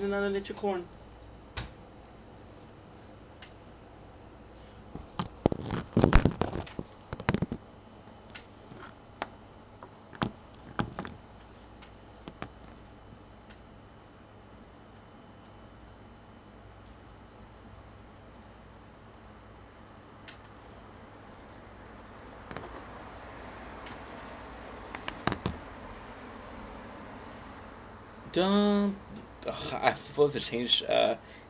and not an itchy corn. Dun. Ugh, I'm supposed to change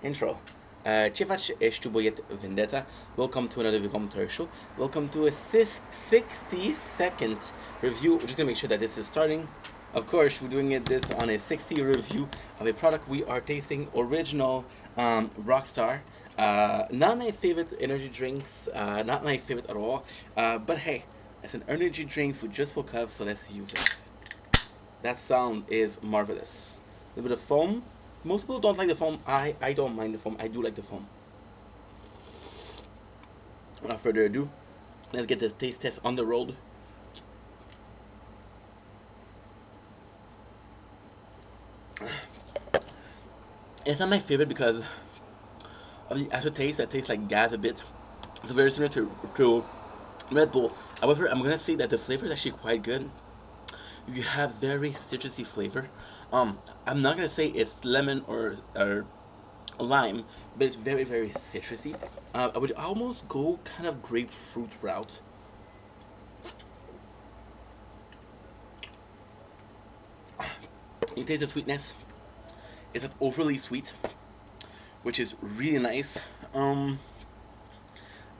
intro. Cześć, tu Boyet Vendetta. Welcome to another commentary show. Welcome to a 60-second review. We're just gonna make sure that this is starting. Of course, we're doing this on a 60 review of a product we are tasting. Original Rockstar. Not my favorite energy drinks. Not my favorite at all. But hey, it's an energy drink we just woke up, so let's use it. That sound is marvelous. A little bit of foam. Most people don't like the foam. I don't mind the foam. I do like the foam. Without further ado, let's get the taste test on the road. It's not my favorite because of the aftertaste that tastes like gas a bit. It's very similar to Red Bull. However, I'm gonna say that the flavor is actually quite good. You have very citrusy flavor. I'm not gonna say it's lemon or lime, but it's very citrusy. I would almost go kind of grapefruit route. You taste the sweetness. It's not overly sweet, which is really nice. And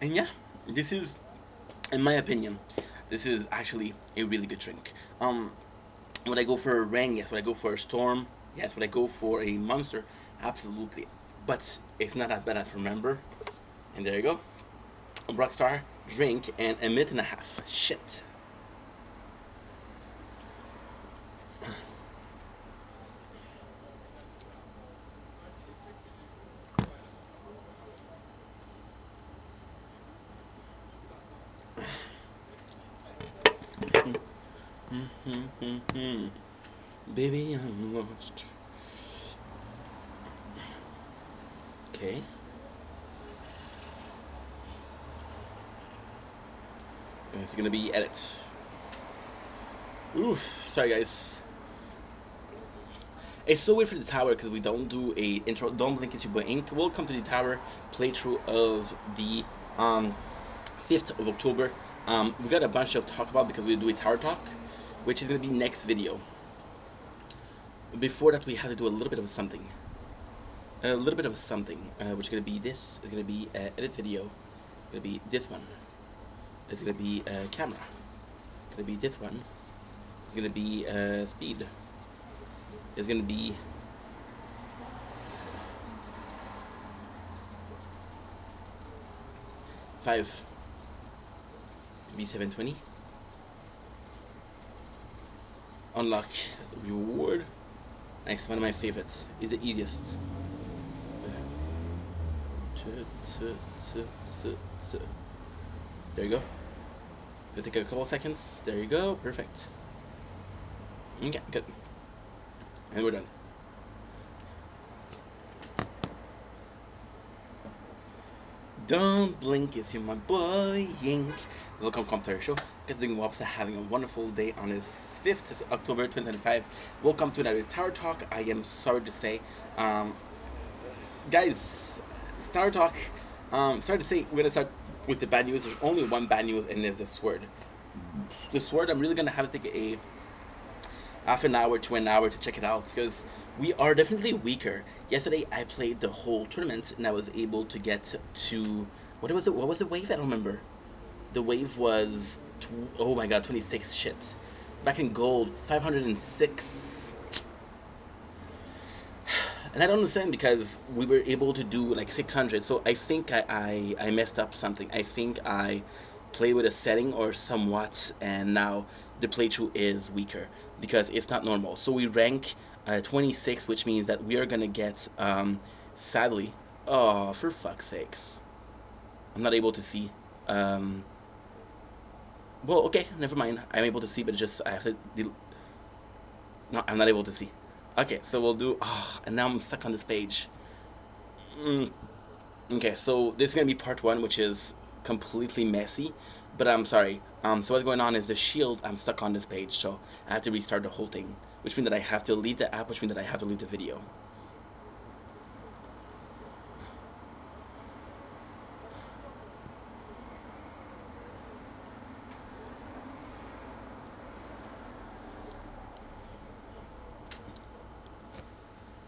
yeah, this is, in my opinion, this is actually a really good drink. Would I go for a rain? Yes. Would I go for a storm? Yes. Would I go for a monster? Absolutely. But it's not as bad as remember. And there you go. A Rockstar drink and a minute and a half. Shit. Baby, I'm lost. Okay. It's gonna be edit. Oof. Sorry, guys. It's so weird for the tower because we don't do a intro. Don't blink, it's your boy Ink. Welcome to the tower playthrough of the 5th of October. We got a bunch of talk about because we do a tower talk, which is gonna be next video. Before that, we have to do a little bit of something. Which is gonna be this. It's gonna be edit video. It's gonna be this one. It's gonna be camera. It's gonna be this one. It's gonna be speed. It's gonna be five. Be 720. Unlock reward. Nice, one of my favorites. Is the easiest. There you go. It'll take a couple seconds. There you go. Perfect. Okay, good. And we're done. Don't blink, it's your my boy Yink. Welcome to commentary show. Considering Wops are having a wonderful day on his 5th of October 2025. Welcome to another Tower Talk. I am sorry to say, guys, Tower Talk. Sorry to say, we're gonna start with the bad news. There's only one bad news, and it's the sword. The sword, I'm really gonna have to take a half an hour to an hour to check it out because we are definitely weaker. Yesterday I played the whole tournament and I was able to get to what was it? What was the wave? I don't remember. The wave was oh my god, 26 shit. Back in gold, 506. And I don't understand because we were able to do like 600. So I think I messed up something. I think I played with a setting or somewhat, and now the playthrough is weaker because it's not normal. So we rank 26, which means that we are gonna get sadly. Oh, for fuck's sakes! I'm not able to see. Well, okay, never mind. I'm able to see, but it's just I have to. No, I'm not able to see. Okay, so we'll do. Oh, and now I'm stuck on this page. Mm, okay, so this is gonna be part one, which is completely messy. But I'm sorry. So what's going on is the shield. I'm stuck on this page, so I have to restart the whole thing, which means that I have to leave the app, which means that I have to leave the video.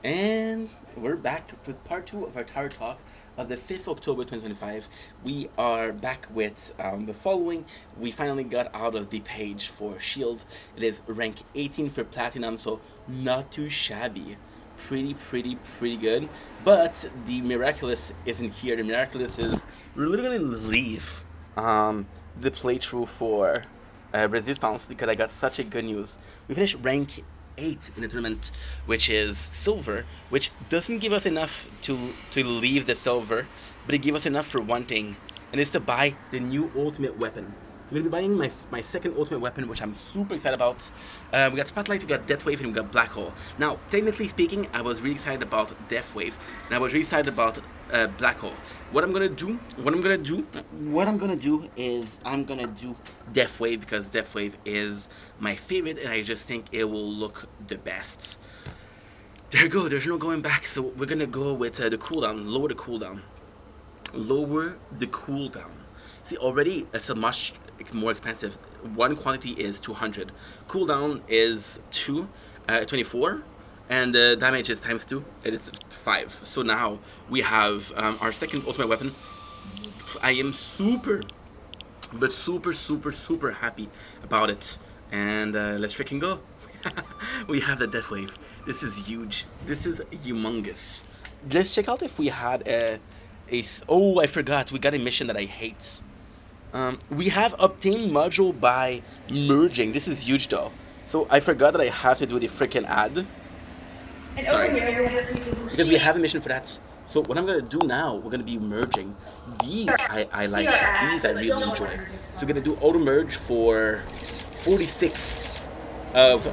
And we're back with part two of our tower talk of the 5th October 2025. We are back with the following. We finally got out of the page for Shield. It is rank 18 for Platinum, so not too shabby. Pretty good. But the Miraculous isn't here. The Miraculous is, we're literally gonna leave the playthrough for Resistance because I got such a good news. We finished rank 8 in the tournament, which is silver, which doesn't give us enough to leave the silver, but it gave us enough for one thing, and it's to buy the new ultimate weapon. So I'm gonna be buying my second ultimate weapon, which I'm super excited about. We got Spotlight, we got Death Wave, and we got Black Hole. Now, technically speaking, I was really excited about Death Wave, and I was really excited about Black Hole. What I'm gonna do is I'm gonna do Death Wave because Death Wave is my favorite, and I just think it will look the best. There you go. There's no going back. So we're gonna go with the cooldown. Lower the cooldown. Lower the cooldown. See, already it's a much more expensive. One quantity is 200. Cooldown is 24, and the damage is times 2, and it's 5. So now we have our second ultimate weapon. I am super happy about it, and let's freaking go. We have the Death Wave. This is huge. This is humongous. Let's check out if we had oh, I forgot. We got a mission that I hate. We have obtained module by merging. This is huge though. So I forgot that I have to do the freaking ad. And Sorry. over here we have Because we have a mission for that. So what I'm gonna do now, we're gonna be merging. These I like. These I really enjoy. So we're gonna do auto merge for 46 of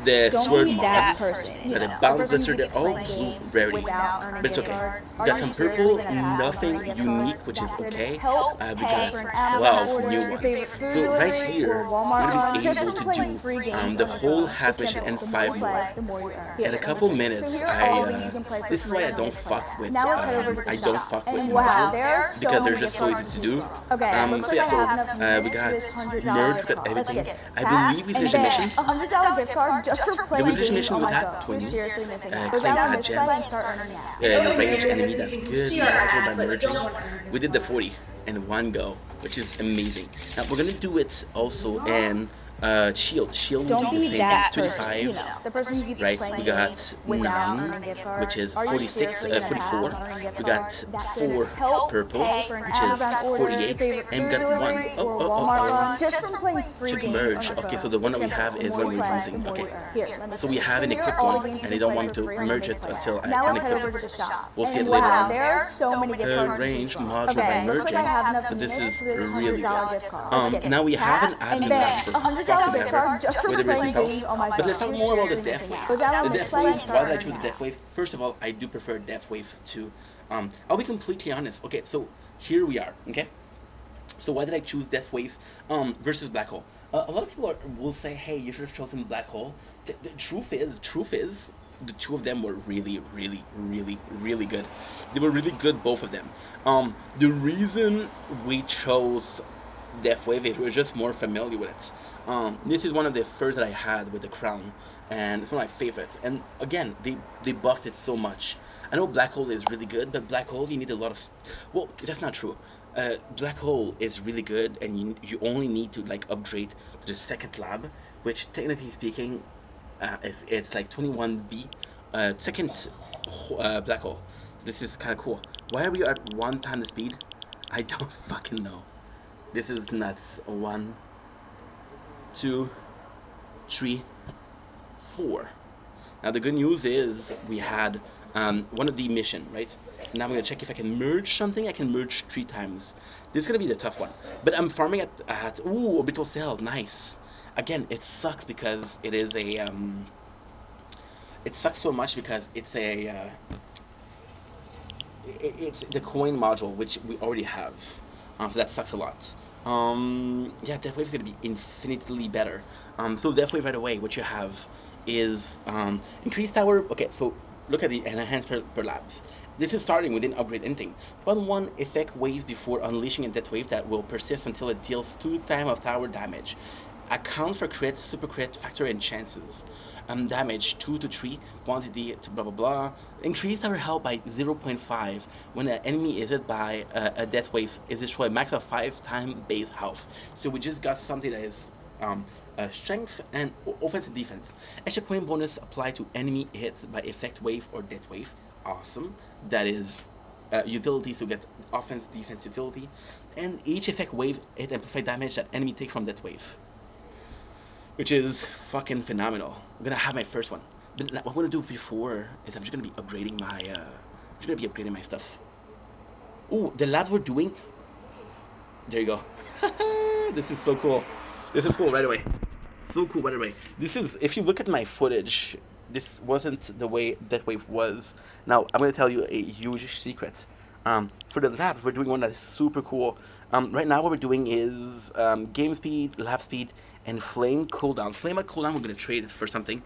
the Don't sword be that mods. person. The The bounce person blister, who they're keeps all playing blue games rarity. without earning But it's gift okay. cards. We Are got you some seriously purple, gonna pass on nothing earning gift unique, cards? which is That could okay. help We pay got for an Amazon 12 order, new your ones. favorite food So right delivery, here, or we're Walmart gonna run, be just able for to playing do free games the on your whole phone. half It's mission simple. and The more 5 you more. play, the more you earn. Here, In a let me couple show you. minutes, So here are all things you can play for this is free why I on the don't display. fuck with Now let's head over to the I don't shop. fuck with And wow, modules there are so because they're many just gift so cards easy to to choose do. from. Okay, looks like I have enough So yeah, units so for this $100 merge gift with card. Let's everything. get it. I Tap, believe we and finished a mission. bam, $100 gift card just for Did playing we finish a games mission on with my that? phone. You're 20? seriously missing out. Go Claim down add this gem. site and start earning that. And range enemy, that's good. see our Module ads, by but merging. don't want to earn gift We did the 40 cards. in one go, which is amazing. Now we're gonna do it also in shield. Shield will Don't do the be same that thing. person, 25. you know, the person who keeps Right, playing we got games without 9, earning gift cards. which is Are you 46, seriously gonna pass 44. on earning gift We got cards? That could 4 help purple, pay for an which is Amazon order, your 48, favorite and we food got 1. delivery, or Walmart run, just from playing free Check games merge. on your Okay, phone. so the one that we It's simple. have The is more what you we're play, using. the more Okay. you earn. Here, let me So show we you. have an Here are equipped all the one, games and you they can don't play want for to free on the merge it display until app. I Now let's head unequip over to the it. shop. We'll see And it later wow, on. there are so many gift cards to choose Range from. module by Okay, looks like I merging. have enough So this units is for this really $100 good. gift card. Let's get it. Now we have an Tap, and admin bam, that's for $100 fucking gift ever. card just for With the playing resistance. games on my phone. But let's talk You're more about the seriously Death missing Wave. out. Go down The this Death site Wave, and why start did I earning choose the that. Death Wave? First of all, I do prefer Death Wave to I'll be completely honest. Okay, so here we are, okay? So why did I choose Death Wave versus Black Hole? A lot of people will say, "Hey, you should have chosen Black Hole." The truth is, the two of them were really good. They were really good, both of them. The reason we chose Death Wave is we're just more familiar with it. This is one of the first that I had with the crown, and it's one of my favorites. And again, they buffed it so much. I know Black Hole is really good, but Black Hole you need a lot of. Well, that's not true. Black Hole is really good, and you only need to like upgrade to the second lab, which technically speaking, it's like 21V, second Black Hole. This is kind of cool. Why are we at 1 time the speed? I don't fucking know. This is nuts. 1, 2, 3, 4. Now the good news is we had one of the mission, right? Now I'm gonna check if I can merge something. I can merge 3 times. This is gonna be the tough one. But I'm farming at ooh, orbital cell, nice. Again, it sucks because it is a it sucks so much because it's the coin module which we already have, so that sucks a lot. Yeah, Death Wave is gonna be infinitely better. So Death Wave right away, what you have is increased tower. Okay, so look at the enhanced per labs. This is starting, we didn't upgrade anything. One effect wave before unleashing a Death Wave that will persist until it deals 2 times of tower damage. Account for crits, super crit, factor, and chances. Damage 2 to 3, quantity to blah blah blah. Increase our health by 0.5 when an enemy is hit by a Death Wave is destroyed. Max of 5 times base health. So we just got something that is strength and offense and defense. Extra point bonus applied to enemy hits by effect wave or Death Wave. Awesome. That is utilities to get offense, defense, utility. And each effect wave it amplified damage that enemy take from Death Wave, which is fucking phenomenal. I'm gonna have my first one. But what I'm gonna do before is I'm just gonna be upgrading my stuff. Ooh, the labs we're doing. There you go. This is so cool. This is cool right away. So cool right away. This is, if you look at my footage, this wasn't the way Death Wave was. Now I'm gonna tell you a huge secret. For the labs, we're doing one that is super cool. Right now, what we're doing is game speed, lab speed, and flame cooldown. Flame at cooldown, we're going to trade it for something,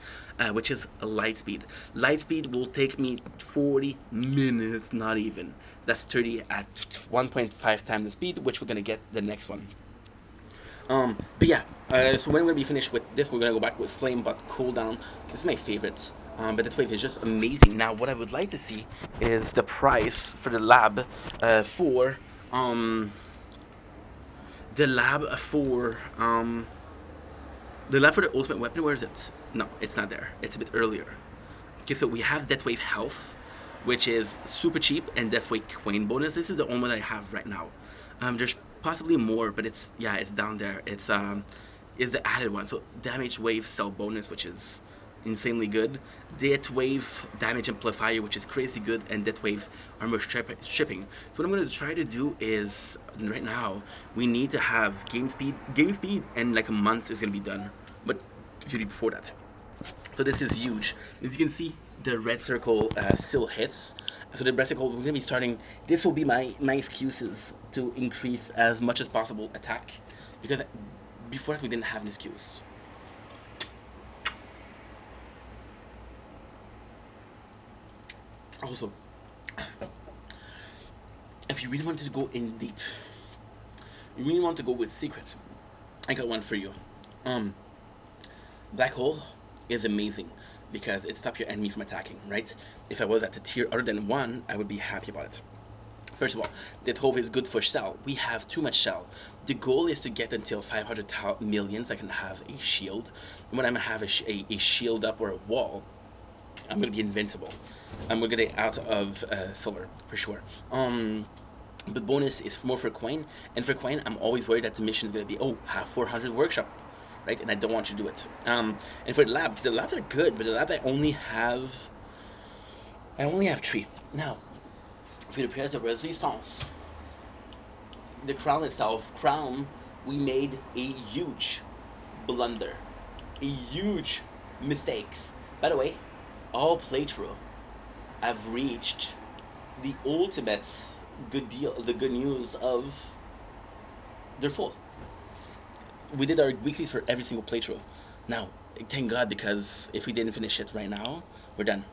which is a light speed. Light speed will take me 40 minutes, not even. That's 30 at 1.5 times the speed, which we're going to get the next one. But yeah, so when we're going to be finished with this, we're going to go back with flame, but cooldown. This is my favorite. But Death Wave is just amazing. Now, what I would like to see is the price for the lab for the lab for the ultimate weapon. Where is it? No, it's not there. It's a bit earlier. Okay, so we have Death Wave health, which is super cheap, and Death Wave coin bonus. This is the only one I have right now. There's possibly more, but it's down there. It's the added one. So damage wave cell bonus, which is insanely good. Death Wave damage amplifier, which is crazy good, and Death Wave armor shipping. So what I'm going to try to do is, right now, we need to have game speed, and like a month is going to be done, but usually before that. So this is huge. As you can see, the red circle still hits. So the red circle, we're going to be starting, this will be my excuses to increase as much as possible attack, because before that we didn't have an excuse. Also, if you really wanted to go in deep, you really want to go with secrets, I got one for you. Black hole is amazing because it stops your enemy from attacking, right? If I was at a tier other than 1, I would be happy about it. First of all, Death Wave is good for shell. We have too much shell. The goal is to get until 500 million so I can have a shield. And when I have a shield up or a wall, I'm gonna be invincible. We're gonna get out of silver for sure. But bonus is more for coin, and for coin, I'm always worried that the mission is gonna be have 400 workshop, right? And I don't want you to do it. And for the labs are good, but the labs I only have 3. Now, for the pièce de résistance, the crown itself, we made a huge blunder, a huge mistakes. By the way, all playthrough, I've reached the ultimate good deal, the good news of they're full. We did our weeklies for every single playthrough. Now, thank God, because if we didn't finish it right now, we're done.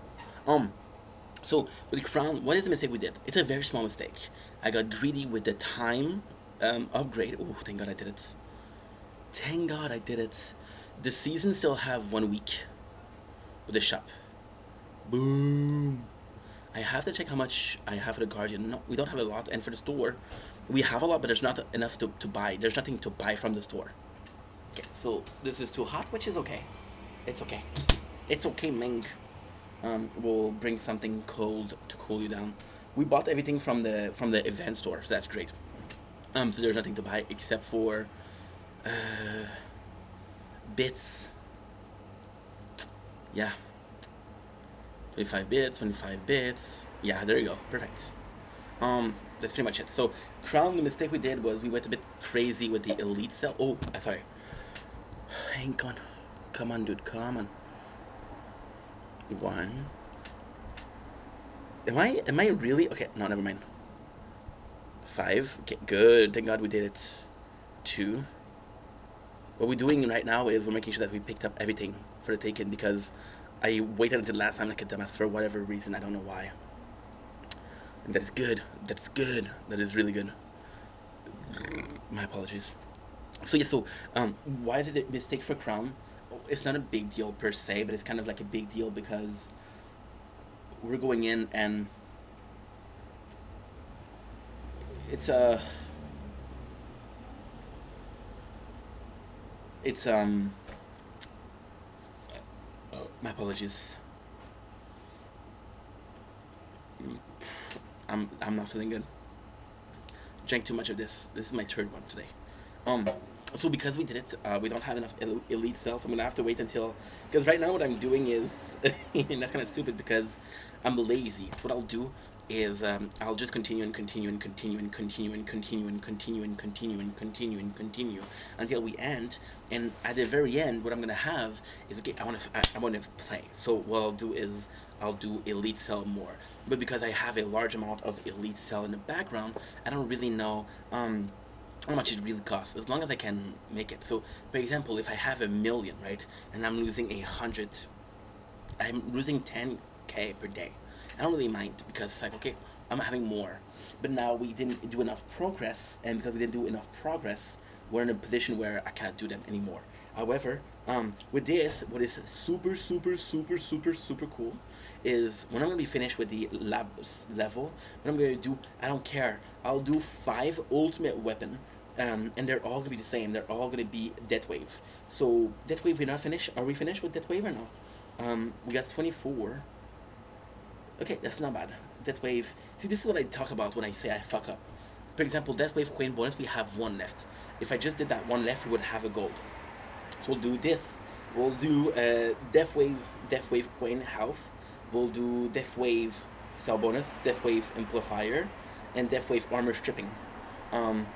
So with the crown, what is the mistake we did? It's a very small mistake. I got greedy with the time upgrade. Oh, thank God I did it. Thank God I did it. The season still have 1 week with the shop. Boom. I have to check how much I have for the Guardian. No, we don't have a lot. And for the store, we have a lot, but there's not enough to buy. There's nothing to buy from the store. Okay, so this is too hot, which is okay. It's okay. It's okay, Ming. We'll bring something cold to cool you down. We bought everything from the event store, so that's great. So there's nothing to buy except for bits. Yeah. 25 bits. Yeah, there you go. Perfect. That's pretty much it. So, crown, the mistake we did was we went a bit crazy with the elite cell. Oh, sorry. Hang on. Come on, dude. Come on. One. Am I really okay? No, never mind. Five. Okay, good. Thank God we did it. Two. What we're doing right now is we're making sure that we picked up everything for the taken because I waited until last time like a dumbass for whatever reason. I don't know why. And that is good. That's good. That is really good. My apologies. So yeah, why is it a mistake for Crown? It's not a big deal per se, but it's kind of like a big deal because we're going in and it's it's my apologies. I'm not feeling good. Drank too much of this. This is my third one today. Um, so because we did it, we don't have enough elite cells. So I'm gonna have to wait until because right now what I'm doing is and that's kind of stupid because I'm lazy. So what I'll do is I'll just continue and continue and continue and continue and continue and continue and continue and continue and continue until we end. And at the very end, what I'm gonna have is okay. I want to play. So what I'll do is I'll do elite cell more. But because I have a large amount of elite cell in the background, I don't really know how much it really costs as long as I can make it. So for example, if I have 1 million, right, and I'm losing 100, I'm losing 10K per day. I don't really mind because it's like okay, I'm having more. But now we didn't do enough progress, and because we didn't do enough progress, we're in a position where I can't do them anymore. However, with this, what is super, super, super, super, super cool is when I'm gonna be finished with the lab level, what I'm gonna do, I don't care. I'll do 5 ultimate weapon, and they're all gonna be the same. They're all gonna be Death Wave. So Death Wave, we're not finished. Are we finished with Death Wave or no? We got 24. Okay, that's not bad. Death Wave. See, this is what I talk about when I say I fuck up. For example, Death Wave Queen bonus, we have one left. If I just did that one left, we would have a gold. So we'll do this. We'll do Death Wave Queen health. We'll do Death Wave cell bonus, Death Wave amplifier, and Death Wave armor stripping. Um,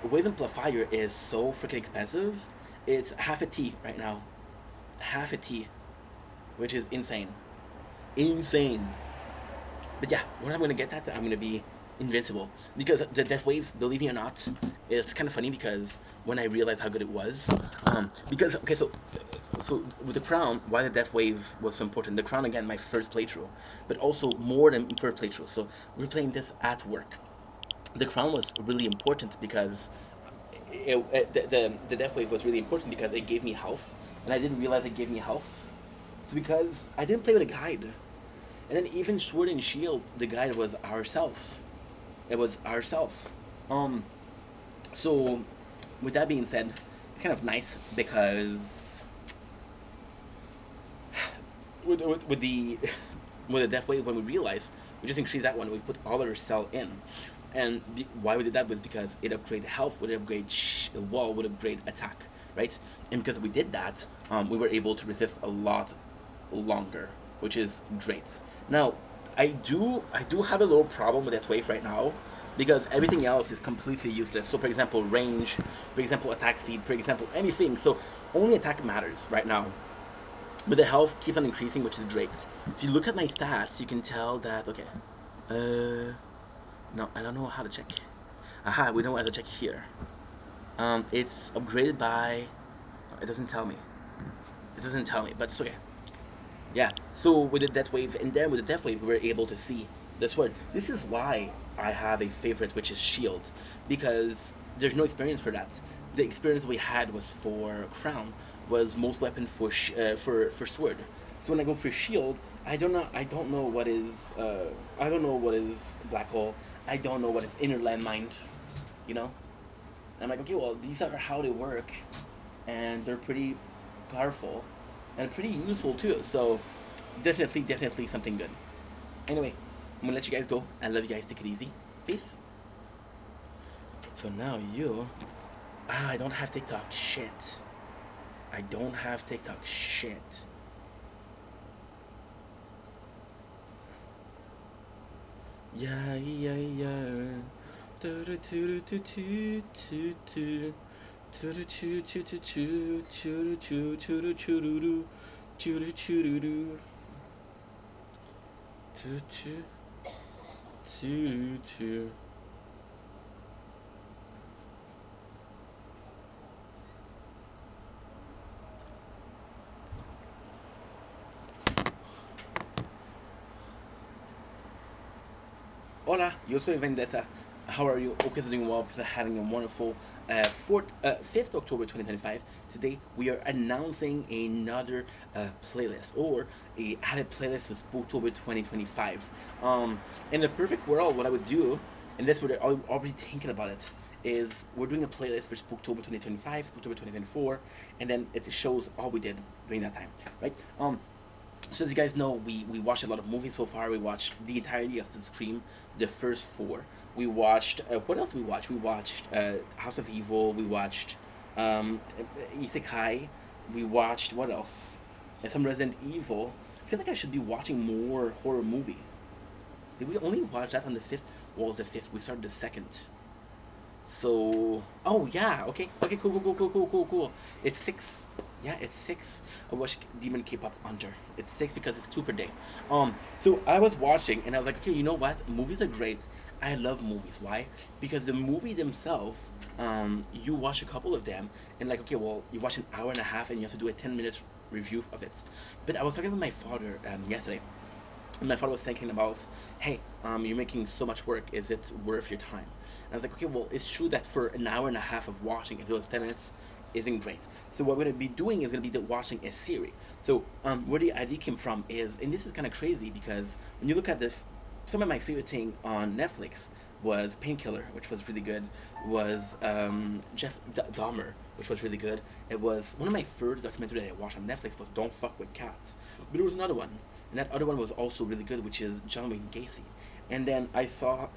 Wave amplifier is so freaking expensive. It's half a T right now, half a T, which is insane, insane. But yeah, when I'm gonna get that, I'm gonna be invincible because the Death Wave, believe me or not, it's kind of funny because when I realized how good it was, because okay, so with the crown, why the Death Wave was so important. The crown again, my first playthrough, but also more than first playthrough. So we're playing this at work. The crown was really important because the Death Wave was really important because it gave me health, and I didn't realize it gave me health. It's because I didn't play with a guide. And then even Sword and Shield, the guide was ourself. It was ourself. Um, so with that being said, it's kind of nice because with the with the Death Wave, when we realized we just increased that one, we put all our cell in. And why we did that was because it upgraded health, would upgrade wall, would upgrade attack, right? And because we did that, we were able to resist a lot longer, which is great. Now, I do have a little problem with that wave right now because everything else is completely useless. So, for example, range, for example, attack speed, for example, anything. So, only attack matters right now. But the health keeps on increasing, which is great. If you look at my stats, you can tell that okay. No, I don't know how to check. Aha, we know how to check here. It's upgraded by. It doesn't tell me. It doesn't tell me, but it's okay. Yeah, so with the Death Wave, and then with the Death Wave, we were able to see the sword. This is why I have a favorite, which is Shield, because there's no experience for that. The experience we had was for Crown, was most weapon for for sword. So when I go for Shield, I don't know what is I don't know what is Black Hole. I don't know what is Inner Landmine, you know. And I'm like, okay, well these are how they work, and they're pretty powerful and pretty useful too. So definitely something good. Anyway, I'm gonna let you guys go. I love you guys. Take it easy. Peace. For now, I don't have TikTok. Shit. I don't have TikTok. Shit. Yeah, yeah, yeah. Do do do do do do do. Choo choo choo choo choo choo choo choo choo choo choo choo choo. Two, two, two, two. Hola, yo soy Vendetta. How are you? Hope you're doing well because I'm having a wonderful 5th October 2025. Today we are announcing another playlist or a added playlist for October 2025. In the perfect world, what I would do, and that's what I'm already thinking about it, is we're doing a playlist for October 2025, October 2024, and then it shows all we did during that time, right? So as you guys know, we watched a lot of movies so far. We watched the entirety of the Scream, the first four. We watched what else we watched? We watched House of Evil. We watched um, Isekai. We watched what else? Some Resident Evil. I feel like I should be watching more horror movie. Did we only watch that on the fifth? What was the fifth? We started the second. So, oh yeah, okay, okay, cool, cool, cool, cool, cool, cool, cool. It's six. Yeah, it's six. I watch Demon K-pop Under. It's six because it's two per day. So I was watching and I was like, okay, you know what? Movies are great. I love movies. Why? Because the movie themselves, you watch a couple of them and like, okay, well, you watch an hour and a half and you have to do a 10 minutes review of it. But I was talking with my father yesterday, and my father was thinking about, hey, you're making so much work. Is it worth your time? And I was like, okay, well, it's true that for an hour and a half of watching, if it was 10 minutes, isn't great. So what we're going to be doing is going to be watching a series. So where the idea came from is, and this is kind of crazy because when you look at some of my favorite thing on Netflix was Painkiller, which was really good. Was Jeff Dahmer, which was really good. It was one of my first documentary that I watched on Netflix was Don't Fuck with Cats. But there was another one, and that other one was also really good, which is John Wayne Gacy. And then I saw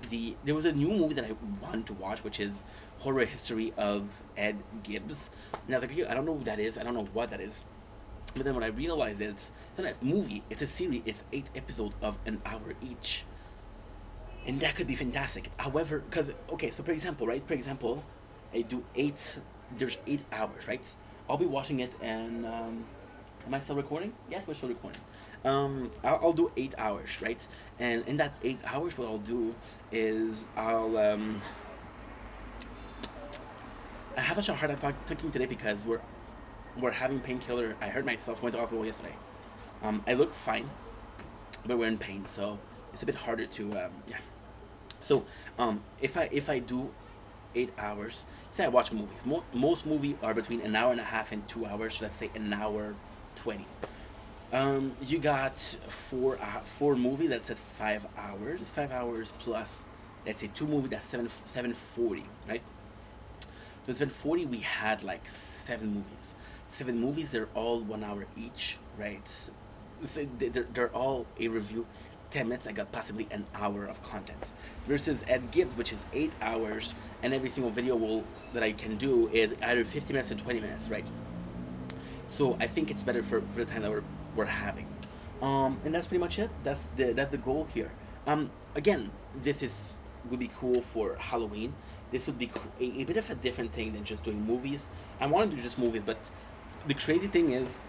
there was a new movie that I wanted to watch, which is Horror History of Ed Gibbs. And I was like, okay, I don't know who that is. I don't know what that is. But then when I realized it's not a movie, it's a series. It's 8 episodes of an hour each, and that could be fantastic. However, because okay, so for example, right? For example, I do eight. There's 8 hours, right? I'll be watching it, and am I still recording? Yes, we're still recording. I'll do 8 hours, right? And in that 8 hours, what I'll do is I have such a hard time talking today because we're having Painkiller. I hurt myself. Went to hospital yesterday. I look fine, but we're in pain, so it's a bit harder to yeah. So if I do 8 hours, say I watch movies. Most movies are between an hour and a half and 2 hours. So let's say an hour 20. You got four movie that says 5 hours. 5 hours plus let's say two movie that's 740, right? So 740 we had like 7 movies. 7 movies, they're all 1 hour each, right? So they're all a review 10 minutes. I got possibly an hour of content versus Ed Gibbs, which is 8 hours, and every single video that I can do is either 50 minutes or 20 minutes, right? So I think it's better for the time that we're having. And that's pretty much it. That's the goal here. Again, this is would be cool for Halloween. This would be a bit of a different thing than just doing movies. I want to do just movies, but the crazy thing is,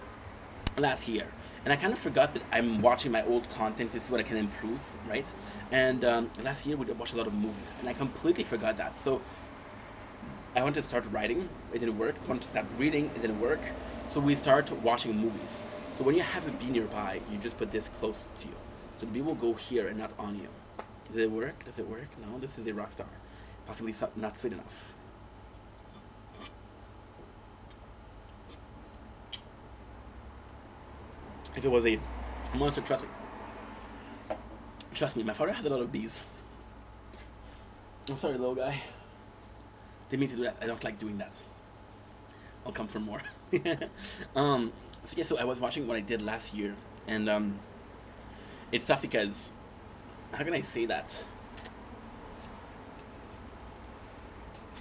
last year, and I kind of forgot that I'm watching my old content to see what I can improve, right? And last year we watched a lot of movies, and I completely forgot that. So I wanted to start writing, it didn't work. I wanted to start reading, it didn't work. So we start watching movies. So when you have a bee nearby, you just put this close to you. So the bee will go here and not on you. Does it work? Does it work? No, this is a rock star. Possibly not sweet enough. If it was a monster, trust me. Trust me, my father has a lot of bees. I'm sorry, little guy. Didn't mean to do that. I don't like doing that. I'll come for more. So yeah, so I was watching what I did last year, and it's tough because how can I say that?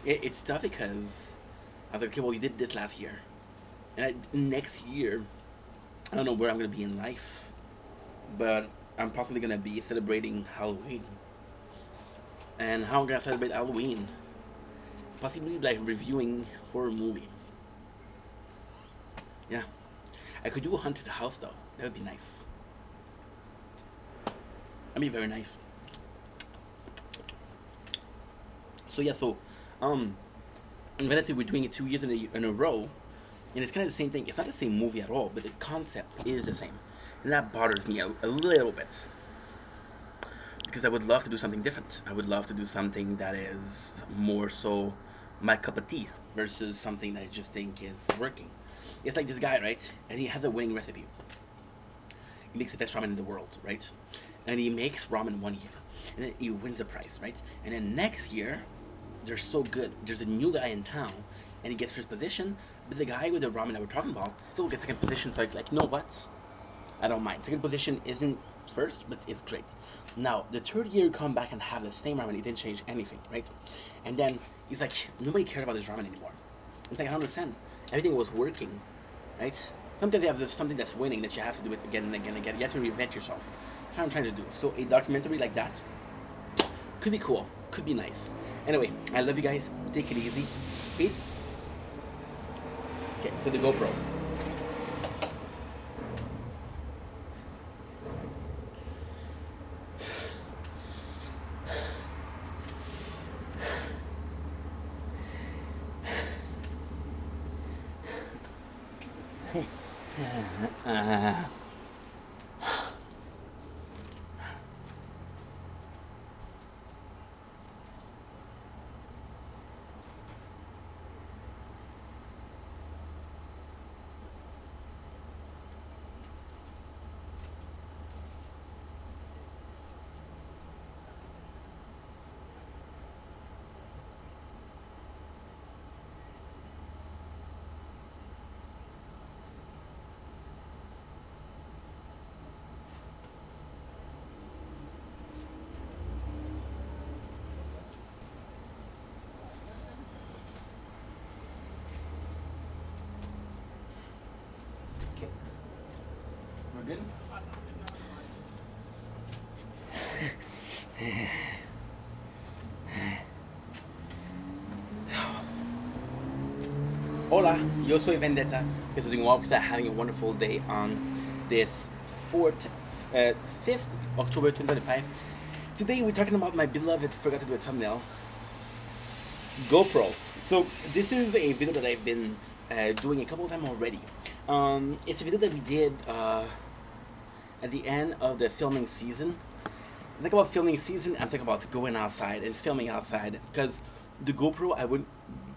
It's tough because I was like, okay, well, you did this last year, and next year, I don't know where I'm gonna be in life, but I'm possibly gonna be celebrating Halloween. And how I'm gonna celebrate Halloween? Possibly like reviewing horror movie. Yeah, I could do a haunted house though. That would be nice. That'd be very nice. So yeah, so um, Invented, we're doing it 2 years in a row, and it's kind of the same thing. It's not the same movie at all, but the concept is the same, and that bothers me a little bit because I would love to do something different. I would love to do something that is more so my cup of tea versus something that I just think is working. It's like this guy, right? And he has a winning recipe. He makes the best ramen in the world, right? And he makes ramen 1 year, and then he wins the prize, right? And then next year, they're so good. There's a new guy in town, and he gets first position, but the guy with the ramen that we're talking about still gets second position. So it's like, you know what? I don't mind. Second position isn't first, but it's great. Now, the third year you come back and have the same ramen, he didn't change anything, right? And then he's like, nobody cared about this ramen anymore. It's like, I don't understand. Everything was working, right? Sometimes you have this, something that's winning that you have to do it again and again and again. You have to reinvent yourself. That's what I'm trying to do. So a documentary like that could be cool. Could be nice. Anyway, I love you guys. Take it easy. Peace. Okay, so the GoPro. Okay, we're good. Hola, yo soy Vendetta. Because we're doing walks, having a wonderful day on this 5th October 2025. Today we're talking about my beloved, forgot to do a thumbnail, GoPro. So this is a video that I've been doing a couple of times already. It's a video that we did at the end of the filming season. I think about filming season, I'm talking about going outside and filming outside, because the GoPro,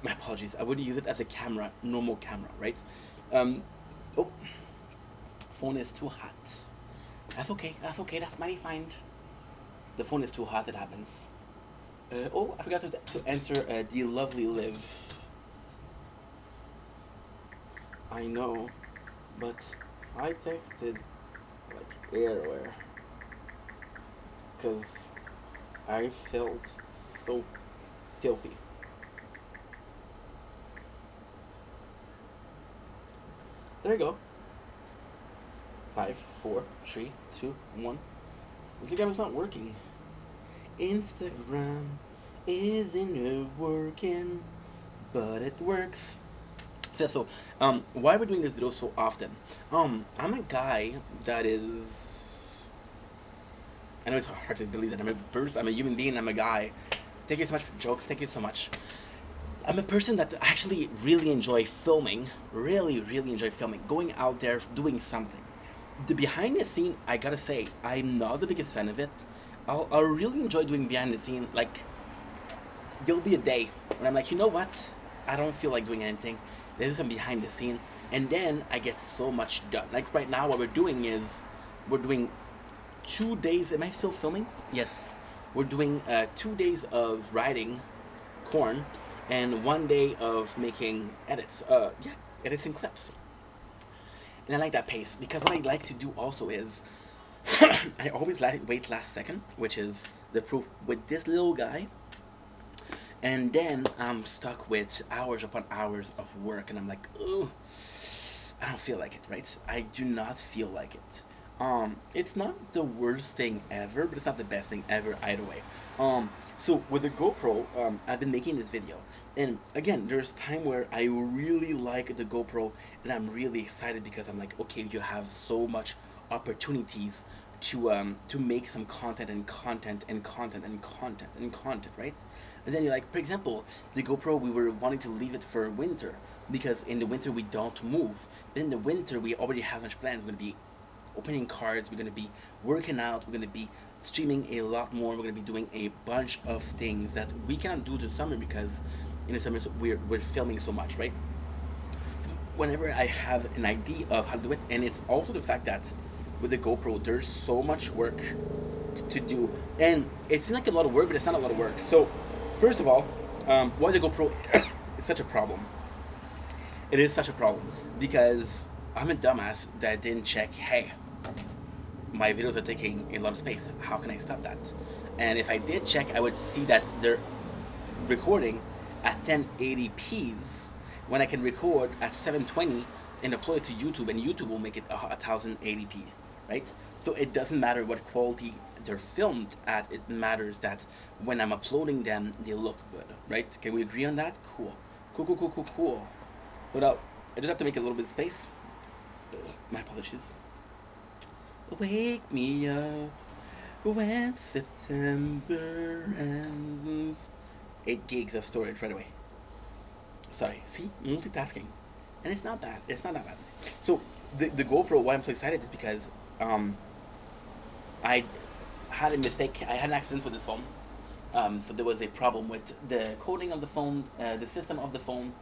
my apologies, I wouldn't use it as a camera, normal camera, right? Oh, phone is too hot. That's okay, that's mighty fine. The phone is too hot, it happens. Oh, I forgot to answer the lovely Liv. I know, but I texted like everywhere because I felt so filthy. There you go. 5, 4, 3, 2, 1. Instagram is not working. Instagram isn't working, but it works. So, why we're doing this video so often? I'm a guy that is. I know it's hard to believe that I'm a human being. I'm a guy. Thank you so much for jokes. Thank you so much. I'm a person that actually really enjoy filming. Really, really enjoy filming. Going out there, doing something. The behind the scene, I gotta say, I'm not the biggest fan of it. I'll really enjoy doing behind the scene. Like, there'll be a day when I'm like, you know what? I don't feel like doing anything. There's some behind the scene, and then I get so much done. Like right now, what we're doing is we're doing 2 days. Am I still filming? Yes. We're doing 2 days of riding corn and 1 day of making edits. Edits and clips. And I like that pace because what I like to do also is I always wait last second, which is the proof with this little guy. And then I'm stuck with hours upon hours of work, and I'm like, ugh, I don't feel like it, right? I do not feel like it. It's not the worst thing ever, but it's not the best thing ever either way. So with the GoPro, I've been making this video, and again, there's time where I really like the GoPro, and I'm really excited because I'm like, okay, you have so much opportunities to make some content and content and content and content and content, right? And then you're like, for example, the GoPro, we were wanting to leave it for winter because in the winter we don't move. But in the winter we already have much plans. We're gonna be opening cards. We're gonna be working out. We're gonna be streaming a lot more. We're gonna be doing a bunch of things that we cannot do this summer because in the summer we're filming so much, right? So whenever I have an idea of how to do it, and it's also the fact that with the GoPro there's so much work to do, and it seems like a lot of work, but it's not a lot of work. So first of all, why the GoPro is such a problem. It is such a problem because I'm a dumbass that didn't check, hey, my videos are taking a lot of space. How can I stop that? And if I did check, I would see that they're recording at 1080p's when I can record at 720 and upload it to YouTube, and YouTube will make it 1080p, right? So it doesn't matter what quality they're filmed at. It matters that when I'm uploading them, they look good, right? Can we agree on that? Cool. Cool, cool, cool, cool, cool. Hold up. I just have to make a little bit of space. My apologies. Wake me up when September ends. 8 gigs of storage right away. Sorry, see, multitasking, and it's not bad. It's not that bad. So the GoPro, why I'm so excited is because I had a mistake. I had an accident with this phone. So there was a problem with the coding of the phone, the system of the phone.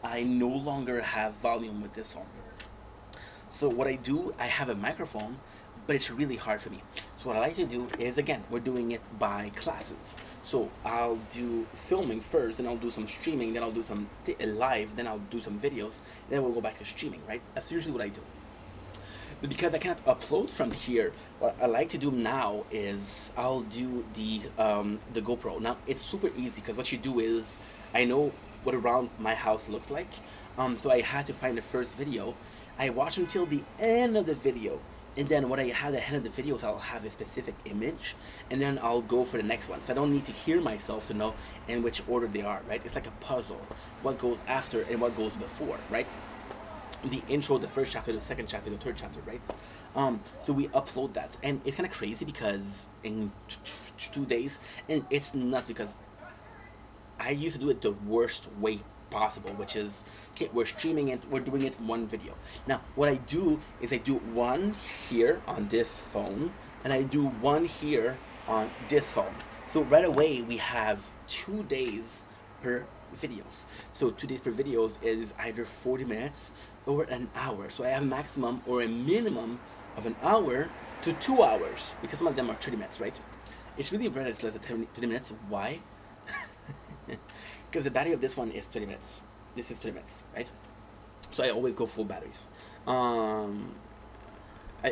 I no longer have volume with this phone. So what I do, I have a microphone, but it's really hard for me. So what I like to do is, again, we're doing it by classes. So I'll do filming first, then I'll do some streaming, then I'll do some live, then I'll do some videos, then we'll go back to streaming, right? That's usually what I do. But because I cannot upload from here, what I like to do now is I'll do the GoPro. Now it's super easy because what you do is, I know what around my house looks like. So I had to find the first video. I watch until the end of the video, and then when I have the end of the videos, I'll have a specific image, and then I'll go for the next one. So I don't need to hear myself to know in which order they are, right? It's like a puzzle. What goes after and what goes before, right? The intro, the first chapter, the second chapter, the third chapter, right? So we upload that, and it's kind of crazy because in 2 days, and it's nuts because I used to do it the worst way possible, which is, okay, we're streaming it, we're doing it one video. Now what I do is I do one here on this phone, and I do one here on this phone. So right away we have 2 days per videos. So 2 days per videos is either 40 minutes or an hour. So I have a maximum or a minimum of an hour to 2 hours, because some of them are 30 minutes, right? It's really rare that it's less than 30 minutes. Why? Because the battery of this one is 30 minutes. This is 30 minutes, right? So I always go full batteries. I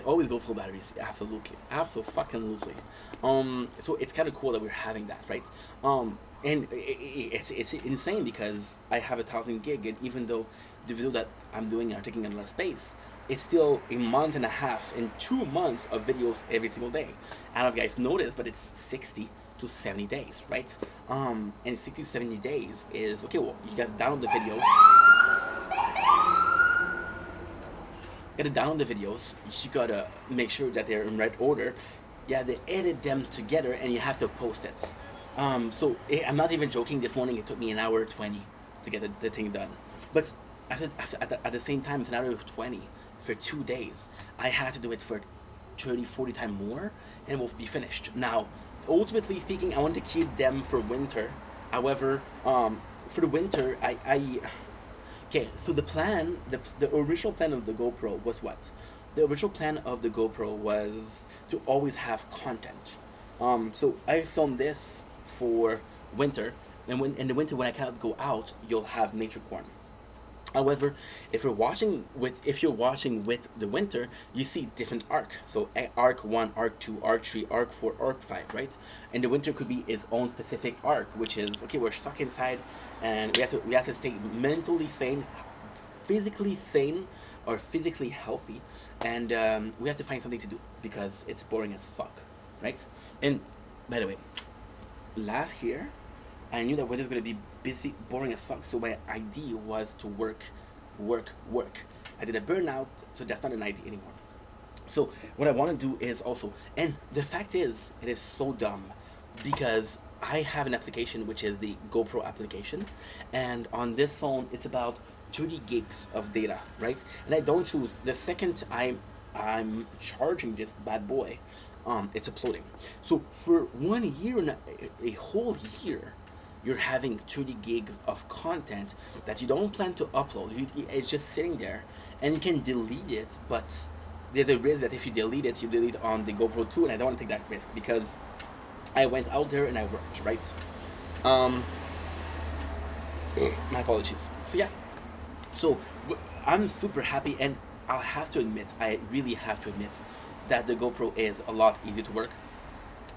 always go full batteries, absolutely, absolutely. So it's kind of cool that we're having that, right? And it's insane because I have 1,000 gig, and even though the video that I'm doing are taking a lot of space, it's still a month and a half and 2 months of videos every single day. I don't know if you guys noticed, but it's 60 to 70 days, right? And 60 to 70 days is, okay, well, you guys download the videos. You gotta download the videos, you gotta make sure that they're in right order, you have to edit them together, and you have to post it. So I'm not even joking, this morning it took me 1:20 to get the thing done. But at the same time, it's 1:20 for 2 days. I had to do it for 30-40 times more, and it will be finished. Now, ultimately speaking, I want to keep them for winter. However, for the winter, okay, so the plan, the original plan of the GoPro was what? The original plan of the GoPro was to always have content. So I filmed this for winter, and when in the winter when I cannot go out, you'll have nature corn. However, if you're watching with the winter, you see different arc. So arc 1, arc 2, arc 3, arc 4, arc 5, right? And the winter could be its own specific arc, which is, okay, we're stuck inside, and we have to stay mentally sane, physically sane, or physically healthy, and we have to find something to do because it's boring as fuck, right? And by the way, last year I knew that weather was going to be busy, boring as fuck, so my idea was to work. I did a burnout, so that's not an idea anymore. So what I want to do is also, and the fact is, it is so dumb because I have an application which is the GoPro application, and on this phone it's about 30 gigs of data, right? And I don't choose the second I'm charging this bad boy, it's uploading. So for 1 year, a whole year, you're having 30 gigs of content that you don't plan to upload. It's just sitting there, and you can delete it, but there's a risk that if you delete it, you delete on the GoPro 2, and I don't want to take that risk because I went out there and I worked, right? Um, my apologies. So yeah, so I'm super happy, and I'll have to admit, I really have to admit that the GoPro is a lot easier to work.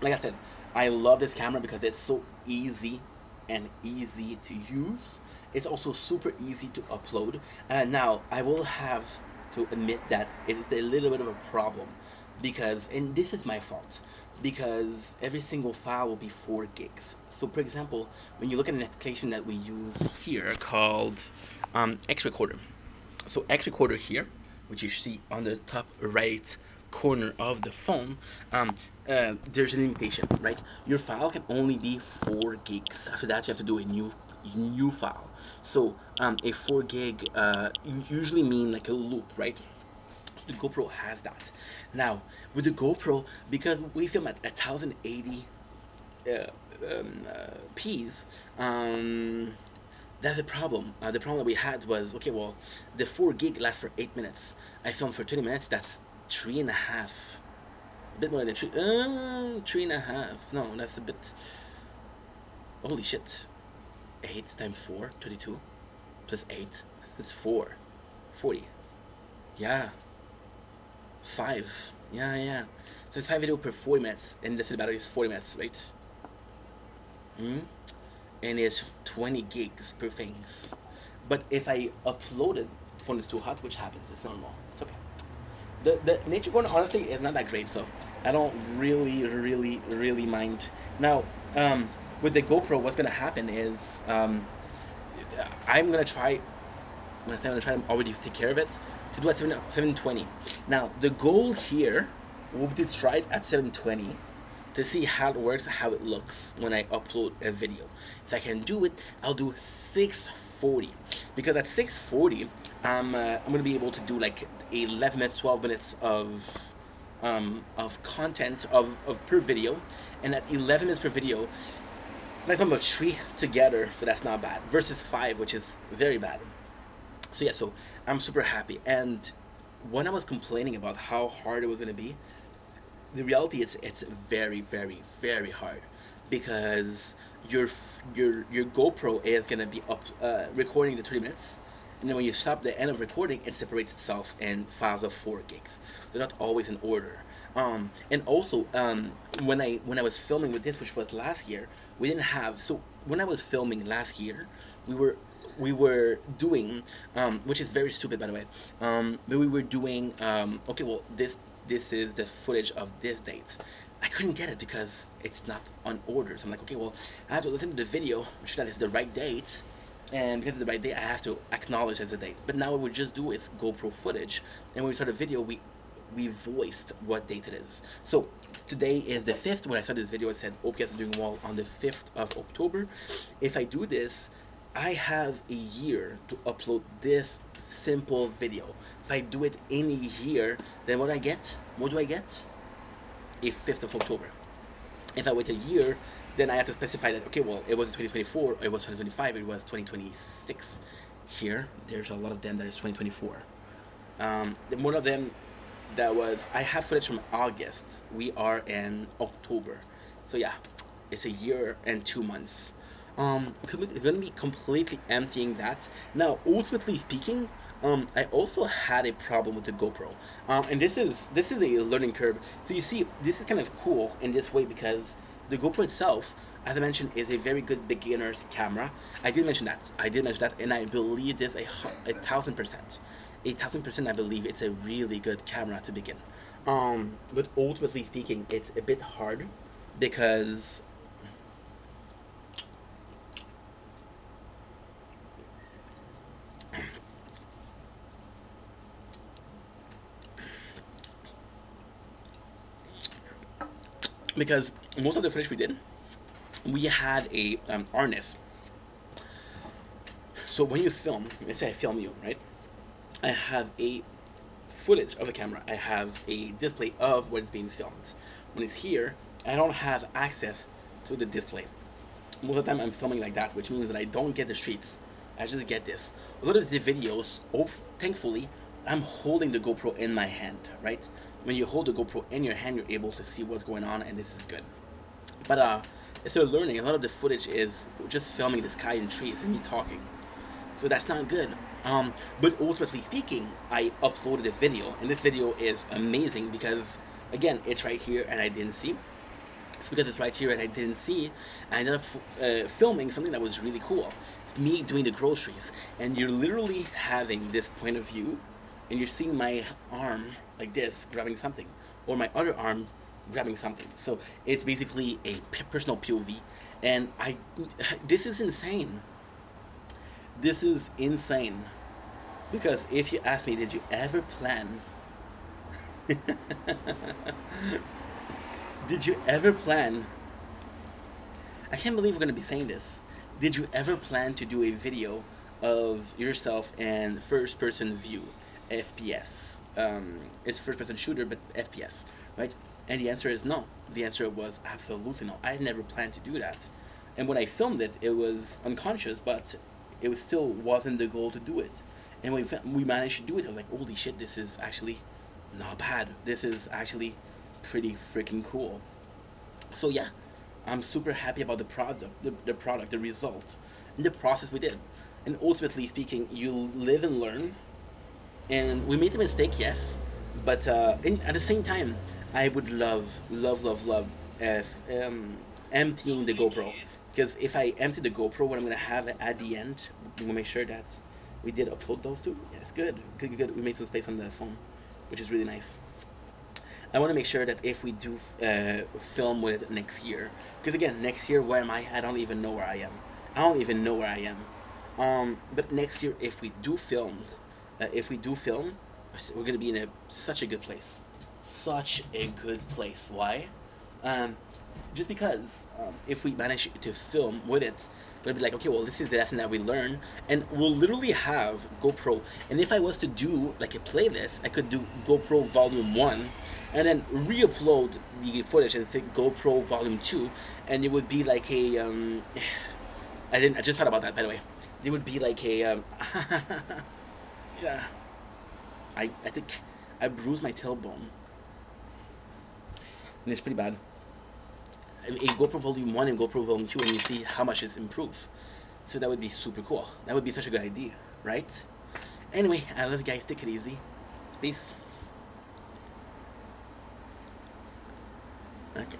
Like I said, I love this camera because it's so easy and easy to use. It's also super easy to upload. And now I will have to admit that it is a little bit of a problem because, and this is my fault, because every single file will be 4 gigs. So for example, when you look at an application that we use here called X Recorder. So X Recorder here, which you see on the top right corner of the phone, there's a limitation, right? Your file can only be 4 gigs. After that, you have to do a new file. So a 4 gig usually mean like a loop, right? The GoPro has that. Now with the GoPro, because we film at 1080 uh, p's, that's the problem. The problem that we had was, okay, well, the 4 gig lasts for 8 minutes. I filmed for 20 minutes. That's 3.5. A bit more than 3.5. No, that's a bit. Holy shit. 8 times 4, 32. Plus 8. That's 4. 40. Yeah. 5. Yeah, yeah. So it's 5 video per 40 minutes. And the battery is 40 minutes, right? Hmm? And it's 20 gigs per things. But if I upload it, the phone is too hot, which happens. It's normal. It's okay. The nature one honestly is not that great, so I don't really mind. Now, with the GoPro, what's gonna happen is I'm gonna try. When I say I'm gonna try to already take care of it, to do at 720. Now, the goal here will be to try it at 720 to see how it works, how it looks when I upload a video. If I can do it, I'll do 640, because at 640, I'm gonna be able to do like 11 minutes, 12 minutes of content of per video, and at 11 minutes per video, it's a maximum of 3 together, but that's not bad. Versus 5, which is very bad. So yeah, so I'm super happy. And when I was complaining about how hard it was gonna be, the reality is it's very hard, because your GoPro is gonna be up recording the 3 minutes, and then when you stop the end of recording, it separates itself in files of 4 gigs. They're not always in order. And also, when I was filming with this, which was last year, we didn't have. So when I was filming last year, we were doing, which is very stupid, by the way. But we were doing, okay, well, this is the footage of this date. I couldn't get it because it's not on order. So I'm like, okay, well, I have to listen to the video, which that is the right date, and because it's the right date, I have to acknowledge as a date. But now what we just do is GoPro footage, and when we start a video, we voiced what date it is. So today is the 5th. When I started this video, I said, hope you guys are doing well on the 5th of October. If I do this, I have a year to upload this simple video. If I do it in a year, then what do I get? What do I get? A 5th of October. If I wait a year, then I have to specify that, okay, well, it was 2024, it was 2025, it was 2026. Here, there's a lot of them that is 2024. One of them that was, I have footage from August. We are in October. So yeah, it's a year and 2 months. I'm gonna be completely emptying that. Now, ultimately speaking, I also had a problem with the GoPro, and this is a learning curve. So you see, this is kind of cool in this way because the GoPro itself, as I mentioned, is a very good beginner's camera. I did mention that. And I believe this 1,000%. 1,000%, I believe it's a really good camera to begin. But ultimately speaking, it's a bit hard because because most of the footage we did, we had a harness. So when you film, let's say I film you, right? I have a footage of the camera. I have a display of what is being filmed. When it's here, I don't have access to the display. Most of the time I'm filming like that, which means that I don't get the streets. I just get this. A lot of the videos, thankfully, I'm holding the GoPro in my hand, right? When you hold the GoPro in your hand, you're able to see what's going on, and this is good. But instead of learning, a lot of the footage is just filming the sky and trees and me talking. So that's not good. But ultimately speaking, I uploaded a video, and this video is amazing because, again, it's right here and I didn't see. It's because it's right here and I didn't see. I ended up filming something that was really cool. Me doing the groceries, and you're literally having this point of view, and you're seeing my arm like this grabbing something, or my other arm grabbing something. So it's basically a personal POV, and this is insane. This is insane. Because if you ask me, did you ever plan? Did you ever plan? I can't believe we're going to be saying this. Did you ever plan to do a video of yourself in first person view, FPS? It's first person shooter, but FPS, right? And the answer is no. The answer was absolutely no. I never planned to do that. And when I filmed it, it was unconscious, but it was still wasn't the goal to do it. And when we managed to do it, I was like, holy shit, this is actually not bad. This is actually pretty freaking cool. So yeah, I'm super happy about the product, the result, and the process we did. And ultimately speaking, you live and learn. And we made a mistake, yes, but at the same time, I would love emptying the GoPro. Because if I empty the GoPro, what I'm gonna have at the end, I'm gonna make sure that we did upload those two. Yes, good. We made some space on the phone, which is really nice. I want to make sure that if we do film with it next year, because again, next year, where am I? I don't even know where I am. I don't even know where I am. But next year, if we do film, we're gonna be in such a good place. Such a good place. Why? Just because if we manage to film with it, we'll be like, okay, well, this is the lesson that we learn, and we'll literally have GoPro. And if I was to do like a playlist, I could do GoPro Volume 1, and then re-upload the footage and say GoPro Volume 2, and it would be like a I just thought about that, by the way. It would be like a yeah. I think I bruised my tailbone, and it's pretty bad. A GoPro Volume 1 and GoPro Volume 2, and you see how much it's improved. So that would be super cool. That would be such a good idea, right? Anyway, I love you guys. Take it easy. Peace. Okay.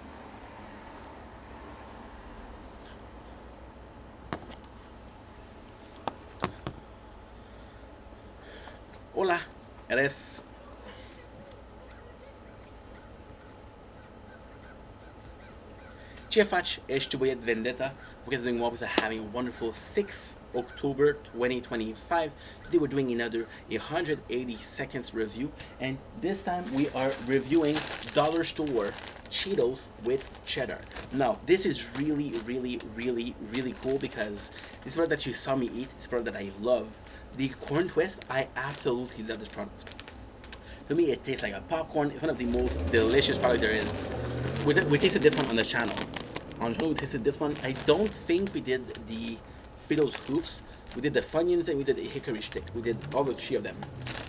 Hola, eres... Ce faci? Ești băiat Vendetta. You guys are doing well because are having a wonderful 6 October 2025. Today we're doing another 180 seconds review, and this time we are reviewing Dollar Store Cheetos with cheddar. Now this is really cool because this is a product that you saw me eat. It's a product that I love. The corn twist, I absolutely love this product. To me, it tastes like a popcorn. It's one of the most delicious products there is. We tasted this one on the channel. On the channel, we tasted this one. I don't think we did the Fritos Hoops. We did the Funyuns and we did the Hickory Stick. We did all the three of them.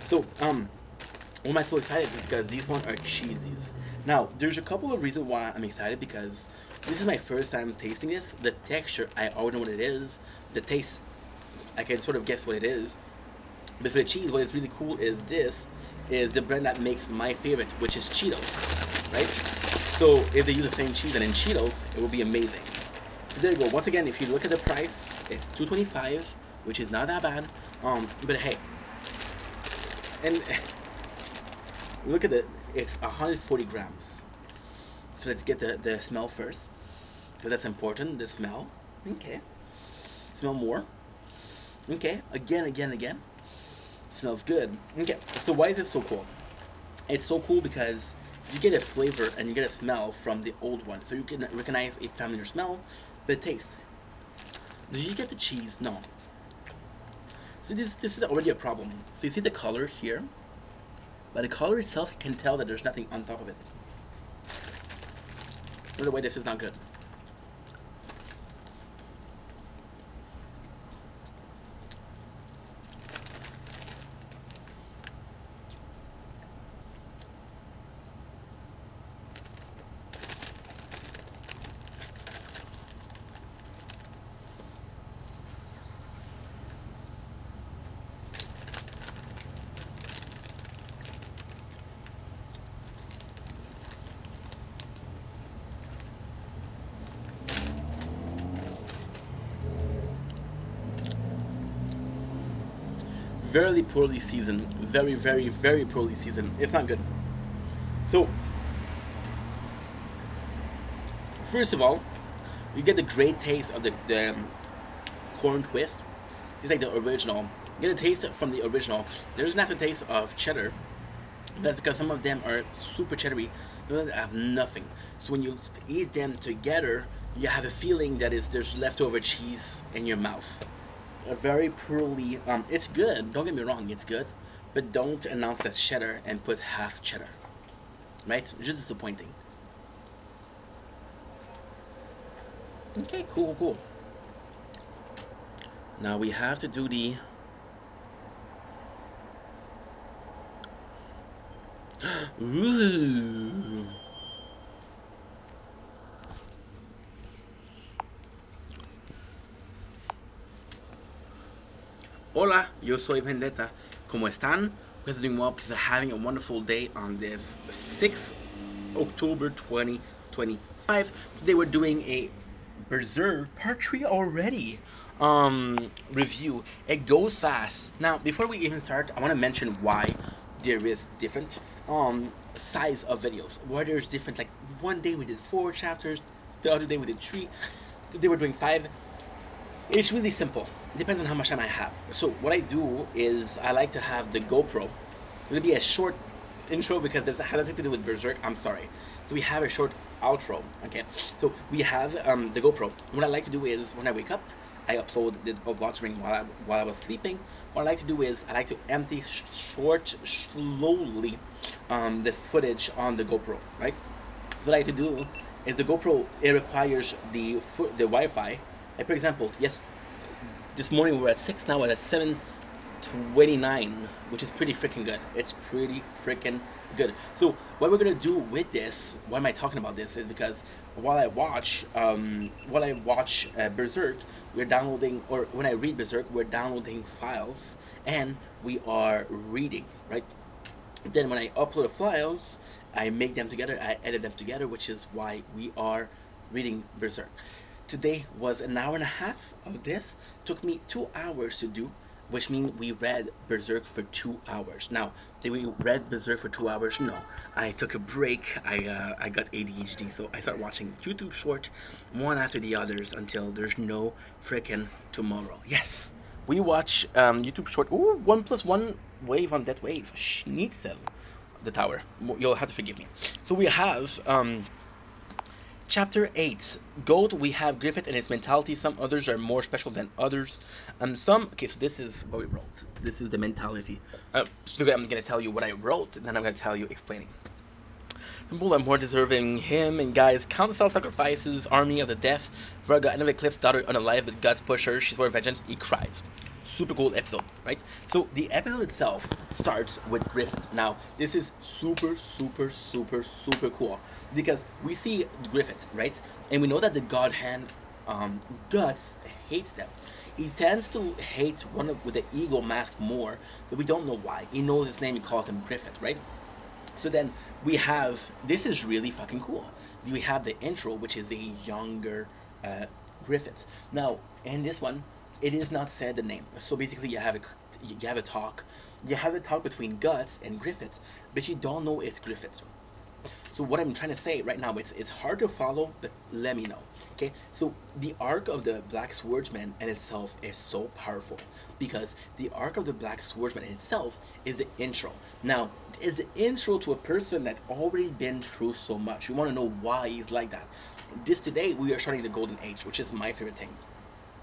So, why am I so excited? Because these ones are cheesies. Now, there's a couple of reasons why I'm excited, because this is my first time tasting this. The texture, I already know what it is. The taste, I can sort of guess what it is. But for the cheese, what is really cool is this is the brand that makes my favorite, which is Cheetos, right? So if they use the same cheese and in Cheetos, it will be amazing. So there you go. Once again, if you look at the price, it's $2.25, which is not that bad. But hey, and look at it. It's 140 grams. So let's get the smell first, because that's important. The smell. Okay. Smell more. Okay. Again. Smells good. Okay, so why is it so cool? It's so cool because you get a flavor and you get a smell from the old one. So you can recognize a familiar smell, but taste. Did you get the cheese? No. So this is already a problem. So you see the color here? By the color itself, you can tell that there's nothing on top of it. By the way, this is not good. Very poorly seasoned. Very, very, very poorly seasoned. It's not good. So, first of all, you get the great taste of the corn twist. It's like the original. You get a taste from the original. There's an aftertaste of cheddar. That's because some of them are super cheddary. Some of them have nothing. So when you eat them together, you have a feeling that there's leftover cheese in your mouth. Very poorly. It's good. Don't get me wrong. It's good, but don't announce that's cheddar and put half cheddar. Right? It's just disappointing. Okay, cool. Now we have to do the. Ooh. Hola, yo soy Vendetta. ¿Cómo están? We're doing well because we're having a wonderful day on this 6th October 2025. Today we're doing a Berserk Part 3 already review. It goes fast. Now, before we even start, I want to mention why there is different size of videos. Why there's different, like one day we did 4 chapters, the other day we did 3, today we're doing 5. It's really simple. It depends on how much time I have. So what I do is I like to have the GoPro. It'll be a short intro because this has nothing to do with Berserk. I'm sorry. So we have a short outro. Okay. So we have the GoPro. What I like to do is when I wake up, I upload the vlog stream while I was sleeping. What I like to do is I like to empty slowly the footage on the GoPro. Right. What I like to do is the GoPro, it requires the Wi-Fi. Like, for example, yes, this morning we were at 6, now we're at 7:29, which is pretty freaking good. It's pretty freaking good. So what we're gonna do with this, why am I talking about this, is because while I watch Berserk, we're downloading, or when I read Berserk, we're downloading files and we are reading, right? Then when I upload the files, I make them together, I edit them together, which is why we are reading Berserk. Today was an hour and a half of this. Took me 2 hours to do, which means we read Berserk for 2 hours. Now, did we read Berserk for 2 hours? No. I took a break. I got ADHD, so I started watching YouTube short, one after the others, until there's no freaking tomorrow. Yes, we watch YouTube short. Ooh, 1+1 wave on that wave. Schnitzel. The tower. You'll have to forgive me. So we have Chapter 8. Goat, we have Griffith and its mentality. Some others are more special than others. Okay, so this is what we wrote. This is the mentality. So I'm going to tell you what I wrote, and then I'm going to tell you explaining. People are more deserving. Him and guys count the self-sacrifices. Army of the Death. Verga, end of Eclipse, daughter unalive, but guts push her. She's for vengeance. He cries. Super cool episode, right? So the episode itself starts with Griffith. Now, this is super cool because we see Griffith, right? And we know that the God Hand Guts hates them. He tends to hate one with the eagle mask more, but we don't know why. He knows his name, he calls him Griffith, right? So then we have, this is really fucking cool. We have the intro, which is a younger Griffith. Now, in this one, it is not said the name. So basically you have a talk between Guts and Griffith, but you don't know it's Griffith. So what I'm trying to say right now, it's hard to follow, but let me know. Okay, so the arc of the Black Swordsman in itself is so powerful because the arc of the Black Swordsman in itself is the intro. Now, is the intro to a person that already been through so much. You want to know why he's like that. This today we are starting the Golden Age, which is my favorite thing.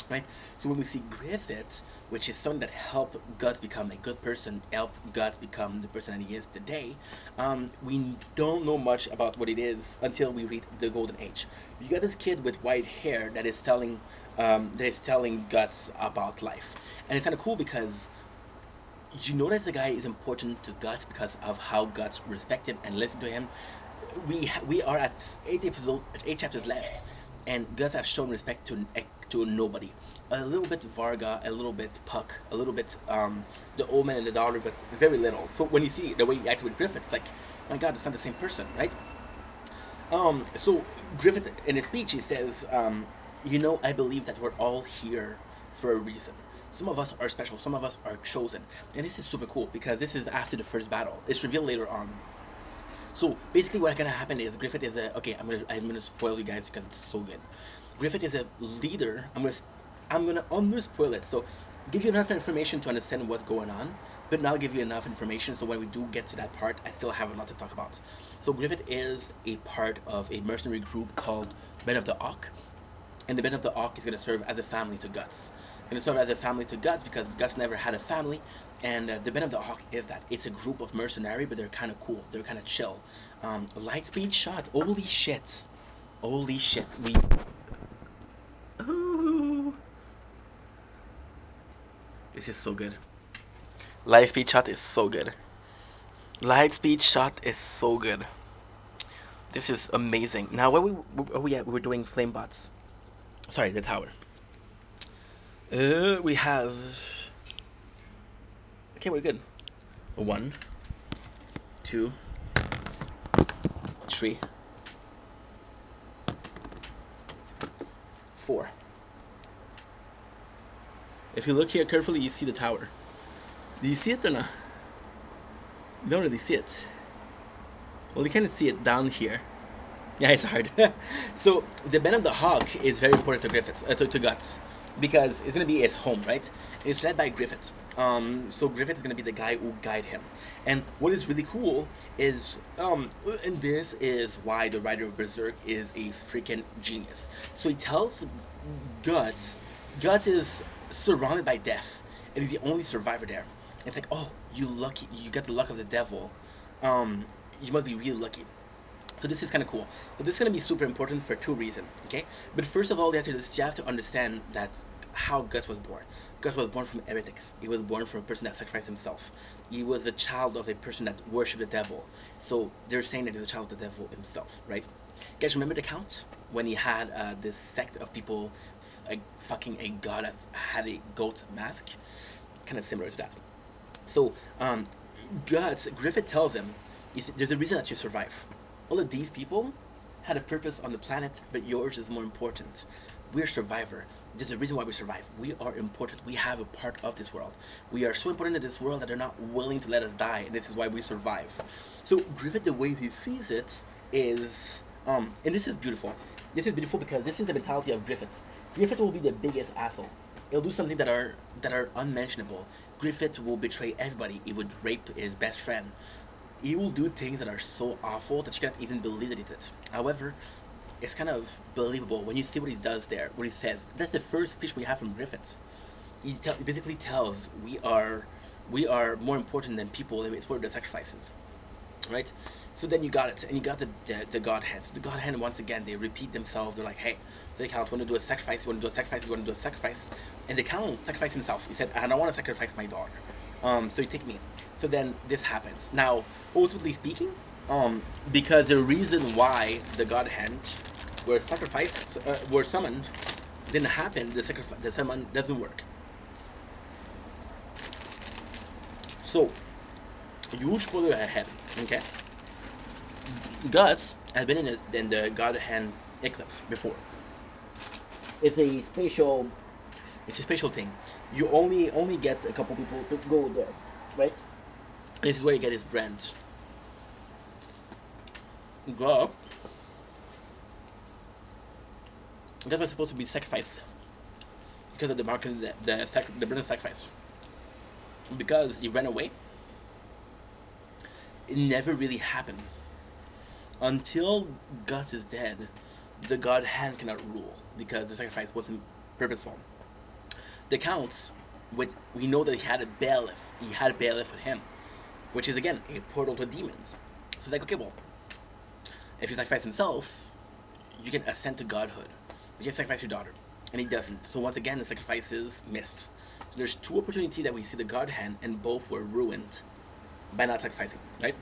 Right? So when we see Griffith, which is someone that helped Guts become a good person, help Guts become the person that he is today, we don't know much about what it is until we read the Golden Age. You got this kid with white hair that is telling Guts about life, and it's kind of cool because you know that the guy is important to Guts because of how Guts respect him and listen to him. We are at eight chapters left, and Guts have shown respect to nobody. A little bit Varga, a little bit Puck, a little bit the old man and the daughter, but very little. So when you see the way he acted with Griffith, it's like, my God, it's not the same person, right? So Griffith in his speech he says, I believe that we're all here for a reason. Some of us are special, some of us are chosen, and this is super cool because this is after the first battle. It's revealed later on. So basically, what's gonna happen is Griffith is I'm gonna spoil you guys because it's so good. Griffith is a leader. I'm gonna under spoil it. So give you enough information to understand what's going on, but not give you enough information so when we do get to that part, I still have a lot to talk about. So Griffith is a part of a mercenary group called Men of the Hawk, and the Men of the Hawk is gonna serve as a family to Guts. Gonna serve as a family to Guts because Guts never had a family, and the Men of the Hawk is that. It's a group of mercenary, but they're kind of cool. They're kind of chill. Light speed shot. Holy shit. Holy shit. Ooh. This is so good. Light speed shot is so good. Light speed shot is so good. This is amazing. Now, where are we at? We were doing flame bots. Sorry, the tower. We have. Okay, we're good. 1, 2, 3, 4. If you look here carefully, you see the tower. Do you see it or not? You don't really see it. Well, you kind of see it down here. Yeah, it's hard. So the Men of the Hawk is very important to Griffiths, to Guts, because it's gonna be his home, right? It's led by Griffith. So Griffith is gonna be the guy who guide him. And what is really cool is, and this is why the writer of Berserk is a freaking genius. So he tells Guts is surrounded by death, and he's the only survivor there. It's like, oh, you lucky, you got the luck of the devil. You must be really lucky. So this is kind of cool. So this is going to be super important for 2 reasons, okay? But first of all, you have to understand that how Guts was born. Guts was born from heretics. He was born from a person that sacrificed himself. He was a child of a person that worshipped the devil. So they're saying that he's a child of the devil himself, right? Guys, remember the Count? When he had this sect of people fucking a god that had a goat mask? Kind of similar to that. So, Griffith tells him, there's a reason that you survive. All of these people had a purpose on the planet, but yours is more important. We're survivor. There's a reason why we survive. We are important. We have a part of this world. We are so important in this world that they're not willing to let us die, and this is why we survive. So Griffith, the way he sees it is, and this is beautiful. This is beautiful because this is the mentality of Griffith. Griffith will be the biggest asshole. He'll do something that are unmentionable. Griffith will betray everybody. He would rape his best friend. He will do things that are so awful that you can't even believe that he did it. However, it's kind of believable when you see what he does there, what he says. That's the first speech we have from Griffith. He basically tells we are more important than people, and it's worth the sacrifices, right? So then you got it, and you got the Godheads. The Godhead, once again, they repeat themselves. They're like, hey, the Count, want to do a sacrifice, you want to do a sacrifice, you want to do a sacrifice. And the Count sacrificed himself. He said, I don't want to sacrifice my daughter. So you take me. So then this happens. Now, ultimately speaking, because the reason why the Godhead were summoned didn't happen, the summon doesn't work. So, huge spoiler ahead, okay? Guts has been in the Godhead eclipse before. It's a spatial thing. You only get a couple people to go there, right? This is where you get his brand. God, that was supposed to be sacrificed because of the mark of the burning sacrifice. Because he ran away, it never really happened. Until Guts is dead, the God hand cannot rule because the sacrifice wasn't purposeful. The counts, with we know that he had a bailiff. He had a bailiff with him, which is again a portal to demons. So it's like, okay, well, if you sacrifice himself, you can ascend to godhood. You can sacrifice your daughter, and he doesn't. So once again, the sacrifice is missed. So there's two opportunities that we see the God hand, and both were ruined by not sacrificing, right?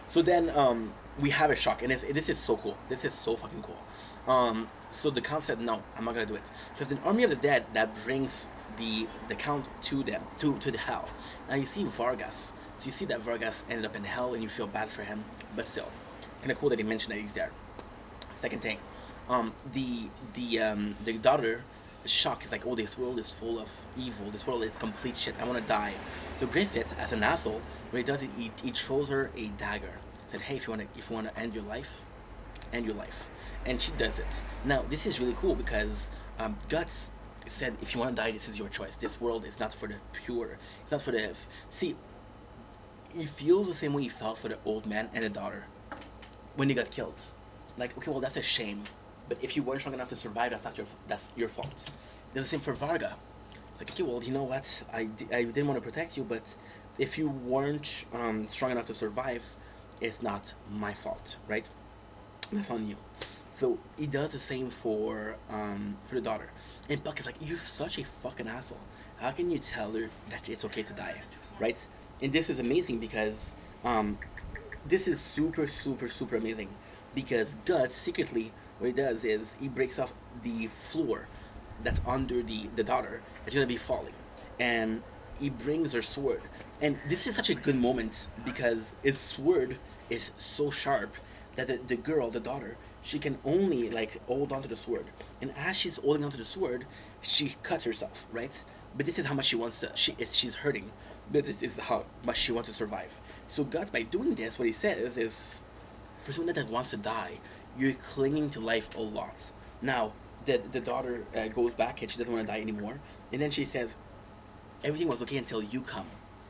So then we have a shock, and this is so cool. This is so fucking cool. So the count said, no, I'm not gonna do it. So it's an army of the dead that brings the count to them, to the hell. Now you see Vargas. So you see that Vargas ended up in hell, and you feel bad for him, but still, kind of cool that he mentioned that he's there. Second thing, the daughter is shocked. He's like, oh, this world is full of evil. This world is complete shit. I want to die. So Griffith, as an asshole, what he does is he throws her a dagger. He said, hey, if you want to end your life, end your life. And she does it. Now this is really cool because Guts said, if you want to die, this is your choice. This world is not for the pure. It's not for the see. He feels the same way he felt for the old man and the daughter when they got killed. Like, okay, well, that's a shame. But if you weren't strong enough to survive, that's your fault. It's the same for Varga. It's like, okay, well, you know what? I didn't want to protect you, but if you weren't strong enough to survive, it's not my fault, right? That's on you. So he does the same for the daughter. And Buck is like, you're such a fucking asshole. How can you tell her that it's okay to die, right? And this is amazing because this is super, super, super amazing. Because Guts secretly, what he does is he breaks off the floor that's under the daughter. It's gonna be falling, and he brings her sword. And this is such a good moment because his sword is so sharp that the girl, the daughter, she can only like hold onto the sword. And as she's holding onto the sword, she cuts herself, right? But this is how much she wants to. She's hurting, but this is how much she wants to survive. So Guts, by doing this, what he says is, for someone that wants to die, you're clinging to life a lot. Now, the daughter goes back and she doesn't want to die anymore. And then she says, everything was okay until you come.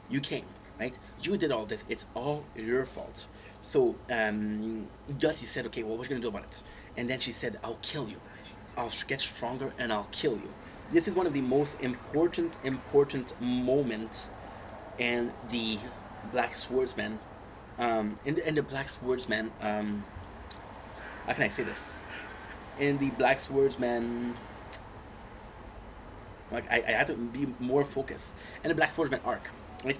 You came, right? You did all this. It's all your fault. So, Gutsy said, okay, well, what are you going to do about it? And then she said, I'll kill you. I'll get stronger and I'll kill you. This is one of the most important moments in the Black Swordsman. In the Black Swordsman, how can I say this? In the Black Swordsman, like I have to be more focused. In the Black Swordsman arc, right?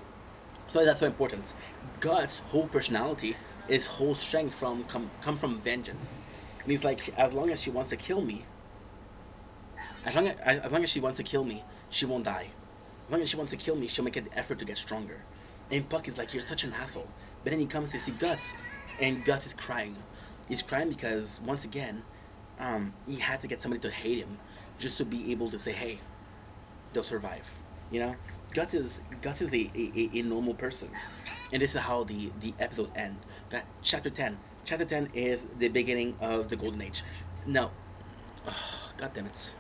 So that's so important. God's whole personality, his whole strength come from vengeance. And he's like, as long as she wants to kill me, as long as she wants to kill me, she won't die. As long as she wants to kill me, she'll make an effort to get stronger. And Puck is like, you're such an asshole. But then he comes to see Guts, and Guts is crying. He's crying because, once again, he had to get somebody to hate him just to be able to say, hey, they'll survive. You know? Guts is a normal person. And this is how the episode ends. Chapter 10. Chapter 10 is the beginning of the Golden Age. Now, God damn it.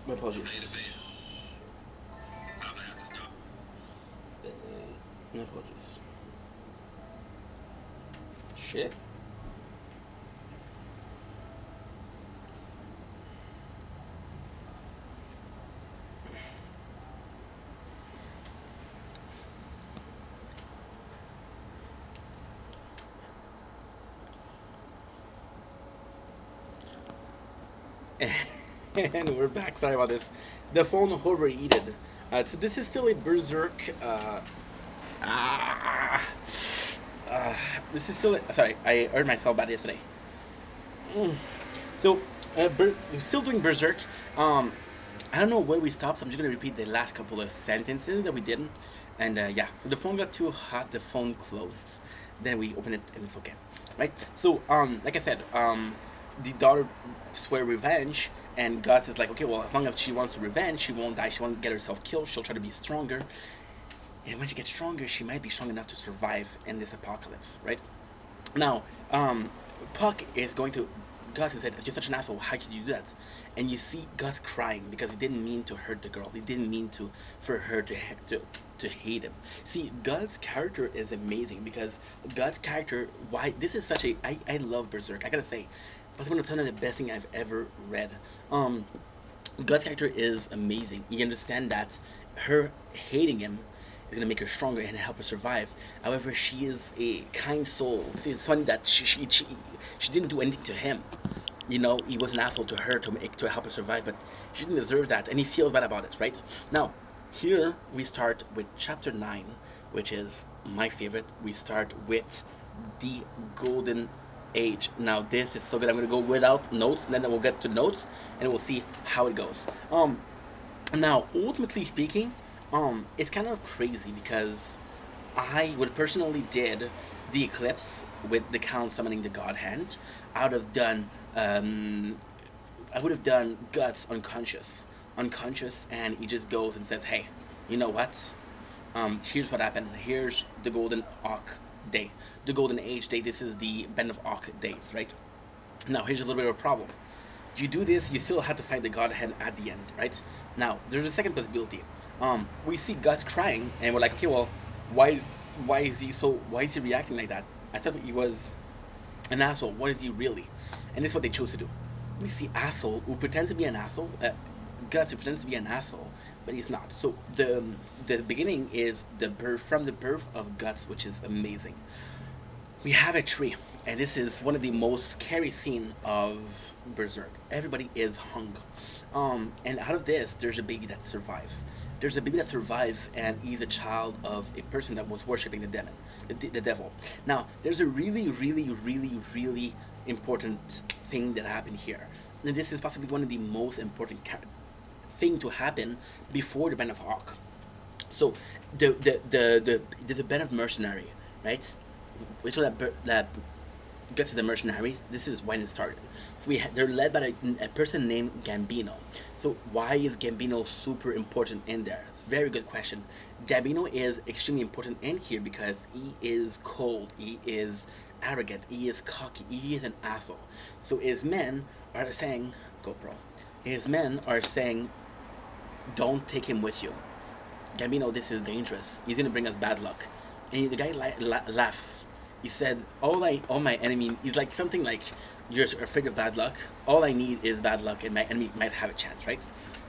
My apologies. My apologies. Shit. And we're back. Sorry about this. The phone overheated. So this is still a Berserk. Ah, uh, this is still. Sorry, I heard myself bad yesterday. Mm. So, we're still doing Berserk. I don't know where we stopped, so I'm just gonna repeat the last couple of sentences that we did. And yeah, so the phone got too hot, the phone closed. Then we open it, and it's okay, right? So, like I said, the daughter swear revenge, and God says like, okay, well, as long as she wants to revenge, she won't die, she won't get herself killed, she'll try to be stronger, and when she gets stronger, she might be strong enough to survive in this apocalypse, right? Now, Puck is going to. Gus said, "You're such an asshole. How could you do that?" And you see Gus crying because he didn't mean to hurt the girl. He didn't mean to for her to hate him. See, Gus' character is amazing because Gus' character. Why this is such a. I love Berserk. I gotta say, but one of the best thing I've ever read. Gus' character is amazing. You understand that her hating him is gonna make her stronger and help her survive. However, she is a kind soul. See, it's funny that she didn't do anything to him. You know, he was an asshole to her to help her survive, but she didn't deserve that, and he feels bad about it, right? Now, here we start with chapter 9, which is my favorite. We start with the golden age. Now, this is so good. I'm gonna go without notes, and then we'll get to notes, and we'll see how it goes. Now, ultimately speaking, it's kind of crazy because I would personally did the eclipse with the count summoning the god hand. I would have done I would have done guts unconscious, and he just goes and says, "Hey, you know what? Here's what happened. Here's the golden Auk day, the golden age day. This is the bend of Auk days, right? Now here's a little bit of a problem. You do this, you still have to find the godhead at the end, right? Now, there's a second possibility. We see Gus crying, and we're like, okay, well, why, why is he reacting like that? I thought he was an asshole. What is he really? And this is what they chose to do. We see asshole who pretends to be an asshole. Guts pretends to be an asshole, but he's not. So the beginning is the birth from the birth of Guts, which is amazing. We have a tree, and this is one of the most scary scene of Berserk. Everybody is hung, and out of this, there's a baby that survives. There's a baby that survives, and he's a child of a person that was worshiping the demon, the devil. Now, there's a really, really, really, really important thing that happened here, and this is possibly one of the most important thing to happen before the Band of Hawk. So, there's a band of mercenary, right? Which that Guts is a mercenary. This is when it started. So they're led by a person named Gambino. So why is Gambino super important in there? Very good question. Gambino is extremely important in here because he is cold, he is arrogant, he is cocky, he is an asshole. So his men are saying, GoPro. His men are saying, don't take him with you. Gambino, this is dangerous. He's gonna bring us bad luck. And the guy laughs. He said, all my enemy is like something like, you're afraid of bad luck. All I need is bad luck, and my enemy might have a chance, right?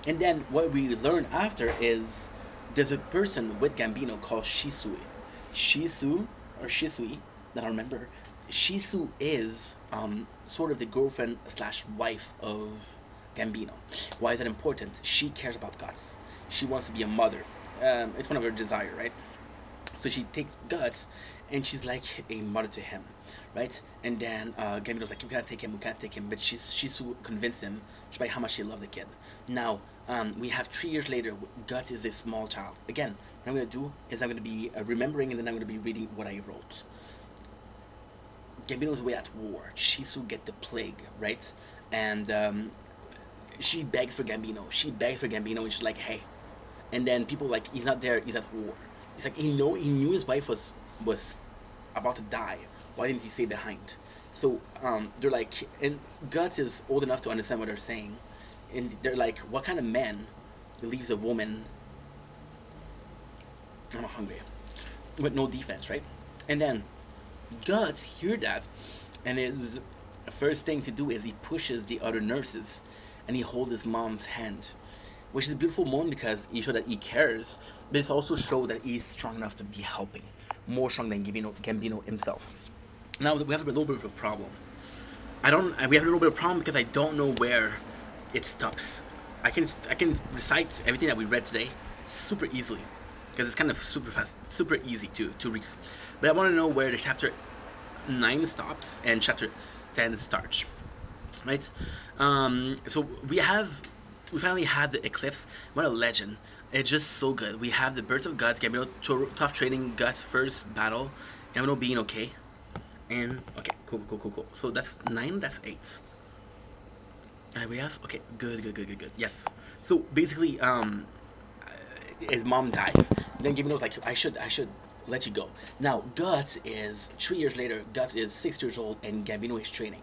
And then what we learn after is there's a person with Gambino called Shisui. Shisui, I don't remember. Shisu is sort of the girlfriend slash wife of Gambino. Why is that important? She cares about Guts. She wants to be a mother. It's one of her desire, right? So she takes Guts, and she's like a mother to him, right? And then Gambino's like, we can't take him. But Shisu convinced him by how much she loved the kid. Now, we have 3 years later. Guts is a small child. Again, what I'm going to do is I'm going to be remembering, and then I'm going to be reading what I wrote. Gambino's away at war. Shisu get the plague, right? And she begs for Gambino. And she's like, hey. And then people like, he's not there, he's at war. He's like, he knew his wife was about to die. Why didn't he stay behind? So they're like, and Guts is old enough to understand what they're saying, and they're like, what kind of man leaves a woman, I'm hungry, with no defense, right? And then Guts hear that, and his first thing to do is he pushes the other nurses, and he holds his mom's hand, which is a beautiful moment because he showed that he cares, but it's also show that he's strong enough to be helping, more strong than Gambino himself. Now we have a little bit of a problem. We have a little bit of a problem because I don't know where it stops. I can recite everything that we read today super easily because it's kind of super fast, super easy to read. But I want to know where the chapter 9 stops and chapter 10 starts, right? So we finally had the eclipse. What a legend. It's just so good. We have the birth of Guts, Gambino tough training, Guts first battle, Gambino being okay. And okay, cool. So that's 9, that's 8. We have okay, good. Yes. So basically, his mom dies. Then Gambino's like, I should let you go. Now Guts is 3 years later. Guts is 6 years old, and Gambino is training.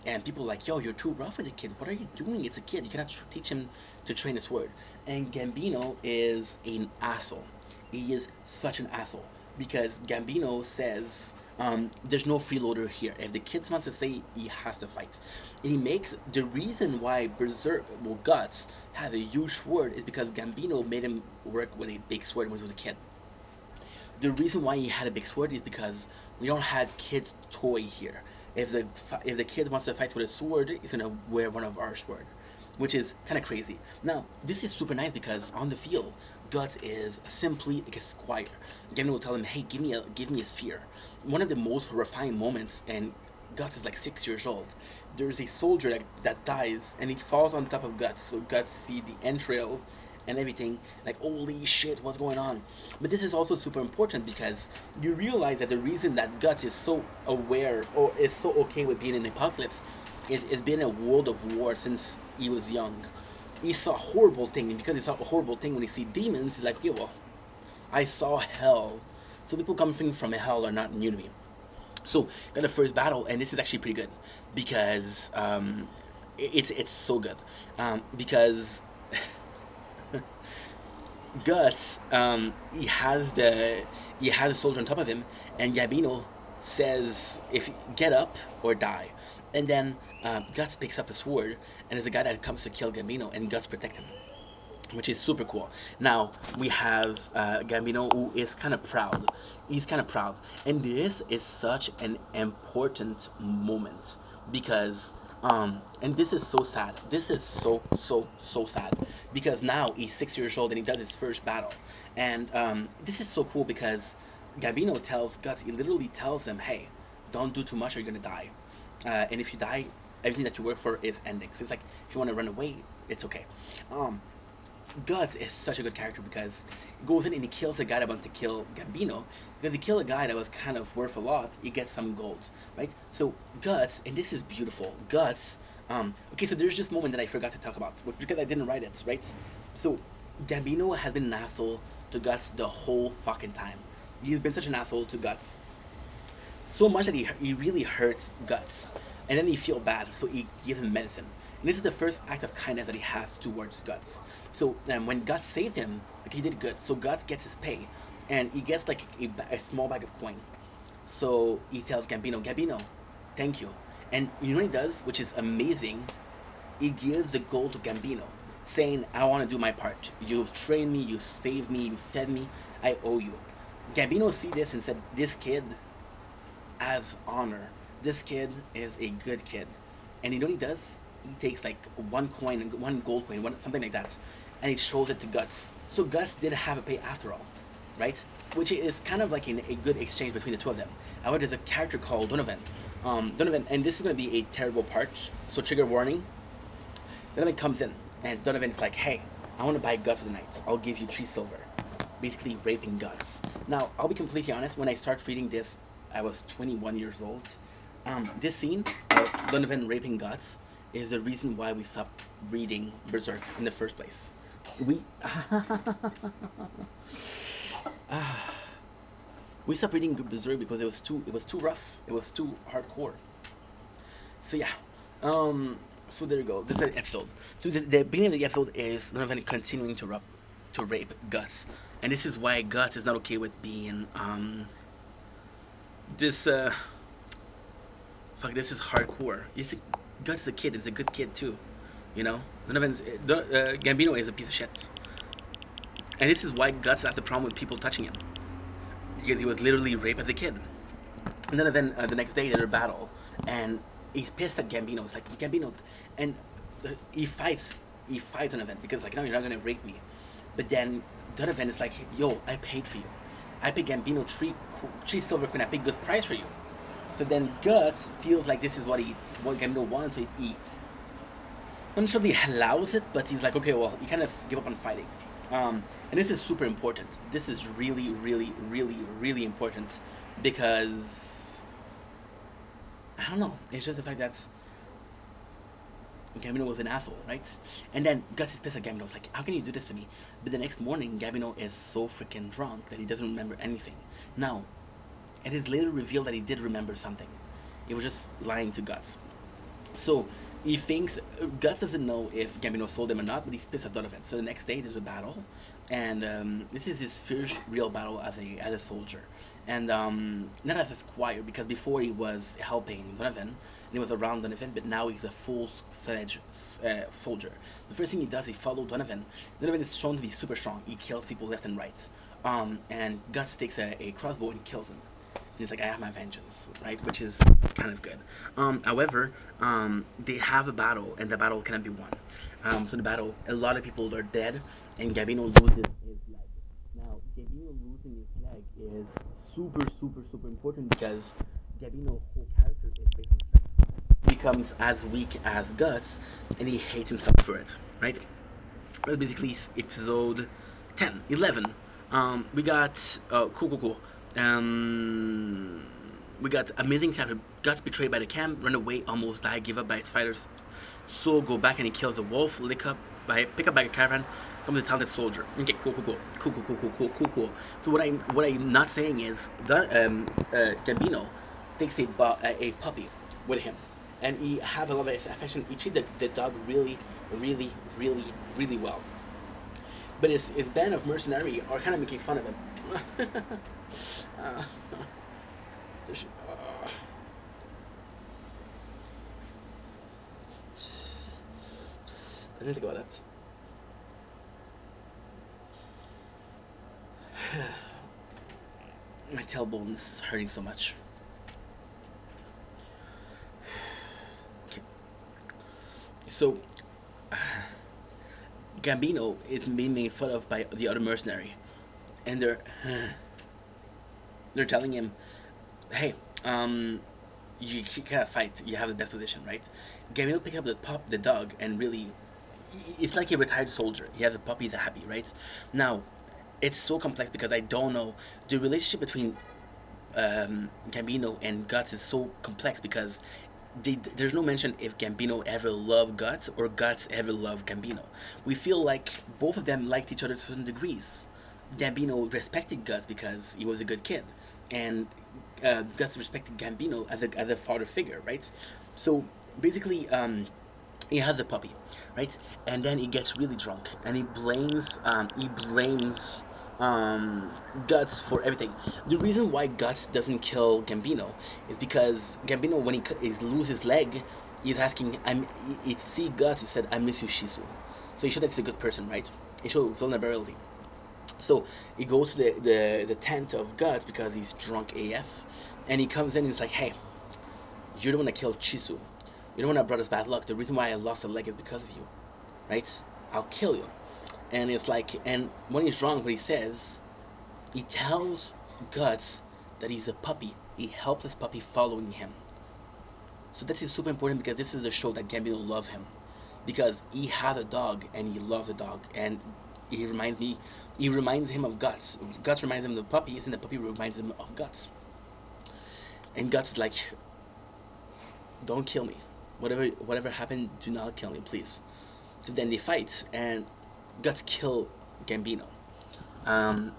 And people are like, yo, you're too rough with the kid. What are you doing? It's a kid. You cannot teach him to train a sword. And Gambino is an asshole. He is such an asshole. Because Gambino says, there's no freeloader here. If the kid wants to stay, he has to fight. And he makes the reason why Guts has a huge sword is because Gambino made him work with a big sword when he was a kid. The reason why he had a big sword is because we don't have kids' toy here. If the kid wants to fight with a sword, he's gonna wear one of our sword, which is kind of crazy. Now this is super nice because on the field, Guts is simply like a squire. Gambino will tell him, hey, give me a sphere. One of the most horrifying moments, and Guts is like 6 years old. There's a soldier that dies, and he falls on top of Guts. So Guts see the entrail and everything, like, holy shit, what's going on? But this is also super important because you realize that the reason that Guts is so aware or is so okay with being in the apocalypse is being in a world of war since he was young. He saw a horrible thing, and because he saw a horrible thing, when he see demons, he's like, okay, well, I saw hell. So people coming from hell are not new to me. So got the first battle, and this is actually pretty good because it's so good because Guts, he has a soldier on top of him, and Gambino says, "If get up or die." And then Guts picks up a sword, and there's a guy that comes to kill Gambino, and Guts protect him. which is super cool. Now we have Gambino, who is kind of proud. He's kind of proud, and this is such an important moment because and this is so sad. This is so sad because now he's 6 years old and he does his first battle, and this is so cool because Gambino tells Guts, he literally tells him, hey, don't do too much or you're gonna die, and if you die, everything that you work for is ending. So it's like if you want to run away, it's okay. Um, Guts is such a good character because he goes in and he kills a guy that wants to kill Gambino. Because he killed a guy that was kind of worth a lot, he gets some gold, right? So Guts, and this is beautiful. Guts, okay, so there's this moment that I forgot to talk about because I didn't write it, right? So Gambino has been an asshole to Guts the whole fucking time. He's been such an asshole to Guts, so much that he really hurts Guts, and then he feel bad, so he gives him medicine. And this is the first act of kindness that he has towards Guts. So when Guts saved him, like he did good. So Guts gets his pay, and he gets like a small bag of coin. So he tells Gambino, Gambino, thank you. And you know what he does, which is amazing? He gives the gold to Gambino, saying, I want to do my part. You've trained me, you saved me, you fed me, I owe you. Gambino see this and said, this kid has honor. This kid is a good kid. And you know what he does? He takes like one coin and one gold coin, something like that, and he shows it to Guts. So Guts did have a pay after all, right? Which is kind of like a good exchange between the two of them. However, there's a character called Donovan. Donovan, and this is going to be a terrible part, so trigger warning. Donovan comes in, and Donovan's like, hey, I want to buy Guts for the night. I'll give you 3 silver. Basically raping Guts. Now, I'll be completely honest, when I start reading this, I was 21 years old. This scene of Donovan raping Guts is the reason why we stopped reading Berserk in the first place. We we stopped reading Berserk because it was too rough. It was too hardcore. So yeah. So there you go. This is the episode. So the beginning of the episode is Donovan continuing to rape Guts, and this is why Guts is not okay with being this fuck. This is hardcore. You think Guts is a kid? Is a good kid too, you know. Gambino is a piece of shit, and this is why Guts has a problem with people touching him because he was literally raped as a kid. And then the next day there's a battle, and he's pissed at Gambino. It's like Gambino, and he fights. He fights Donovan because like, no, you're not gonna rape me. But then Donovan is like, yo, I paid for you. I paid Gambino three silver coin. I paid good price for you. So then Guts feels like this is what Gambino wants. So he not necessarily allows it, but he's like, okay, well, you kind of give up on fighting. And this is super important. This is really, really, really, really important because I don't know. It's just the fact that Gambino was an asshole, right? And then Guts is pissed at Gambino. It's like, how can you do this to me? But the next morning, Gambino is so freaking drunk that he doesn't remember anything. Now, it is later revealed that he did remember something. He was just lying to Guts. So he thinks Guts doesn't know if Gambino sold him or not, but he's pissed at Donovan. So the next day there's a battle, and this is his first real battle as a soldier, and not as a squire because before he was helping Donovan and he was around Donovan, but now he's a full-fledged soldier. The first thing he does, he follows Donovan. Donovan is shown to be super strong. He kills people left and right, and Guts takes a crossbow and kills him. He's like, I have my vengeance, right? Which is kind of good. However, they have a battle, and the battle cannot be won. So the battle, a lot of people are dead, and Gambino loses his leg. Now, Gambino losing his leg is super, super, super important because Gambino's whole character is based on sex. He becomes as weak as Guts, and he hates himself for it, right? That's basically episode 10, 11. We got, cool. We got amazing chapter. Guts betrayed by the camp, run away, almost die, give up by his fighters. Soul go back and he kills a wolf. Pick up by a caravan. Comes a talented soldier. Okay, cool. So what I'm not saying is that Gambino takes a puppy with him, and he have a lot of affection. He treat the dog really, really, really, really well. But his band of mercenary are kind of making fun of him. I didn't think about that. My tailbone is hurting so much. Okay. So, Gambino is being made fun of by the other mercenary, and they're telling him, "Hey, you can't fight. You have the best position, right?" Gambino pick up the dog, and really, it's like a retired soldier. He has a puppy, he's happy, right? Now, it's so complex because I don't know the relationship between Gambino and Guts is so complex because there's no mention if Gambino ever loved Guts or Guts ever loved Gambino. We feel like both of them liked each other to certain degrees. Gambino respected Guts because he was a good kid, and Guts respected Gambino as a father figure, right? So basically, he has a puppy, right? And then he gets really drunk and he blames Guts for everything. The reason why Guts doesn't kill Gambino is because Gambino, when he loses his leg, he's asking, he see Guts, he said, "I miss you, Shizu." So he showed that he's a good person, right? He showed vulnerability. So he goes to the tent of Guts because he's drunk AF, and he comes in and he's like, "Hey, you're the one that killed Chisu. You're the one that brought us bad luck. The reason why I lost a leg is because of you, right? I'll kill you." And it's like, and when he's drunk, what he says, he tells Guts that he's a puppy. He helped his puppy following him. So this is super important because this is a show that Gambino love him because he had a dog and he loved the dog, and he reminds him of Guts. Guts reminds him of the puppies, and the puppy reminds him of Guts. And Guts is like, "Don't kill me. Whatever happened, do not kill me, please." So then they fight, and Guts kill Gambino.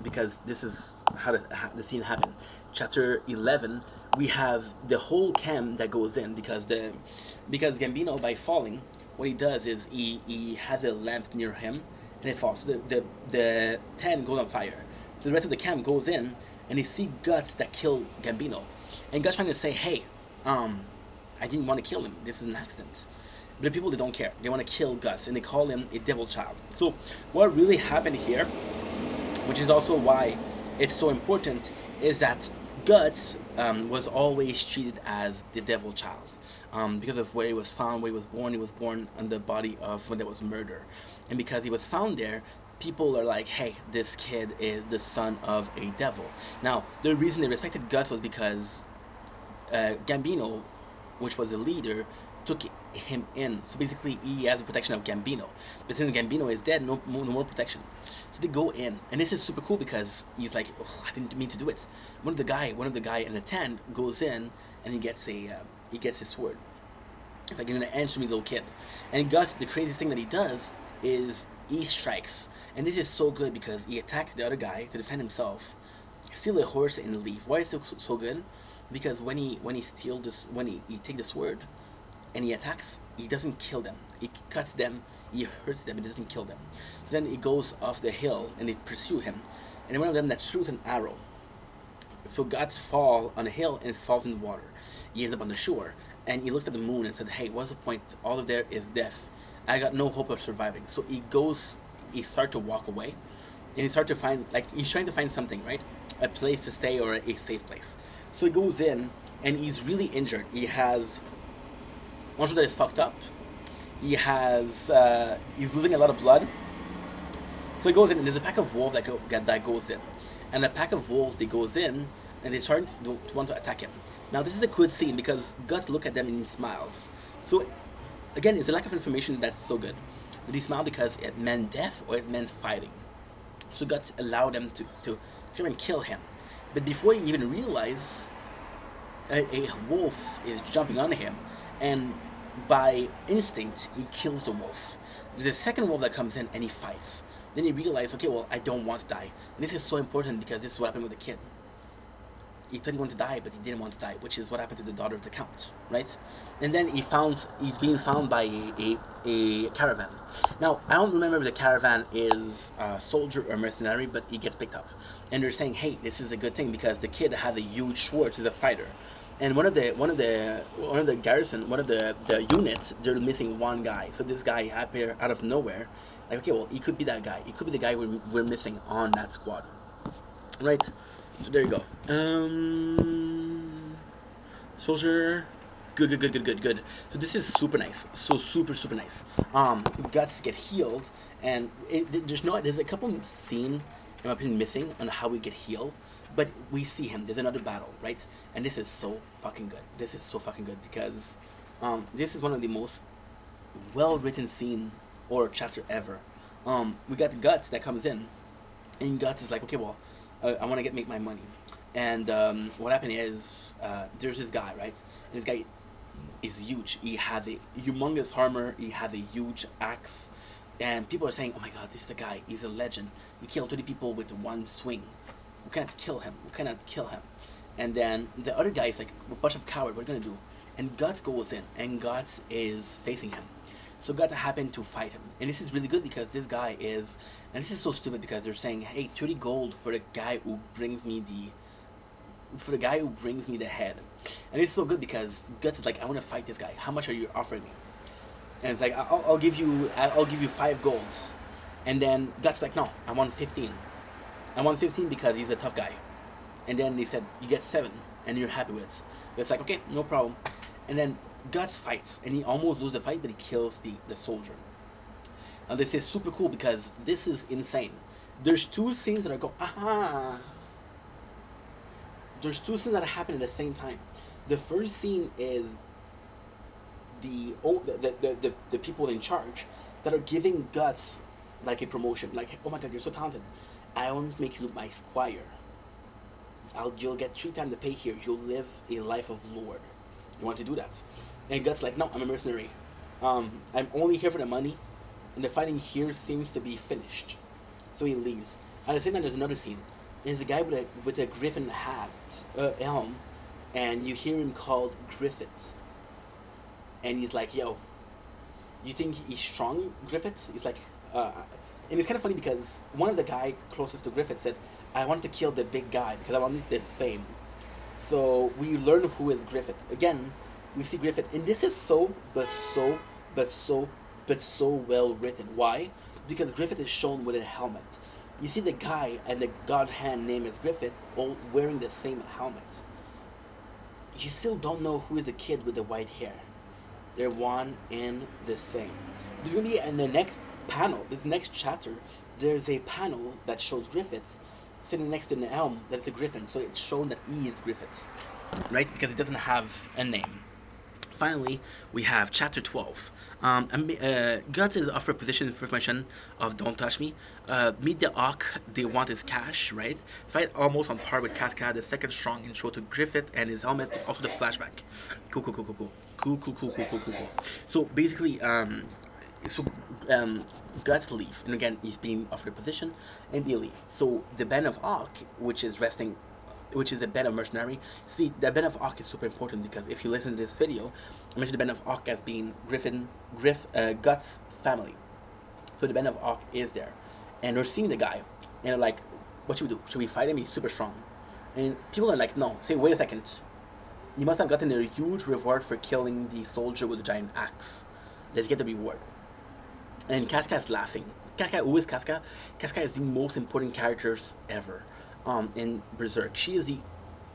Because this is how the scene happened. Chapter 11, we have the whole camp that goes in because Gambino, by falling, what he does is he has a lamp near him and it falls. So the tent goes on fire. So the rest of the camp goes in and they see Guts that kill Gambino, and Guts trying to say, "Hey, I didn't want to kill him. This is an accident." But the people, they don't care. They want to kill Guts, and they call him a devil child. So what really happened here, which is also why it's so important, is that Guts was always treated as the devil child because of where he was found, where he was born. He was born on the body of someone that was murdered. And because he was found there, people are like, "Hey, this kid is the son of a devil." Now, the reason they respected Guts was because Gambino, which was a leader, took him in. So basically, he has the protection of Gambino. But since Gambino is dead, no more protection. So they go in, and this is super cool because he's like, "Oh, I didn't mean to do it." One of the guy in the tent goes in, and he gets his sword. It's like, "You're gonna answer me, little kid." And Gus, the craziest thing that he does is he strikes, and this is so good because he attacks the other guy to defend himself, steal a horse and leave. Why is it so good? Because when he take the sword and he attacks, he doesn't kill them. He cuts them, he hurts them, he doesn't kill them. So then he goes off the hill and they pursue him, and one of them that shoots an arrow. So Guts fall on a hill and falls in the water. He ends up on the shore, and he looks at the moon and said, "Hey, what's the point? All of there is death. I got no hope of surviving." So he starts to walk away, and he starts to find, like, he's trying to find something, right? A place to stay or a safe place. So he goes in, and he's really injured. He has one shoulder that is fucked up. He's losing a lot of blood. So he goes in, and there's a pack of wolves that goes in. And a pack of wolves, they goes in, and they start to want to attack him. Now, this is a good scene because Guts look at them and he smiles. So, again, it's a lack of information that's so good. Did he smile because it meant death or it meant fighting? So Guts allowed them to try and kill him. But before he even realizes, a wolf is jumping on him, and by instinct, he kills the wolf. There's a second wolf that comes in and he fights. Then he realized, okay, well, I don't want to die. And this is so important because this is what happened with the kid. He thought he wanted to die, but he didn't want to die, which is what happened to the daughter of the count, right? And then he's being found by a caravan. Now, I don't remember if the caravan is a soldier or mercenary, but he gets picked up. And they're saying, "Hey, this is a good thing because the kid has a huge sword, he's a fighter." And one of the units, they're missing one guy. So this guy appeared out of nowhere. Like, okay, well, he could be that guy. He could be the guy we're missing on that squad. Right. So there you go. Soldier. Good, good, good, good, good, good. So this is super nice. So super, super nice. Guts get healed, and there's a couple scene in my opinion missing on how we get healed, but we see him. There's another battle, right? And this is so fucking good. This is so fucking good because this is one of the most well written scene or chapter ever. We got the Guts that comes in, and Guts is like, okay, well, I want to make my money. And what happened is there's this guy, right? And this guy is huge. He has a humongous armor. He has a huge axe. And people are saying, oh my god, this is a guy. He's a legend. He killed 20 people with one swing. We cannot kill him. We cannot kill him. And then the other guy is like, a bunch of cowards. What are we going to do? And Guts goes in. And Guts is facing him. So Guts happened to fight him. And this is really good because this guy is... And this is so stupid because they're saying, hey, 30 gold for the guy who brings me the head. And it's so good because Guts is like, I want to fight this guy. How much are you offering me? And it's like, I'll give you 5 golds. And then Guts is like, no, I want 15. I want 15 because he's a tough guy. And then they said, you get 7 and you're happy with it. It's like, okay, no problem. And then Guts fights and he almost loses the fight, but he kills the soldier. Now this is super cool because this is insane. There's 2 scenes that are going, there's 2 scenes that happen at the same time. The first scene is the people in charge that are giving Guts like a promotion, like, oh my god, you're so talented. I want to make you my squire. You'll get 3 times the pay here. You'll live a life of lord. You want to do that? And Guts like, no, I'm a mercenary. I'm only here for the money, and the fighting here seems to be finished. So he leaves. At the same time, there's another scene. There's a guy with a griffin hat, helm, and you hear him called Griffith. And he's like, yo, you think he's strong, Griffith? He's like, and it's kind of funny because one of the guy closest to Griffith said, I want to kill the big guy because I want the fame. So we learn who is Griffith. Again, we see Griffith, and this is so well written. Why? Because Griffith is shown with a helmet. You see the guy and the god hand name is Griffith all wearing the same helmet. You still don't know who is the kid with the white hair. They're one and the same. There's really in the next panel, this next chapter, there's a panel that shows Griffith sitting next to the helm that's a griffin, so it's shown that he is Griffith, right? Because it doesn't have a name. Finally, we have chapter 12. Guts is offered position information of Don't Touch Me. Meet the Hawk, they want his cash, right? Fight almost on par with Cascade, the second strong intro to Griffith and his helmet, but also the flashback. Cool. So basically, Guts leave, and again, he's being offered a position, and they leave. So the band of Hawk, which is a band of mercenary. See, the band of Hawk is super important because if you listen to this video, I mentioned the band of Hawk as being Guts' family. So the band of Hawk is there, and they're seeing the guy, and they're like, what should we do? Should we fight him? He's super strong. And people are like, no. Say, wait a second. You must have gotten a huge reward for killing the soldier with the giant axe. Let's get the reward. And Casca is laughing. Casca, who is Casca? Casca is the most important characters ever. In Berserk. She is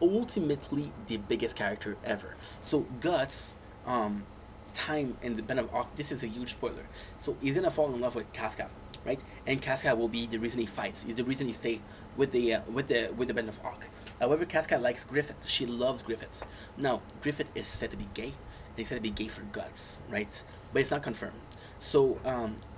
ultimately the biggest character ever. So Guts, time in the band of Hawk, this is a huge spoiler. So he's gonna fall in love with Casca, right? And Casca will be the reason he fights. He's the reason he stay with the band of Hawk. However, Casca likes Griffith. She loves Griffith. Now, Griffith is said to be gay, and he's said to be gay for Guts, right? But it's not confirmed. So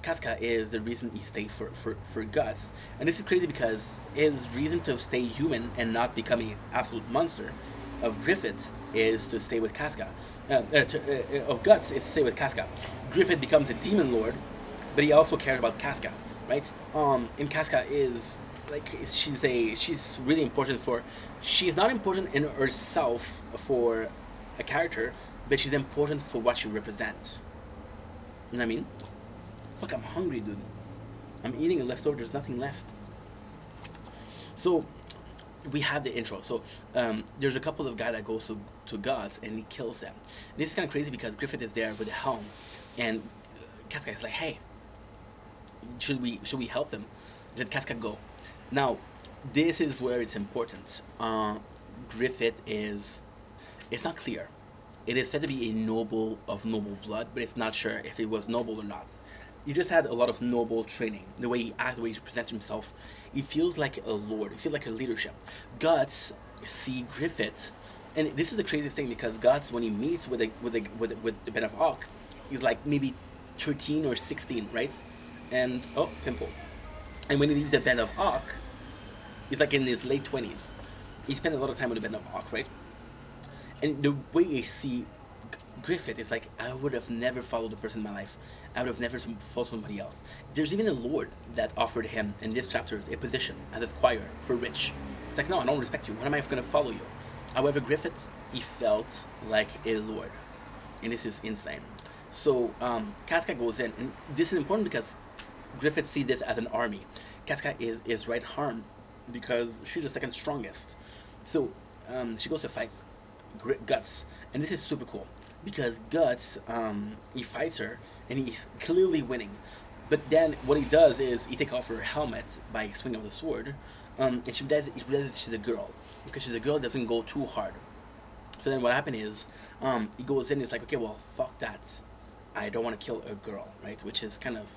Casca is the reason he stayed for Guts, and this is crazy because his reason to stay human and not become an absolute monster of Griffith is to stay with Casca. Of Guts is to stay with Casca. Griffith becomes a demon lord, but he also cares about Casca, right? And Casca is like she's really important for. She's not important in herself for a character, but she's important for what she represents. You know what I mean? Fuck, I'm hungry, dude. I'm eating a leftover. There's nothing left. So we have the intro. So there's a couple of guys that goes to Guts and he kills them. And this is kind of crazy because Griffith is there with the helm, and Casca is like, hey, should we help them? Let Casca go. Now this is where it's important. Griffith is, it's not clear. It is said to be a noble of noble blood, but it's not sure if it was noble or not. He just had a lot of noble training. The way he acts, the way he presents himself, he feels like a lord. He feels like a leadership. Guts see Griffith, and this is the craziest thing because Guts, when he meets with the Ben of Arc, he's like maybe 13 or 16, right? And oh, pimple. And when he leaves the Ben of Arc, he's like in his late 20s. He spent a lot of time with the Ben of Arc, right? And the way you see Griffith is like, I would have never followed a person in my life. I would have never followed somebody else. There's even a lord that offered him in this chapter a position as a squire for rich. It's like, no, I don't respect you. What am I going to follow you? However, Griffith, he felt like a lord, and this is insane. So Casca goes in, and this is important because Griffith sees this as an army. Casca is right arm because she's the second strongest. So she goes to fight Guts, and this is super cool because Guts he fights her and he's clearly winning, but then what he does is he takes off her helmet by swing of the sword, and she realizes she's a girl because she's a girl, doesn't go too hard. So then what happened is he goes in and it's like, okay, well, fuck that, I don't want to kill a girl, right? Which is kind of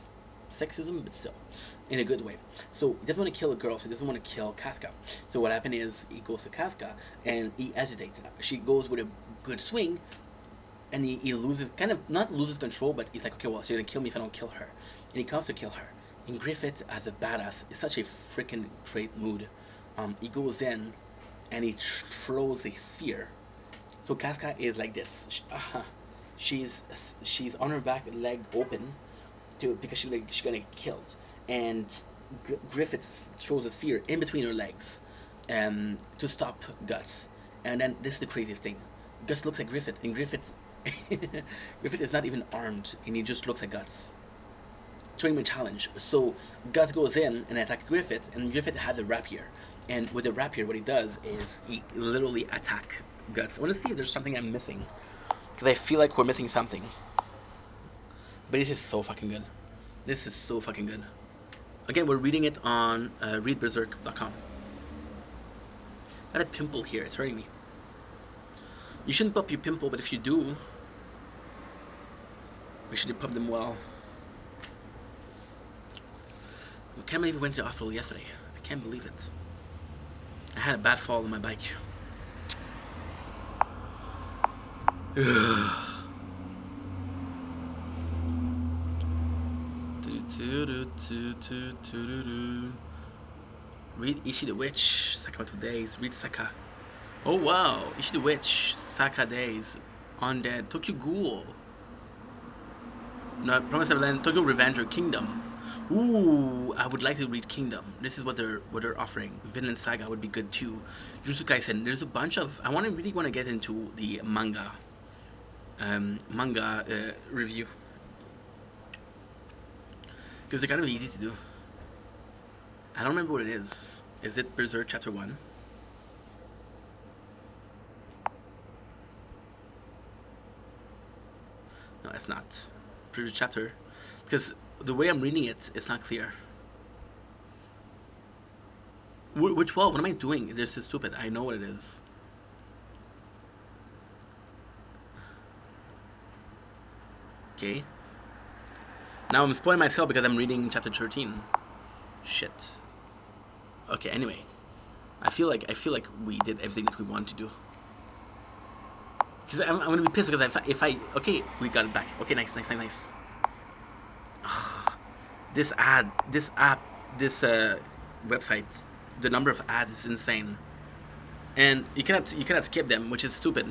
sexism, but still in a good way. So he doesn't want to kill a girl, so he doesn't want to kill Casca. So what happened is he goes to Casca and he hesitates. She goes with a good swing, and he loses, kind of not loses control, but he's like, okay, well, she's gonna kill me if I don't kill her. And he comes to kill her. And Griffith, as a badass, is such a freaking great mood. He goes in and he throws a sphere. So Casca is like this. She's on her back, leg open, because she's gonna get killed, and Griffith throws a sphere in between her legs to stop Guts. And then this is the craziest thing: Guts looks at Griffith, and Griffith Griffith is not even armed, and he just looks at Guts. Tournament challenge. So Guts goes in and attacks Griffith, and Griffith has a rapier. And with the rapier, what he does is he literally attack Guts. I want to see if there's something I'm missing, because I feel like we're missing something. But this is so fucking good. This is so fucking good. Again, we're reading it on readberserk.com. Got a pimple here. It's hurting me. You shouldn't pop your pimple, but if you do, we should pop them well. I can't believe we went to the hospital yesterday. I can't believe it. I had a bad fall on my bike. Read Ishi the Witch, Saka 2 days. Read Saka. Oh wow, Ishi the Witch, Saka days. Undead, Tokyo Ghoul. No, Promise Neverland, Tokyo Revenge or Kingdom. Ooh, I would like to read Kingdom. This is what they're offering. Vinland Saga would be good too. Jujutsu Kaisen. There's a bunch of. I really want to get into the manga review, because they're kind of easy to do. I don't remember what it is. Is it Berserk Chapter 1? No, it's not. Previous chapter, because the way I'm reading it, it's not clear. Which one? What am I doing? This is stupid. I know what it is. Okay. Now I'm spoiling myself because I'm reading chapter 13. Shit. Okay. Anyway, I feel like we did everything that we wanted to do. Because I'm gonna be pissed because if I okay, we got it back. Okay, nice. This website, the number of ads is insane, and you cannot skip them, which is stupid.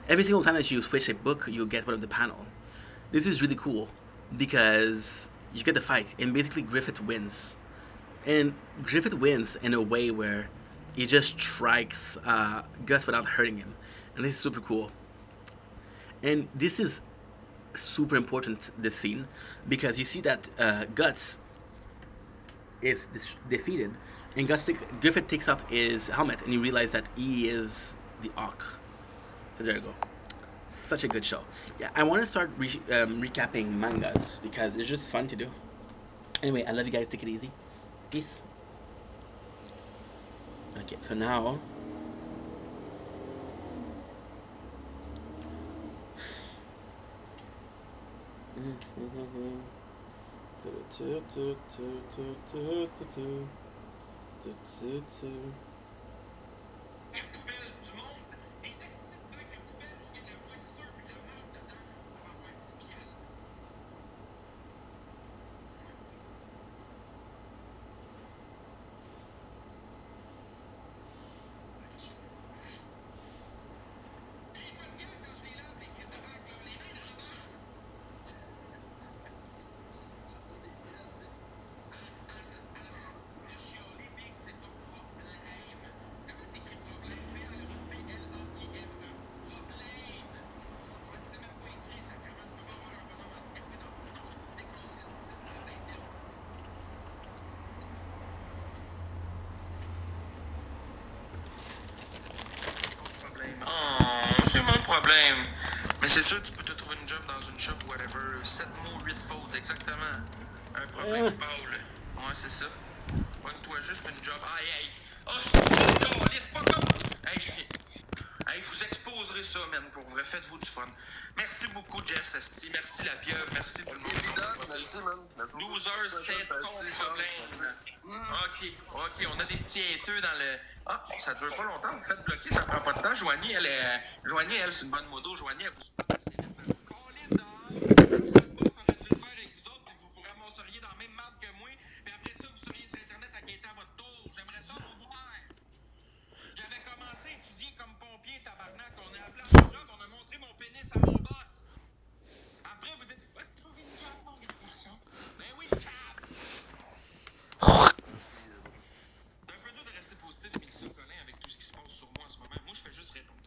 Every single time that you switch a book, you get one of the panel. This is really cool because you get the fight, and basically Griffith wins, and Griffith wins in a way where he just strikes Gus without hurting him, and this is super cool. And this is super important, this scene, because you see that Guts is defeated, and Griffith takes off his helmet, and you realize that he is the Auk. So there you go. Such a good show. Yeah, I want to start recapping mangas because it's just fun to do. Anyway, I love you guys. Take it easy. Peace. Okay, so now. Oh, c'est mon problème. Mais c'est sûr, tu peux te trouver une job dans une shop, whatever. 7 mots, 8 fautes, exactement. Un problème, Paul. Ouais, c'est ça. Pogne-toi juste une job. Aïe, aïe. Oh, c'est pas comme. Hey, hey, vous exposerez ça, man, pour vrai. Faites-vous du fun. Merci beaucoup, Jess Esti. Merci la pieuvre. Merci tout le monde. Merci, man. Merci beaucoup. 12 heures, c'est ton problème. Ok, on a des petits haiteux dans le. Ah, ça dure pas longtemps, vous faites bloquer, ça prend pas de temps. Joanie, elle, c'est une bonne modo. Joanie, elle vous spot assez vite. Calisse dehors. Votre boss aurait dû le faire avec vous autres, puis vous vous ramasseriez dans la même marde que moi. Puis après ça, vous seriez sur Internet à quêter à votre tour. J'aimerais ça vous voir. J'avais commencé à étudier comme pompier, tabarnak. On a appelé à mon job, on a montré mon pénis à mon boss. Après, vous dites, ouais, trouver une job, mon gars, garçon. Ben oui, cab. C'est un peu dur de rester positif, mais ça, Colin, avec tout ce qui se passe sur moi en ce moment. Moi, je fais juste répondre.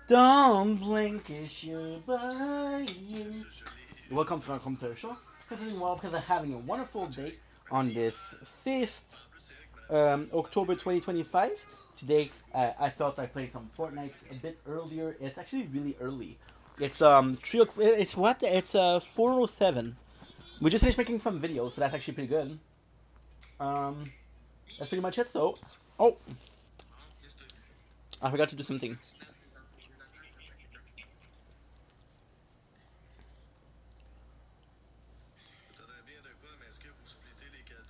Don't blink, it's you by you. Welcome to our computer show. Presenting well because I'm having a wonderful day on this 5th October 2025. Today I felt I played some Fortnite a bit earlier. It's actually really early. It's 3 o'clock. It's what? It's 4:07. We just finished making some videos, so that's actually pretty good. That's pretty much it. So, oh, I forgot to do something.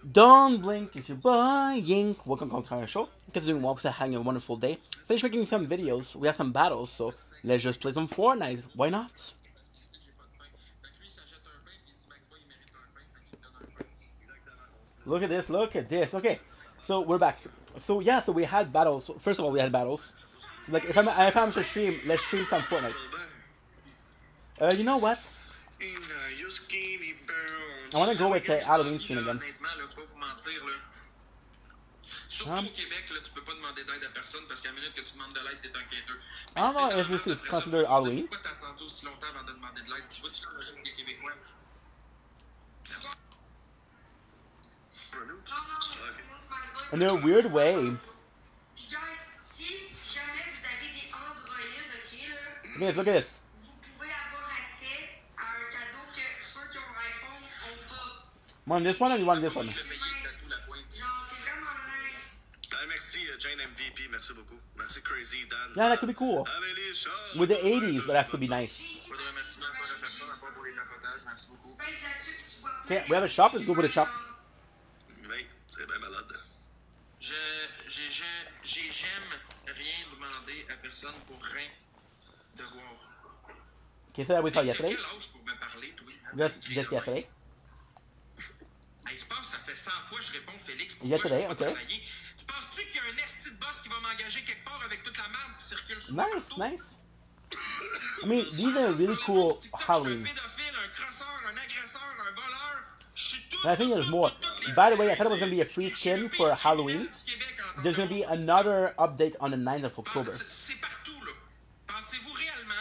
Don't blink if you're buying. Welcome to our show. Because doing well, because having a wonderful day. Finish making some videos. We have some battles, so let's just play some Fortnite. Why not? Look at this. Look at this. Okay, so we're back. So yeah, so we had battles. First of all, we had battles. Like if I'm to stream, let's stream some Fortnite. You know what? I want to go with Halloween skin again. Surtout au Québec, là, tu peux pas demander d'aide à personne parce qu'à la minute que tu demandes de l'aide, t'es un quêteux. I don't know if this is considered Halloween. Pourquoi t'as attendu aussi longtemps avant de demander de l'aide? Tu vois, tu l'as rejoint des Québécois. In a weird way. Look at this, look at this. Want this one or you want this one? Yeah, that could be cool. With the 80s, that could be nice. Okay, we have a shop. Let's go with a shop. J'aime rien demander à personne pour rien devoir. Okay, so that we saw yesterday. Quel âge pour me parler, toi? Just yesterday. Je pense que ça fait 100 fois que je réponds Félix pour Yesterday, je peux pas okay. travailler. Tu penses-tu qu'il y a un esti de boss qui va m'engager quelque part avec toute la merde qui circule sur Nice, partout? nice. I mean, these are really cool Halloween. Je suis un pédophile, un crosseur, un agresseur, un voleur. Je suis tout. And I think there's more. By the way, I thought it was going to be a free skin for Halloween. There's going to be another update on the 9th of October. C'est partout, là. Pensez-vous réellement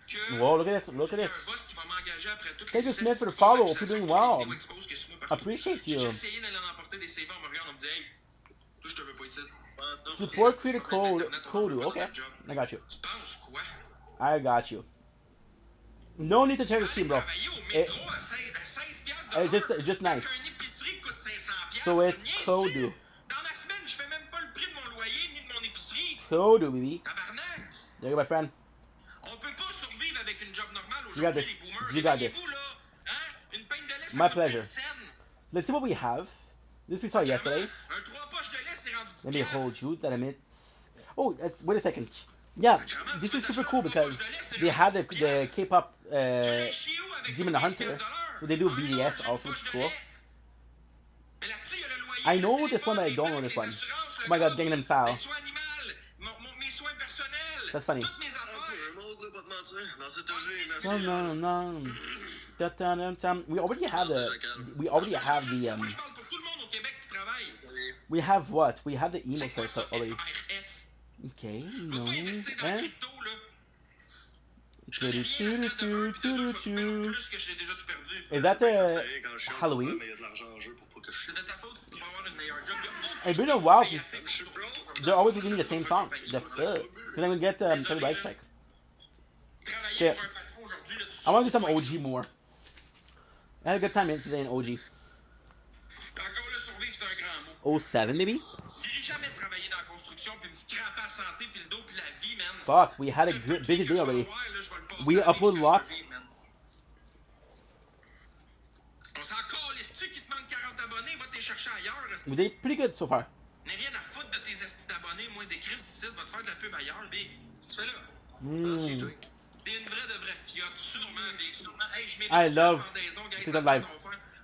que Whoa, look at this, look at il y a this. un boss qui va m'engager après toutes Thank les you, Smith, for the fois follow. que You're doing ça well. vidéo expose que c'est moi partout. Appreciate you. J'ai essayé d'aller en emporter des CV, on me regarde, on me dit hey, toi je te veux pas ici. Support creator code, okay. I got you. Tu penses quoi? I got you. No need to check the stream, bro. Travailler au métro à 16 piastres de It's just l'heure, nice. alors qu'une épicerie coûte 500 piastres. So it's Tu niaises-tu? Kodu. Dans ma semaine, je fais même pas le prix de mon loyer ni de mon épicerie. Kodu, baby. Tabarnak! There you go, my friend. On peut pas survivre avec une job normale You got aujourd'hui, this. les boomers. You got this. Réveillez-vous, là. Hein? Une pinte de lait, ça My coûte pleasure. une scène. Let's see what we have. This we saw yesterday. Un 3 poches de lait, c'est rendu 10 Let me piastres. hold you. That I meant. Oh, wait a second. Yeah, this is super cool because they have the K-pop Tu viens chier où avec Demon 15 Hunter. piastres de l'heure? So they do Un BDS heure, j'ai une also, poche it's de cool. lait. Mais là-dessus, il y a le loyer, I know le this one, but I téléphone, don't know les this one. assurances, Oh le my god, gaz, Gangnam Style. les soins animaux, mes soins personnels. That's funny. Toutes mes affaires. No, no, no. We already have the. We already have the. Moi, je parle pour tout le monde au Québec qui travaille. We have what? We have the emo C'est quoi first ça, already. FRS? Okay, Je no. veux pas investir dans la Eh? crypto, là. Je connais rien là-dedans de un, puis de deux, je vais tout perdre plus que j'ai déjà tout perdu. Is that Halloween? C'est de ta faute pour avoir une meilleure job. It's been a while. They're always giving me the same song. That's it. Because I'm gonna get Tony Bike Check. Travailler pour un patron aujourd'hui, là, tu I want to do some OG more. I had a good time yesterday in OG. Encore là, survivre, c'est un grand mot. 07 maybe? J'ai jamais travaillé dans la construction, puis me scraper la santé, puis le dos, puis la vie, man. Fuck, we had a good, busy day already. We upload lots. On s'en calisse-tu qui te manque 40 abonnés, va t'es chercher ailleurs. We did pretty good so far. N'ai rien à foutre de tes estis d'abonnés, moi, des crises d'ici, va te faire de la pub ailleurs, big. Qu'est-ce que tu fais là? T'es une vraie fiotte, sûrement, big, sûrement. Hey, je mérite I love pendaison, guys, c'est live.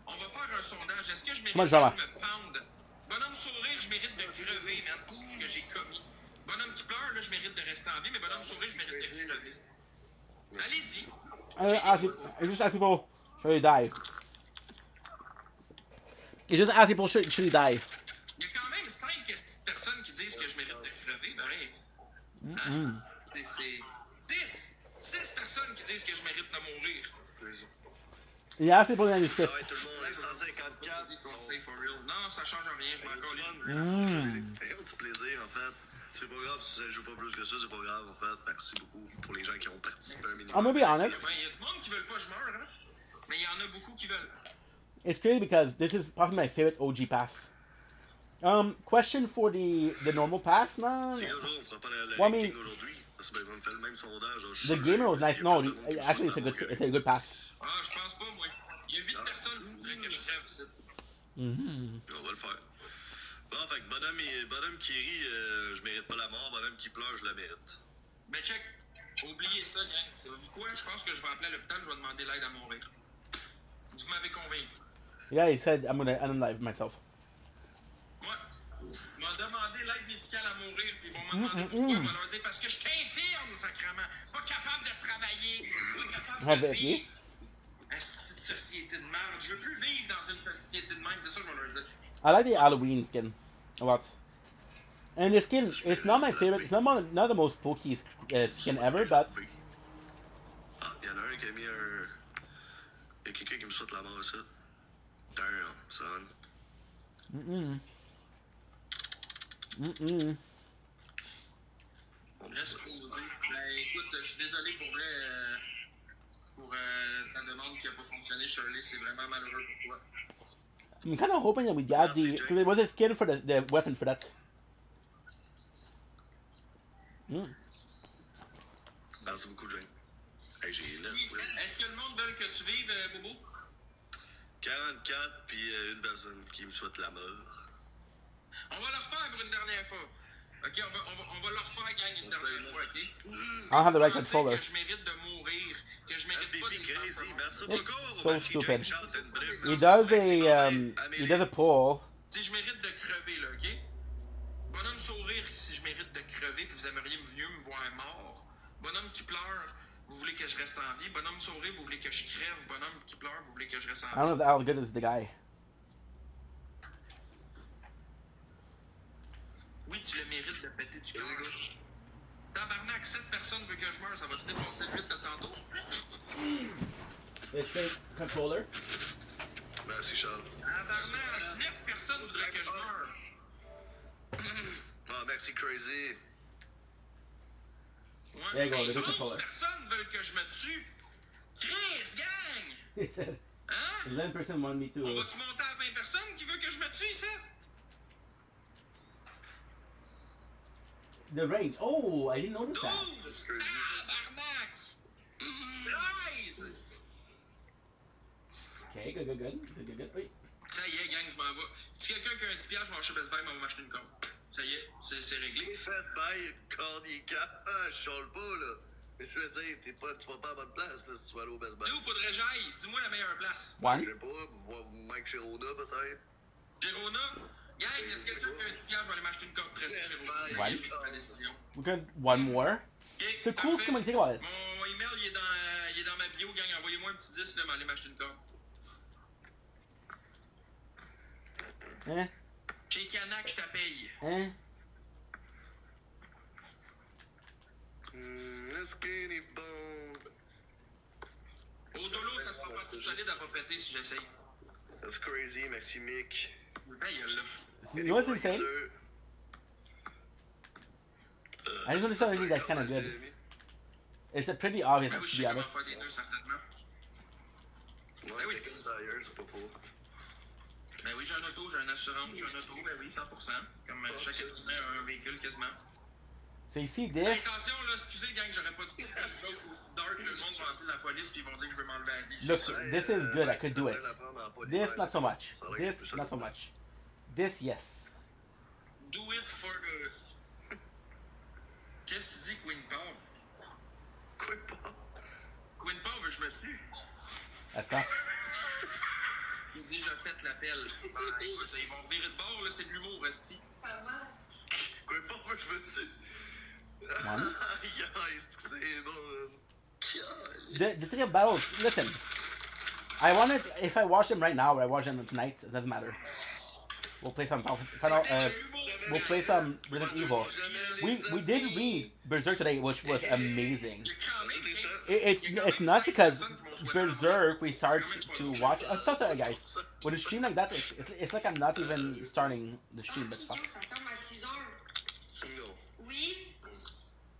on va faire un sondage. Est-ce que je mérite Moi, de j'en me pendre? Bonhomme sourire, je mérite de crever, man, pour ce que j'ai commis. Bonhomme qui pleure, là, je mérite de rester en vie, mais bonhomme sourire, je mérite de crever. Allez-y. I just ask people should they die. You just ask people should they die. Il y a quand même 5 personnes qui disent que je mérite de crever, ben, hein? c'est 6 personnes qui disent que je mérite de mourir. Il y a assez pour gagner du Ah fist. ouais, tout le monde est 154. Des conseils for real. Non, ça change rien, je m'en colle. Regarde du plaisir, en fait. C'est pas grave si ça joue pas plus que ça, c'est pas grave, en fait. Merci beaucoup pour les gens qui ont participé à un minimum. I'm gonna be honest. Il y a du monde qui veulent pas que je meure, hein? Mais il y en a beaucoup qui veulent. It's crazy because this is probably my favorite OG pass. Question for the normal pass, no? Si un jour on fera pas le Well, I ranking mean- aujourd'hui, parce que on fait le même sondage. The gamer was nice. No, actually, it's a good pass. Ah, je pense pas, moi. Il y a 8 personnes qui voudraient que je crève ici. Mm-hmm. On va le faire. Bon, fait que bonhomme qui rit, je mérite pas la mort. Bonhomme qui pleure, je la mérite. Ben check, oubliez ça, gang. Savez-vous quoi? Je pense que je vais appeler à l'hôpital, je vais demander l'aide à mourir. Vous m'avez convaincu. Yeah, he said I'm gonna unalive myself. Moi, ils m'ont demandé l'aide médicale à mourir, puis ils vont me demander pourquoi. Ils vont leur dire parce que je t'infirme, sacrément. Pas capable de travailler, pas capable de vivre. Cette société de merde. Je veux plus vivre dans une société de merde, c'est ça que je vais leur dire. I like the Halloween skin a lot. And the skin, it's not my favorite. It's not the most spooky skin ever, but Ah, il y en a un qui a mis un. Il y a quelqu'un qui me souhaite la mort ici. Damn, son. mm-mm. Reste posé. Ben écoute, je suis désolé pour vrai pour ta demande qui a pas fonctionné, Shirley. C'est vraiment malheureux pour toi. I'm kind of hoping that we got the because there was a skin for the weapon for that. Merci beaucoup, Jane. Hey, j'ai 9 Oui. Est-ce que le monde veut que tu vives, Bobo? 44, puis une personne qui me souhaite la mort. On va le refaire pour une dernière fois. Ok, on va le refaire, gang, une dernière fois, ok? I don't have the right Pensez controller. que je mérite de mourir, que je mérite pas Baby d'être dans crazy, ce monde. merci It's beaucoup. so Merci, stupid. Jane. Chante une brève. He does a poll. Si je mérite de crever, là, ok? Bonhomme sourire, si je mérite de crever, puis vous aimeriez mieux me voir mort. Bonhomme qui pleure, vous voulez que je reste en vie. Bonhomme sourire, vous voulez que je crève. Bonhomme qui pleure, vous voulez que je reste en I vie. don't know how good is the guy. Oui, tu le mérites de péter du cœur. Tabarnak, 7 personnes veulent que je meure, ça va-tu dépasser le 8 de tantôt? It's a controller. Merci, Charles. Tabarnak, 9 personnes voudraient que je meure. Ah, merci, Crazy. Ouais, There you go, mais the good 11 controller. personnes veulent que je me tue. Chris, gang! He said Hein? 11% want me On to. va-tu monter à 20 personnes qui veulent que je me tue ici? The range. Oh, I didn't notice that. 12! Tabarnak! 13! Okay, good. Wait. Ça y est, gang, je m'en vais. Si quelqu'un qui a un 10$, je vais chez Best Buy, mais on va m'acheter une corde. Ça y est, c'est réglé. Best Buy, Cornica. Ah, je chale pas, là. Mais je veux dire, tu vas pas à bonne place, là, si tu vas aller au Best Buy. D'où faudrait que j'aille? Dis-moi la meilleure place. One. Je sais pas, voir Mike Chirona, peut-être. Girona? Gang, est-ce que quelqu'un qui a un 10$, je vais aller m'acheter une corde presse de Girona. Ouais. J'ai pris ma décision. We got one more. Ok, The coolest parfait. thing think about it. Mon email, il est dans ma bio, gang. Envoyez-moi un petit 10, là, m'aller m'acheter une corde. Eh? Chez Canac, je te paye. Eh? Skinny bone. Au dolo, ça sera pas tout solide à pas péter si j'essaye. That's crazy, merci Mick. Ben, il y a là. You know what's insane? I just noticed something that's kind of good. It's a pretty obvious, Ben oui, to je be sais comment honest. faire des nœuds, certainement. Ouais, oui. Texas Tire, c'est pas faux. Ben oui, j'ai un auto, j'ai une assurance, j'ai un auto, ben oui, 100%. Comme chaque être humain a un véhicule quasiment. So you see Ben, this? attention, là, excusez, gang, j'aurais pas dû faire une joke aussi dark. Le monde va appeler la police puis ils vont dire que je vais m'enlever la vie. Look, C'est ça. this is good. I could do it. This, not so much. Ça a l'air que c'est plus This, ça. not so much. This, yes. Do it for the. Qu'est-ce que tu dis, Queen Paul? Quoi pas? Queen Paul veut que je me tue. That's not. J'ai déjà fait l'appel. Ben écoute, ils vont virer de bord, là, c'est de l'humour, Resti. Quoi pas, moi je me dis. One. C'est bon, man. The thing about listen, I wanted if I watch them right now or I watch them tonight, it doesn't matter. We'll play some we'll play some Resident Evil. we did read Berserk today, which was amazing. Il y a quand même 15 It's not because Berserk we start to watch. Oh, sorry guys. With a stream like that, it's like I'm not even starting the stream, but fuck. Ça ferme à 6 heures. Non. Oui,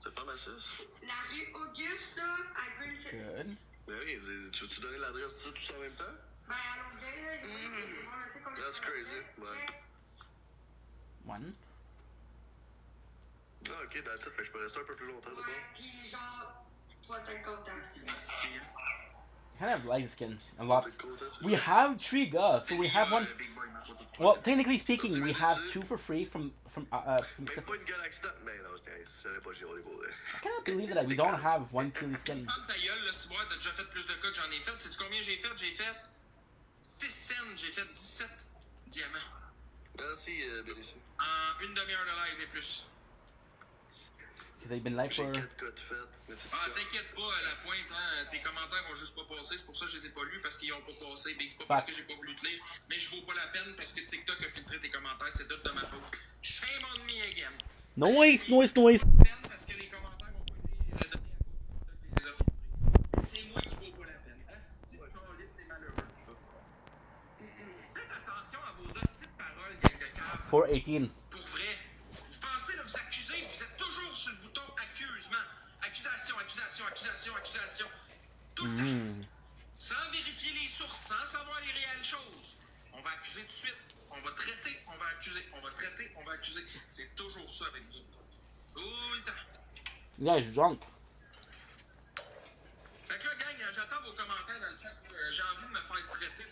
Ça ferme à 6? la rue Auguste, là, à Greenfield. Good. Ben oui, tu veux-tu donner l'adresse de tout ça en même temps? Ben, à Longueuil, là, il y a pas de monde, tu sais, comme That's ça, crazy, là. ouais. One. Ah, ok, that's it. Fait que je peux rester un peu plus longtemps Ouais, d'abord. puis genre, tu vas être content. Kind of like the skin a lot. We have 3 gods, so we have one. Big Boy, ma photo de Well, profil. technically speaking, we have 2 for free from Même pas Christmas. une galaxie date, mais non, j'allais pas chialer pour vrai. I cannot believe that we don't have one Killy skin. Ferme ta gueule, là, si t'as déjà fait plus de cas que j'en ai fait. Sais-tu combien j'ai fait? J'ai fait 6 scènes, j'ai fait 17 diamants. Merci, Bélici. En une demi-heure de live et plus. Because they've been live J'ai for. 4 codes faites. Mais tu Ah, t'inquiète pas, à la pointe, hein, tes commentaires ont juste pas passé. C'est pour ça que je les ai pas lus, parce qu'ils ont pas passé. Big, c'est pas parce que j'ai pas voulu te lire, mais je vaux pas la peine parce que TikTok a filtré tes commentaires. C'est tout de ma faute. Shame on me again. Noise. Peine parce que les commentaires ont pas été donnés à cause de TikTok les a filtrés. C'est moi qui vaux pas la peine. Asti de câlisse, c'est malheureux. Faites attention à vos hosties de paroles, gang de cave. 418. Pour vrai. Vous pensez, là, vous accusez, vous êtes toujours sur le bouton accusement. Accusation. Tout le temps. Sans vérifier les sources, sans savoir les réelles choses. On va accuser tout de suite. On va traiter, on va accuser. On va traiter, on va accuser. C'est toujours ça avec vous. Tout le temps. Guys, drunk. Fait que là, gang, j'attends vos commentaires dans le chat. J'ai envie de me faire traiter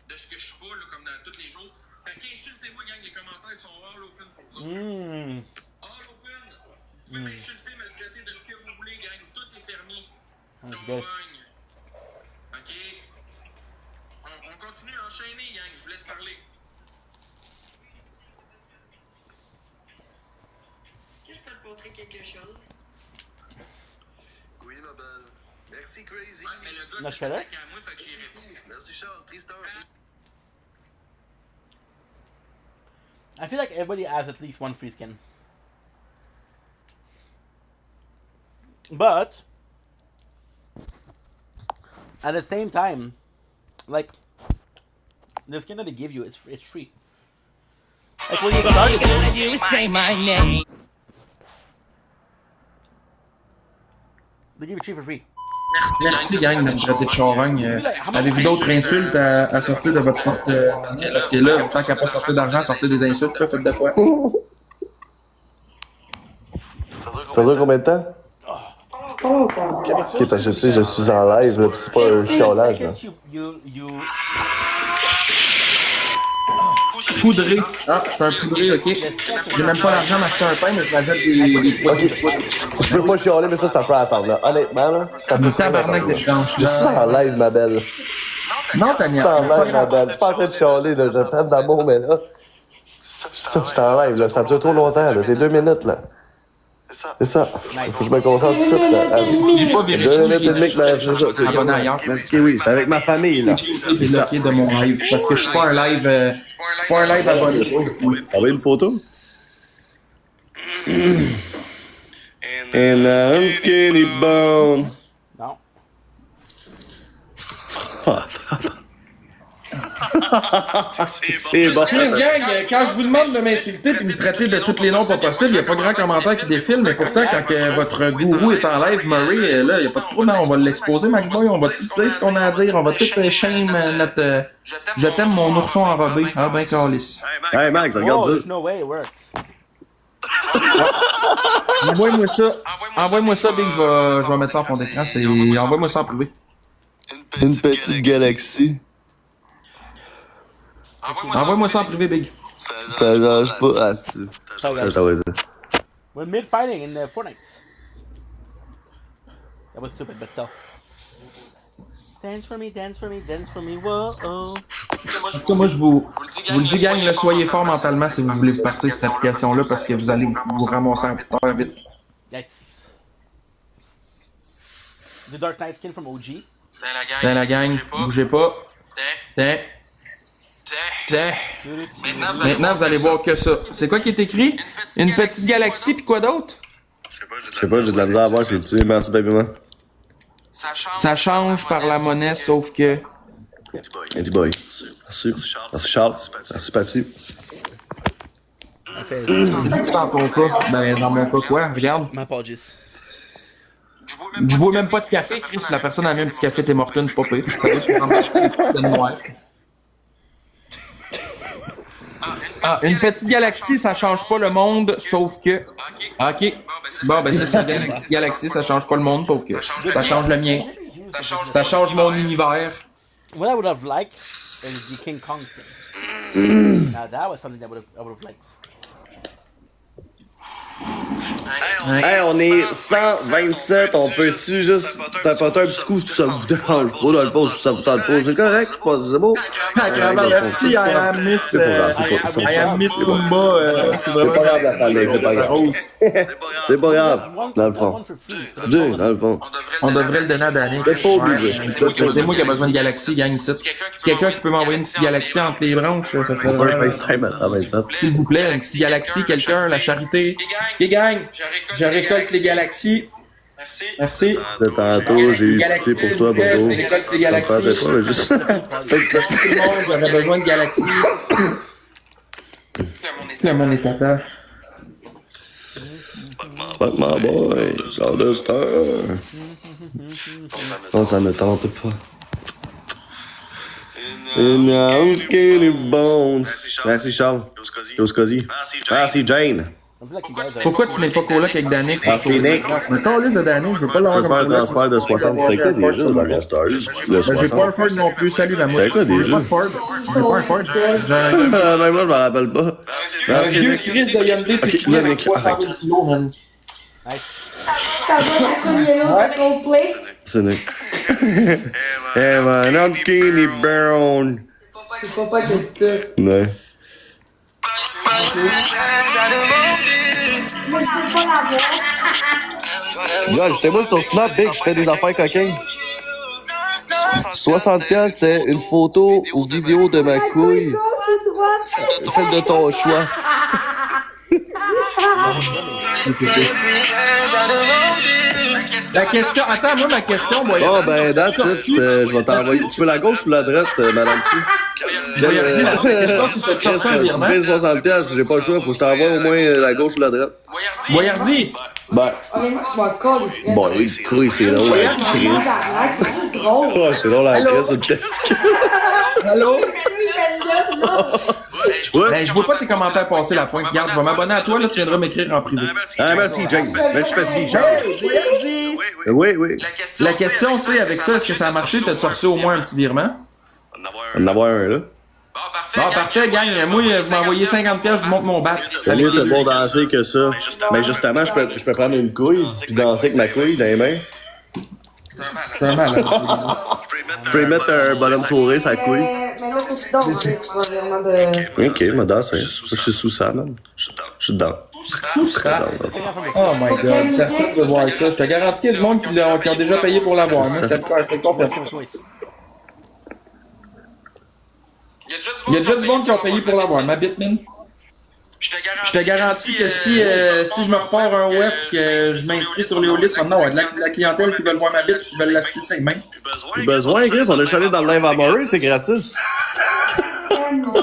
de ce que je suis pas, là, comme dans tous les jours. Fait qu'insultez-moi, gang, les commentaires sont all open pour ça. All open. Vous pouvez m'insulter, me traiter de ce que vous voulez, gang. Tout est permis. Champagne. OK? On continue à enchaîner, gang. Je vous laisse parler. Est-ce que je peux te montrer quelque chose? Oui, ma belle. Merci, Crazy. Ouais, mais le Non, gars je s'est fais là. attaqué à moi, fait que j'y réponds. Merci, Charles. Tristan. I feel like everybody has at least one free skin. But at the same time, like the skin that they give you is free. Like when you start it, Say my name. they give you 3 for free. Merci, gang, de me traiter de charogne. Avez-vous d'autres insultes à sortir de votre porte parce que là, tant qu'à pas sortir d'argent, sortez des insultes, là, faites de quoi? Ça dure combien de temps? Ok, parce que tu sais, je suis en live, là, pis c'est pas un chiolage, là. Poudré. Ah, je suis un poudré, ok. J'ai même pas l'argent d'acheter un pain, mais je m'achète des Ok, je veux pas chialer, mais ça peut attendre, là. Honnêtement, là, ça peut très tabarnak attendre. de change. Je suis en live, ma belle. Non, Je suis Tania. en live, ma belle. Je suis pas en train de chialer, là. Je t'aime d'amour, mais là. Ça, je suis en live, là. Ça dure trop longtemps, là. C'est 2 minutes, là. C'est ça. Il faut que je me concentre ici, là. J'ai pas 2 minutes et demie que la... C'est ça, c'est abonné ailleurs. Parce que oui, j'étais avec ma famille, là. J'ai bloqué de mon live parce que je suis pas un live, abonné. Envoyez une photo. And I'm skinny bone. Non. C'est bon. Chris, gang, quand je vous demande de m'insulter et de me traiter de tous les noms pas possibles, il n'y a pas grand commentaire qui défile, mais pourtant, quand votre gourou est en live, Murray, là, il n'y a pas de trop, non, on va l'exposer, Max Boy, on va tout dire ce qu'on a à dire, on va tout shame notre... Je t'aime mon ourson enrobé. Ah ben, calice. Hey Max, regarde Oh, ça. there's no way it worked. Envoie-moi ça. Envoie-moi ça, Big, je vais mettre ça en fond d'écran. Envoie-moi ça en privé. Une petite galaxie. Envoie-moi ça en privé, Big. Ça change pas. Ah, c'est... We're mid-fighting in Fortnite. That was stupid, but still. Dance for me, dance for me, dance for me, whoa, oh. En tout cas, moi, je vous le dis, gang, là, soyez fort mentalement si vous voulez partir cette application-là parce que vous allez vous ramasser un peu vite. Yes. The Dark Knight skin from OG. Dans la gang, bougez pas. Tiens. Tiens. Maintenant, vous allez voir que ça. C'est quoi qui est écrit? Une petite galaxie, puis quoi d'autre? Je sais pas, j'ai de la misère à voir, c'est petit. Merci, baby man. Ça change par la monnaie, sauf que... Eddie boy. Merci. Merci, Charles. Merci, Patty. Dans ton cas, ben dans mon cas quoi, regarde. Ma apologies. Je bois même pas de café, Chris, puis la personne a mis un petit café Tim Hortons, c'est pas pire. Ça veut dire que c'est noir. Ah, une petite galaxie, ça change pas le monde, sauf que... Ok. Bon, ben c'est ça, une petite galaxie, ça change pas le monde, sauf que... Ça change le mien. Ça change mon univers. What I would have liked is the King Kong thing. Now that was something that I would have liked. Hey, on est 127, on peut-tu juste tapoter un petit coup si ça vous dérange pas, dans le fond, si ça vous tente pas, c'est correct, c'est beau? Merci, I am Miss... I am Miss Kumba, c'est vraiment... C'est pas grave, la famille, c'est pas grave. C'est pas grave, dans le fond. Dieu, dans le fond. On devrait le donner à Danick. C'est moi qui ai besoin de galaxie, gang ici. Si quelqu'un qui peut m'envoyer une petite galaxie entre les branches, ça serait vraiment... FaceTime à 127. S'il vous plaît, une petite galaxie, quelqu'un, la charité. Et gang, je récolte les galaxies. Merci. De tantôt, j'ai eu pitié pour toi, Bobo. Je récolte les galaxies. Ça me juste... Merci tout le monde, j'aurais besoin de galaxies. Le monde est content. Fuck my boy, sort de star. Non, ça me tente pas. In your skinny bones. Merci, Charles. Yo, Scotty. Merci, Jane. Pourquoi tu n'es pas coloc avec Danick? Merci, Nick. Mais quand on liste de Danick, je veux pas l'avoir Je vais faire un transfert de 60. C'était quoi déjà dans ma story? Le J'ai pas un 60. Ford non plus, salut la mouche. C'était quoi déjà? J'ai pas un Ford. J'ai pas un Ford. Même moi, je m'en rappelle pas. Un Merci, vieux Nick. Chris de Hyundai puis Ok, qui avec Nick, 300 000 kilos, man. Ça va être Toniello de Coldplay. C'est Nick. Hey man, I'm skinny brown. C'est pas qui a dit ça. Ouais. Mais je peux pas l'avoir. Gars, c'est moi sur Snap, Big, je fais des affaires coquines. 60$, c'était une photo ou vidéo de ma couille. Gauche ou droite? Celle de ton choix. La question, attends, moi ma question, moi. Oh ben, that's it. Je vais t'envoyer. Tu veux la gauche ou la droite, madame C? Voyardi, la question, c'est de te sortir un Tu virement. payes 60$, j'ai pas le choix, faut que je t'envoie au moins la gauche ou la droite. Voyardi, Ben, Honnêtement, tu m'en colles ici. bon, les couilles, c'est drôle, la Chris. C'est drôle. Ouais, c'est drôle, la Chris, c'est une testicule. allô? Ouais. Ben, je vois pas tes commentaires passer la pointe. Regarde, je vais m'abonner à toi, là, tu viendras m'écrire en privé. Ah, merci, Jane. Merci, Patty. Charles. Voyardi! Oui, oui. La question, c'est, avec ça, est-ce que ça a marché? T'as-tu reçu au moins un petit virement? On va en avoir un, là. Bon, parfait, gang. Moi, je m'ai envoyé 50$, je vous montre mon bat. T'as mieux de bon danser que ça. Mais justement, je peux prendre une couille, puis danser avec ma couille dans les mains. C'est un mal. Je peux y mettre un bonhomme sourire sur la couille. Mais là, faut que tu danses. C'est vraiment de. Ok, je me danse. Je suis sous ça, man. Je suis dedans. Tout sera. Oh my god, personne veut voir ça. Je te garantis qu'il y a du monde qui ont déjà payé pour l'avoir. Moi, je te confirme. Il y a déjà du monde qui ont payé pour l'avoir. Ma Bitman. Je te garantis que si je me repars un web, que je m'inscris sur les listes maintenant, ouais, de la clientèle qui veulent voir ma bite, qui veulent la sucer même. Plus besoin, Chris, on est juste allé dans le live à Murray, c'est gratis. Non,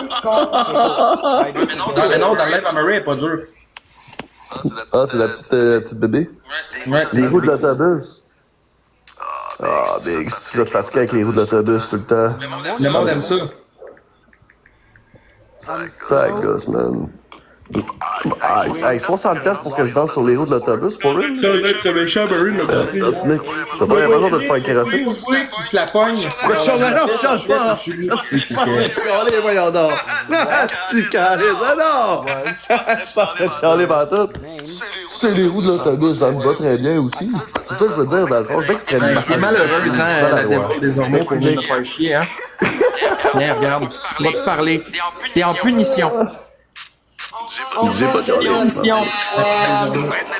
mais non, dans le live à Murray, elle est pas dur. Ah, c'est la petite bébé? Ouais, Les roues de l'autobus. Ah, Big, si vous êtes fatigué avec les roues de l'autobus tout le temps. Le monde aime ça. Ça gosse, man. Hey, 60$ pour que je danse sur les roues de l'autobus, pour eux? Ça va être méchant, Murray, le That's Nick. T'as pas l'impression de te faire crasser? Qui se la pogne. Quoi, je change? Non, je change pas! C'est pas de chialer, voyons donc! C'est calé, ça non! C'est pas de chialer partout! C'est les roues de l'autobus, ça me va très bien aussi. C'est ça que je veux dire, dans le fond, je m'exprime mal. T'es malheureuse, hein, la démarche des hormones pour venir me faire chier, hein. Viens, regarde, on va te parler. T'es en punition. J'ai pas chialé. Punition.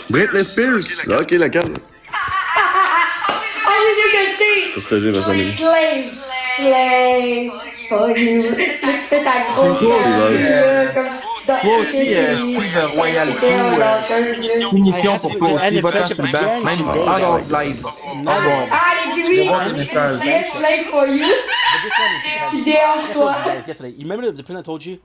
Britney Spears! Ok, laquelle? Oh oui, je sais! C'est ce que j'ai, ma sonnerie. Slave! for you. Là, tu fais ta grosse Toi tête, là, comme si tu Toi aussi, Steve Royal Crew, punition pour toi aussi, va-t'en sur le banc, même out of live. Ah bon. Ah, elle dit oui. Voir le message. Let's play for you. Puis déhanche-toi. You remember the plan I told you?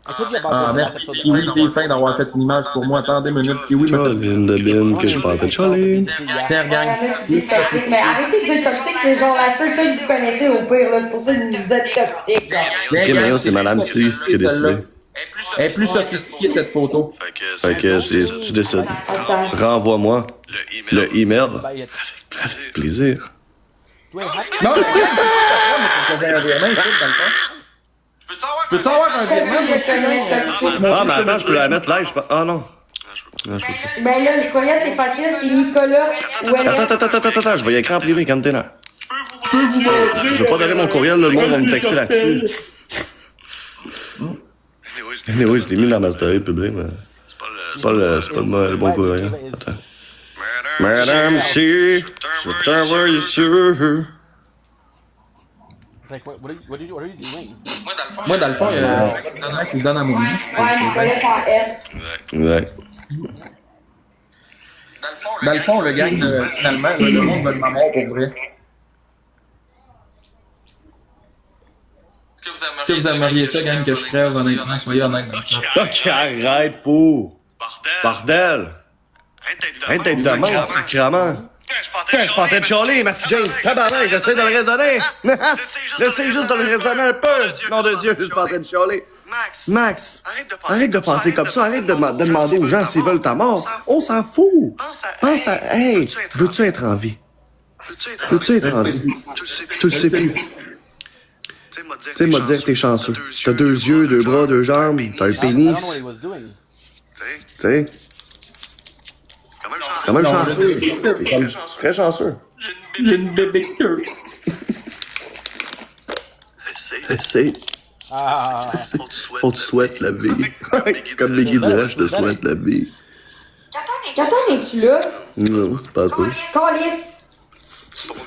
I told you about Ah, the last merci. episode. Kiwi, t'es fin d'avoir fait une image pour moi. Attendez une minute. Kiwi me fait. Une de bine que je suis pas en train de chialer. Tiens, Il y gang. en a qui disent toxique, mais arrêtez de dire toxique, c'est genre la seule que vous connaissez au pire, là. C'est pour ça que vous nous dites toxique. Ok, mais yo, c'est Madame C qui a décidé. Elle est plus sophistiquée, cette photo. Fait que tu décides. Attends. Renvoie-moi le email. Buy it. Avec plaisir. Wait, Non, mais regarde, j'avais un virement ici, dans le fond. Peux-tu avoir un virement? Ah, mais attends, je peux la mettre live. Ah non. Non, je peux pas. Ben là, le courriel, c'est facile, c'est Nicolas Attends, je vais y écrire en privé, calme-toi. Je vais pas donner mon courriel, là, le monde va me texter là-dessus. Oui, je l'ai mis dans ma story publique, mais c'est pas le bon courriel. Attends. Madame C, je t'envoie sûr. It's like, what are you doing? Moi, dans le fond, Moi, dans le fond, il y a un mec qui se donne à mourir. Ouais, Nicolas en S. Ouais. Dans le fond, le gang, finalement, le monde veut ma mort pour vrai. Est-ce que vous aimeriez ça, gang, que je crève, honnêtement? Soyez honnête dans le chat. Ok, arrête, fou! Bordel! Arrête d'être de même, sacrément! Putain, je suis pas en train de chialer, merci James! Tabarnak, j'essaie de le raisonner! J'essaie juste de le raisonner un peu! Nom de Dieu, je suis pas en train de chialer! Max! Arrête de penser comme ça, arrête de demander aux gens s'ils veulent ta mort! On s'en fout! Pense à... Hey! Veux-tu être en vie? Veux-tu être en vie? Tu le sais plus. Tu sais, m'a dire que t'es chanceux. T'as 2 yeux, 2 bras, 2 jambes, t'as un I don't know what pénis. he was doing. Tu sais, quand même chanceux. T'es comme très chanceux. J'ai une bébé queue. Essaye. Ah, On te souhaite la vie. Comme Biggie dirait, je te souhaite la vie. Qu'attends, es-tu là? Non, je pense pas. Calice.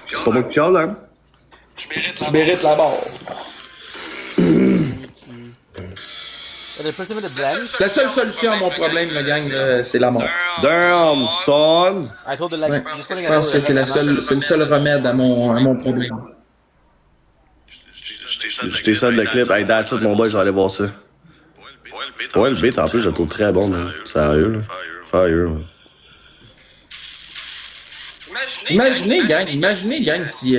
C'est pas moi qui chiale, hein? Je mérite la mort. the person with the blend. La seule solution à mon problème, le gang, c'est la mort. Damn, son! I told her like, Ouais. just putting Je pense que c'est le seul remède à mon problème. Je t'ai ça de le clip. Hey, that's it, mon boy, je vais aller voir ça. Ouais, le beat, en plus, je le trouve très bon, man. Sérieux, là. Fire, man. Imaginez, gang, si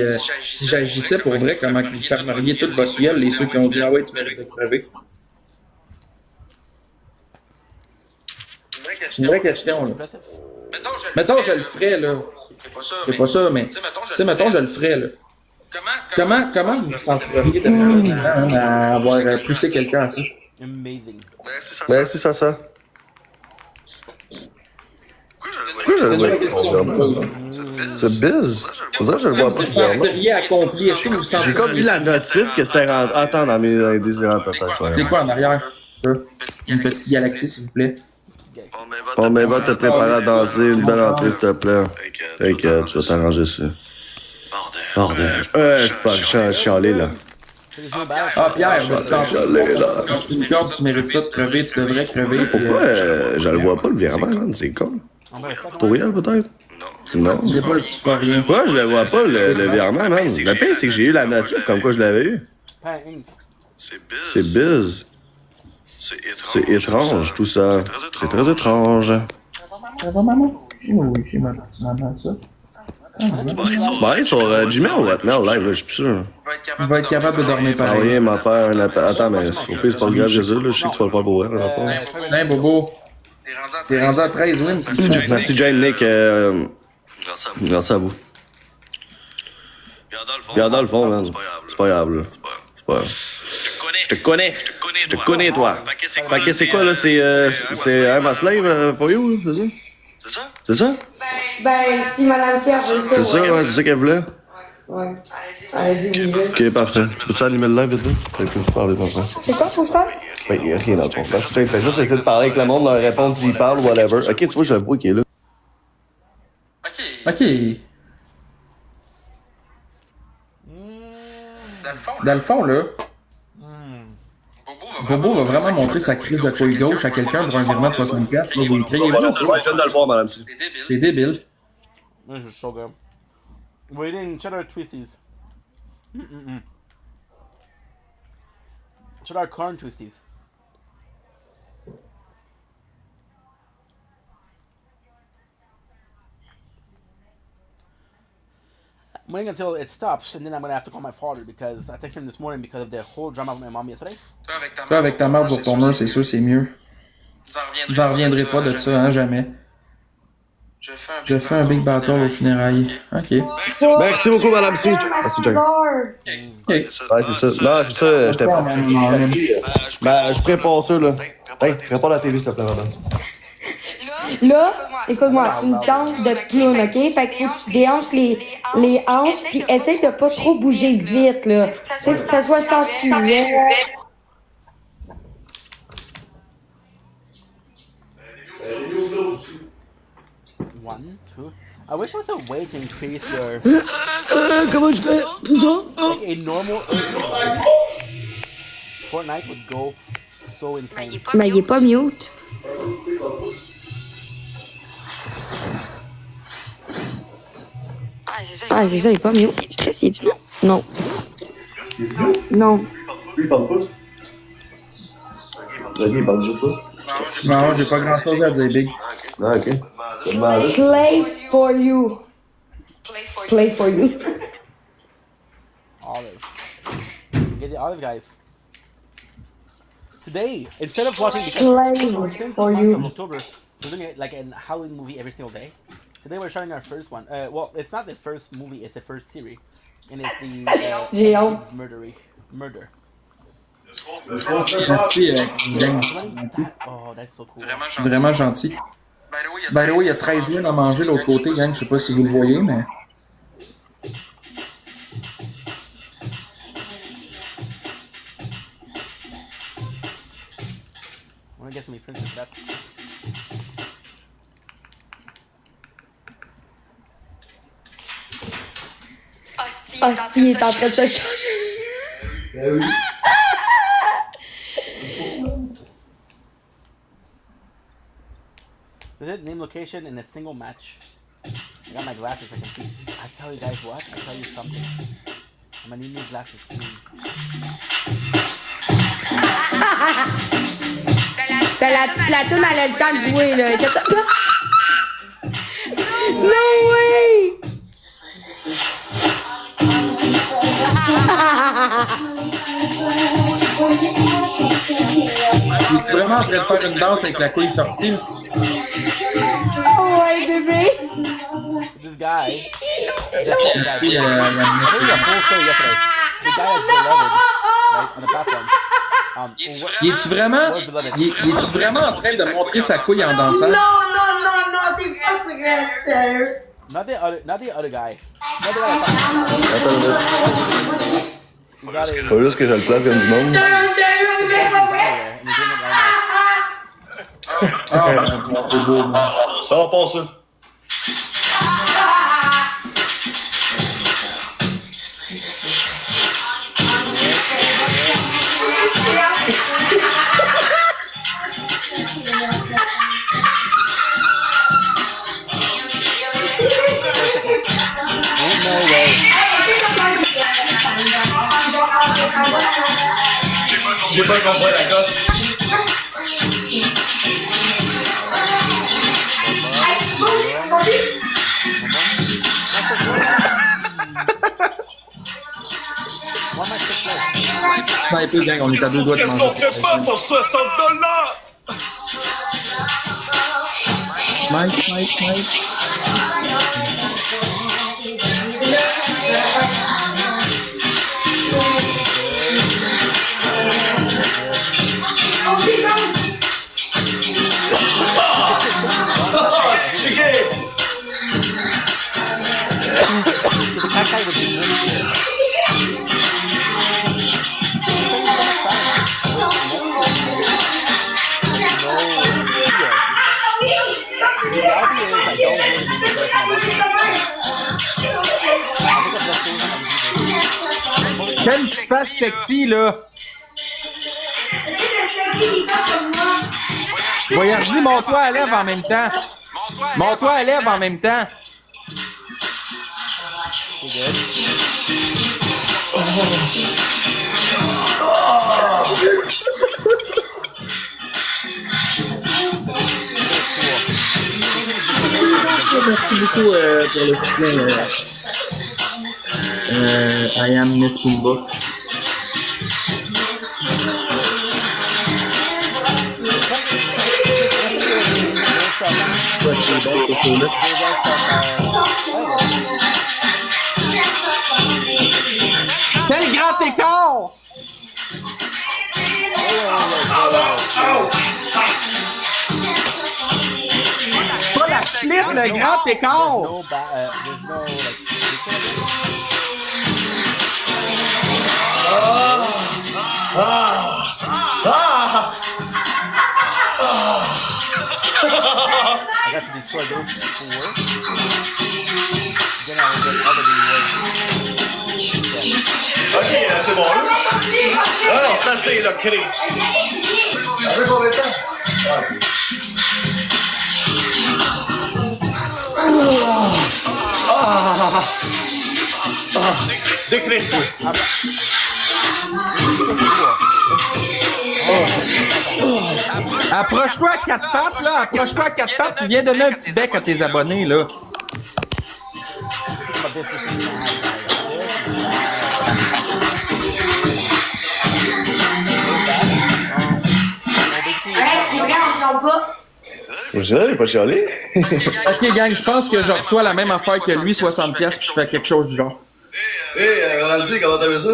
j'agissais pour vrai, comment vous fermeriez toute votre gueule, les ceux qui ont dit « Ah ouais, tu mérites de crever ». C'est une vraie question, là. Mettons, je le ferais, là. C'est pas ça, mais... Tu sais, mettons, je le ferais, là. Comment vous vous sentiriez de à avoir poussé quelqu'un à ça? Amazing. Merci, ça. Pourquoi je le vois pas? C'est biz. On dirait que je le vois pas. Vous vous sentiriez accompli. Est-ce que vous vous J'ai sentiriez... comme eu la notif que c'était rentré. Attends, dans mes désirants, peut-être. C'est quoi en arrière, ça? Une petite galaxie, s'il vous plaît. On mais va te préparer à danser. Une belle entrée, s'il te plaît. T'inquiète, je vais t'arranger ça. Bordel. Je peux pas chialer, là. Ah, Pierre, Chialer, là. quand tu une corde, tu mérites ça de crever, tu devrais crever. Pourquoi je le vois pas, le virement, man? C'est con. Pour rien, peut-être? Non. J'ai pas le petit pas rien. Pourquoi je le vois pas, le virement, man? Le pire, c'est que j'ai eu la notif comme quoi je l'avais eu. C'est biz. C'est étrange, tout ça. C'est très étrange. Ça va, maman? Oui, c'est maman, ça. Tu m'as allé sur Gmail ou Hotmail live, là, je suis plus sûr. Il va être capable de dormir Ça va pareil. rien m'en faire un appel. Attends, mais au pire, c'est pas le grave, Jésus, là. Je sais que tu vas le faire pour elle, à la fois. Hein, Bobo? T'es rendu à 13 wins. Merci, Jane, Nick. Merci à vous. Regarde dans le fond, man. C'est pas grave, là. C'est pas grave. Je te connais, toi. Fait que c'est quoi, là? C'est I'm a slave for you, c'est ça? C'est ça? Ben, si Madame C a veut ça. C'est ça, ouais, c'est ça qu'elle voulait? Ouais. Elle a dit oui, là. Ok, parfait. Tu peux-tu allumer le live, vite, là? Fait que je parle, ton frère. C'est quoi, faut que je fasse? Ben, il y a rien dans le fond. Merci, Jane. Fais juste essayer de parler avec le monde, leur répondre s'ils parlent ou whatever. Ok, tu vois, je le vois qui est là. Ok. Dans le fond, là, Bobo va vraiment montrer sa crise de couille gauche à quelqu'un pour un virement de 60$. Là, vous le criez. Ouais, je viens de le voir, madame C. C'est débile. This is so good. We're eating cheddar twisties. Cheddar corn twisties. I'm waiting until it stops, and then I'm gonna have to call my father because I texted him this morning because of the whole drama with my mom yesterday. Toi, avec ta merde sur ton mur, c'est sûr, c'est mieux. Vous en reviendrez pas de ça, hein, jamais. Je fais un big battle aux funérailles. Ok. Merci beaucoup, madame C. Merci, Jack. Ok. Ouais, c'est ça. Non, c'est ça, j'étais pas. Ben, je prépare ça, là. Hey, prépare la TV, s'il te plaît, madame. Là, écoute-moi, c'est une danse de clown, ok? Fait que faut que tu déhanches les hanches, puis essaye de pas trop bouger vite, là. Tu sais, faut que ça soit sensuel. 1, 2. I wish there was a way to increase your Comment je fais? C'est ça? like a normal Fortnite would go so insane. Mais il est pas mute. Ah, c'est ça, il est pas mute. Chris, il est non. Non. Lui, il parle pas. Jackie, il parle juste pas. Non, j'ai pas grand chose à dire, Big. Ah, ok. Slave for you. Play for you. Olive. Get the olive, guys. Today, instead of watching since Slave the for month of you. October, we're doing it like a Halloween movie every single day. Today we're starting our first one. Well, it's not the first movie; it's the first series, and it's the Kids Murder. Merci, gang. Oh, that's so cool. Vraiment gentil. By the way, il y a 13 000 à manger de l'autre côté, gang. Je sais pas si vous le voyez, mais. I wanna get some experience with that. Hostie, il est en train de se changer. Ben oui. Visit name location in a single match. I got my glasses so I can see. I tell you guys what? I tell you something. I'm gonna need new glasses soon. La toune, elle a le temps de jouer, là. No way! Es-tu vraiment en train de faire une danse avec la couille sortie? Oh ouais, bébé! This guy. Merci, I heard a whole story yesterday. The guy has beloved, right, on the platform. Il est-tu vraiment, il est-tu vraiment en train de montrer sa couille en dansant? Non, t'es pas très sérieux. Not the other guy. Not the guy. Attends une minute. You got it. Faut juste que je le place comme du monde. Ah, c'est beau, man. Ça va pas ça. Ain't no way. J'ai pas compris la gosse. Sniper, gang, on est à deux doigts de Qu'est-ce manger. qu'on fait pas pour 60$? Snipe. That guy would be really good. Quelle petite face sexy, là! Voyardi, monte-toi à lèvres en même temps. Monte-toi à lèvres en même temps. Merci beaucoup pour le soutien. I am Miss Pumba. Quel grand écart! Pas la split, le grand écart! I got to destroy those 4. Then I will get other rewards. Ok, c'est bon là. Ah non, c'est assez là, Chris. Ça fait combien de temps? Décris-toi. Approche-toi à 4 pattes, là. Approche-toi à 4 pattes, puis viens donner un petit bec à tes abonnés, là. C'est vrai, on chiale pas. J'ai pas chialé. Ok, gang, je pense que je reçois la même affaire que lui, 60$, puis je fais quelque chose du genre. Hey, Ronaldo, comment t'as vu ça?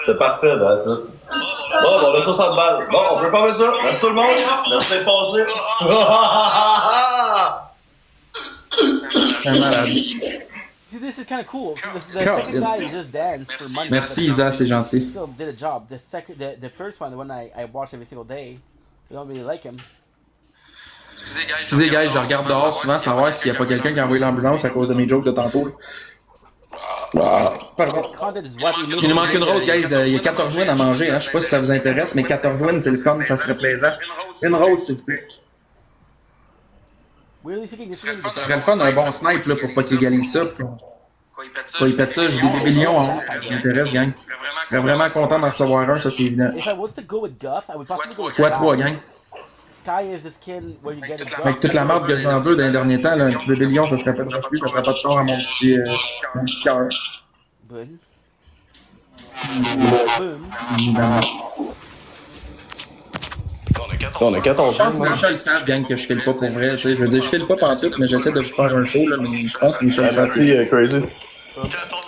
C'est parfait, là, ça. Bon, on a 60 balles. Bon, on peut fermer ça. Merci tout le monde. Merci d'être passé. C'est malade. See, this is kind of cool. So the second guy just danced for money. Merci, Isa, c'est gentil. He still did a job. The first one, the one I watch every single day, I don't really like him. Excusez, guys, je regarde dehors souvent savoir s'il n'y a pas quelqu'un qui a envoyé l'ambulance à cause de mes jokes de tantôt. Ah, pardon. Il nous manque une rose, guys. Il y a 14 wins à manger. Hein. Je sais pas si ça vous intéresse, mais 14 wins, c'est le fun, ça serait plaisant. Une rose, s'il vous plaît. Ce serait le fun, un bon snipe là, pour pas qu'il égalise ça. Quand il pète ça, j'ai des bébés lions en haut. Ça m'intéresse, gang. Je serais vraiment content d'en recevoir un, ça c'est évident. Fois 3, gang. Avec toute la marde que j'en veux dans les derniers temps, là, un petit bébé lion, ça serait pas de refus, ça ferait pas de tort à mon petit cœur. Boom. On a 14 Je pense que Michel savent, gang, que je file pas pour vrai. Je veux dire, je file pas pantoute, mais j'essaie de vous faire un show, là, mais je pense que Michel savent. Merci, Crazy.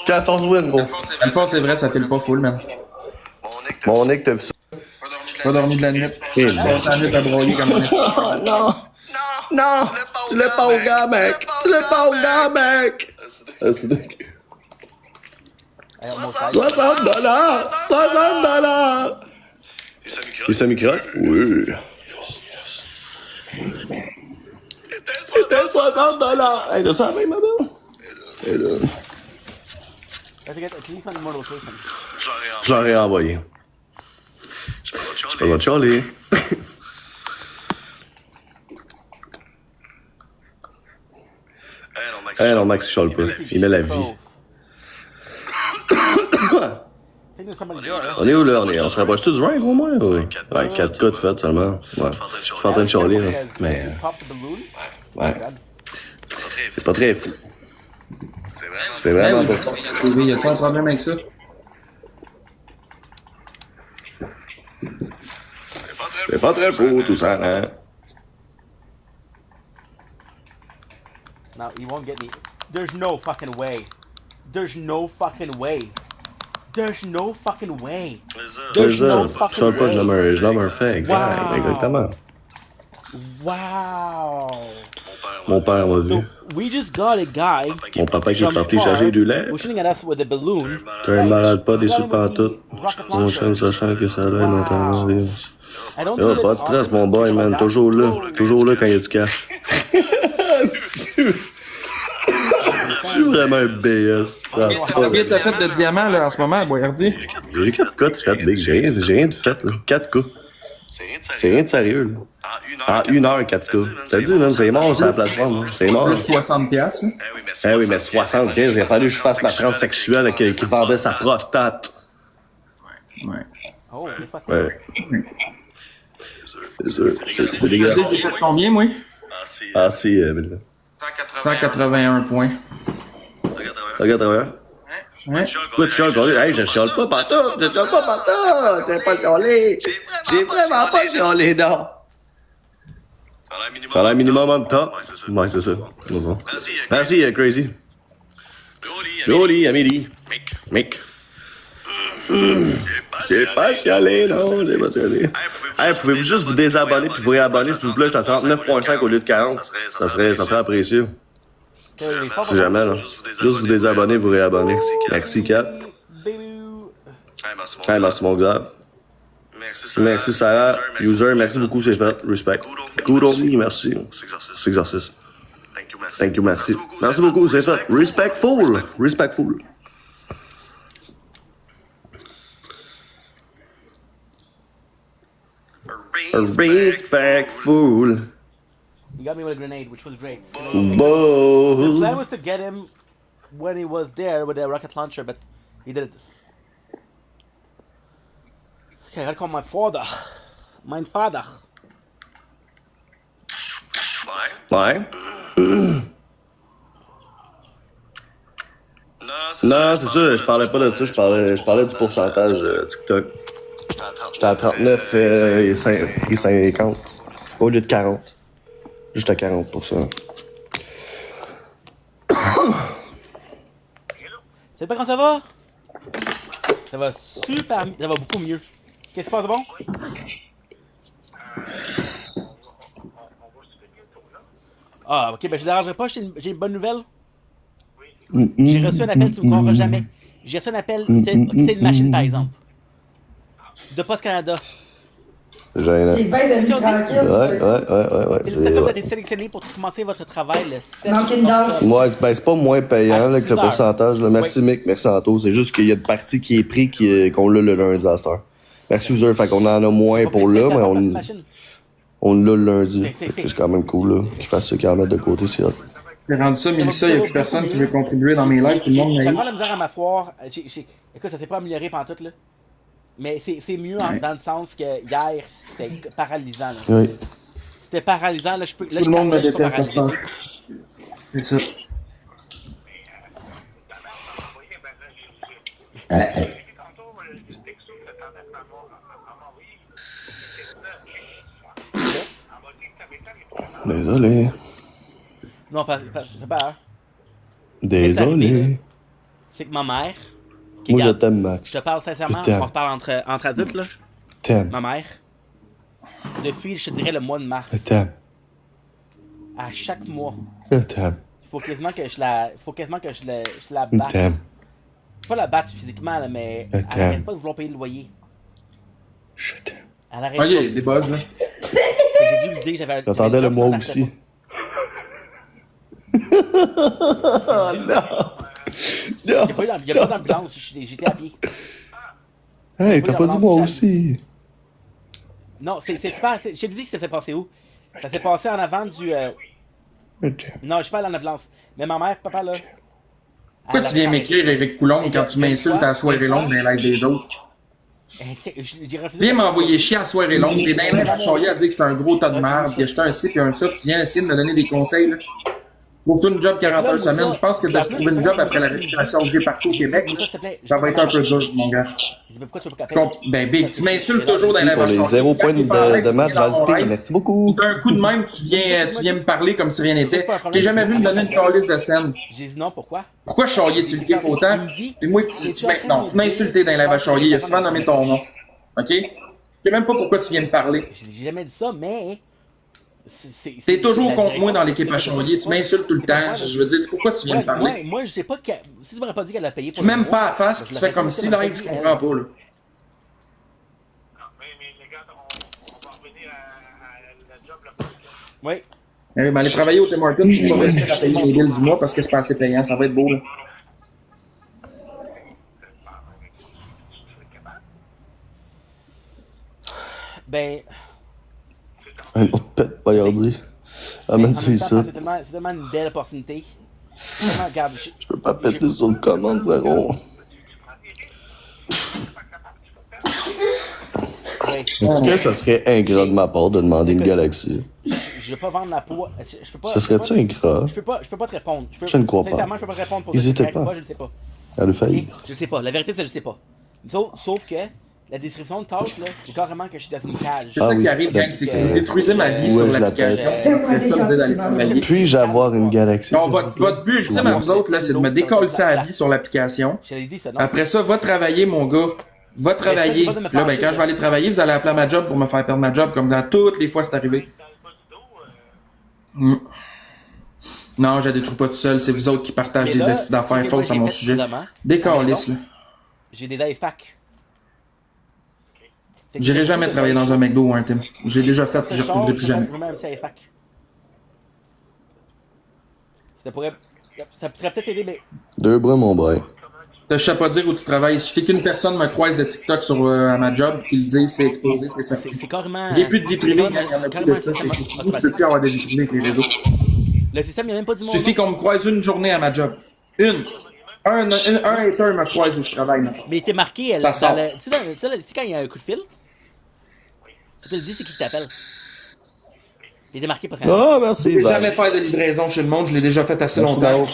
14 wins, gros. À le fond, c'est vrai, ça file pas full, man. Mon Nick, t'as vu ça? Pas dormi de la nuit. Passe la nuit à broyer comme un Oh non! Non! Tu l'as pas au gars, mec! Tu l'as pas au gars, mec! 60 $! 60 $! Et Sammy Croc? Oui. C'était 60 $! Hey, t'as-tu la même, madame? Et là. Je l'aurais envoyé. Je peux pas Charlie. Eh non, Max, il chale pas. Il met la vie. On est où là? On se rapproche-tu du rank au moins? Ouais, 4 cas de fait seulement. Ouais. Je suis pas en train de chialer, là. Mais. Ouais. C'est pas très fou. C'est vraiment pas fou. Oui, y a pas un problème avec ça? C'est pas très fou tout ça, hein? Now, he won't get me. There's no fucking way. There's no fucking way. There's no fucking way. There's no fucking way. Je nomme un fait, exact, exactement. Wow. Mon père m'a vu. We just got a guy. Mon papa qui est parti chercher du lait. We're shooting at us with a balloon. T'es un malade, pas déçu pantoute. Mon chum, sachant que ça l'aide notamment. Yo, pas de stress, mon boy, man. Toujours là quand il y a du cash. vraiment un BS. Ça va pas. Combien t'as fait de diamants là, en ce moment, Boyardi? J'ai 4K de fait, Big. J'ai rien de fait, là. 4K. C'est rien de sérieux, là. En 1 heure, 4K. T'as dit, man, c'est mort sur la plateforme. Hein. C'est mort. Plus 60$. Hein? Eh oui, mais 75, il a fallu que je fasse ma transsexuelle qui vendait sa prostate. Ouais. Oh, les fois. Ouais. C'est sûr. C'est dégueulasse. J'ai fait combien, moi? Ah, si, 181 points. 181. Ouais. Quoi, tu chiales, hey, je chiale pas partout, je chiale pas partout, t'es pas chialé. J'ai vraiment pas chialé, non. Ça a l'air minimum en temps. Ouais, c'est ça. Bon. Merci, Crazy. Yoli, Amélie. Mick. J'ai pas chialé, non, j'ai pas chialé. Hey, pouvez-vous juste vous désabonner puis vous réabonner, s'il vous plaît? J'étais à 39.5 au lieu de 40. Ça serait apprécié. Si jamais, là. Juste vous désabonner, vous réabonner. Merci, Kat. Hey, merci, mon gars. Merci, Sarah. User, merci beaucoup, c'est fait. Respect. Good on me, merci. C'est exercice. Thank you, merci. Merci beaucoup, c'est fait. Respectful. Respectful. He got me with a grenade, which was great. Bold. The plan was to get him when he was there with a rocket launcher, but he did it. Okay, I gotta call my father. My father. Ouais. Non, c'est sûr, je parlais pas de ça, je parlais du pourcentage TikTok. J'étais à 39 et 50. Au lieu de 40. Juste à 40%. C'est pas quand ça va? Ça va super, ça va beaucoup mieux. Qu'est-ce qui se passe bon? Ah, ok, ben je dérangerai pas, j'ai une bonne nouvelle. J'ai reçu un appel, tu me croiras jamais. J'ai reçu un appel, c'est une machine par exemple. De Post Canada. Gênant. C'est bien de vivre tranquille. Ouais. Félicitations, vous avez été sélectionné pour commencer votre travail le 7 Manque une danse. Ouais, c'est pas moins payant là, que le 6 heures. pourcentage. Là. Merci, Mick, merci Anto. C'est juste qu'il y a une partie qui est pris qu'on l'a le lundi à cette heure. Merci, User. Fait qu'on en a moins pour là, mais on l'a le lundi. C'est quand même cool là, qu'ils fassent ça, qu'ils en mettent de côté, c'est hot. J'ai rendu ça, Mélissa, il n'y a plus personne qui veut contribuer dans mes lives, tout le monde J'ai m'a vraiment la misère à m'asseoir. Écoute, ça s'est pas amélioré pantoute là. Mais c'est mieux dans le sens que hier, c'était paralysant. Là. Oui. C'était paralysant. Là, Tout le monde me déteste à ce temps. C'est ça. Désolé. Non, pas peur. Désolé. C'est que ma mère. Moi, je t'aime, Max. Je te parle sincèrement, Je t'aime. on se parle entre adultes, là. T'aimes. Ma mère, depuis, je te dirais, le mois de mars, Je t'aime. à chaque mois, Je t'aime. il faut quasiment que je la Je batte. t'aime. Pas la batte physiquement, là, mais Je elle t'aime. arrête pas de vouloir payer le loyer. Je t'aime. Elle arrête Ah, il y pas. a des buzz, là. J'ai dû lui dire que j'avais J'attendais le job, moi ça aussi. Oh non. Il y a pas d'ambulance, j'étais à pied. Hey, t'as pas dit moi aussi. Non, c'est pas. Je t'ai dit que ça s'est passé où? Ça s'est passé en avant du. Non, je suis pas allé en ambulance. Mais ma mère, papa, là. Pourquoi tu viens m'écrire Eric Coulombe quand tu m'insultes à la soirée longue dans les lives des autres? J'ai refusé. Viens m'envoyer chier à la soirée longue. T'es dans les lives à charrier à dire que j'étais un gros tas de merde, que j'étais un ci puis un ça, puis tu viens essayer de me donner des conseils, là. Trouve-toi une job 40 heures semaine. Je pense que de se trouver une job après la réputation que j'ai partout au Québec, ça va être un peu dur, mon gars. Pourquoi tu veux pas capter? Ben, Big, tu m'insultes toujours dans les lives Pour à les charrier. 0 points de match dans le speed. Merci beaucoup. D'un coup de même, tu viens me parler comme si rien n'était. J'ai jamais vu me donner une calice de scène. J'ai dit non, pourquoi? Pourquoi charrier tu le kiffes autant? Et moi, tu m'as insulté dans les lives à charrier. Il a souvent nommé ton nom. OK? Je sais même pas pourquoi tu viens me parler. J'ai jamais dit ça, mais. T'es toujours contre moi dans l'équipe à charrier. Tu m'insultes tout le temps. Je veux dire, pourquoi tu viens me parler? Moi, je sais pas que. Si tu m'aurais pas dit qu'elle a payé pour. Tu m'aimes pas à face, tu fais comme si live, je comprends pas, là. Oui. Ben, aller travailler au Tim Hortons, je vais pas réussir à payer mes billes du mois parce que c'est pas assez payant. Ça va être beau, là. Ben. Un autre pet, pas regardé. Amène ça ici. C'est tellement une belle opportunité. Vraiment, regarde, Je peux pas péter sur le commande, frérot. Est-ce que ça serait ingrat de ma part de demander une galaxie? Je veux pas vendre la peau. Je peux pas. Ça serait-tu ingrat? Je peux pas te répondre. Je ne crois pas. Sincèrement, je peux pas te répondre pour N'hésitez ça. pas. Je ne sais pas. À le faillir. Je sais pas. La vérité, c'est que je sais pas. Sauf que la description de tâche, là, c'est carrément que je suis dans une cage. C'est ça qui arrive, gang, c'est que vous détruisez ma vie sur l'application. Puis-je avoir une galaxie? Non, votre but ultime à vous autres, là, c'est de me décoller ça à vie sur l'application. Je l'ai dit, ça, non? Après ça, va travailler, mon gars. Va travailler. Là, ben, quand je vais aller travailler, vous allez appeler à ma job pour me faire perdre ma job, comme dans toutes les fois c'est arrivé. Non, je la détruis pas tout seul. C'est vous autres qui partagent des astuces d'affaires fausses à mon sujet. Décalisse, là. J'ai des life packs. J'irai jamais travailler dans un McDo ou un Tim. J'ai déjà fait, je ne retrouverai plus jamais. Ça pourrait peut-être aider, mais... 2 bras, mon bras. Je sais pas dire où tu travailles. Il suffit qu'une personne me croise de TikTok à ma job, qu'il dise c'est exposé, c'est sorti. C'est carrément... J'ai plus de vie privée, il y en a plus de ça. C'est fini, je peux plus avoir de vie privée avec les réseaux. Le système, il n'y a même pas du monde. Il suffit qu'on me croise une journée à ma job. Un hater me croise où je travaille maintenant. Mais t'es marqué, elle, ça sort. Tu sais quand il y a un coup de fil, tu te le dis, c'est qui qui t'appelle. Il était marqué pour rien. Ah, merci. Je vais jamais faire de livraison chez le monde, je l'ai déjà fait assez longtemps.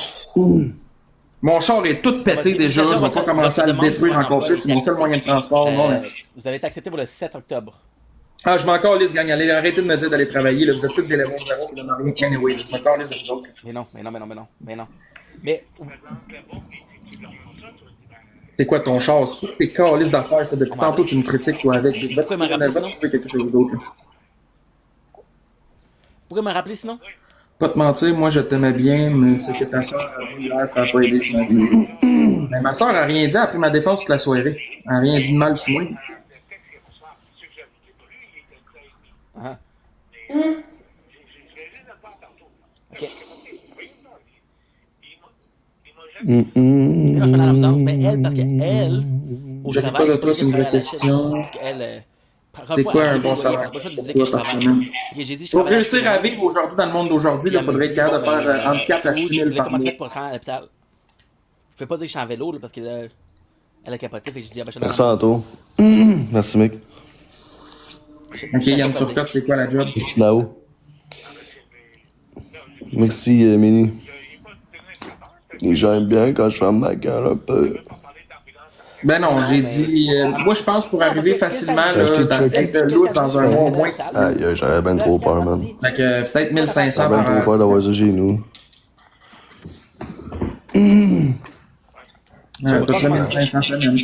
Mon char est tout pété déjà, je vais pas commencer à le détruire encore plus, c'est mon seul moyen de transport. Non, merci. Vous avez été accepté pour le 7 octobre. Ah, je m'en calisse, gang. Allez, arrêtez de me dire d'aller travailler, là. Vous êtes tous des levons de zéro qui donnent rien. Anyway, je m'en calisse de vous autres. Mais non. Mais... C'est quoi ton char? C'est toutes tes calices d'affaires, ça. Depuis tantôt, tu me critiques, toi, avec. Pourquoi me rappeler sinon? Quelque chose d'autre. Pourquoi me rappeler sinon? Pas te mentir, moi je t'aimais bien, mais ce que ta soeur a dit hier, ça n'a pas aidé, je m'imagine. Mais ma soeur a rien dit après ma défense toute la soirée. Elle a rien dit de mal sur moi. Ok. Mais là, je fais la redondance, mais elle, parce qu'elle, au Je travail... pas de toi, c'est une vraie question. C'est quoi un bon salaire pour toi par semaine? Pour réussir à vivre aujourd'hui dans le monde d'aujourd'hui, il faudrait être capable de faire entre 4 à 6 000 par mois. Je fais pas dire que je suis en vélo, là, parce qu'elle a capoté, fait que je dis, ah ben, je suis Merci, Anto. Merci, mec. Ok, Yann Turcotte, c'est quoi la job? Merci, Nao. Merci, Mini. J'aime bien quand je ferme ma gueule un peu. Ben non, j'ai dit... moi, je pense pour arriver facilement, là, être lousse dans un mois au moins. Aïe, j'aurais bien trop peur, man. Fait que peut-être 1500 J'aurais par bien trop peur d'avoir ça chez nous. À peu près 1500 semaines.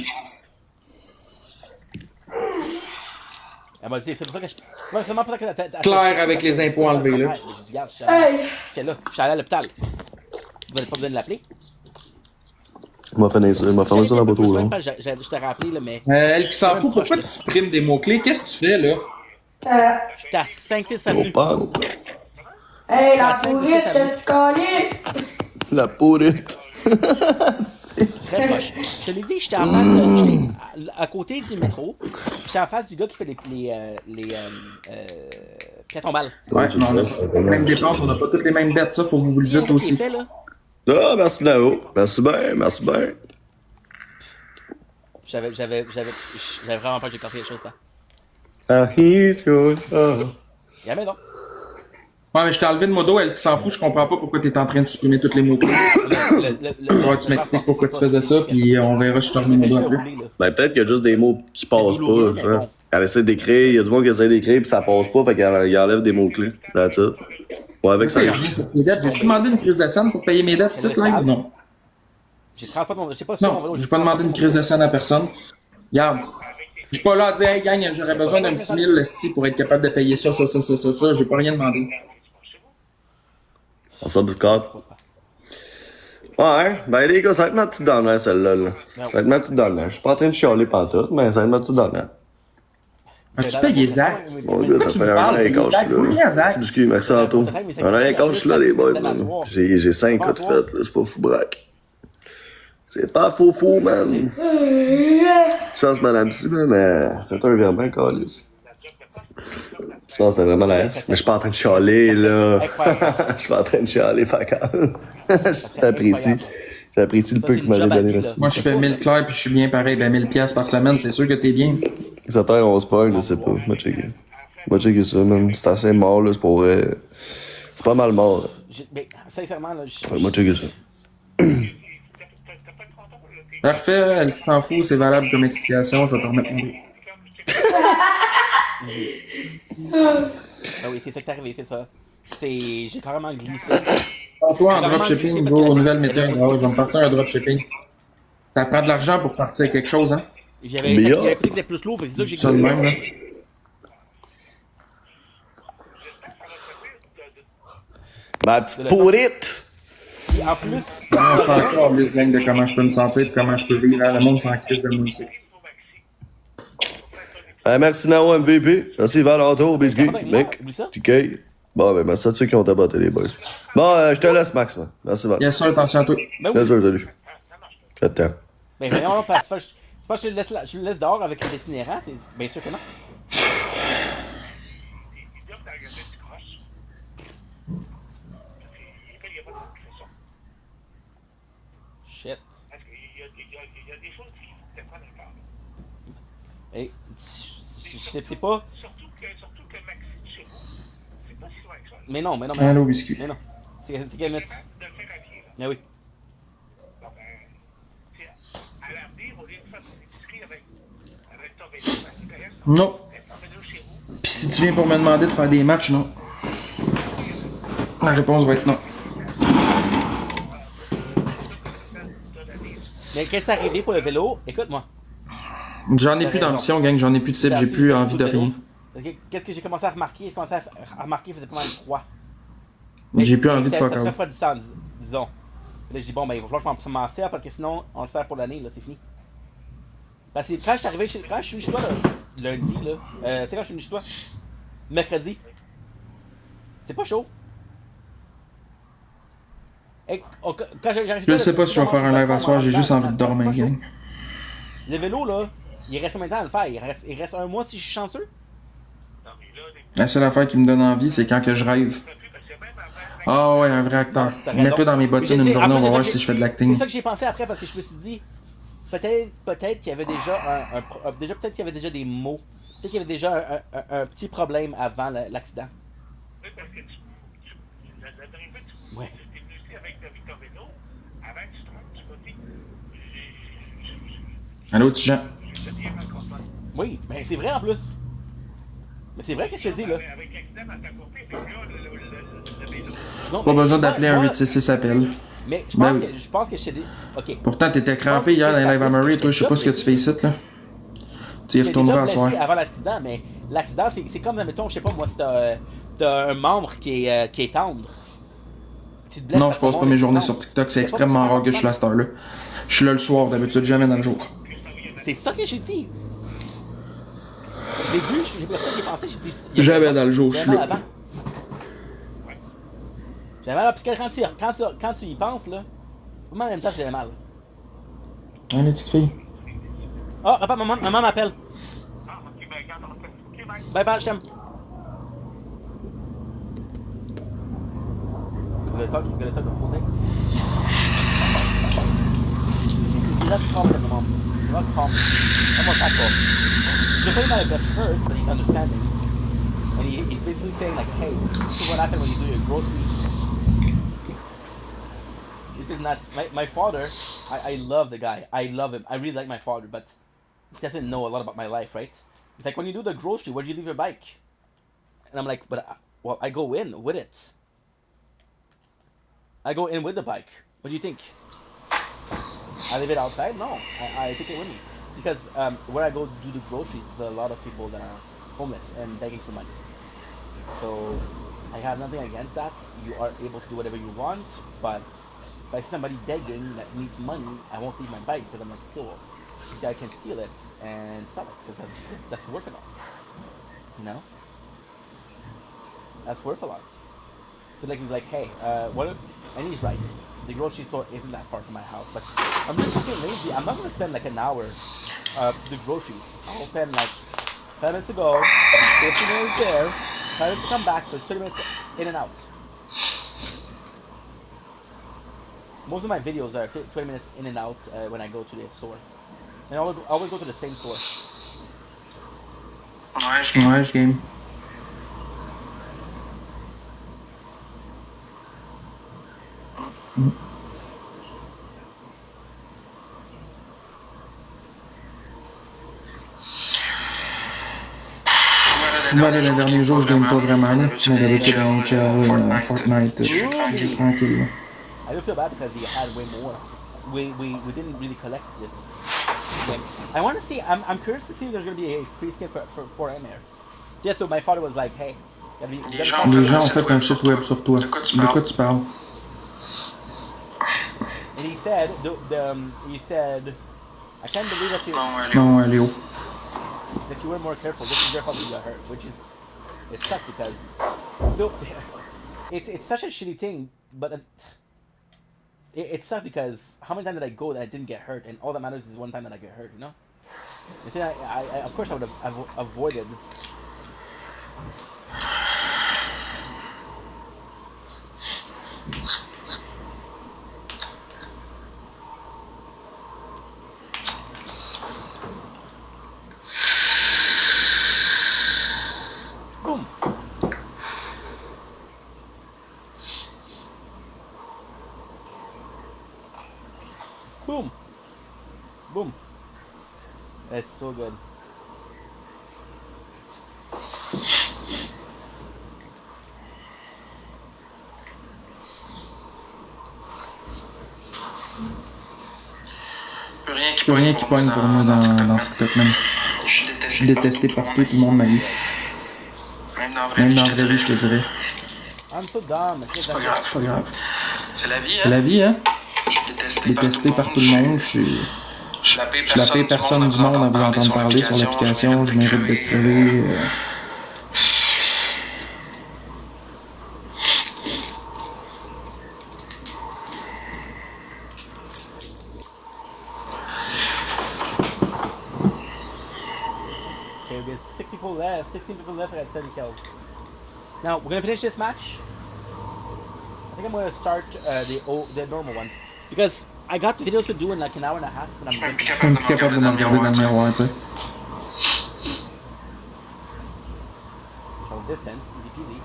Elle m'a dit, c'est pour ça que... Ouais, c'est pour ça que Claire avec les impôts enlevés, là. J'ai dit, regarde, j'étais là, je suis allé à l'hôpital. Vous n'avez pas besoin de l'appeler? Il m'a fermé ça dans la bateau, là. Je t'ai rappelé, là, mais... Elle qui s'en fout, pourquoi tu supprimes des mots-clés? Qu'est-ce que tu fais, là? J'étais à 5-6 avenues. Hey, la pourrite, t'es-tu calice? La pourrite. Très proche. Je te l'ai dit, j'étais en face, à côté du métro. J'étais en face du gars qui fait les piétons-balles. Ouais, on a pas les mêmes dépenses, on n'a pas toutes les mêmes bêtes, ça, faut que vous le dites aussi. Ah, merci Nao. Merci bien. J'avais vraiment peur que j'ai compris les choses, là. Jamais donc. Ouais, mais je t'ai enlevé de modo, elle s'en fout, je comprends pas pourquoi t'es en train de supprimer toutes les mots. Ouais, tu m'expliques pourquoi tu faisais ça, puis on verra si je te remets modo après. Ben, peut-être qu'il y a juste des mots qui passent pas, genre. Elle essaie d'écrire, il y a du monde qui essaie d'écrire, puis ça passe pas, fait qu'elle enlève des mots-clés. That's it. Ouais, avec ça. J'ai-tu demandé une crise de scène pour payer mes dettes, c'est live? Non. J'ai 30 fois je sais pas si non, j'ai pas demandé une crise de scène à personne. Regarde. Je suis pas là à dire, hey gang, j'aurais besoin d'un petit 1000 pour être capable de payer ça. J'ai pas rien demandé. Ça, Biscotte. Ouais, ben les gars, ça va être ma petite dernière, celle-là. Là. Ça va être ma petite dernière. Je suis pas en train de chialer pantoute, mais ça va être ma petite dernière. As-tu payé Zach? Mon gars, ça Tu fait me un an parles, et quand je Zach, suis oui, là. Zach. Excuse, merci Anto. Un an et quand je suis là, les boys, man. J'ai 5 cas de fête, là, c'est pas fou braque. C'est pas faux, man. Chance, madame si, man, mais c'est un virement, calice. Je pense que c'est vraiment la S. Mais je suis pas en train de chialer, là. Je suis pas en train de chialer, facal. J'apprécie. J'apprécie le peu que vous m'avez donné, merci. Moi, je fais 1000 clairs puis je suis bien pareil. Ben, 1000 piastres par semaine, c'est sûr que t'es bien. Ça terre, on se pogne, je sais pas. Moi, checker ça, man. C'est assez mort, là, c'est pour vrai. C'est pas mal mort, là. Mais, sincèrement, là, Moi, checker ça. Parfait, elle s'en fout, c'est valable comme explication, je vais te remettre mon dos. Ah oui, c'est ça qui est arrivé, c'est ça. J'ai carrément glissé. Toi, en dropshipping, go, nouvelle méthode. Ah ouais, je vais me partir un dropshipping. Ça prend de l'argent pour partir quelque chose, hein? J'avais pris que c'était plus lourd, c'est ça que j'ai ça de même, là. Ma petite pourrite! Et en plus... On s'en encore les gang de comment je peux me sentir et comment je peux vivre. Le monde s'en crise de moi aussi. Merci Nao MVP. Merci Valentin, biscuit. Mec, TK. Bon, ben merci à ceux qui ont taboté les boys. Bon, je te laisse, Max, man. Merci, Val. Bien sûr, attention à toi. Ben Bien sûr, salut. Attends. Ben voyons, c'est pas que je le laisse dehors avec les itinérants, c'est bien sûr que non. Shit. Hey, c'est pas... Mais non. Allô, biscuit. Mais non. C'est quel mètre? Mais oui. Non. Pis si tu viens pour me demander de faire des matchs, non. La réponse va être non. Mais qu'est-ce qui est arrivé pour le vélo? Écoute-moi. J'en ai plus d'ambition, gang, j'en ai plus de cible, j'ai plus envie de rien. Qu'est-ce que j'ai commencé à remarquer? J'ai commencé à remarquer qu'il faisait pas mal froid. J'ai plus envie de fuck Ça out. refroidissant, disons. Là, je dis, bon, ben, il va falloir que je m'en sers parce que sinon, on le sert pour l'année, là, c'est fini. Parce que quand je suis arrivé quand je suis venu chez toi, là, lundi, là, c'est quand je suis venu chez toi? Mercredi. C'est pas chaud. Et, quand Je sais pas si je vais faire un live à soir, j'ai juste envie de dormir, gang. Le vélo, là, il reste combien de temps à le faire? Il reste un mois si je suis chanceux? La seule affaire qui me donne envie, c'est quand que je rêve. Ah ouais, un vrai acteur. Mets-toi dans mes bottines une journée, on va voir si je fais de l'acting. C'est ça que j'ai pensé après parce que je me suis dit, peut-être qu'il y avait déjà peut-être qu'il y avait déjà des mots. Peut-être qu'il y avait déjà un petit problème avant l'accident. Oui, parce que la dernière fois que tu étais venu ici avec ton vélo, avant que tu te rendes côté, Allô, petit Jean? Oui, mais c'est vrai en plus. Mais c'est vrai que je te dis là. Non, pas besoin d'appeler un 866 appel. Mais je pense que je t'ai dit. Ok. Pourtant, t'étais crampé hier dans les live à Murray, toi, je sais pas ce que tu fais ici, là. Tu y retourneras à soir. Avant l'accident, mais l'accident, c'est comme, admettons, je sais pas moi, si t'as un membre qui est tendre. Non, je passe pas mes journées sur TikTok, c'est extrêmement rare que je suis là à cette heure-là. Je suis là le soir, d'habitude, jamais dans le jour. C'est ça que j'ai dit. J'ai vu, j'ai pensé, j'ai dit. Jamais dans le jour, je suis là. J'avais mal, parce que quand tu y penses, là, moi en même temps, j'avais mal. Hein, les petites filles? Oh, papa, maman m'appelle. Bye bye, je t'aime. He's gonna talk the whole thing. You have to calm him, mom. You have to calm him. I'm more tactful. You're probably not a best hurt, but he's understanding. And he's basically saying like, hey, this is what happens when you do your groceries. This is nuts. My father, I love the guy. I love him. I really like my father, but he doesn't know a lot about my life, right? It's like when you do the grocery, where do you leave your bike? And I'm like, but well, I go in with it. I go in with the bike. What do you think? I leave it outside? No, I take it with me because where I go do the groceries, there's a lot of people that are homeless and begging for money. So I have nothing against that. You are able to do whatever you want, but if I see somebody begging that needs money, I won't leave my bike because I'm like, okay, well, I can steal it and sell it because that's worth it. You know, that's worth a lot. So like he's like, hey, what? And he's right. The grocery store isn't that far from my house, but I'm just fucking lazy. I'm not gonna spend like an hour the groceries. I'll spend like 5 minutes to go, 15 minutes there, 5 minutes to come back, so it's 30 minutes in and out. Most of my videos are 20 minutes in and out when I go to the store. And I always go to the same store. Ouais, je game. Voilà, le dernier jour, je gagne pas vraiment, là. Mais d'habitude, NHL, Fortnite, je joue tranquille, là. I do feel bad because he had way more. We didn't really collect this game. I want to see. I'm curious to see if there's gonna be a free skin for in there. Yeah. So my father was like, hey. Les gens ont fait un site web sur toi. De quoi tu parles? And he said, he said, I can't believe that you. Non, Léo. That you were more careful. This is your fault that you got hurt, which is, it sucks because, so, it's such a shitty thing, but it sucks because how many times did I go that I didn't get hurt, and all that matters is one time that I get hurt, you know? The thing I of course I would have avoided. Boom. Boom. Boom. That's so good. Plus rien qui pogne pour moi dans TikTok, même. Je suis détesté partout, tout le monde m'haït. Même dans la vraie vie, je te dirais. I'm so dumb. C'est pas grave. C'est la vie, hein? C'est la vie, hein? Je suis détesté par tout le monde. Je suis la pire personne du monde à vous entendre parler sur l'application. Je mérite de crever. Okay, we got 6 people left. 16 people left. I got 7 kills. Now we're gonna finish this match. I think I'm gonna start the normal one because I got the videos to do in like an hour and a half, but I'm Je suis plus capable de me regarder dans le miroir, tu sais. Show distance, easy peasy.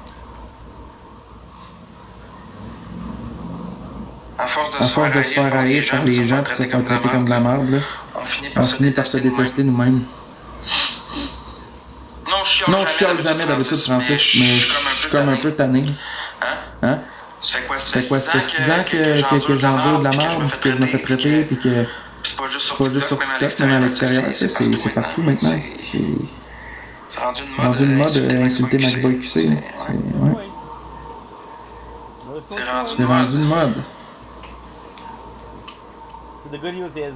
À force À force de se faire haïr par les gens et de se faire traiter comme de la merde, là, on finit par se détester nous-mêmes. Non, je chiale jamais d'habitude, Francis, mais je suis comme un peu tanné. Hein? Ça fait quoi? Ça fait 6 ans que j'endure de la merde, puis que je me fais traiter, puis que c'est pas juste sur TikTok, même à l'extérieur, tu sais, c'est partout maintenant. C'est rendu une mode insulter Max Boy QC. Ouais. C'est rendu une mode. So the good news is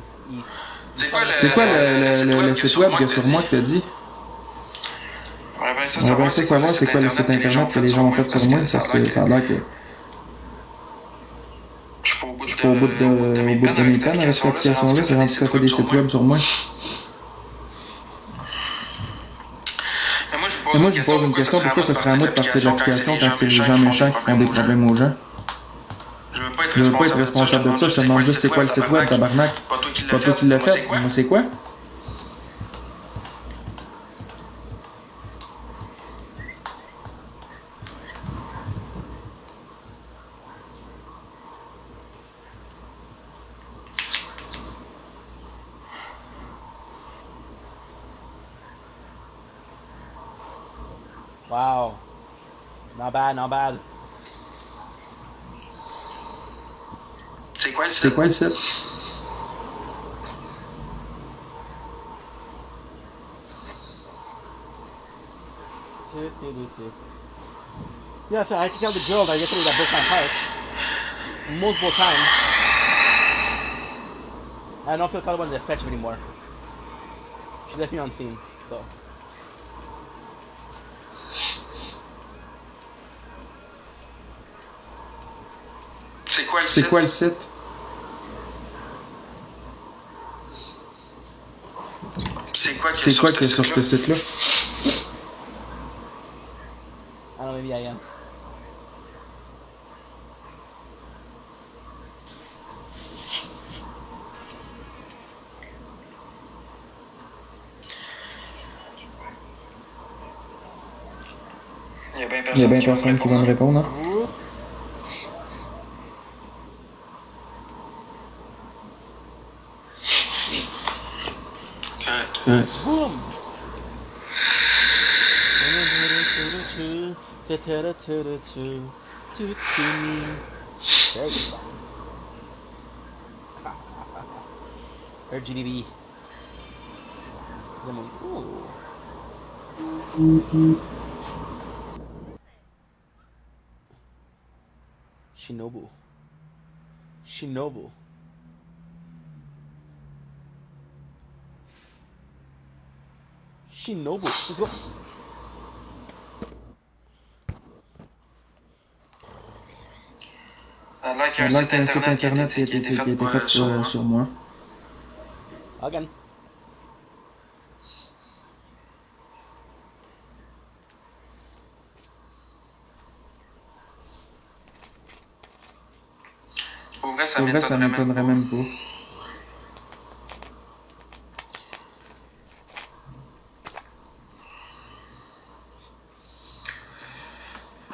C'est quoi le site web que sur moi que t'as dit? On va bien ça savoir c'est quoi le site internet que les gens ont fait sur moi, parce que ça a l'air que je suis pas au bout de mes peines avec cette application-là, c'est rendu que ça fait des sites web sur moi. Mais moi, je vous pose une question, pourquoi ce serait à moi de partir de l'application quand c'est les gens méchants qui font des problèmes aux gens? Je veux pas être responsable de ça, je te demande juste c'est quoi le site web, tabarnak? Pas toi qui l'as fait, moi c'est quoi? wow, not bad, not bad. C'est quoi le site? C'est quoi le site? Yeah, so I had to tell the girl that yesterday that broke my heart multiple times. I don't feel comfortable to fetch him anymore. She left me on scene, so. C'est quoi le site? C'est quoi qu'il y a sur ce site-là? I don't know, maybe I am. Il y a bien personne qui va me répondre, hein? Boom! RGDB. Shinobu. Shinobu. Shinobu. Let's go. Là, qu'il y a un site internet qui a été fait sur moi. Again. Pour vrai, ça m'étonnerait même pas.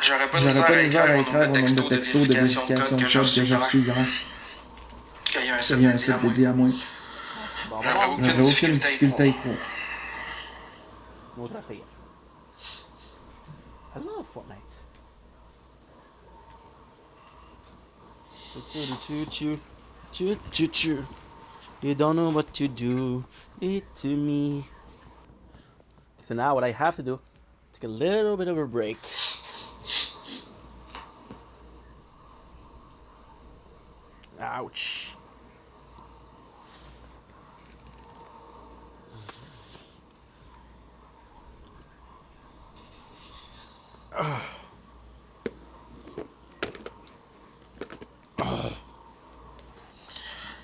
J'aurais pas de misère à écrire au nombre de textos de vérification de code que j'ai reçu hier. Il y a un site dédié à moi. J'aurais aucune difficulté à y croire. Outra feia. I love Fortnite. You don't know what to do it to me. So now what I have to do, take a little bit of a break. Ouch.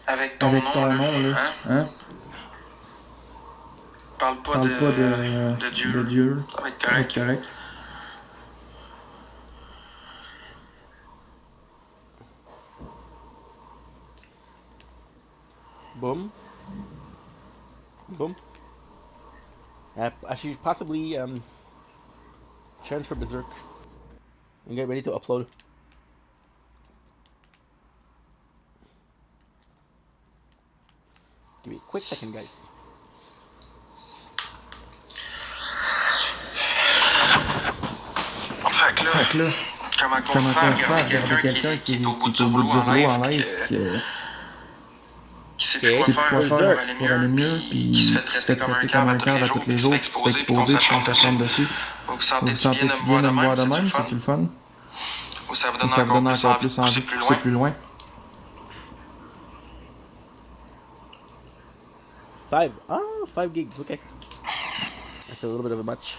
Avec ton nom, là, hein? Parle pas de Dieu. Ça va être correct. Boom. Boom. I should possibly transfer Berserk and get ready to upload. Give me a quick second, guys. Fait que là, comment on fait à regarder quelqu'un qui est au bout du rouleau en live, qui sait plus quoi faire pour aller mieux, puis qui se fait traiter comme un cœur à tous les jours, qui se fait exposer, puis qu'on s'acharne dessus. Vous sentez-tu bien de me voir de même? C'est-tu le fun? Ou ça vous donne encore plus envie de pousser plus loin? 5 gigs, okay. That's a little bit of a much.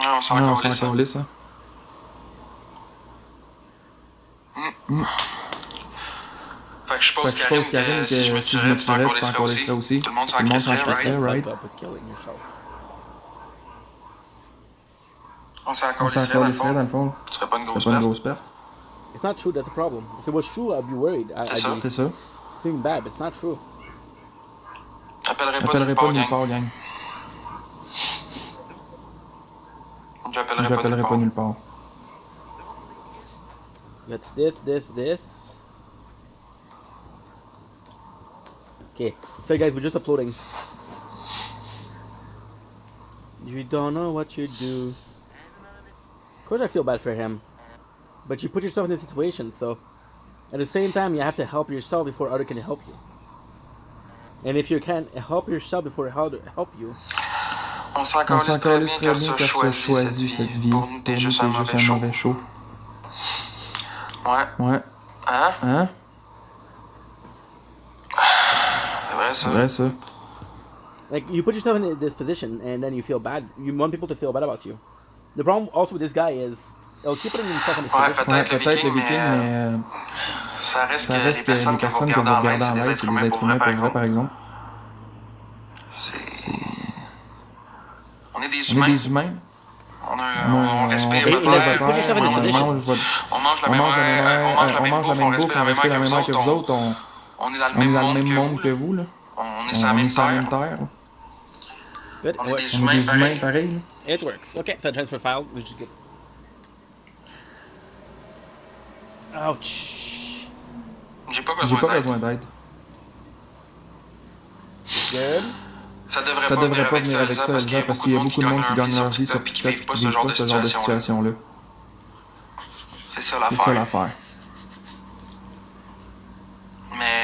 Non, on s'en calait ça. Fait que je suppose Karine que si je me tuerais, tu t'en calisserais aussi. Tout le monde s'en crisserait, right? On s'en calisserait dans le fond. Ce serait pas une grosse perte. It's not true, that's a problem. If it was true, I'd be worried. C'est ça. Feeling bad, but it's not true. J'appellerai pas nulle part, gang. J'appellerai pas nulle part. That's this. Okay, so guys, we're just uploading. You don't know what you do. Of course I feel bad for him. But you put yourself in this situation, so at the same time you have to help yourself before others can help you. And if you can't help yourself before others help you, on s'en calisse très bien car tu as choisi cette vie. Pour nous, t'es juste un mauvais show. Ouais. Hein? C'est vrai ça. Like, you put yourself in this position and then you feel bad. You want people to feel bad about you. The problem also with this guy is It'll keep it in second Ouais, position. Ouais, peut-être le Viking, mais ça reste que les personnes que vous regardez en live, c'est des êtres humains pour vrai, par exemple. On est des On est humains. des humains. On respire Hey, notre let's air, put yourself in this position. on mange la même air, on mange la même bouffe, on respire la même air que vous autres. On est dans le même monde que vous. là. On est On sur la est même sur la même terre. terre. Good. On It est works. des On est des humains pareils. pareils. là. It works. Okay, so transfer file, which is good. Ouch. J'ai pas J'ai pas besoin besoin d'aide. d'aide. Good. Ça Ça devrait pas venir avec ça, Elsa, parce qu'il y a beaucoup de monde qui gagne leur vie sur TikTok et qui vivent pas ce genre de situation-là. C'est ça C'est ça l'affaire. l'affaire.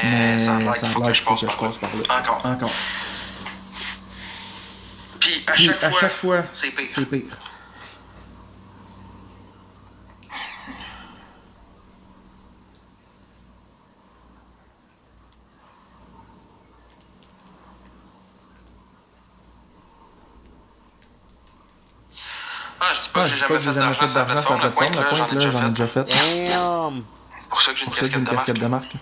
Mais ça a l'air qu'il faut que je passe par là. Encore. Puis Puis à chaque fois, c'est pire. c'est pire. Ah, je dis pas Ah, que je j'ai dis pas jamais que j'ai fait jamais fait d'argent sur la plateforme. La pointe, là, j'en ai déjà fait. Damn. Pour ça que j'ai Pour ça que j'ai une casquette de marque.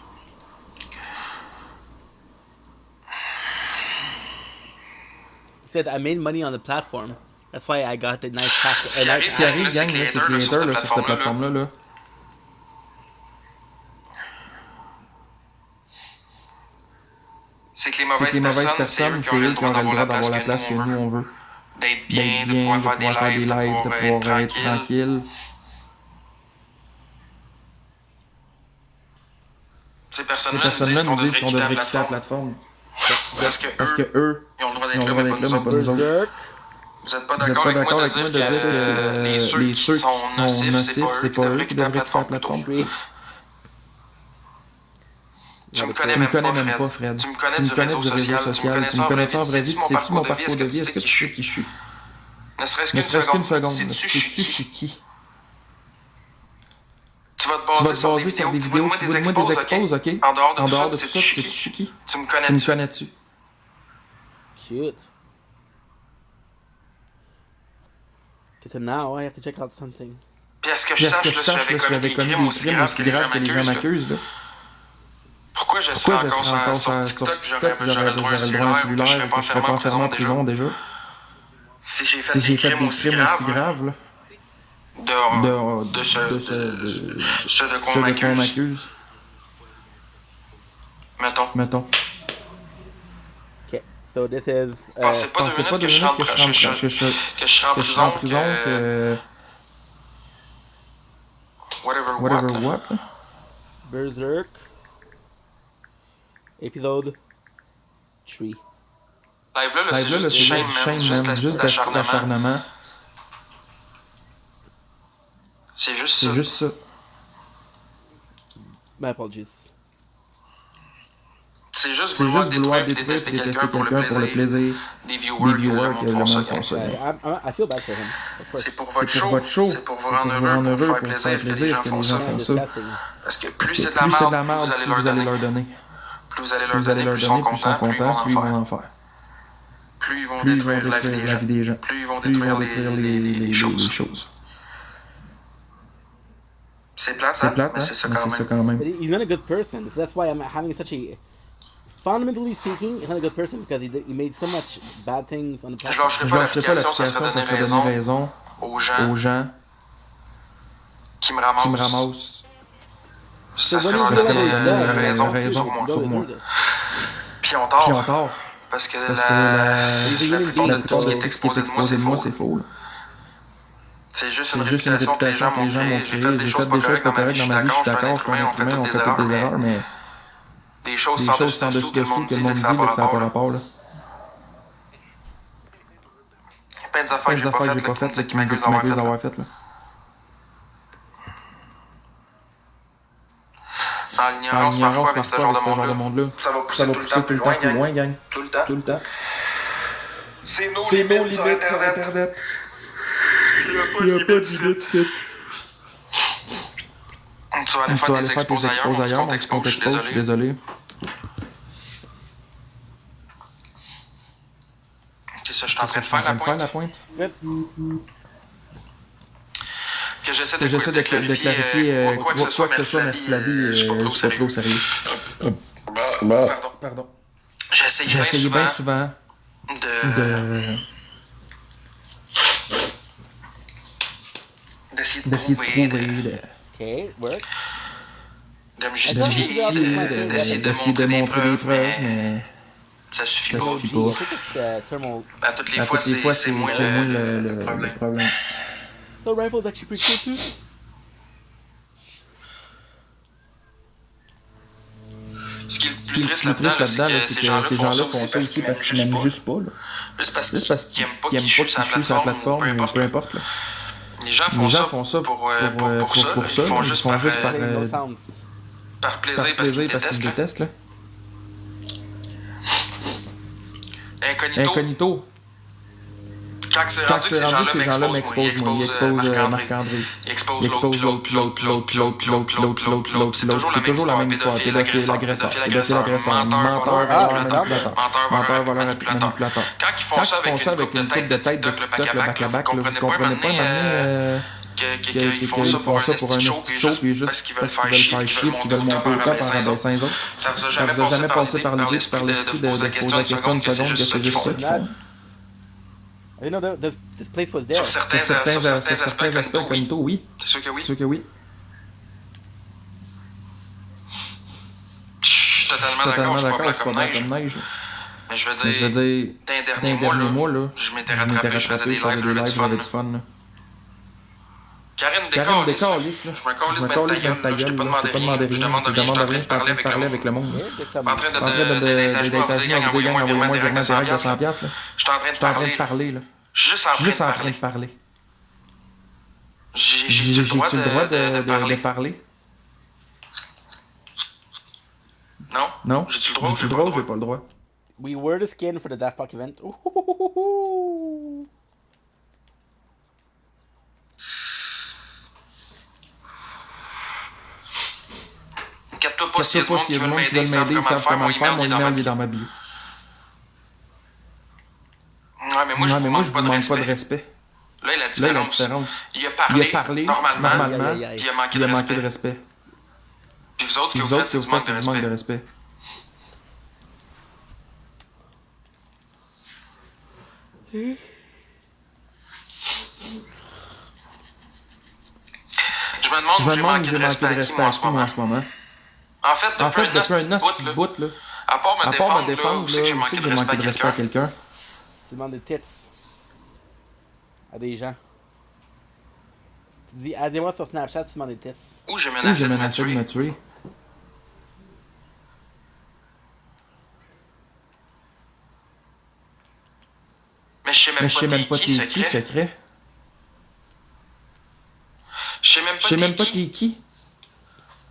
Said I made money on the platform. That's why I got the nice pack. Ce qui arrive, gang, là, c'est que les haters là, sur cette plateforme-là, là, c'est que les mauvaises personnes, c'est eux qui auraient le droit d'avoir la place que nous, on veut. D'être D'être bien, de pouvoir faire des lives, de pouvoir être tranquille. Ces Ces personnes-là personnes-là nous disent qu'on devrait quitter la plateforme. Parce que eux, ils ont le droit ils ont le droit d'être là, mais pas nous autres. Berserk. Vous êtes pas Vous êtes d'accord pas avec d'accord moi avec moi de dire que les ceux qui sont nocifs, c'est pas eux qui devraient quitter la plateforme? Three. Tu me Tu me connais même pas, Fred. Tu me Tu me connais du réseau social. Tu me connais en vraie vie. Tu sais-tu mon parcours de vie? Est-ce que tu sais qui je suis? Ne serait-ce Ne serait-ce qu'une seconde. Sais-tu Sais-tu je suis qui? Tu vas Tu vas te baser sur des vidéos, tu vois moi des exposes, ok? En dehors En dehors de tout tout ça, ça, sais-tu sais-tu je suis qui? Tu me Tu me connais-tu? connais-tu? Shoot. Okay, so now I have to check out something. Puis est-ce que Puis je est-ce que je sache, sache, là, si j'avais commis des crimes aussi graves que les gens m'accusent, là? Pourquoi je Pourquoi serais je serais encore sur TikTok, puis j'aurais le droit à un cellulaire, que je serais pas enfermé en prison déjà? Si j'ai Si j'ai fait des crimes aussi graves, là, de ceux qu'on de qu'on m'accuse, m'accuse, mettons. Okay, so this is Pensez pas Pensez pas 2 2 minutes que je serai en prison, que whatever what, là. Berserk Episode 3. Live là, Live là, c'est juste du shame, man, juste d'acharnement. C'est juste C'est ça. juste ça. My apologies. C'est juste C'est juste vouloir détruire détruire et et détester quelqu'un pour le plaisir des des viewers que le monde font ça. I feel bad for him. Of course. C'est pour C'est pour votre show, c'est pour vous c'est pour rendre vous rendre heureux, heureux, pour faire plaisir que les gens font ça. Disgusting. Parce que Parce plus que c'est de plus c'est de la la merde, merde, plus vous allez leur donner. Plus vous allez Plus vous allez leur donner, plus ils sont contents, plus ils vont en faire. Plus ils vont Plus ils vont détruire détruire la vie des gens. Plus ils vont Plus ils vont détruire détruire les les choses. choses. C'est plate, C'est plate, mais hein? c'est ça Mais c'est ça quand même. quand même. But he's not a good person, so that's why I'm having such a. Fundamentally speaking, he's not a good person because he made so much bad things on the Je platform. lâcherai Je pas lâcherai pas l'application, l'application, ça serait donner raison aux aux gens gens qui me qui me ramassent. ramassent. Ça So when serait you Ça do serait that, leur it's donner done. raison Don't sur moi. do this. Puis on Puis on tord. tord. Parce que Parce que la plupart plupart de de tout ce qui est tout ce qui est exposé de moi, c'est faux. c'est faux. C'est juste C'est une juste une réputation que les gens m'ont créée. J'ai fait des choses pas correctes dans ma vie, je suis d'accord, je suis un être humain, on fait toutes des erreurs, mais des choses des choses sans dessus dessous que le monde dit là, que ça n'a pas rapport. Là. Plein des Plein affaires des que affaires que j'ai pas faites, qui m'accusent d'avoir faites. Là. Dans l'ignorance, marche pas avec ce genre de monde-là. Ça va Ça pousser va tout le pousser temps tout le temps plus loin, gang. Tout le temps. Tout le temps. C'est nos C'est nos limites sur limites sur Internet. Internet. Il n'y a Il n'y a pas de limite ici. Tu vas aller Tu vas aller faire faire tes tes expos ailleurs, donc si on t'expose, je suis désolé. C'est ça, je suis en train de Je suis en faire train de faire la la pointe. pointe. Good. que j'essaie de clarifier quoi que ce soit, merci la vie, je suis pas trop au sérieux. Pardon. J'ai essayé bien souvent d'essayer de prouver, Okay, work. de me justifier, d'essayer de montrer des preuves, mais ça suffit ça pas. suffit I pas. think it's thermal. À toutes les À fois, toutes les fois, c'est moi le problème. The rifle's actually pretty cool too. Ce qui est le Ce qui plus est triste le plus triste là-dedans, là-dedans, c'est que ces gens-là font ça aussi parce qu'ils m'aiment juste pas. Juste parce Juste parce qu'ils qu'ils aiment pas aiment qu'ils pas chutent qu'ils chutent sur la plateforme ou peu importe. Là. Les gens Les gens font ça pour ça. Ils font juste par No sounds. par plaisir parce qu'ils me détestent. Là. Incognito. Incognito. Quand c'est rendu que ces gens-là m'exposent, ils exposent Marc-André. Ils exposent l'autre. C'est toujours la même histoire. Pédophile, l'agresseur, menteur, voleur, manipulateur. Quand ils font ça avec une coupe de tête de TikTok, le back-à-back, vous comprenez pas maintenant qu'ils font ça pour un petit show, puis juste parce qu'ils veulent faire chier, puis qu'ils veulent monter au top en rabaissant les autres. Ça vous a jamais passé par l'idée, par l'esprit de poser la question une seconde que c'est juste ça qu'ils font. I didn't know this place was there. Sur certains aspects incognito, oui. C'est sûr que oui. C'est sûr que oui. Je suis totalement d'accord, je suis pas blanc comme neige. Mais je veux dire, dans les derniers mois, là, je m'étais rattrapé, je faisais des lives, j'avais du fun. Karine décalisse, là. Je me calisse même ta gueule, là. Je t'ai pas demandé rien. Je demande rien, je suis en train de parler avec le monde. Yeah, En train d'États-Unis, vous dire, envoyez-moi un virement direct de 100$, là. Je suis en train de parler, là. Je suis juste en train de parler. J'ai-tu le droit de parler? Non? J'ai-tu le droit ou j'ai pas le droit? We were the skin for the Daft Punk event. Ooh. Inquiète-toi pas, s'il y a du monde qui veulent m'aider, ils savent comment le faire, mon email est dans ma bio. Ouais, mais moi, je vous demande pas de respect. respect. Là, La différence. Il a parlé normalement, Yeah. il a manqué de respect. Puis vous autres, ce que vous faites, c'est du manque de respect. Je me demande où j'ai manqué de respect à qui, moi, en ce moment. En fait, depuis un hostie de bout, là, à part me défendre, là, où c'est que j'ai manqué de respect à quelqu'un? Tu demandes des tits à des gens. Tu dis, aidez-moi sur Snapchat, tu demandes des tits. Où j'ai menacé de me tuer. Mais je sais même pas t'es qui, secret. Je sais même pas t'es qui.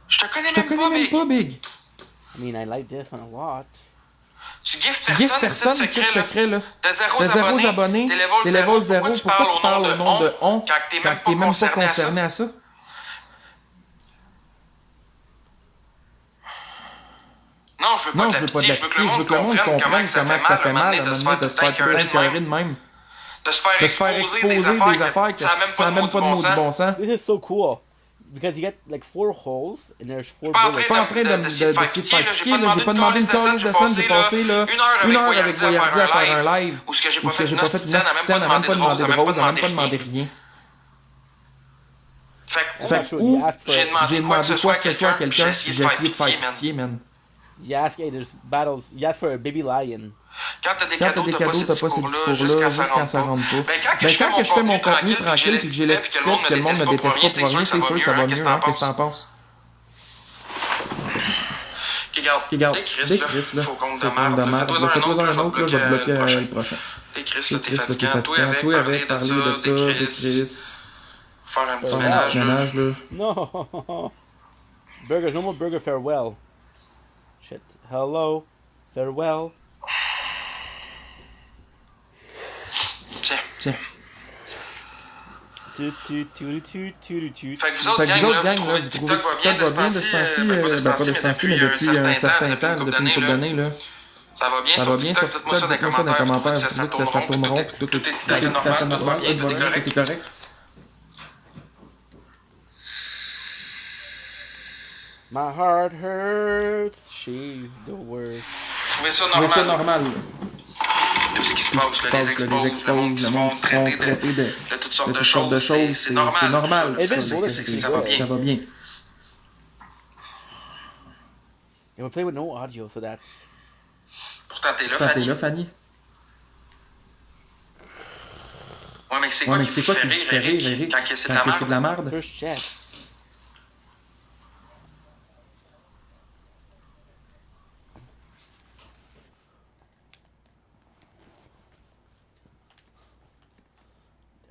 Je te connais même pas, Big. I mean, I like this one a lot. Tu giftes personne ici, le secret, là. T'as 0 abonnés, t'es level 0. Pourquoi tu parles au nom de on quand t'es même pas concerné à ça? Non, je veux pas de la pitié, je veux que le monde comprenne comment ça fait mal à un moment donné de se faire tout le temps écœurer de même. De se faire exposer des affaires que ça n'a même pas de mot du bon sens. This is so cool. Because you get like 4 holes and there's 4 Pas bullets. Pas en train d'essayer de faire pitié, là. J'ai pas demandé une calice de scène, j'ai passé là, une heure avec Voyardi à faire un live. Où ce que j'ai pas fait une scène, elle a même pas demandé de rose, elle a même pas demandé rien. Fait que où j'ai demandé quoi que ce soit à quelqu'un, j'ai essayé de faire pitié, man. You ask, hey, there's battles. You ask for a baby lion. Quand t'as des cadeaux, t'as pas ces discours-là juste quand ça rentre pas. Ben quand je fais mon contenu tranquille et que j'ai l'estime que le monde me déteste pas pour rien, c'est sûr que ça va mieux, hein. Qu'est-ce que t'en penses? Regarde, des Chris, là. Faut compte de merde. Fais-toi un autre, là, je vais te bloquer le prochain. Des Chris, là, t'es fatigant. Toi avec, parler de ça, des Chris. Faire un petit ménage, là. No. Burgers, no more burger farewell. Shit. Hello. Farewell. Tiens. Fait que vous autres, gang, là, vous trouvez que TikTok va bien de ce temps-ci, pas de ce temps-ci, mais depuis un certain temps, depuis une couple d'années, là. Ça va bien sur TikTok, dites-moi ça dans les commentaires, vous trouvez que ça tourne rond, tout est tout à fait normal, tout va bien, tout est correct. My heart hurts, she's the worst. Trouvez ça Trouvez ça normal. normal. Tout ce qui se Tout ce passe, qui se là, passe, les là, les expos, le monde qui se font traiter de toutes sortes de choses, c'est normal. C'est normal. Eh Ça, ben, Ça va bien. ça va bien. And we play with no audio, so that's... Pourtant, t'es là, Pourtant, t'es Fanny. là, Fanny. Ouais, mais c'est Ouais, quoi mais qui c'est vous quoi fait qui vous fait rire, rire, Eric, Eric, quand que c'est de la quand c'est de la merde? merde? First chest.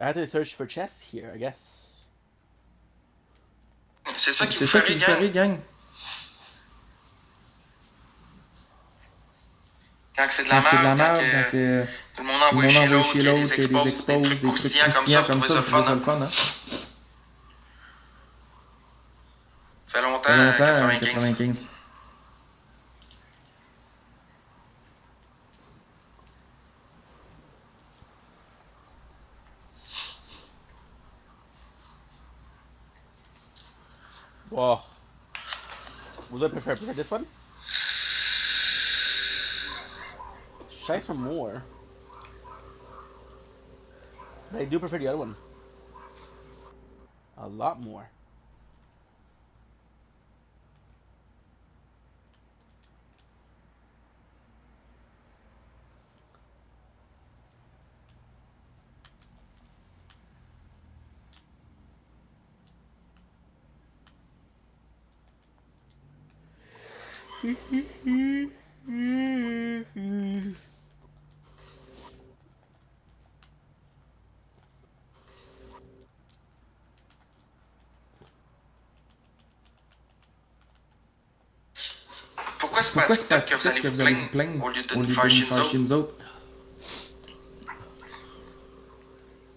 I had to search for chest here, I guess. C'est ça qui C'est vous ça fait qui rire, vous fait gang. rire, gang. Quand c'est de Quand la c'est de la merde, merde, quand quand tout le monde tout le envoie monde chez envoie l'autre, chez qu'il y a l'autre, qu'il y a des expos, des trucs croustillants comme ça, vous trouvez ça le fun, hein? Fait longtemps, Ça fait longtemps, 95. 95. Whoa. Would I prefer this one? Try some more. But I do prefer the other one. A lot more. Pourquoi c'est pas à Pourquoi c'est pas à TikTok que TikTok vous allez vous plaindre au lieu de nous faire nous chier faire chier nous nous autres? autres?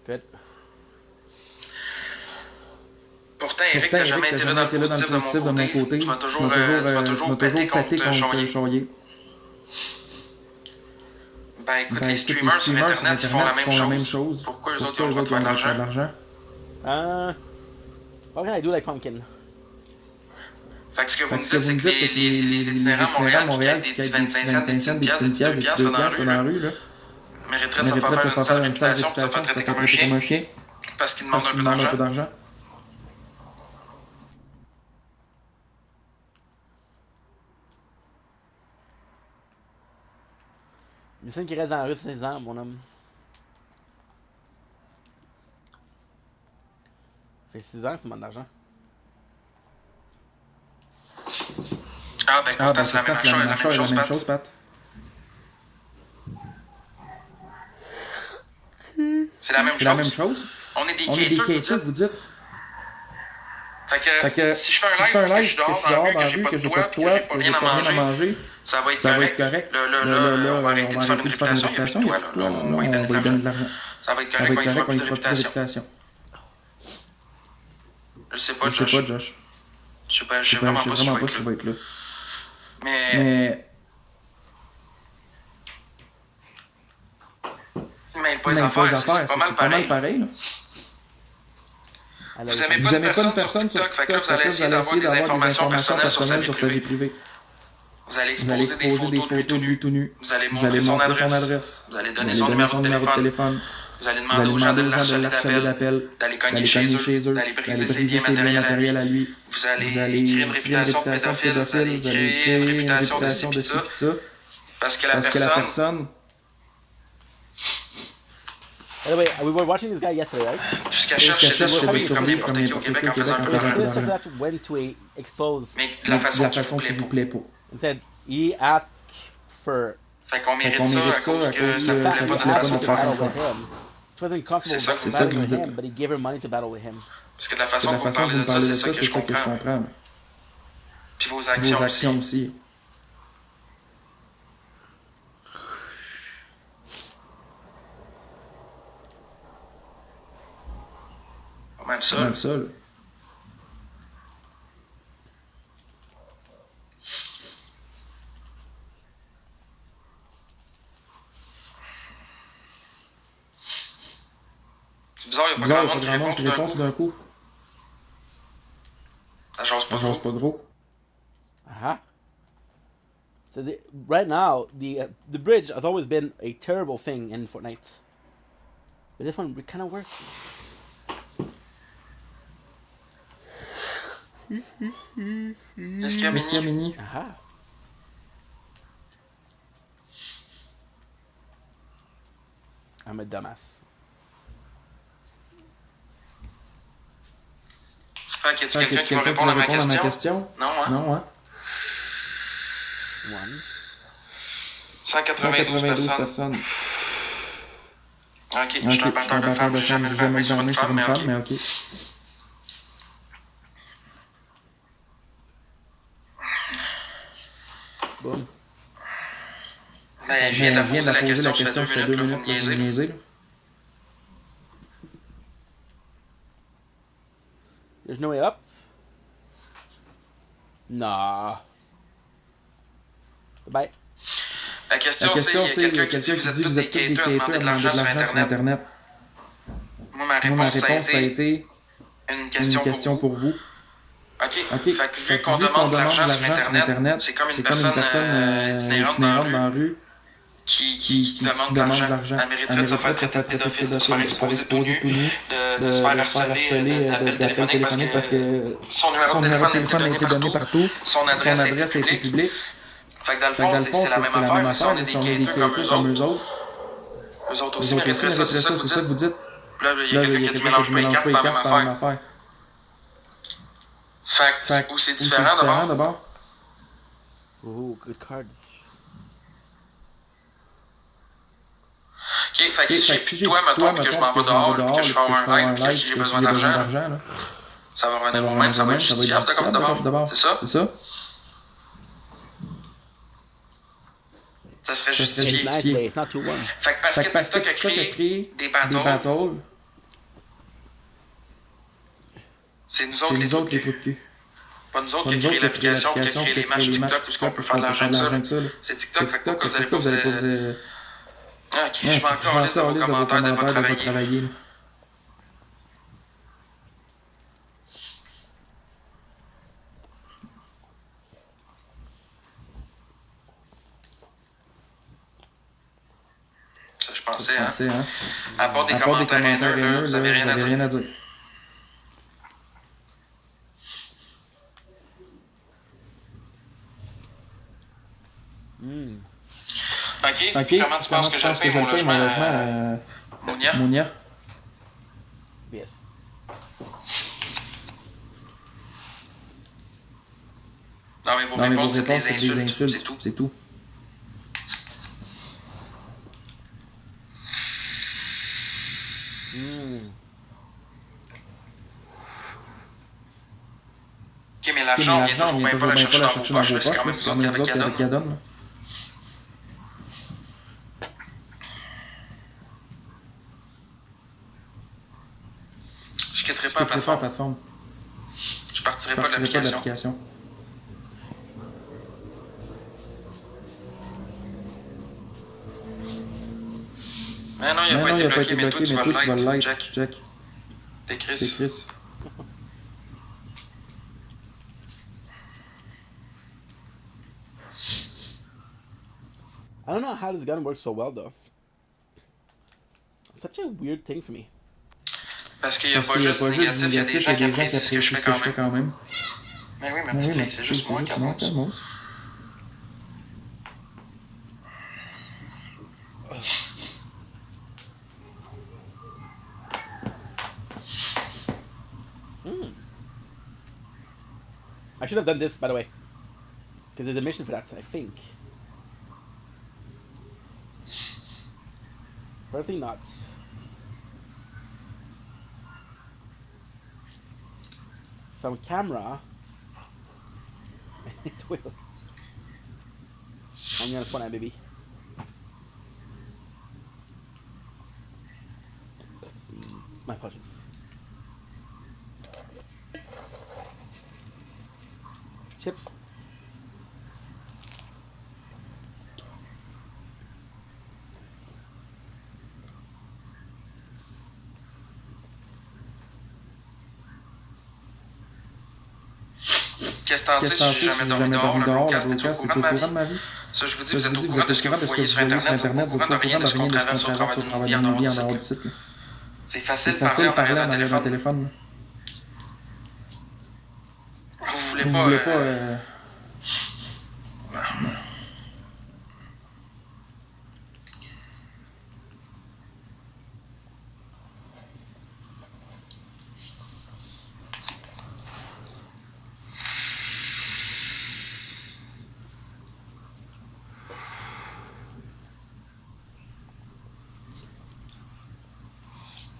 Good. Pourtant, Eric, t'as jamais été là dans le positif de mon côté. Tu m'as toujours pété contre Choyer. Ben écoute, les streamers sur Internet, ils font la même chose. Pourquoi eux autres, ils ont le droit de faire de l'argent? What can I do like Pumpkin? Fait que ce que vous Fait me que ce que vous me dites, dites, c'est que les itinérants à Montréal, qui gagnent des petits 25 cents, des petites pièces, des petits 2 piastres dans la rue, là, mériteraient de mériteraient se faire une sale réputation, de se faire traiter comme un chien, parce qu'ils parce qu'ils demandent un peu d'argent. d'argent. Il me qu'il reste dans la rue 16 ans, mon homme. Ça fait 6 ans que tu demandes d'argent. Ah ben pourtant, c'est la même chose, Pat. Pat. C'est la même chose. On est des caterers, vous dites. Fait que si je fais un live, que je suis dehors dans la rue, que j'ai pas de toit, que j'ai pas rien à manger, ça va être correct. Là, on va arrêter de faire une réputation. Il y a plus de toit, là, on va lui donner de l'argent. Ça va être correct quand il fera plus de réputation. Je sais pas, Josh. Je sais vraiment pas si je vais être là. Mais les affaires, c'est pas mal pareil, là. Vous aimez pas une personne sur TikTok, fait que là, vous allez essayer d'avoir des informations personnelles sur sa vie privée. Vous allez exposer des photos de lui tout nu. Vous allez montrer son adresse. Vous allez donner son numéro de téléphone. Vous allez demander aux gens de l'harceler d'appel, d'aller cogner chez eux, d'aller briser ses biens matériels à lui. Vous allez créer une réputation de pédophile, vous allez créer une réputation de ci pis ça. Parce que la personne... Anyway, we were watching this guy yesterday, right? Tout ce qu'elle cherche, c'est de survivre comme n'importe qui au Québec en faisant un peu Instead d'argent. of that, went to expose. Mais de la façon qui vous plaît pas. Instead, he asked for. Fait qu'on mérite ça à cause que ça ne plaît pas notre façon de battle faire. with him. She wasn't comfortable C'est ça battling que with vous him, but he gave her money to battle with him. Parce que de la C'est façon la que vous façon me que vous me parlez parlez de de ça, ça, c'est ça que je comprends. Puis vos actions aussi. C'est même ça, là. C'est bizarre, il Il n'y y a a pas pas grand monde qui répond tout d'un coup. Ça jase Ça jase pas gros. Uh-huh. So right now, the bridge has always been a terrible thing in Fortnite. But this one kind of works. Qu'est-ce qu'il y a, Qu'est-ce qu'il y a, Mini? Mini? Aha. I'm a dumbass. Fait que y a-tu Fait que quelqu'un y a qui va quelqu'un répondre qui à va ma répondre à ma question? question? Non, hein? Non, hein? 192 192 personnes. personnes. Ok, je Ok, suis un je suis batteur un de batteur femmes, de j'ai femme, jamais j'ai levé la jamais main levé sur la une main sur femme, une mais femme, ok. mais ok. Boom. Ben, je Mais viens je viens de de la la poser la question, question, ça ça fait fait 2 2 minutes, là, minutes, vous là, me vous me niaisez, là. niaisez, là. There's no way up? Nah. Bye. La La question, question, c'est, c'est, il y a quelqu'un qui dit, vous êtes tous des haters quêteurs à demander de l'argent sur Internet. Moi, ma Moi, ma réponse, réponse, ça a été une une question question pour vous. pour vous. Ok, Ok, fait que fait vu que qu'on vu qu'on demande de demande de l'argent sur Internet, c'est comme une personne itinérante dans la rue qui demande de l'argent. Elle mériterait de se faire traiter de pédophile, de se faire exposer tout nu, de se faire harceler d'appels téléphoniques parce que son numéro de téléphone a été donné partout, son adresse a été publique. Fait que dans le fond, c'est la même affaire, mais si on est des quêteurs comme eux autres, eux autres aussi mériteraient ça, c'est ça que vous dites. Là, il y a quelqu'un qui mélange pas les cartes, c'est pas la même affaire. Fait que, où c'est différent d'abord? Oh, good cards. Ok, fait que si j'ai toi, mettons, que je m'en vais dehors, que je fais un live, que j'ai besoin d'argent, là, ça va revenir ça va au même, ça va être justifiable justifiable d'abord. C'est ça? C'est ça? Ça serait It's nice, justifié. but it's not 2-1. Fait que parce que TikTok a créé des battles, c'est nous autres les trous de cul. Pas nous autres qui a créé l'application, qui a créé les matchs TikTok, puisqu'on peut faire de l'argent de ça. C'est TikTok, fait que pourquoi vous allez pas vous... Ok, je vais encore lire vos commentaires de votre travailler. Ça, je pensais, hein. À part des commentaires haineux, là, vous avez rien à dire. Ok, comment tu penses que je le paye, mon logement, Mounia? Yes. Non, mais vos réponses, c'est des insultes, c'est tout. Ok, mais l'argent, on vient toujours bien pas la chercher dans vos poches, c'est quand même vous autres avec qui donne. Je quitterai pas la plateforme. Je partirai pas de l'application. Mais non, il a pas été bloqué, mais toi, tu vas le like, Jack. T'es Chris. I don't know how this gun works so well though. It's such a weird thing for me. Parce qu'il n'y a pas juste négatif, il y a des gens qui apprécient ce que je fais quand même. Mais oui, ma petite fille, c'est juste moi, calmos. I should have done this, by the way. Because there's a mission for that, I think. Probably not. Some camera. And it will. I'm gonna phone that baby. My apologies. Chips. Qu'est-ce que t'en sais? J'ai jamais dormi dehors. La broadcast, t'es-tu au courant de ma vie? Ça, je vous dis, vous êtes au courant de ce que vous voyez sur Internet, vous êtes au courant de rien de ce qu'on traverse au travers de nos vies en dehors du site. C'est facile de parler en arrière d'un téléphone. Vous voulez pas... Non.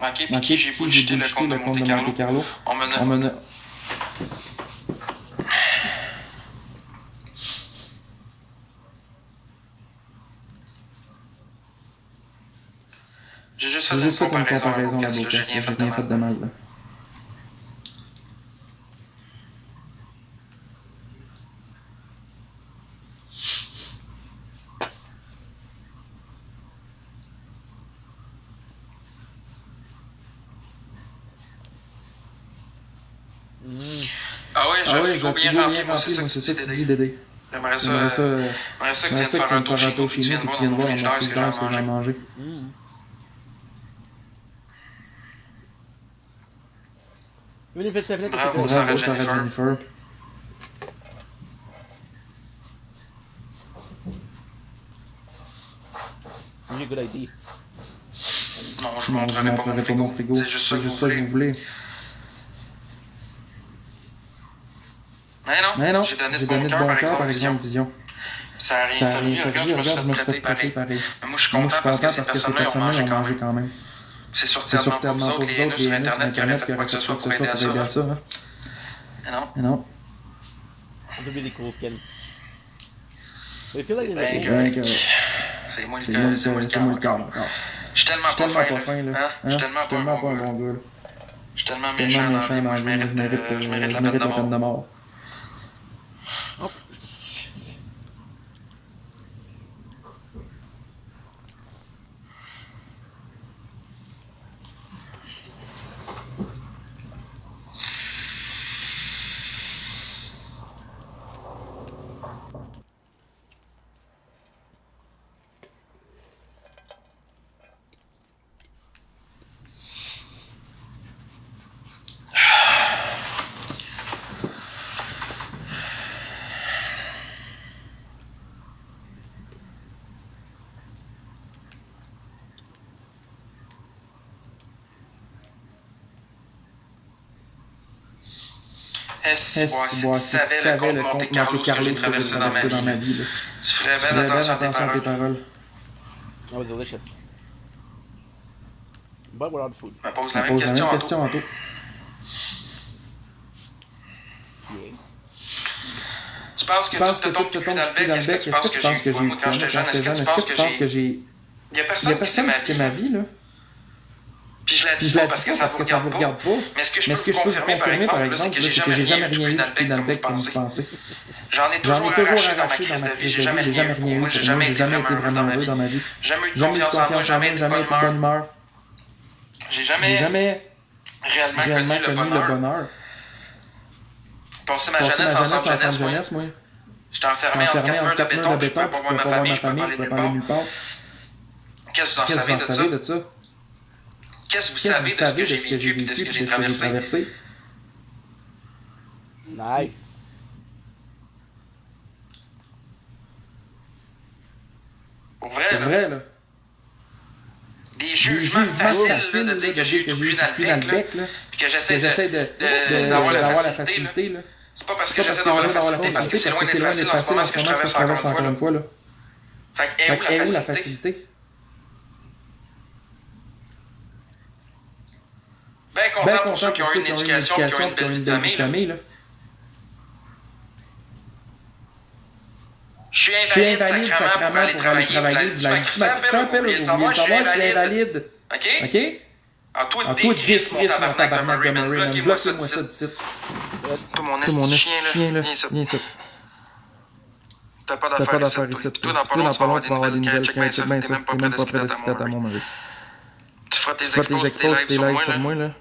OK, puis qui j'ai bullshité le compte de Monte-Carlo? On me... J'ai juste fait une comparaison là, j'ai rien fait de mal. Là. Ah ouais, j'ai bien rempli, moi, c'est ça que tu dis, Dédé. J'aimerais ça que tu viennes faire un tour chez nous, puis tu viennes voir dans mon frigidaire ce que j'ai à manger. Bravo, Sarah Jennifer. Really good idea. Non, je ne montrerai pas mon frigo. C'est juste ça que vous voulez. Mais non, j'ai donné de bon cœur, par exemple, Vision. Ça a rien servi, regarde, je me suis fait traiter pareil. Moi, je suis content parce que ces personnes-là ont mangé quand même. C'est certainement pas vous autres, les haineux sur Internet, qui auraient fait quoi que ce soit pour aider à ça. Mais non. It's a really cool skin. But I feel like c'est moi le cœur encore. Je suis tellement pas fin, là. Je suis tellement pas un bon gars, là. Je suis tellement méchant dans la vie, moi, je mérite la peine de mort. Oh. Si tu savais le compte Monte-Carlo que j'ai traversé dans ma vie, là. Tu ferais bien attention à tes paroles. That was delicious. But without food. Me pose la même question, Anto. Yeah. Tu penses que tout te tombe dans le bec? Est-ce que tu penses que j'ai eu quand j'étais jeune? Est-ce que tu penses que j'ai... Il y a personne qui sait ma vie, là. Puis je la dis pas parce que ça vous regarde pas. Mais ce que je peux vous confirmer, par exemple, c'est que j'ai jamais rien eu de pied dans le bec comme vous pensez. J'en ai toujours arraché dans ma crise de vie. J'ai jamais rien eu pour moi. J'ai jamais été vraiment heureux dans ma vie. Jamais eu de confiance en moi. Jamais été de bonne humeur. J'ai jamais réellement connu le bonheur. Passer ma jeunesse en centre jeunesse, moi. J'étais enfermé en 4 murs de béton, puis je pouvais pas voir ma famille, je pouvais pas aller nulle part. Qu'est-ce que vous en savez de ça? Qu'est-ce que vous savez de ce que j'ai vécu et de ce que j'ai traversé? Nice. Pour vrai, là. Des jugements faciles de dire que j'ai eu tout cuit dans le bec, là. Puis que j'essaie d'avoir la facilité, là. C'est pas parce que j'essaie d'avoir la facilité, parce que c'est loin d'être facile en ce moment, ce que je traverse encore une fois, là. Fait que, où la facilité? Ben content pour ceux qui ont eu une éducation, qui ont une belle vie de famille, là. Je suis invalide, sacrément, pour aller travailler. Tu m'appelles ou vous savoir, je suis invalide. OK? À toi de décrire mon tabarnak de Murray, bloquez-moi ça d'ici. Toi, mon chien, là, viens ici. T'as pas d'affaires ici. Toi, dans pas longtemps, tu vas avoir des nouvelles. Check bien ça. T'es même pas prêt de quitter à mon Murray. Tu feras tes expos, tes lives sur moi, là.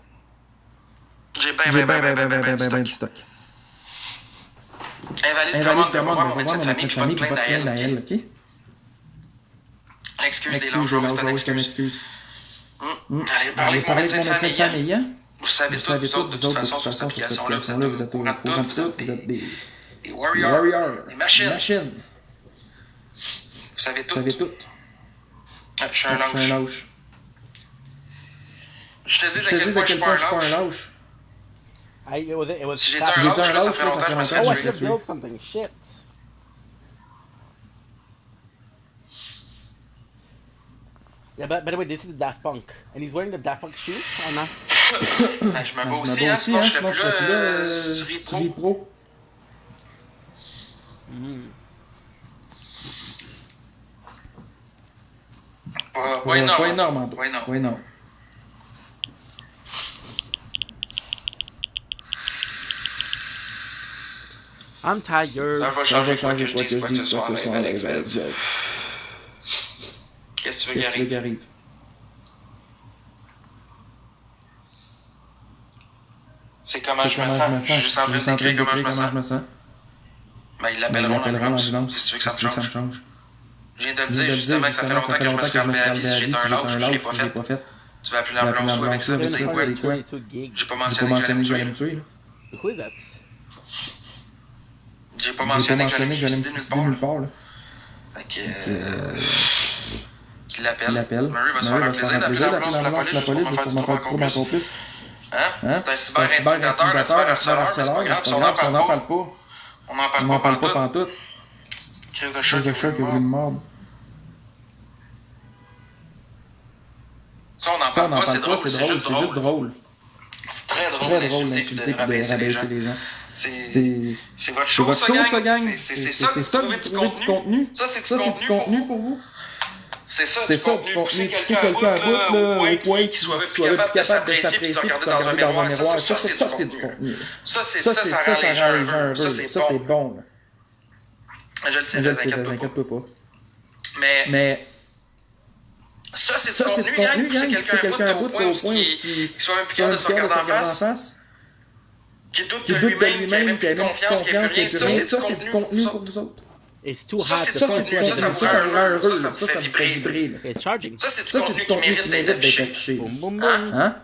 J'ai ben du stock. Invalide commande, va voir mon médecin de famille, puis va te plaindre à elle, ok? Excuse des langues, je t'en excuse. Allez, parlez avec mon médecin de famille, hein? Vous savez tous, vous autres, de toute façon, sur cette application-là, vous êtes au courant de tout, vous êtes des warriors, des machines. Vous savez tout. Je suis un lâche. Je te dis à quel point je suis pas un lâche. Si j'étais un lâche, ça fait longtemps que je me serais Oh, I tué. should build something. Shit. Yeah, but by the way, this is Daft Punk, and he's wearing the Daft Punk shoes or not? Ben, je me bats aussi, hein, sinon je serais plus là sur Pro. Pas énorme. Pas énorme. I'm tired. Là, je vais changer quoi que je dise quoi que ce soit en live, Alex. Qu'est-ce que tu veux qu'il arrive? C'est comment je me sens. Je suis juste en train de décrire comment je me sens. Ben, ils l'appelleront l'ambulance. Qu'est-ce que tu veux que ça me change? Je viens de le dire justement que ça fait longtemps que je me serais enlevé à la vie. Si j'étais un lâche, je l'ai pas fait. Tu vas appeler l'ambulance avec ça, tu sais quoi? J'ai pas mentionné que j'allais me tuer, là. Who is that? J'ai pas mentionné que j'allais me suicider suicider nulle part, là. Fait que... Qu'il l'appelle. Murray va se faire un plaisir d'appeler l'ambulance ou la police juste pour me faire du trouble encore plus. Hein? C'est un cyber-intimidateur, un cyber-harceleur, c'est pas grave, si on n'en parle pas. On n'en parle pas pantoute. Crise de choc qui a voulu me mordre. Ça, on n'en parle pas, c'est drôle, c'est juste drôle. C'est très drôle d'insulter et de rabaisser les gens. C'est votre show, ça, gang. C'est ça que vous trouvez du contenu. Ça, c'est du contenu pour vous. C'est ça, du contenu. Pousser quelqu'un à bout, là, au point qu'il soit plus capable de s'apprécier et de se regarder dans un miroir. Ça, c'est du contenu. Ça, rend les gens heureux. Ça, c'est bon. Je le sais, t'inquiète pas. Mais... Ça, c'est du contenu, gang. Pousser quelqu'un à bout, au point qu'il soit même plus capable de se regarder en face. Qui doute de lui-même, qui a même plus confiance, qui a plus rien. Ça, c'est du contenu pour vous autres. It's too hot. Ça, c'est du contenu. Ça vous rend heureux. Ça vous fait vibrer. It's charging. Ça, c'est du contenu qui mérite d'être affiché. Boum, boum, boum. Hein?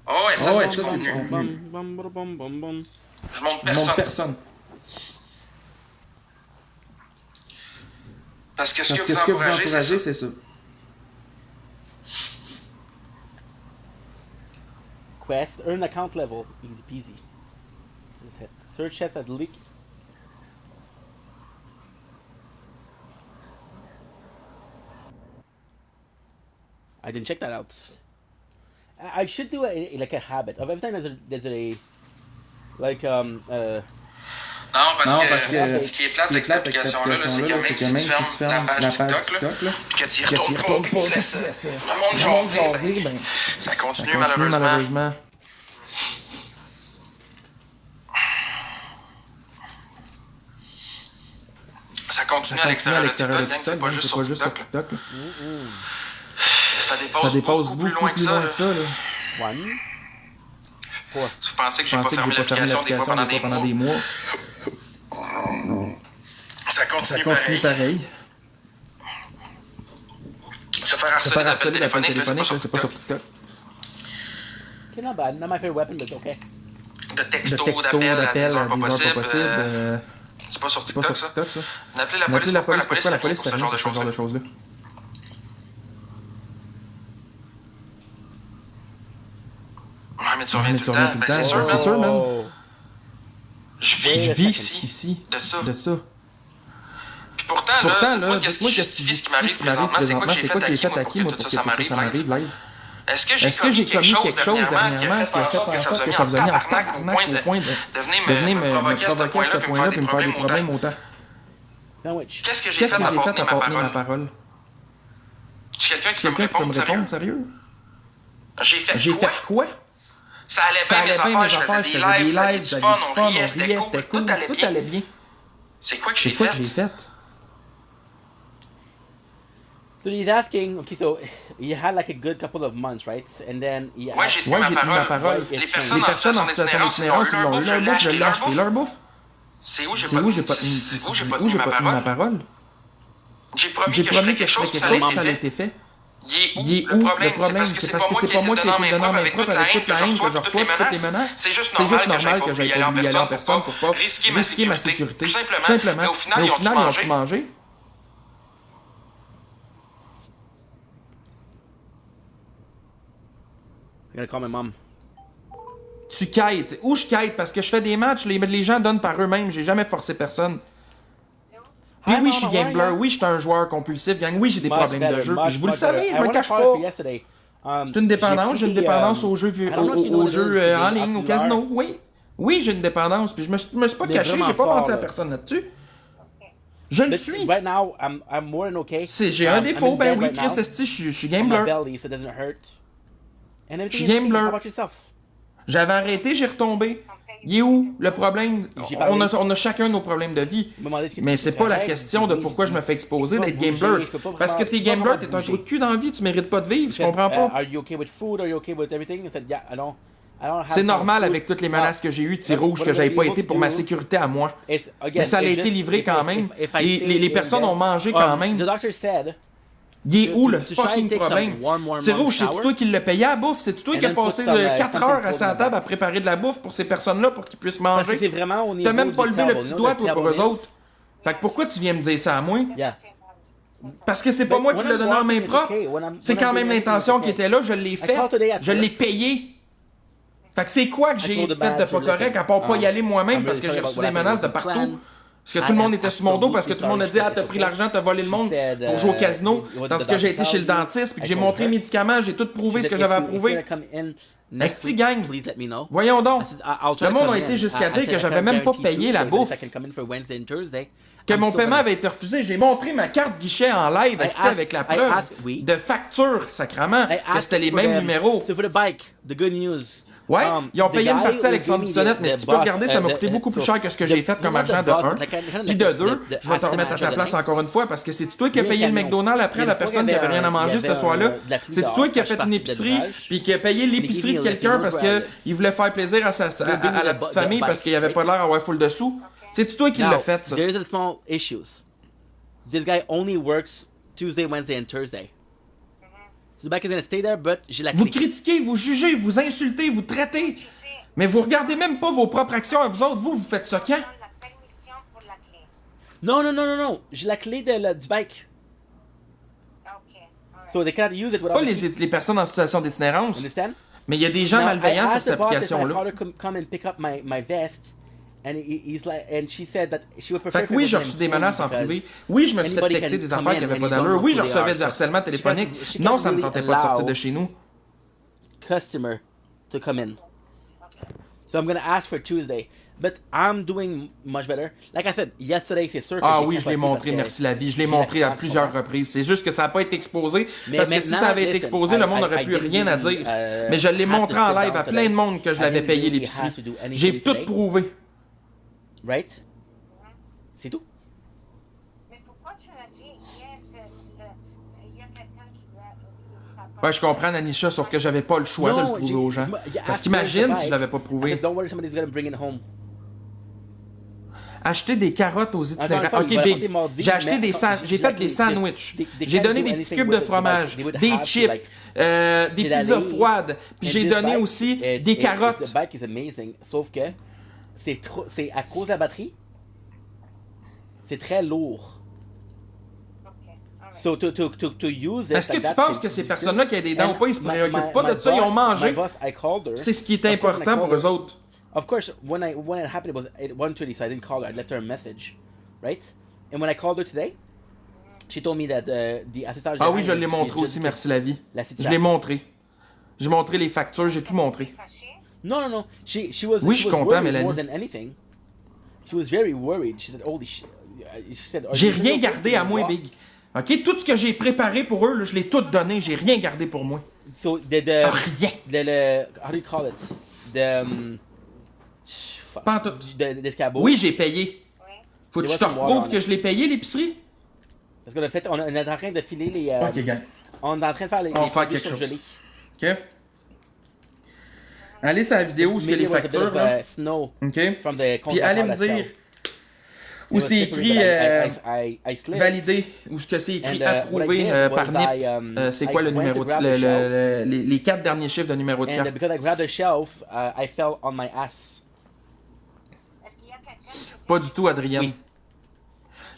Oh ouais, ça, c'est du contenu. Bum, bum, bum, bum, bum. Je montre personne. Parce que ce que vous encouragez, c'est ça. Quest, earn account level, easy peasy. Let's hit. Search chest at leak. I didn't check that out. I should do like a habit of every time there's a like Non, parce que ce qui est plate avec cette application-là, c'est que même si tu fermes la page TikTok, puis que tu y retournes pas, puis le monde jaser, ben, ça continue malheureusement. Ça continue à l'extérieur de TikTok, c'est pas juste sur TikTok. Ça dépasse beaucoup plus loin que ça. one. Si vous pensez que j'ai pas fermé l'application des fois pendant des mois, ça continue pareil. Se faire harceler d'appels téléphoniques, c'est pas sur TikTok. Okay, not bad. Not my favorite weapon, but okay. De textos, d'appels à des heures pas possibles. C'est pas sur TikTok, ça. D'appeler la police, pourquoi la police fait ce genre de choses-là? Ouais, mais tu reviens tout le temps. Ben, c'est sûr, man. Je vis ici de ça. Puis pourtant là, dites-moi qu'est-ce qui m'arrive présentement, c'est quoi que j'ai fait à qui, moi, pour que ça m'arrive live? Est-ce que j'ai commis quelque chose dernièrement qui a fait en sorte que ça vous a mis en tabarnak au point de venir me provoquer à ce point-là et me faire des problèmes autant? Qu'est-ce que j'ai fait à pas tenir ma parole? Quelqu'un qui peut me répondre, sérieux? J'ai fait quoi? Ça allait bien mes affaires, je faisais des lives, j'avais du fun, on riait, c'était cool, tout allait bien. C'est quoi que j'ai fait? So he's asking, okay, so you had like a good couple of months, right? And then ouais, j'ai tenu ma parole. Les personnes en situation d'itinérance, ils l'ont eu leur bouffe, je l'ai acheté leur bouffe. C'est où j'ai C'est pas où j'ai pas tenu ma parole? J'ai promis J'ai que je promis ferais que quelque je ferais chose, quelque ça chose, a ça été a fait. été fait. Il est où? Le problème, c'est parce que c'est pas moi qui ai été donné en main propre avec toute la haine que je reçois, toutes les menaces. C'est juste normal que j'aille pas voulu y aller en personne pour pas risquer ma sécurité. Tout simplement. Mais au final, ils ont-tu mangé? I'm gonna call my mom. Tu quêtes. Où je quête? Parce que je fais des matchs, les gens donnent par eux-mêmes, j'ai jamais forcé personne. Puis oui, je suis gambler, oui, je suis un joueur compulsif, gang, oui, j'ai des problèmes de jeu, puis vous le savez, je me cache pas. C'est une dépendance, j'ai une dépendance aux jeux en ligne, au casino, oui. Oui, j'ai une dépendance, puis je me suis pas caché, j'ai pas menti à personne là-dessus. Je le suis. Right now, I'm more than okay. J'ai un défaut, ben oui, Chris Esti, je suis gambler. Je suis gambler. J'avais arrêté, j'ai retombé. Il est où le problème? On a chacun nos problèmes de vie. Mais c'est pas la question de pourquoi je me fais exposer d'être gambler. Parce que t'es gambler, t'es un trou de cul dans la vie, tu mérites pas de vivre, je comprends pas. C'est normal avec toutes les menaces que j'ai eues, tir rouge, que j'avais pas été pour ma sécurité à moi. Mais ça a été livré quand même. Les personnes ont mangé quand même. Il est où le fucking problème? C'est rouge, c'est toi qui l'as payé à la bouffe? C'est toi qui a passé 4 heures à sa table à préparer de la bouffe pour ces personnes-là pour qu'ils puissent manger? T'as même pas levé le petit doigt, toi, pour eux autres. Fait que pourquoi tu viens me dire ça à moi? Parce que c'est pas moi qui l'ai donné en main propre. C'est quand même l'intention qui était là, je l'ai faite, je l'ai payé. Fait que c'est quoi que j'ai fait de pas correct à part pas y aller moi-même parce que j'ai reçu des menaces de partout? Parce que tout le monde était sur mon dos, parce que tout le monde a dit « Ah, t'as pris l'argent, t'as volé le monde pour jouer au casino. » Tandis que j'ai été chez le dentiste, puis que j'ai montré les médicaments, j'ai tout prouvé ce que j'avais à prouver. Esti gang, voyons donc. Le monde a été jusqu'à dire que j'avais même pas payé la bouffe. Que mon paiement avait été refusé. J'ai montré ma carte guichet en live, esti, avec la preuve de facture, sacrament, que c'était les mêmes numéros. Ouais, ils ont payé une partie à Alexandre Bissonnette, mais si tu peux regarder, ça m'a coûté beaucoup plus cher que ce que j'ai fait comme argent de 1. Puis de 2, je vais te remettre à ta place encore une fois, parce que c'est toi qui as payé le McDonald's après la personne qui avait rien à manger ce soir-là. C'est toi qui as fait une épicerie, puis qui a payé l'épicerie de quelqu'un parce qu'il voulait faire plaisir à la petite famille parce qu'il avait pas l'air d'avoir full de sous. C'est toi qui l'as fait, ça. There's a small issues. This guy only works Tuesday, Wednesday and Thursday. The back is gonna stay there, but j'ai la clé. Vous critiquez, vous jugez, vous insultez, vous traitez. Mais vous regardez même pas vos propres actions à vous autres. Vous faites ça quand? Non. J'ai la clé du bike. So they cannot use it without Pas les personnes en situation d'itinérance. Understand? Mais il y a des gens malveillants sur cette application-là. Come and pick up my vest. And she said that she would prefer. Fait que oui, j'ai reçu des menaces en privé. Oui, je me suis fait texter des affaires qui avaient pas d'allure. Oui, je recevais du harcèlement téléphonique. Non, ça me tentait pas de sortir de chez nous. Customer to come in. So I'm gonna ask for Tuesday. But I'm doing much better. Like I said, yesterday, c'est sûr que ah oui, je l'ai montré, merci la vie. Je l'ai montré à plusieurs reprises. C'est juste que ça n'a pas été exposé. Parce que si ça avait été exposé, le monde n'aurait plus rien à dire. Mais je l'ai montré en live à plein de monde que je l'avais payé l'épicerie. J'ai tout prouvé. Right? C'est tout. Mais pourquoi tu as dit hier qu'il y a quelqu'un qui doit... Ouais, je comprends, Nanisha, sauf que j'avais pas le choix de le prouver aux gens. Parce qu'imagine si je l'avais pas prouvé. Don't worry, somebody's gonna bring it home. Acheter des carottes aux itinérants. Ok, Big. J'ai fait des sandwichs. J'ai donné des petits cubes de fromage, des chips, des pizzas froides. Puis j'ai donné aussi des carottes. The bike is amazing, sauf que c'est à cause de la batterie. C'est très lourd. So to use it. Est-ce que tu penses que ces personnes-là qui ont des dents ou pas, ils se préoccupent pas de ça, ils ont mangé? C'est ce qui est important pour eux autres. Of course, when it happened, it was at 1:30, so I didn't call her. I left her a message, right? And when I called her today, she told me that the assistant. Ah oui, je l'ai montré aussi, merci la vie. Je l'ai montré. J'ai montré les factures, j'ai tout montré. No. She was. Oui, je suis content, Mélanie. More than anything, she was very worried. She said, "Holy shit." She said, j'ai rien gardé à moi, Big. Ok, tout ce que j'ai préparé pour eux, là, je l'ai tout donné. J'ai rien gardé pour moi. So rien. How do you call it? Pas en tout. D'escabeau. Oui, j'ai payé. Faut que je te reprouve que je l'ai payé, l'épicerie? Parce qu'on a fait, on est en train de filer les... ok, gang. On est en train de faire les produits surgelés. Ok. Allez sur la vidéo où il y a les factures, là. Snow ok. Puis allez me dire où c'est écrit validé, ou ce que c'est écrit approuvé par NIP. C'est quoi le numéro les 4 derniers chiffres de numéro de And carte? because I grabbed the shelf, I fell on my ass. Est-ce qu'il y a quelqu'un qui Pas du tout, Adrienne. Oui.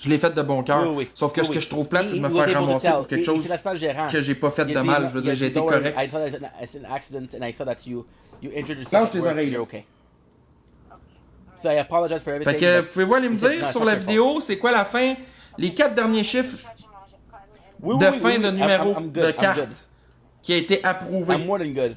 Je l'ai fait de bon cœur. Oui. Sauf que ce que je trouve plate, c'est de me faire ramasser pour quelque chose que j'ai pas fait de mal. Je veux dire, j'ai été correct. I thought it's an accident, and I saw that you injured yourself. Lâche tes at work, oreilles. You're okay. So I apologize for everything. Fait que, but pouvez-vous aller me it's dire not sur your la fault. vidéo, c'est quoi la fin, les 4 derniers chiffres Oui, de oui, fin oui, de oui. numéro I'm good, de I'm good. carte qui a été approuvé? I'm more than good.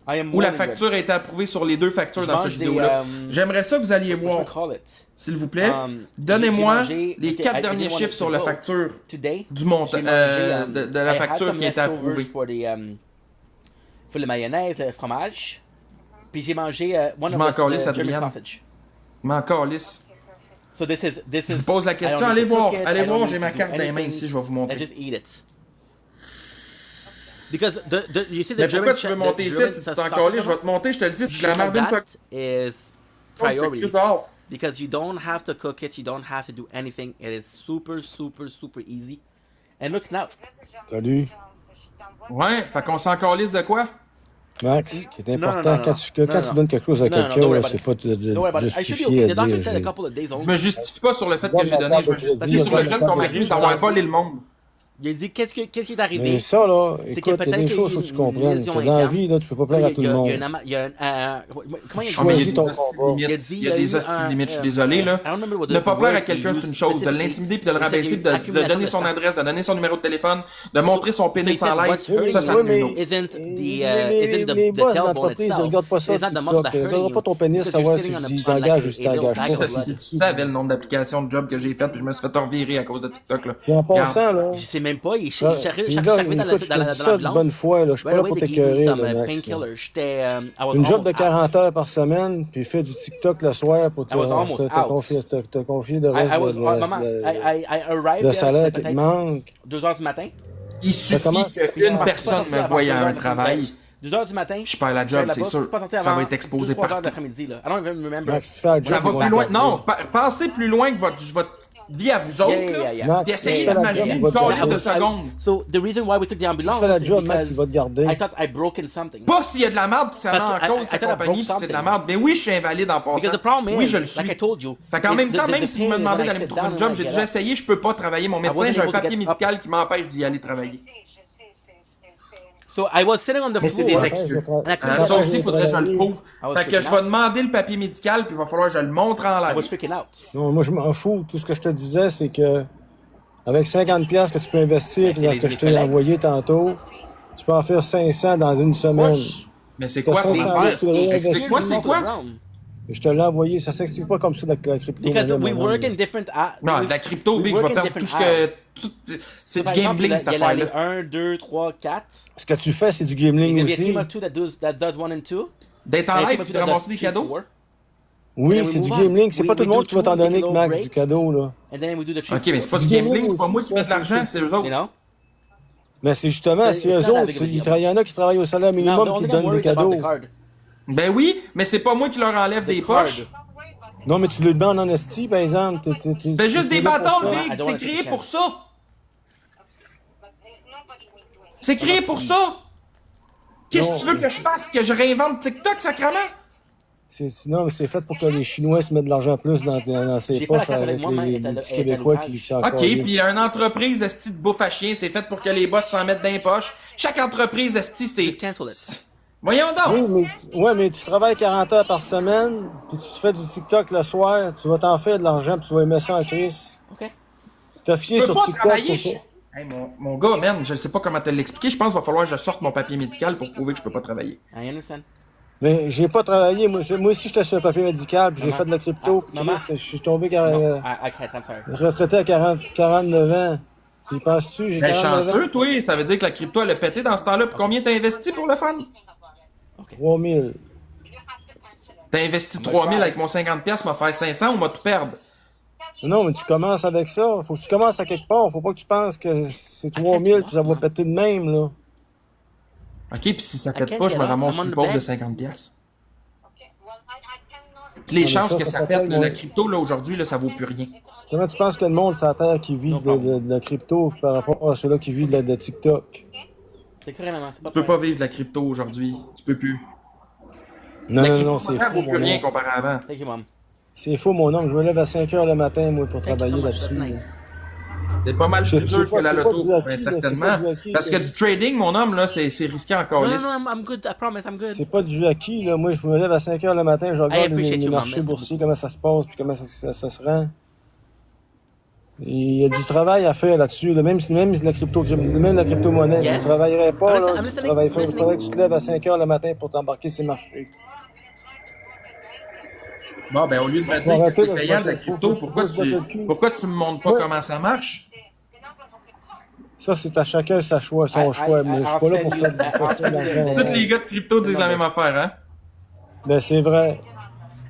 I am Ou more la than good. facture a été approuvée sur les 2 factures Je dans mange cette des, vidéo-là. J'aimerais ça que vous alliez What do you voir, call it? s'il vous plaît. J'ai Donnez-moi mangé- les ok, 4 I derniers didn't want chiffres to sur la vote. facture Today, du montant j'ai mangé, de la I had facture some qui a été leftovers approuvée. pour le mayonnaise, le fromage. Puis j'ai mangé one Je of m'en the calisse, German Adrienne. sausage. M'en calisse. So this is Je vous pose la I question, don't allez need to voir, cook it, allez I don't voir, need j'ai to ma do carte dans les mains anything. ici, je vais vous I montrer. just eat it. Because you see the Mais German pourquoi tu veux monter ici si tu t'en calais? Je vais te monter, je te le dis, tu Shit la like marde une fois. that is Je te priority. crie dehors. Because you don't have to cook it, you don't have to do anything. It is super easy. And look now. Salut. Ouais, fait qu'on s'en calisse de quoi? Max, qui est Non, important, non, quand tu donnes quelque chose à No, no, don't quelqu'un, worry là, about c'est it. pas de Don't worry about it. I should be justifier okay. à The doctor dire. said a couple of days Je only. me justifie pas sur le fait que j'ai donné, je me justifie sur le fait qu'on m'accuse d'avoir volé le monde. Il a dit qu'est-ce qui est arrivé. Mais ça, là, C'est que écoute, il y a peut-être des qu'il y a choses eu faut que tu une comprennes. lésion Que dans la interne. vie, là, tu peux pas plaire à tout le monde. Il y a comment il Choisis Ah, mais il y a ton des hosties combat. limites. Il y a des hosties limites, je suis désolé, là. Ne pas plaire à quelqu'un, c'est une chose. De l'intimider puis de le rabaisser, de donner son adresse, de donner son numéro de téléphone, de montrer son pénis en live, ça, ça Oui, me mais nuit. les boss d'entreprise, ils regardent pas ça, TikTok. Ils regardent pas ton pénis, savoir si tu t'engages ou si tu t'engages pas. Si tu savais le nombre d'applications de job que j'ai faites, puis je me suis fait revirer à cause de TikTok, là. Et en passant, là, Je sais même pas, il écoute, je te dis ça de bonne foi, là, je suis pas là pour t'écœurer, là, Max. Une job de 40 heures par semaine, puis fais du TikTok le soir pour te confier le reste de salaire qui te manque. 2h du matin. Il suffit qu'une personne me voie à un travail, 2h du matin. je perds la job, c'est sûr. Ça va être exposé 3h partout. l'après-midi, là. I don't even remember. Max, tu fais la job, Ça ils va vont plus loin. te Non, garder. pensez plus loin que votre vie à vous autres, là. Max, Puis si tu essayez fais de la marier job, une ils vont te calice de garder. secondes. So the reason why we took the Si ambulance tu fais la is job, Max, il va because te garder. I thought I broken something. Pas s'il y a de la merde qui s'en Parce met que en cause, I sa thought I compagnie, broke puis c'est de la something. merde. Mais oui, je suis invalide en passant. Because the problem is, Oui, je le like I suis. told you, Fait qu'en même temps, the même si vous me pain demandez when I d'aller me sit trouver down un job, and I j'ai get déjà up. essayé, je peux pas travailler. Mon médecin, wasn't j'ai un able to papier get up. médical qui m'empêche d'y aller Je travailler. sais, So I was sitting on the Mais c'est floor. des excuses. And I couldn't Ça aussi, il faudrait que je le prouve. I was Fait que je freaking vais out. demander le papier médical, puis il va falloir que je le montre en I was live. freaking out. Non, moi, je m'en fous. Tout ce que je te disais, c'est que avec 50$ que tu peux investir dans ce que je t'ai envoyé tantôt, tu peux en faire 500 dans une semaine. Mais c'est C'est quoi pour 500 faire? tu le réinvestis. Explique-moi, c'est quoi? Je te l'ai envoyé. Ça s'explique pas comme ça avec la crypto. Because madame, we mon work homme. in different Non, de la crypto, Big, je vais perdre tout ce que. C'est du Par exemple, gambling, cette il y a les affaire-là. 1, 2, 3, 4. Ce que tu fais, c'est du gambling There's a aussi. team of 2 that does 1 and 2. D'être en live et de ramasser des cadeaux. Oui, c'est du gambling. C'est pas tout le monde qui va t'en donner, Max, du cadeau, là. And then we do the triple. Ok, mais c'est pas du Du gambling, gambling c'est pas moi aussi, qui fais de ça, l'argent, c'est eux autres. You know? Mais c'est justement, si eux it's not that autres, big of a deal. il y en a qui travaillent au salaire Now, the minimum qui only te thing I'm donnent des worried about cadeaux. the card. Ben oui, mais c'est pas moi qui leur enlève des The card. poches. Non, mais tu le demandes en esti, par exemple. Ben juste des bâtons, I Big, don't c'est wanna créé take a pour chance. ça. C'est créé pour ça. Qu'est-ce que tu veux que je fasse? Que je réinvente TikTok, sacrément? Non, mais c'est fait pour que les Chinois se mettent de l'argent plus dans ses J'ai pas la poches carte avec avec moi, mais les elle est à petits Québécois qui sont encore. Ok, puis une entreprise esti de bouffe à chien, c'est fait pour que les boss s'en mettent dans les poches. Chaque entreprise esti, Just c'est. cancel it. Voyons donc! Oui, mais tu travailles 40 heures par semaine, puis tu te fais du TikTok le soir, tu vas t'en faire de l'argent, puis tu vas aimer ça en crise. Ok. T'as fié Je peux sur pas TikTok. travailler. pour ça. Hey, mon gars, man, je sais pas comment te l'expliquer. Je pense qu'il va falloir que je sorte mon papier médical pour prouver que je peux pas travailler. I understand. Mais j'ai pas travaillé. Moi aussi, j'étais sur un papier médical, puis j'ai Maman. fait de la crypto, puis Maman. Chris, je suis tombé No, I can't, I'm sorry. retraité à 49 ans. Tu y penses-tu? J'ai Ben 49 chanceux, ans. toi, ça veut dire que la crypto elle a pété dans ce temps-là. Puis combien t'as investi pour le fun? 3000. T'as investi 3000 avec mon 50$, m'a faire 500 ou m'a tout perdre? Non, mais tu commences avec ça. Faut que tu commences à quelque part. Faut pas que tu penses que c'est 3000 puis ça va péter de même, là. Ok, puis si ça I pète can't pas, je get me up. ramasse I'm on plus the pauvre de bed. 50$. Puis les mais chances que ça ça peut pète, être, là, moi. la crypto, là, aujourd'hui, là, ça vaut plus rien. Comment tu penses que le monde sur la Terre qui vit de la crypto par rapport à ceux-là qui vivent de TikTok? C'est carrément, c'est Tu pas peux pareil. pas vivre de la crypto aujourd'hui. Tu peux plus. Non, La non, crypto, non, c'est maintenant, faux, vaut plus mon rien homme. comparé à avant. Thank you, mom. C'est faux, mon homme. Je me lève à 5 h le matin, moi, pour Thank you so travailler much. That's là-dessus. nice. C'est pas mal plus dur que la c'est pas loto, du hockey, ben, là, c'est pas certainement. du hockey, Parce que là. du trading, mon homme, là, c'est risqué en No, no, calice. no, I'm good. I promise, I'm good. C'est pas du acquis, là. Moi, je me lève à 5 h le matin, je regarde appreciate les you, marchés Mom. boursiers, comment ça se passe, puis comment ça se rend. Et il y a du travail à faire là-dessus, là. Même la crypto-monnaie. Yes. Tu travaillerais pas, I'm là. listening, Tu I'm travailles listening. il faudrait que tu te lèves à 5 h le matin pour t'embarquer ces marchés. Bon, ben, au lieu de me Faut dire que arrêter c'est de payant se de la battre- crypto, faut se battre le cul. pourquoi tu me montres pas Ouais. comment ça marche? Ça, c'est à chacun son choix, mais je suis pas là pour faire de l'argent. Tous les gars de crypto disent la même affaire, hein? Ben, c'est vrai.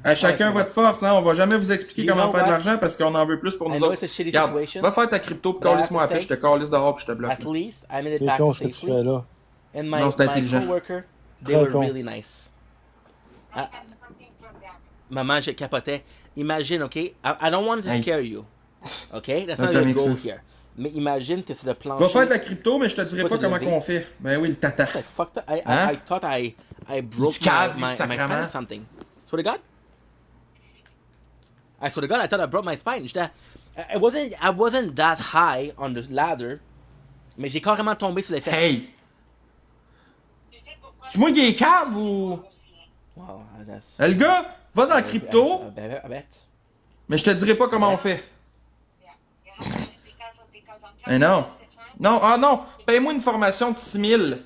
À chacun votre force, hein? On va jamais vous expliquer You comment know faire de what? l'argent parce qu'on en veut plus pour I nous know autres. it's a shitty Regarde, situation, va faire ta crypto, puis but I have calisse-moi to après, say, je te calisse dehors, puis je te bloque. At là. least I made it C'est back con ce que tu safely. fais là. And Non, c'est intelligent. coworker, they Très were con. really nice. Ah, maman, je capotais. Imagine, OK? I don't want to Hey. scare you. OK? That's Un not the comique, goal ça. here. Mais imagine, t'es sur le plancher. Va faire de la crypto, mais je te dirai pas pas te comment lever. qu'on fait. Ben oui, le tata. I fucked up. I Hein? thought I broke Tu caves, my spine sacrement. or something. Swear to God. I swear to God, I thought I broke my spine. I wasn't that high on the ladder, mais j'ai carrément tombé sur les fesses. Hey! C'est moi qui est cave ou. Wow, that's... Le gars, va dans la crypto, I bet. mais je te dirai pas comment on fait. Mais non. Non, ah non, paye-moi une formation de 6000.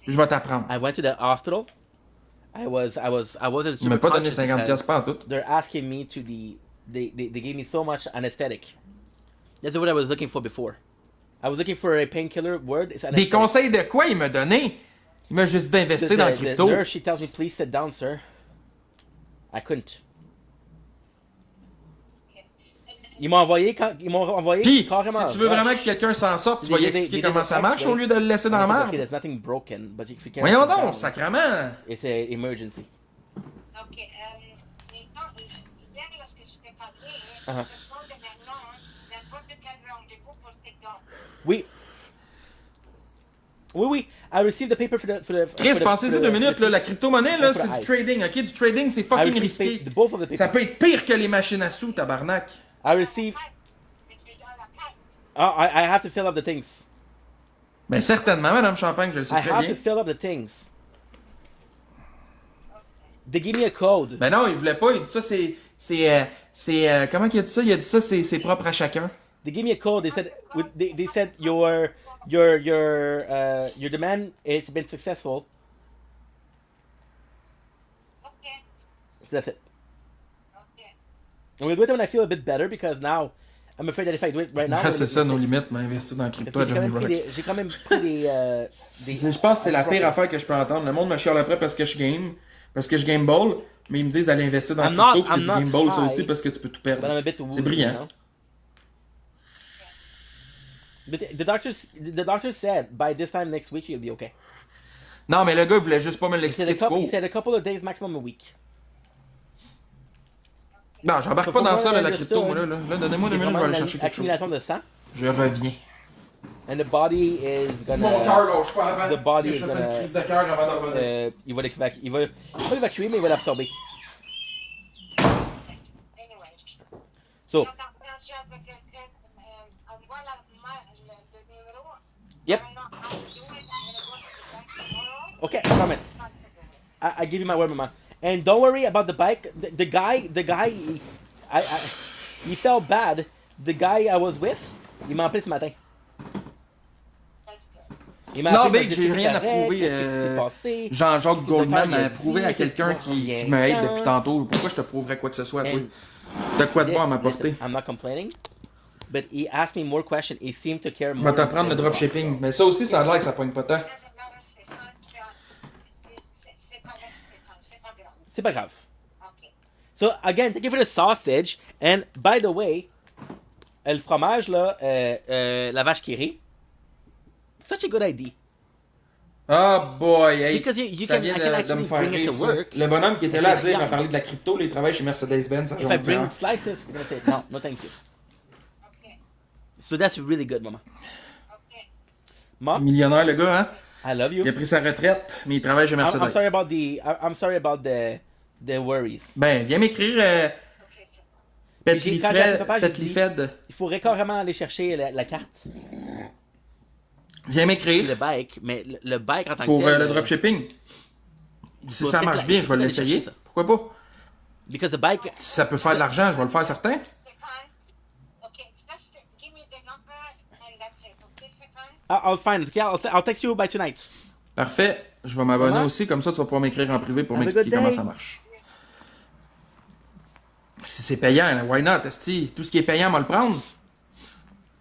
Je vais t'apprendre. I went to the hospital. I wasn't Tu m'as super pas donné conscious 50$ because pas en tout. they're asking me to they gave me so much anesthetic. That's what I was looking for before. I was looking for a painkiller word. It's Des anesthetic. conseils de quoi il m'a donné? Il m'a juste dit d'investir dans la The crypto. nurse, she tells me, please sit down, sir. I couldn't. Ils m'ont envoyé Puis, carrément. si tu veux vraiment que quelqu'un s'en sorte, tu vas lui expliquer comment ça marche au lieu de le laisser dans la Okay, merde. there's nothing broken, but if you can't Voyons sit down, donc, sacrément! it's an emergency. OK. Hier, lorsque je t'ai parlé, Uh-huh. je demande maintenant n'importe quel rendez-vous pour tes dents. Oui. Oui. I received the paper for the Chris, pensez-y 2 minutes, là, la crypto-monnaie, là, for the c'est du ice. trading, ok? Du trading, c'est I fucking received risqué. both of the Ça papers. peut être pire que les machines à sous, tabarnak. I received. I have to fill up the things. Ben certainement, Madame Champagne, je le sais I très have bien. to fill up the things. They give me a code. Ben non, il voulait pas, il dit ça, comment il a dit ça? Il a dit ça, c'est propre à chacun. They give me a code. They said they said your demand it's been successful. OK. So that's it. I'm gonna do it when I feel a bit better because now I'm afraid that if I do it right now, I'm Ah, gonna c'est make ça, nos mistakes. limites, mais investir dans la crypto Parce à que Johnny Rock. j'ai quand même pris des Je pense que c'est la pire affaire que je peux entendre. Le monde me chiale après parce que je game ball, mais ils me disent d'aller investir dans la crypto, puis c'est du game ball ça aussi parce que tu peux tout but I'm perdre. a bit C'est woozy, brillant. you know? But the doctor said by this time next week you'll be okay. Non, mais le gars, il voulait juste pas me He said l'expliquer tout he court. said a couple of days, maximum a week. Non, j'embarque So pas from dans what ça, I là, la crypto, moi, là. Là, donnez-moi 2 minutes, je vais aller chercher quelque chose. Accumulation de sang. Je reviens. And the body is Si mon cœur gonna. lâche pas avant, The body que is je fais une gonna. crise de cœur avant de revenir. Il va pas l'évacuer, mais il va l'absorber. Anyway. So, Quand je avec quelqu'un, envoie le numéro. yep. I'm gonna do it. I'm gonna go to the bank tomorrow. Okay, I promise. I give you my word, Mama. And don't worry about the bike. The guy, he felt bad. The guy I was with, il m'a appelé ce matin. That's good. Il m'a Non, appelé, Big, il m'a dit, j'ai rien à correct, prouver. qu'est-ce qui s'est passé? Jean-Jacques Le Goldman docteur, il a a prouvé dit à que quelqu'un tu qui reviens m'aide quand? depuis tantôt. Pourquoi je te prouverais quoi que ce soit, toi? And T'as quoi de bon à yes, m'apporter? listen, I'm not complaining, but he asked me more questions. He seemed to care On more. va t'apprendre le than- dropshipping. Mais ça aussi, ça a l'air que ça pogne pas tant. Doesn't matter, Stéphane. C'est correct, Stéphane. C'est pas grave. C'est pas grave. OK. So again, thank you for the sausage. And by the way, le fromage là, la vache qui rit. Such a good idea. Ah boy, hey, Because you ça can, vient I can de me actually faire bring it rire, to ça. work. Le bonhomme qui était là à He's dire, à young. parler de la crypto, là, il travaille chez Mercedes-Benz. If I bring slices, they're gonna say no, no, thank you. Okay. So that's really good, Mama. Okay. Mom, Millionnaire, le gars, hein? I love you. Il a pris sa retraite, mais il travaille chez Mercedes. I'm sorry about I'm sorry about the worries. Ben, viens m'écrire Okay, so Quand j'ai appelé papa, j'ai dit, Petlifed. il faudrait carrément aller chercher la carte. Viens Le m'écrire bike, mais le bike en tant que pour tel. le dropshipping. il Si faut ça peut-être marche bien, il je faut vais aller l'essayer. chercher ça. Pourquoi pas? Because the bike. Si ça peut faire de l'argent, je vais le faire certain. Stefan, okay, just give me the number and that's it. Okay, Stefan? I'll find it. Okay, I'll text you by tonight. Parfait. Je vais m'abonner Comment? aussi, comme ça tu vas pouvoir m'écrire en privé pour Have a m'expliquer good comment day. ça marche. Si c'est payant, là, why not, esti? Tout ce qui est payant, on va le prendre.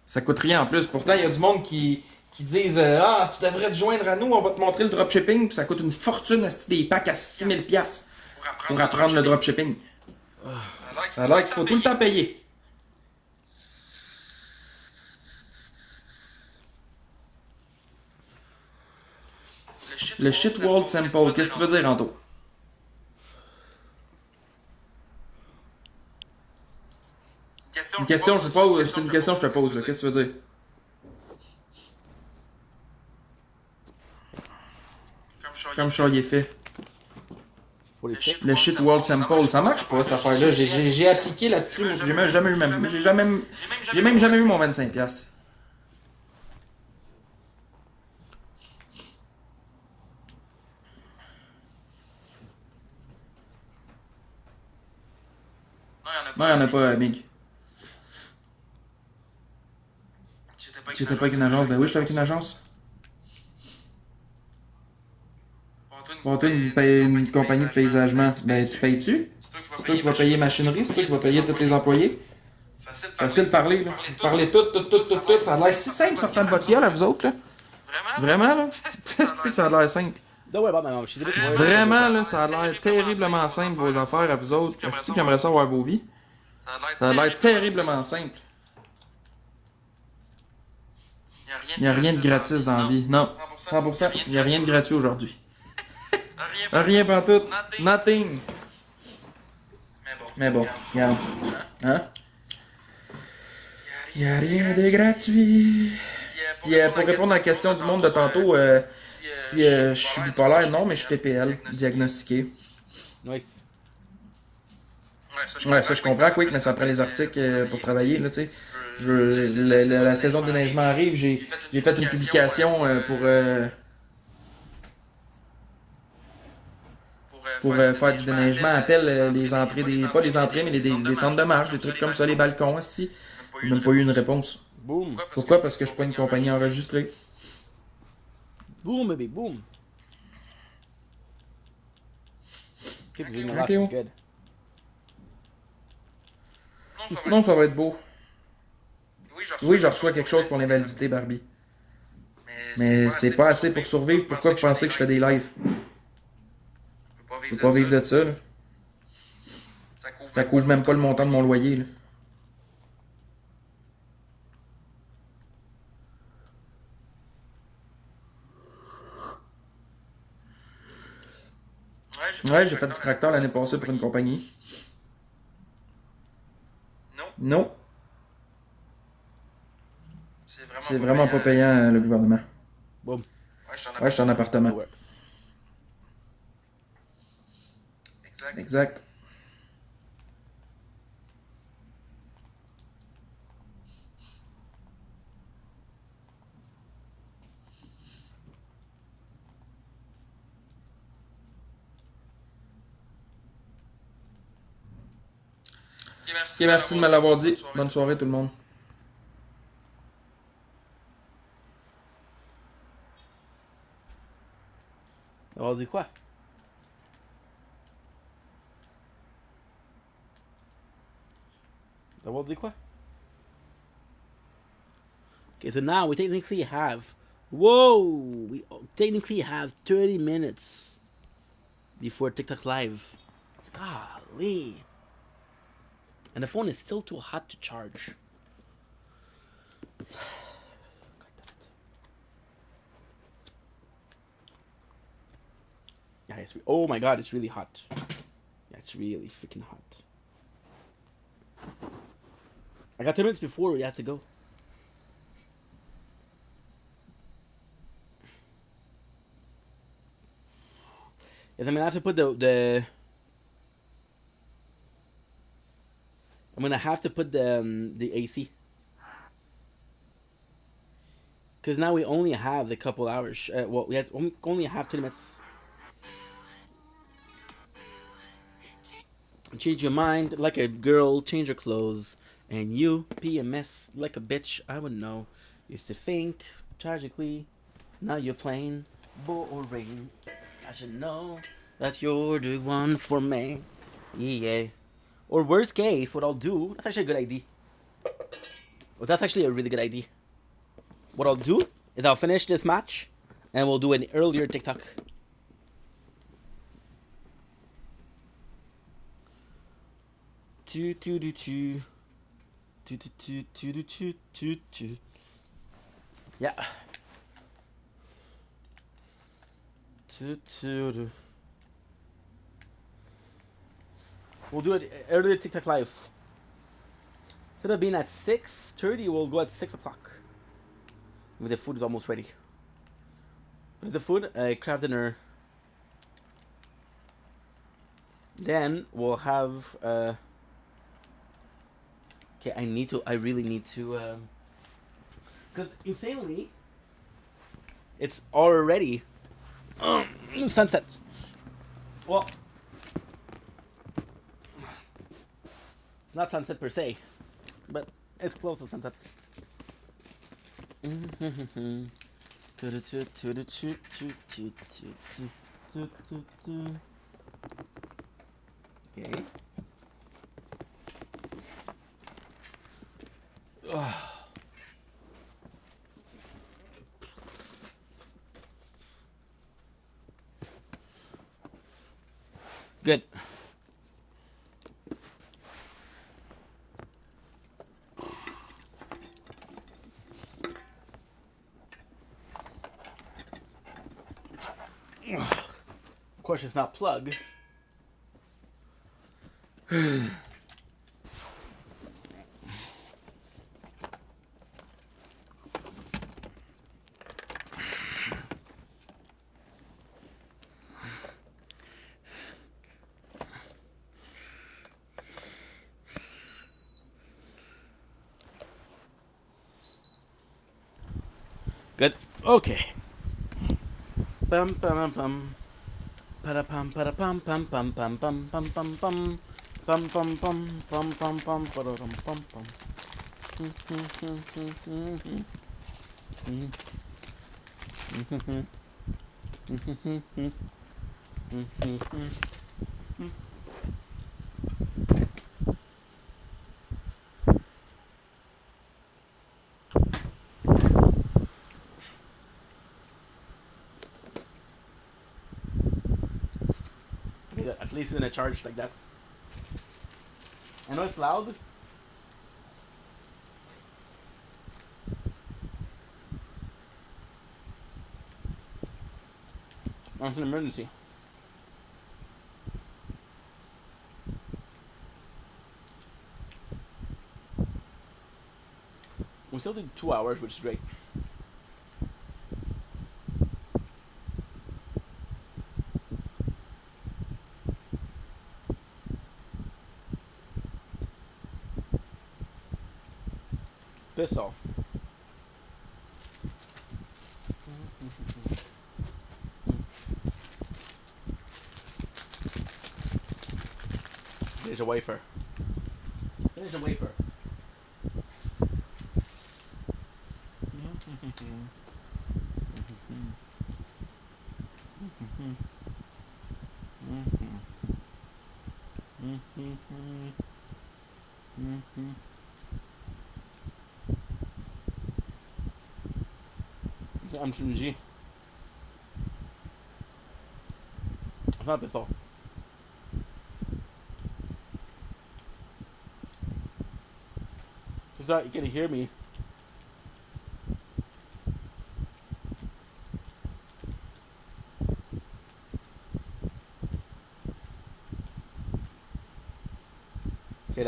Ça coûte rien en plus. Pourtant, il y a du monde qui disent ah, tu devrais te joindre à nous, on va te montrer le dropshipping, puis ça coûte une fortune, esti, des packs à 6000$ pour apprendre le dropshipping. Ça a l'air qu'il faut tout le temps payer. Le shit world sample, qu'est-ce que tu veux dire, Anto? Une question, je pose, c'est une question que je te pose, là. Qu'est-ce que tu veux dire? Comme ça, il est fait. Le shit world sample, ça marche pas cette affaire-là. J'ai appliqué là-dessus, mais j'ai même jamais eu mon 25$. Non, il n'y en a pas, Mig. Tu étais pas avec une agence? Ben oui, je suis avec une agence. Pour toi, une compagnie de paysagement, ben tu payes-tu? C'est toi qui vas payer machinerie, c'est toi qui vas payer tous les employés. Facile de parler, là. Vous parlez tout. Ça a l'air si simple sortant de votre gueule à vous autres, là. Vraiment, là? C'est que ça a l'air simple. Don't worry about my mom. She's a bit worried. Vraiment, là, ça a l'air terriblement simple, vos affaires à vous autres. Est-ce que j'aimerais savoir vos vies? Ça a l'air terriblement simple. Il n'y a rien de gratis dans la vie. Non, 100%. Il n'y a rien de gratuit aujourd'hui. Rien pantoute. Nothing. Mais bon, regarde. Hein? Il n'y a rien de gratuit. Puis pour répondre à la question du monde de tantôt, si je suis bipolaire, non, mais je suis TPL, diagnostiqué. Nice. Ouais, ça je comprends, Quick, mais ça prend les articles pour travailler, là, tu sais. La saison de déneigement arrive, j'ai fait une publication pour faire du déneigement. Appelle les entrées, pas les entrées, mais les centres de marche, des trucs comme ça, les balcons, esti. J'ai même pas eu une réponse. Boom. Pourquoi? Parce que je suis pas une compagnie enregistrée. Boom, baby, boom. Keep doing a lot. Théo. Good. Non, ça va être beau. Oui, je reçois quelque chose pour l'invalidité, Barbie. Mais c'est pas assez pour survivre. Pourquoi vous pensez que je fais des lives? Je peux pas vivre de ça, là. Ça couvre même pas le montant de mon loyer, là. Ouais, j'ai fait du tracteur l'année passée pour une compagnie. Non. C'est vraiment pas payant, le gouvernement. Boom. Ouais, je suis en appartement. Exact. Ok, merci de me l'avoir dit. Bonne soirée tout le monde. On dit quoi? On dit quoi? Okay, so now we technically have... Whoa! We technically have 30 minutes before TikTok Live. Golly! And the phone is still too hot to charge. Oh my god, it's really hot. Yeah, it's really freaking hot. I got 10 minutes before we had to go. Yes, I'm gonna have to put the I'm gonna have to put the AC. Because now we only have the couple hours. Well, we only have 20 minutes. Change your mind like a girl, change your clothes. And you be a mess like a bitch, I would know. Used to think, tragically, now you're plain boring. I should know that you're the one for me. Yeah. Or worst case, what I'll do, that's actually a good idea. Well, that's actually a really good idea. What I'll do is I'll finish this match and we'll do an earlier TikTok. Yeah. We'll do it earlier TikTok live. Instead of being at 6:30, we'll go at 6 o'clock. The food is almost ready. What is the food? Kraft dinner. Then we'll have. Okay, I really need to. Because insanely, it's already sunset. Well, it's not sunset per se, but it's close to sunset. Okay. Good. Of course, it's not plug. Good. Okay. Bum bum bum. Para pum para pum pum pum pum pum pum pum pum. Pum pum pum pum pum pum pum pum pum. At least in a charge like that. I know it's loud. It's an emergency. We still did 2 hours, which is great. Pistol. There's a wafer. There's a wafer. I'm Shinji. It's not pistol. It's not, you can hear me.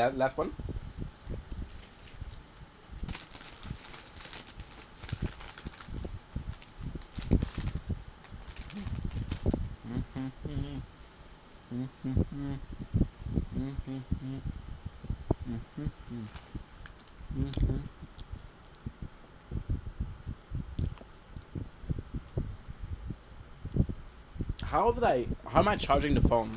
last one. How am I charging the phone?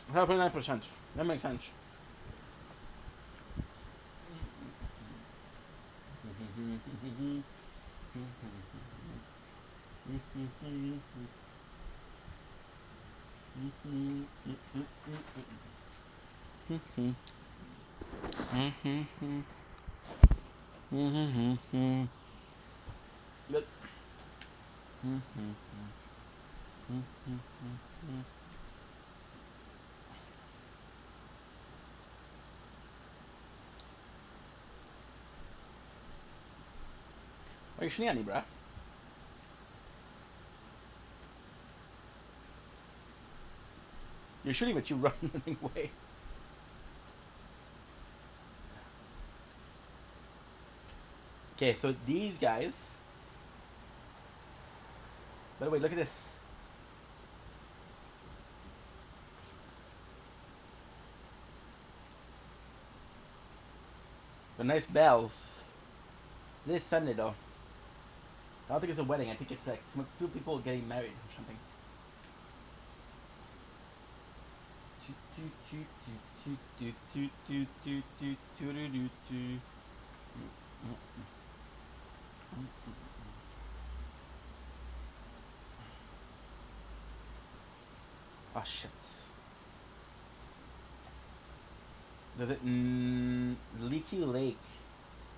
I have 29%. That makes sense. Good. Why are you shooting at me, bruh? You're shooting, but you run running away. Okay, so these guys. By the way, look at this. The nice bells. This Sunday though. I don't think it's a wedding. I think it's like two people getting married or something. Oh shit. Does it Leaky Lake?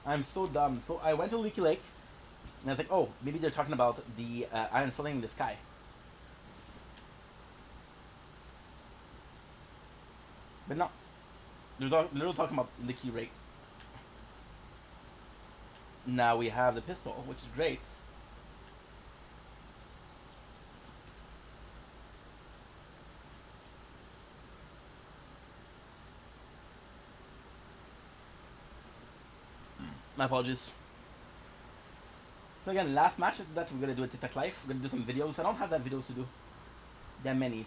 I'm so dumb. So I went to Leaky Lake and I was like, oh, maybe they're talking about the iron filling in the sky. But no. They're literally talking about Leaky Lake. Now we have the pistol, which is great. My apologies. So again, last match after that we're gonna do a TikTok live. We're gonna do some videos. I don't have that videos to do. There are many.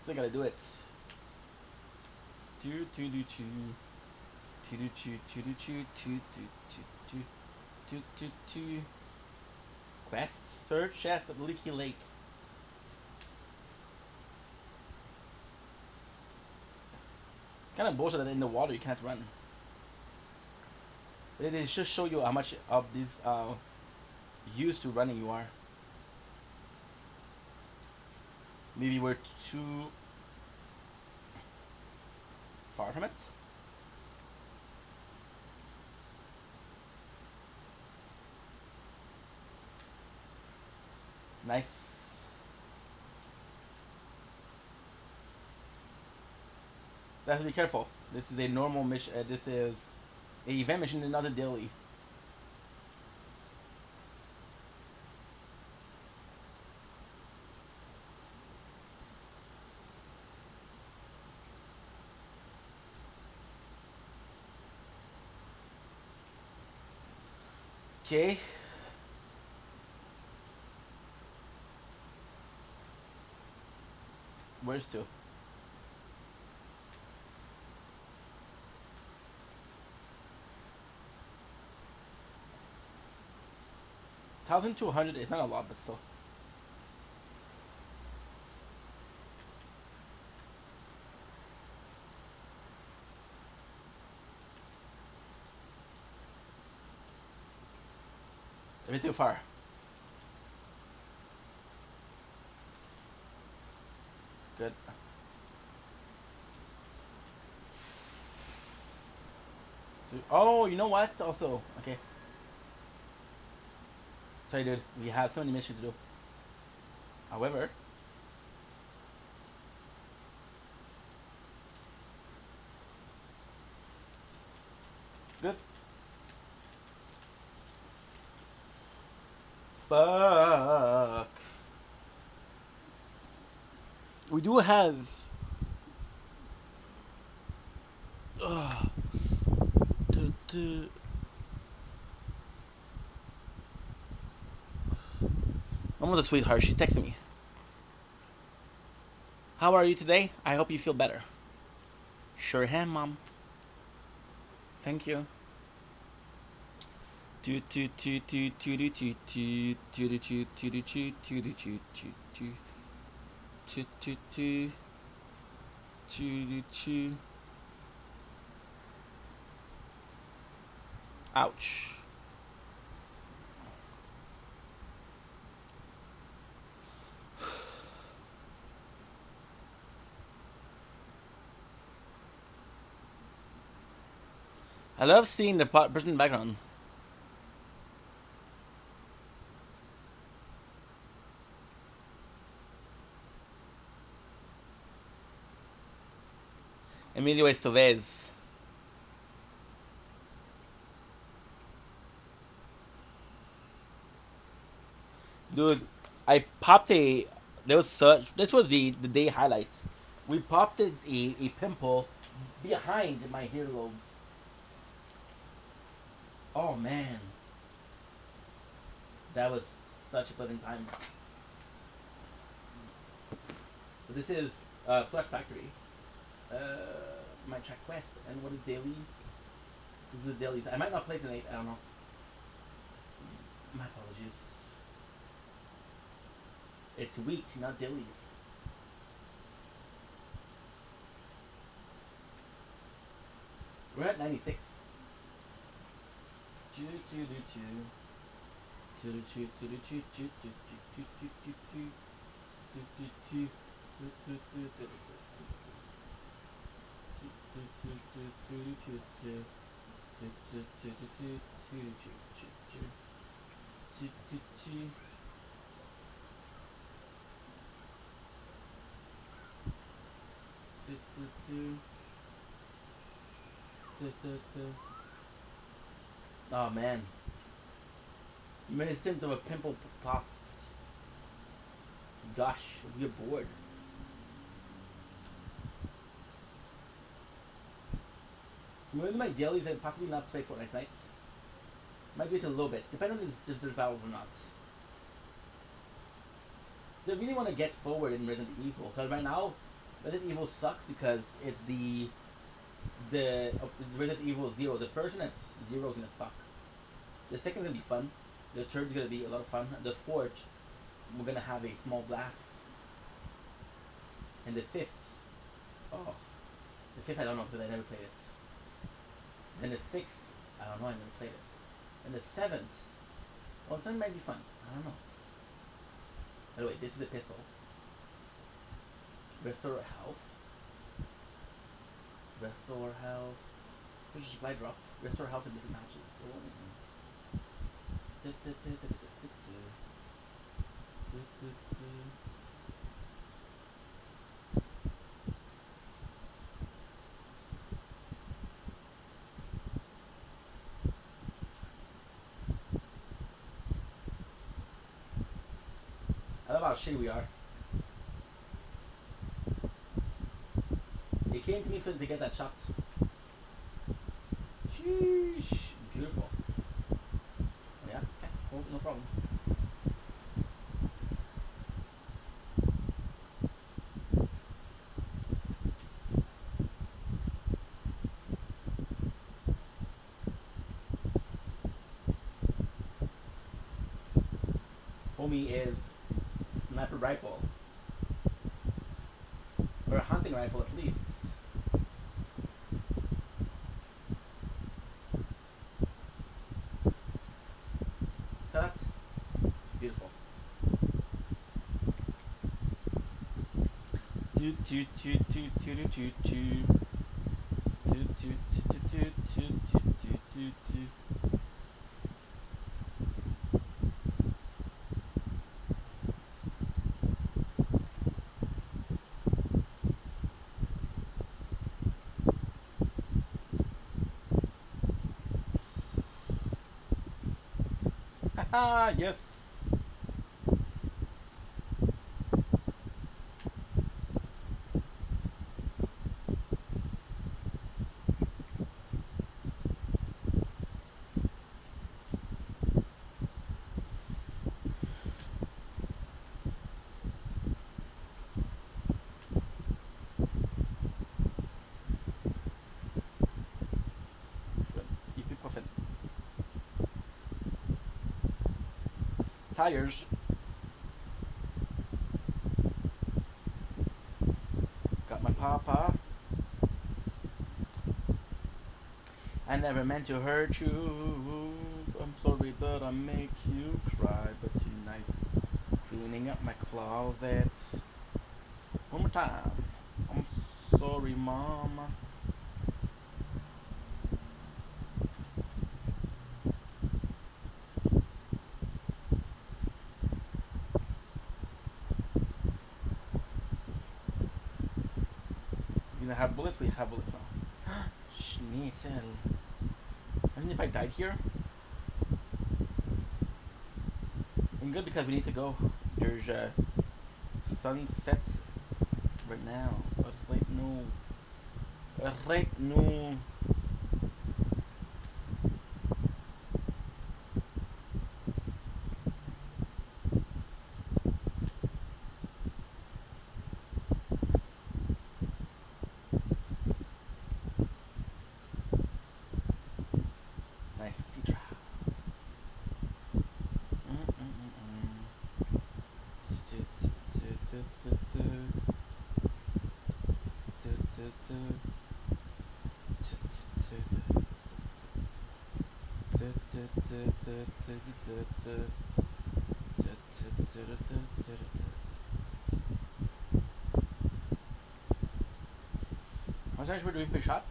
Still gotta do it. Quest search chest at Leaky Lake. Kind of bullshit that in the water you can't run. But it just show you how much of this used to running you are. Maybe we're too far from it. Nice. Have to be careful. This is a normal mission. This is a event mission, not a daily. Okay. Where's two? $1,200 is not a lot, but still. A bit too far. Good. Oh, you know what? Also, okay. Sorry, dude. We have so many missions to do. However, Good. Fuck. We do have. Mom was a sweetheart. She texted me. How are you today? I hope you feel better. Sure am, Mom. Thank you. Ouch. I love seeing the person in the background. Emilio Estevez. Dude, I popped a. There was such. This was the day highlight. We popped a pimple behind my earlobe. Oh man, that was such a pleasant time. So this is Flash Factory. My track quest and what is dailies? This is the dailies. I might not play tonight. I don't know. My apologies. It's week, not dailies. We're at 96. Oh man. Reminiscent of a pimple pop. Gosh, you're bored. Moving my dailies and possibly not play Fortnite tonight. Might do it a little bit, depending on if there's battles or not. So I really want to get forward in Resident Evil, because right now, Resident Evil sucks because it's the Resident Evil 0. The first one that's 0 is gonna suck. The second is gonna be fun. The third is gonna be a lot of fun. The fourth, we're gonna have a small blast. And the fifth, oh, the fifth I don't know because I never played it. Then the sixth, I don't know, I never played it. And the seventh, well, the seventh might be fun. I don't know. By the way, this is a pistol. Restore health. Restore health. There's a supply drop. Restore health in different matches. I love how shitty we are. It came to me to get that shot. Sheesh. Beautiful. Oh, yeah? Okay, cool, no problem. Homie is sniper rifle. Or a hunting rifle at least. That beautiful. Yes. EP99. Tires. Got my papa. I never meant to hurt you. I'm sorry that I make you cry, but tonight, cleaning up my closet. One more time. I'm sorry, mama. You gonna have bullets? We have bullets now. Schnitzel. Imagine if I died here. And good because we need to go. There's sunset right now. Right now. Right now. Nice Citra. How much we're doing per shots?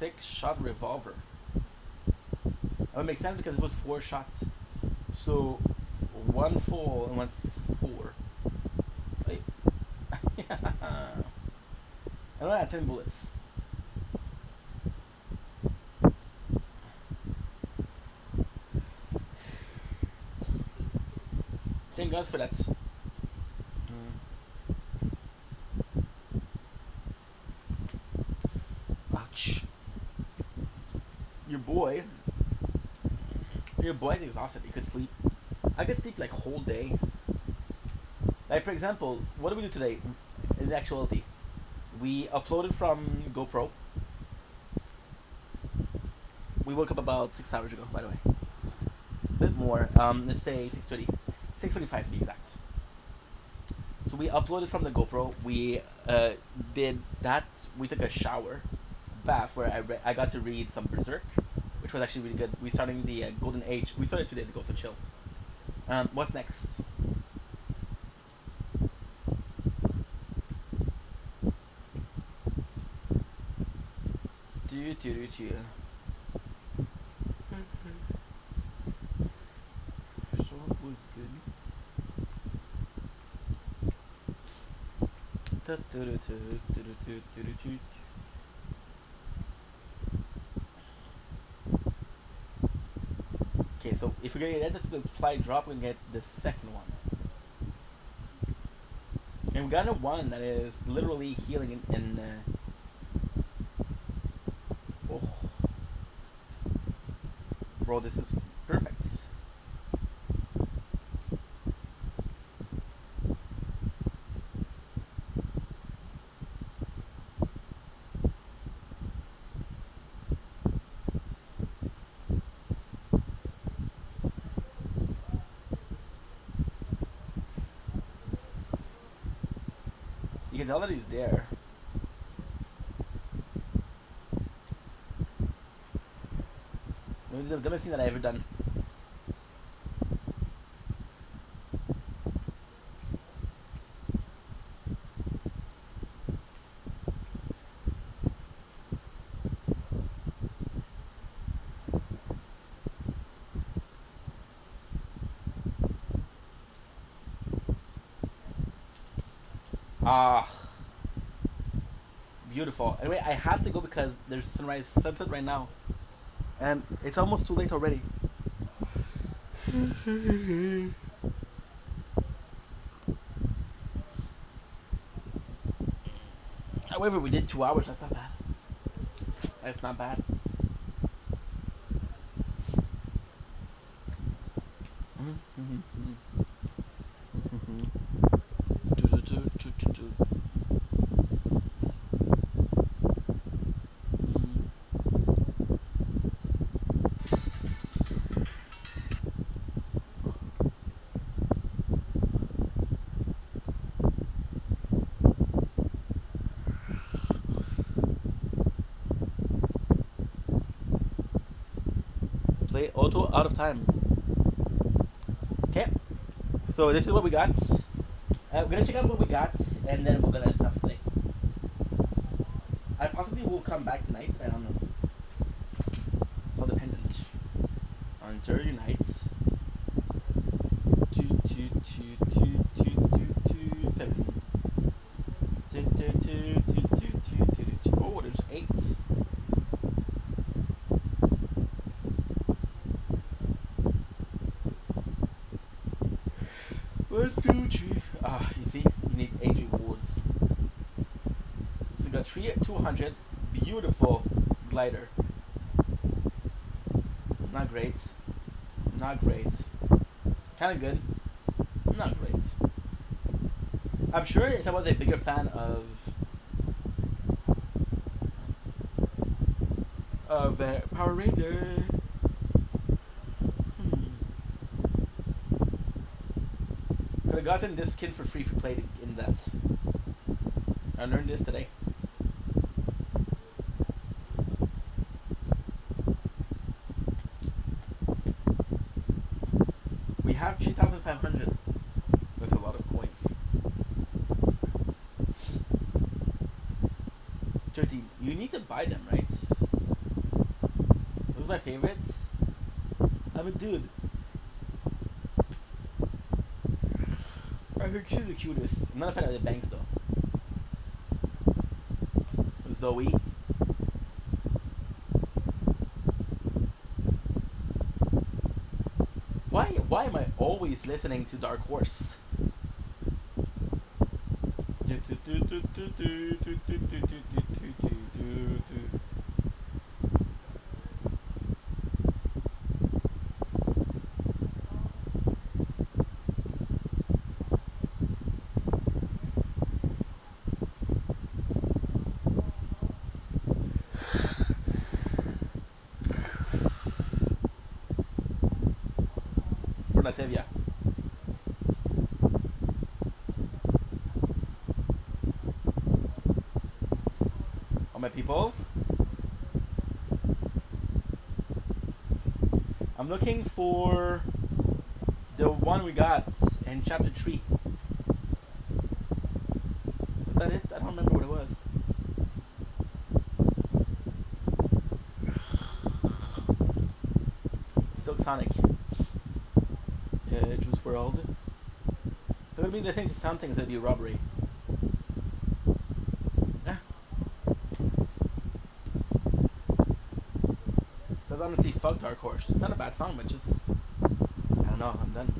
6-shot revolver. That would make sense because it was 4 shots. So 1 full and 1 4. Wait. I don't have 10 bullets. 10 guns for that. Ouch. Your boy is exhausted. You could sleep. I could sleep like whole days. Like for example, what do we do today? In actuality, we uploaded from GoPro. We woke up about 6 hours ago, by the way. A bit more. Let's say 6:30, 6:25 to be exact. So we uploaded from the GoPro. We did that. We took a shower, bath, where I got to read some Berserk, which was actually really good. We started the Golden Age. We started 2 days ago, so chill. What's next? So it was good. Okay, so if we're gonna get this supply drop, we can get the second one. And we got a one that is literally healing in oh. Bro, this is perfect. You can tell that he's there. Maybe the dumbest thing that I ever done. Ah, beautiful. Anyway, I have to go because there's sunset right now, and it's almost too late already. However, we did 2 hours. That's not bad. That's not bad. Play auto out of time. Okay, so this is what we got. We're gonna check out what we got, and then we're gonna stop today. I possibly will come back tonight. I don't know. It's all dependent on Thursday night. 2, 2, 2, 2, 2, 2, 2, 7. 2, 2, 2, 2, 2, 2, 2, 2. Oh, there's 8. Let's do 3. You see, you need 8 rewards. So we got 200. Beautiful glider. Not great. Not great. Kinda good. Not great. I'm sure if I was a bigger fan of Power Ranger. Could have gotten this skin for free if you played in that. I learned this today. We have 3,500. That's a lot of coins. 13. You need to buy them, right? This is my favorite. I'm a dude. I think she's the cutest. I'm not a fan of the banks though. Zoe. Why am I always listening to Dark Horse? For Latavia. All my people. I'm looking for the one we got in chapter 3. Was that it? I don't remember what it was. Silk Sonic. Juice World. It would be the things that sound things that would be robbery. Yeah. Because honestly, fuck Dark Horse. It's not a bad song, but just I don't know. I'm done.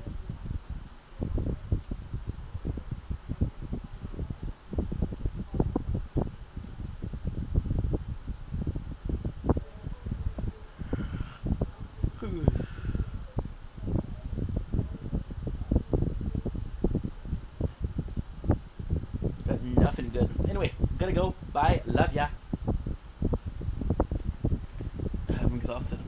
Got nothing good. Anyway, gotta go. Bye. Love ya. I'm exhausted.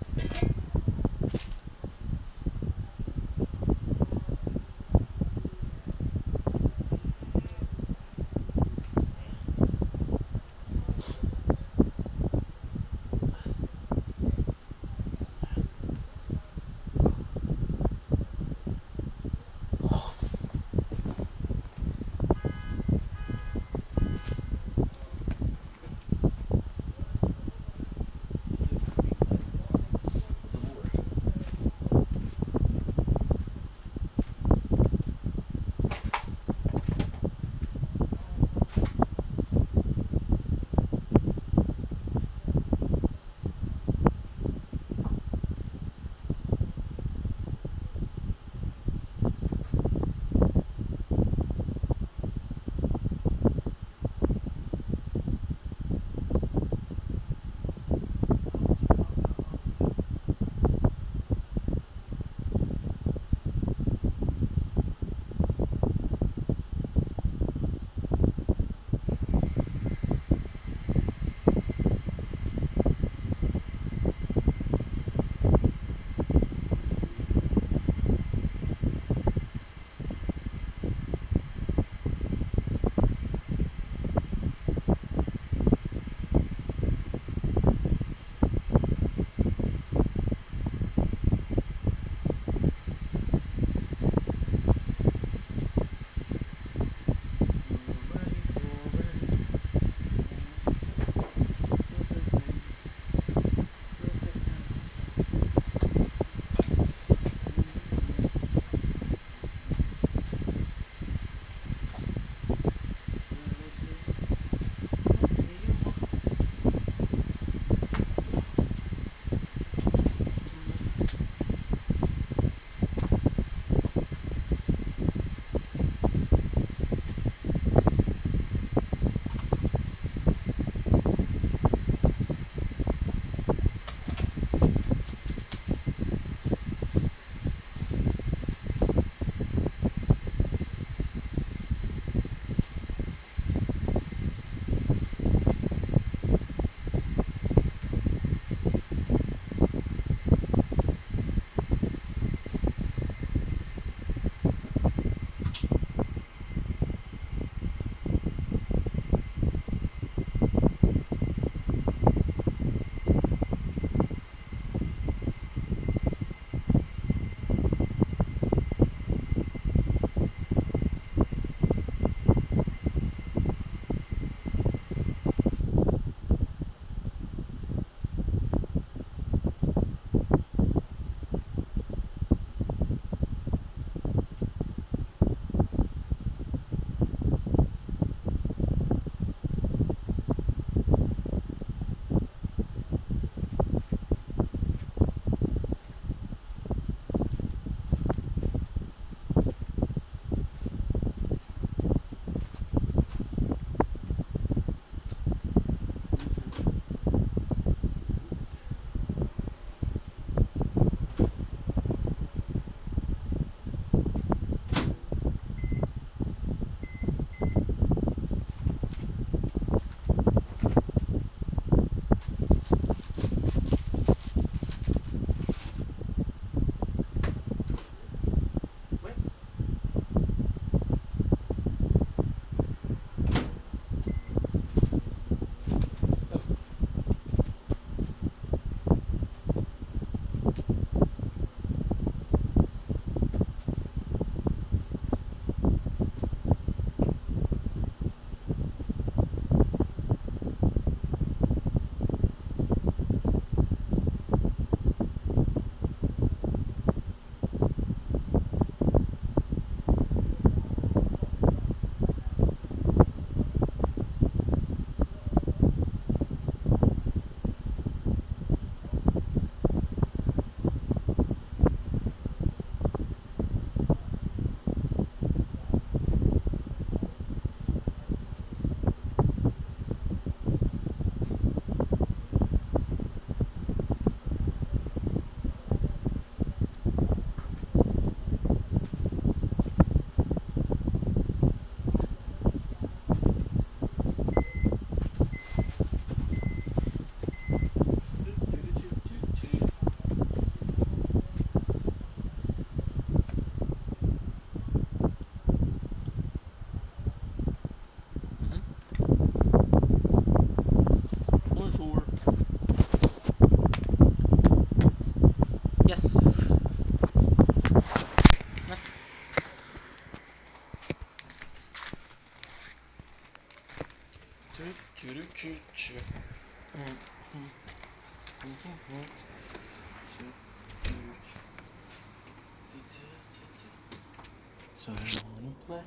So I wanna play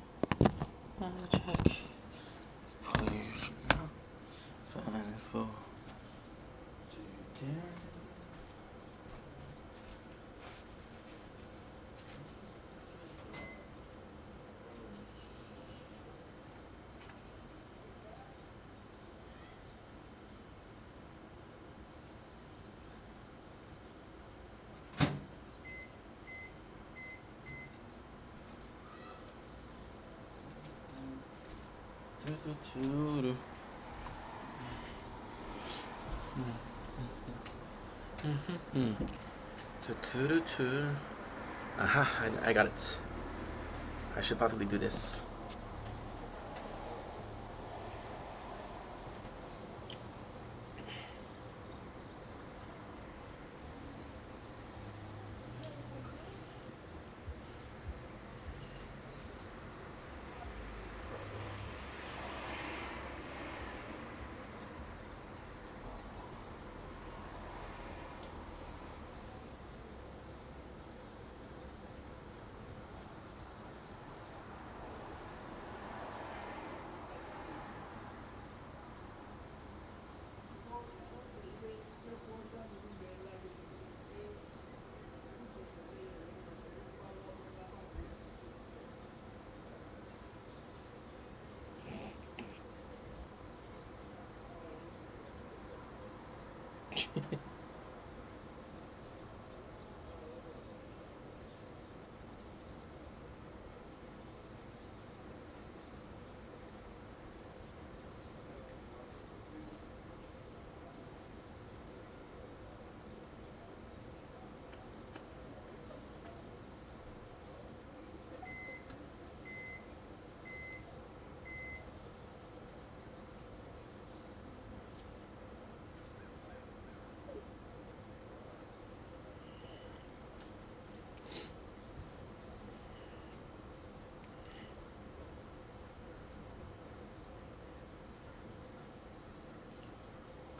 magic. Please, fine for. Aha, I got it. I should possibly do this.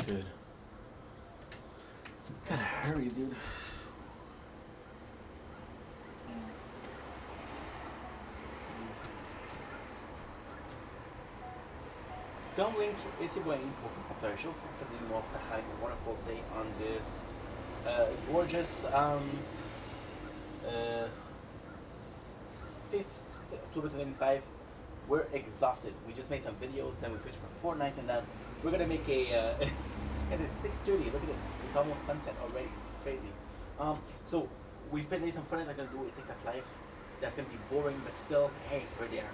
Good. Gotta hurry, dude. Don't blink, it's your brain. Welcome to our show because you want to have a wonderful day on this gorgeous 5th October 2025. We're exhausted. We just made some videos, then we switched for Fortnite, and then we're gonna make a. It is 6:30. Look at this. It's almost sunset already. It's crazy. So we spent some Fortnite. I'm gonna do a TikTok live. That's gonna be boring, but still, hey, we're there.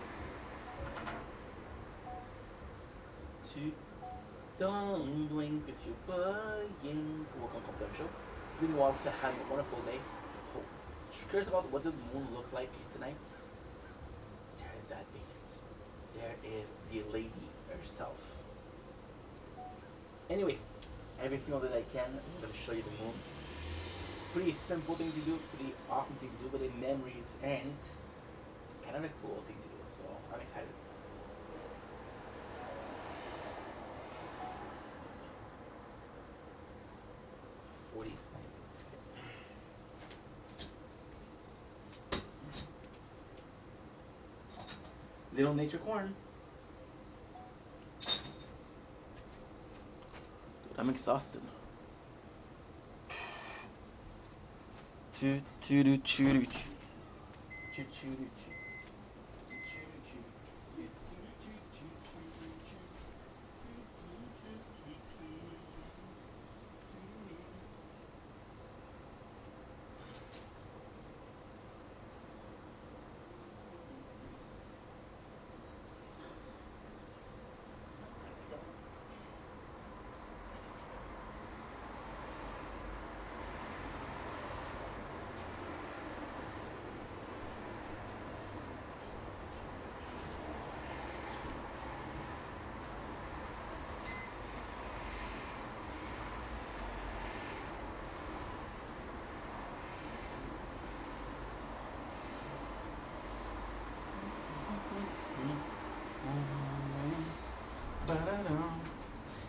Don't blink with your buying. Welcome to the show. Really want to have a wonderful day. Curious about what the moon look like tonight? There is that beast. There is the lady herself. Anyway, every single day I can, I'm gonna show you the moon. Pretty simple thing to do, pretty awesome thing to do, but in memories and kind of a cool thing to do. So I'm excited. Little nature corn. Dude, I'm exhausted.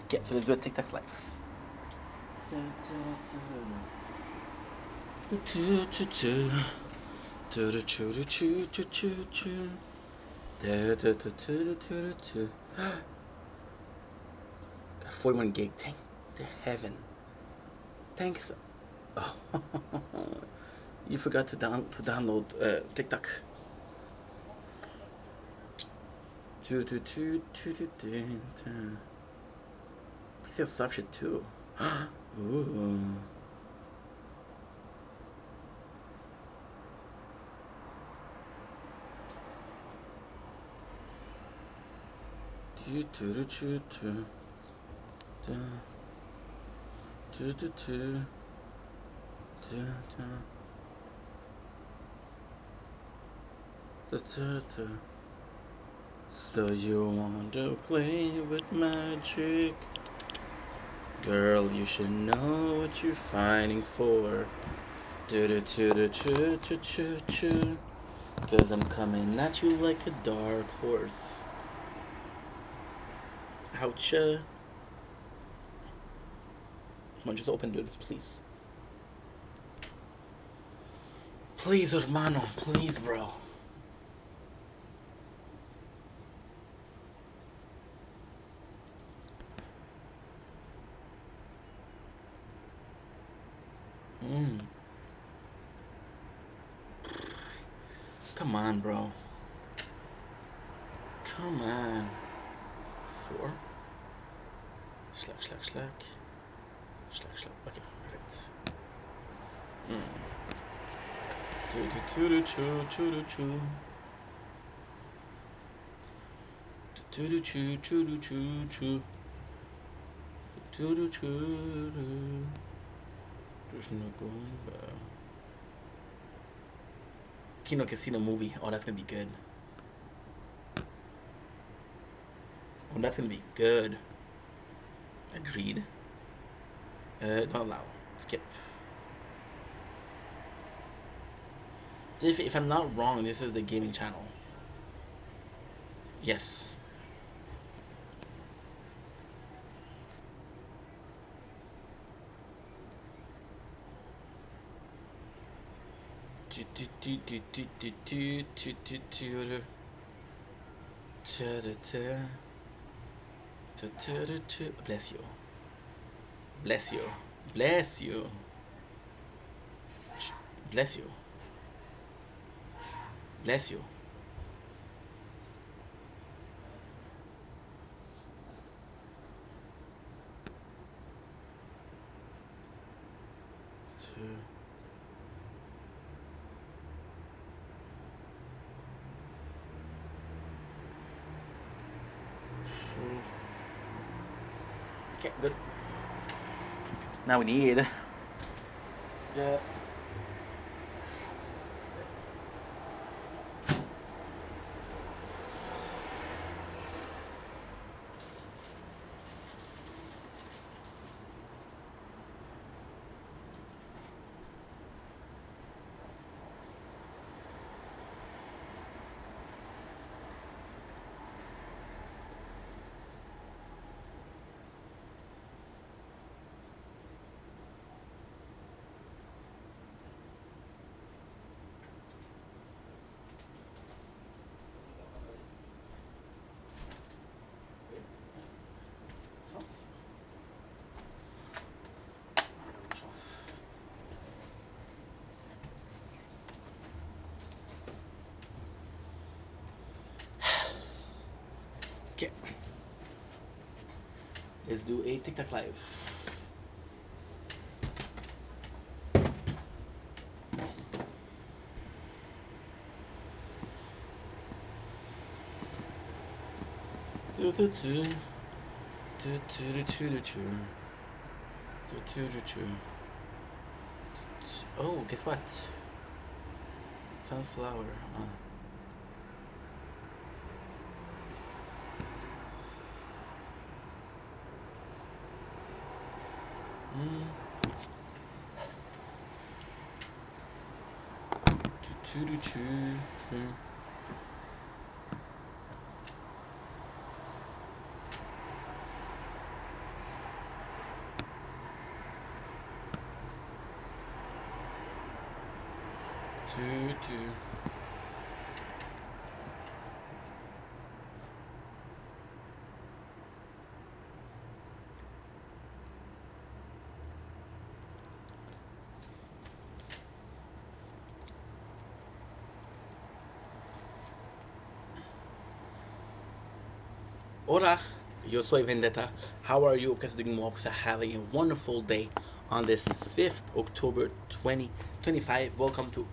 Okay, so let's do a TikTok live. Got 41 gig. Thank to heaven. Thanks. Oh, you forgot to download TikTok. Please have stop shit too. Ooh. So you want to play with magic? Girl, you should know what you're fighting for. Cause I'm coming at you like a dark horse. Oucha. Come on, just open, dude, please. Please, hermano, please, bro. Come on, bro. Come on. 4. Slack. Okay, perfect. There's no going back. Kino Casino movie. Oh, that's gonna be good. Oh, that's gonna be good. Agreed. Don't allow. Skip. If I'm not wrong, this is the gaming channel. Yes. Bless you. Bless you. Bless you. Bless you. Bless you. Okay, good. Now we need. Yeah. Okay. Let's do a TikTok live. Oh, guess what? Sunflower. Hola, yo soy Vendetta. How are you? Considering having a wonderful day on this 5th October 2025. Welcome to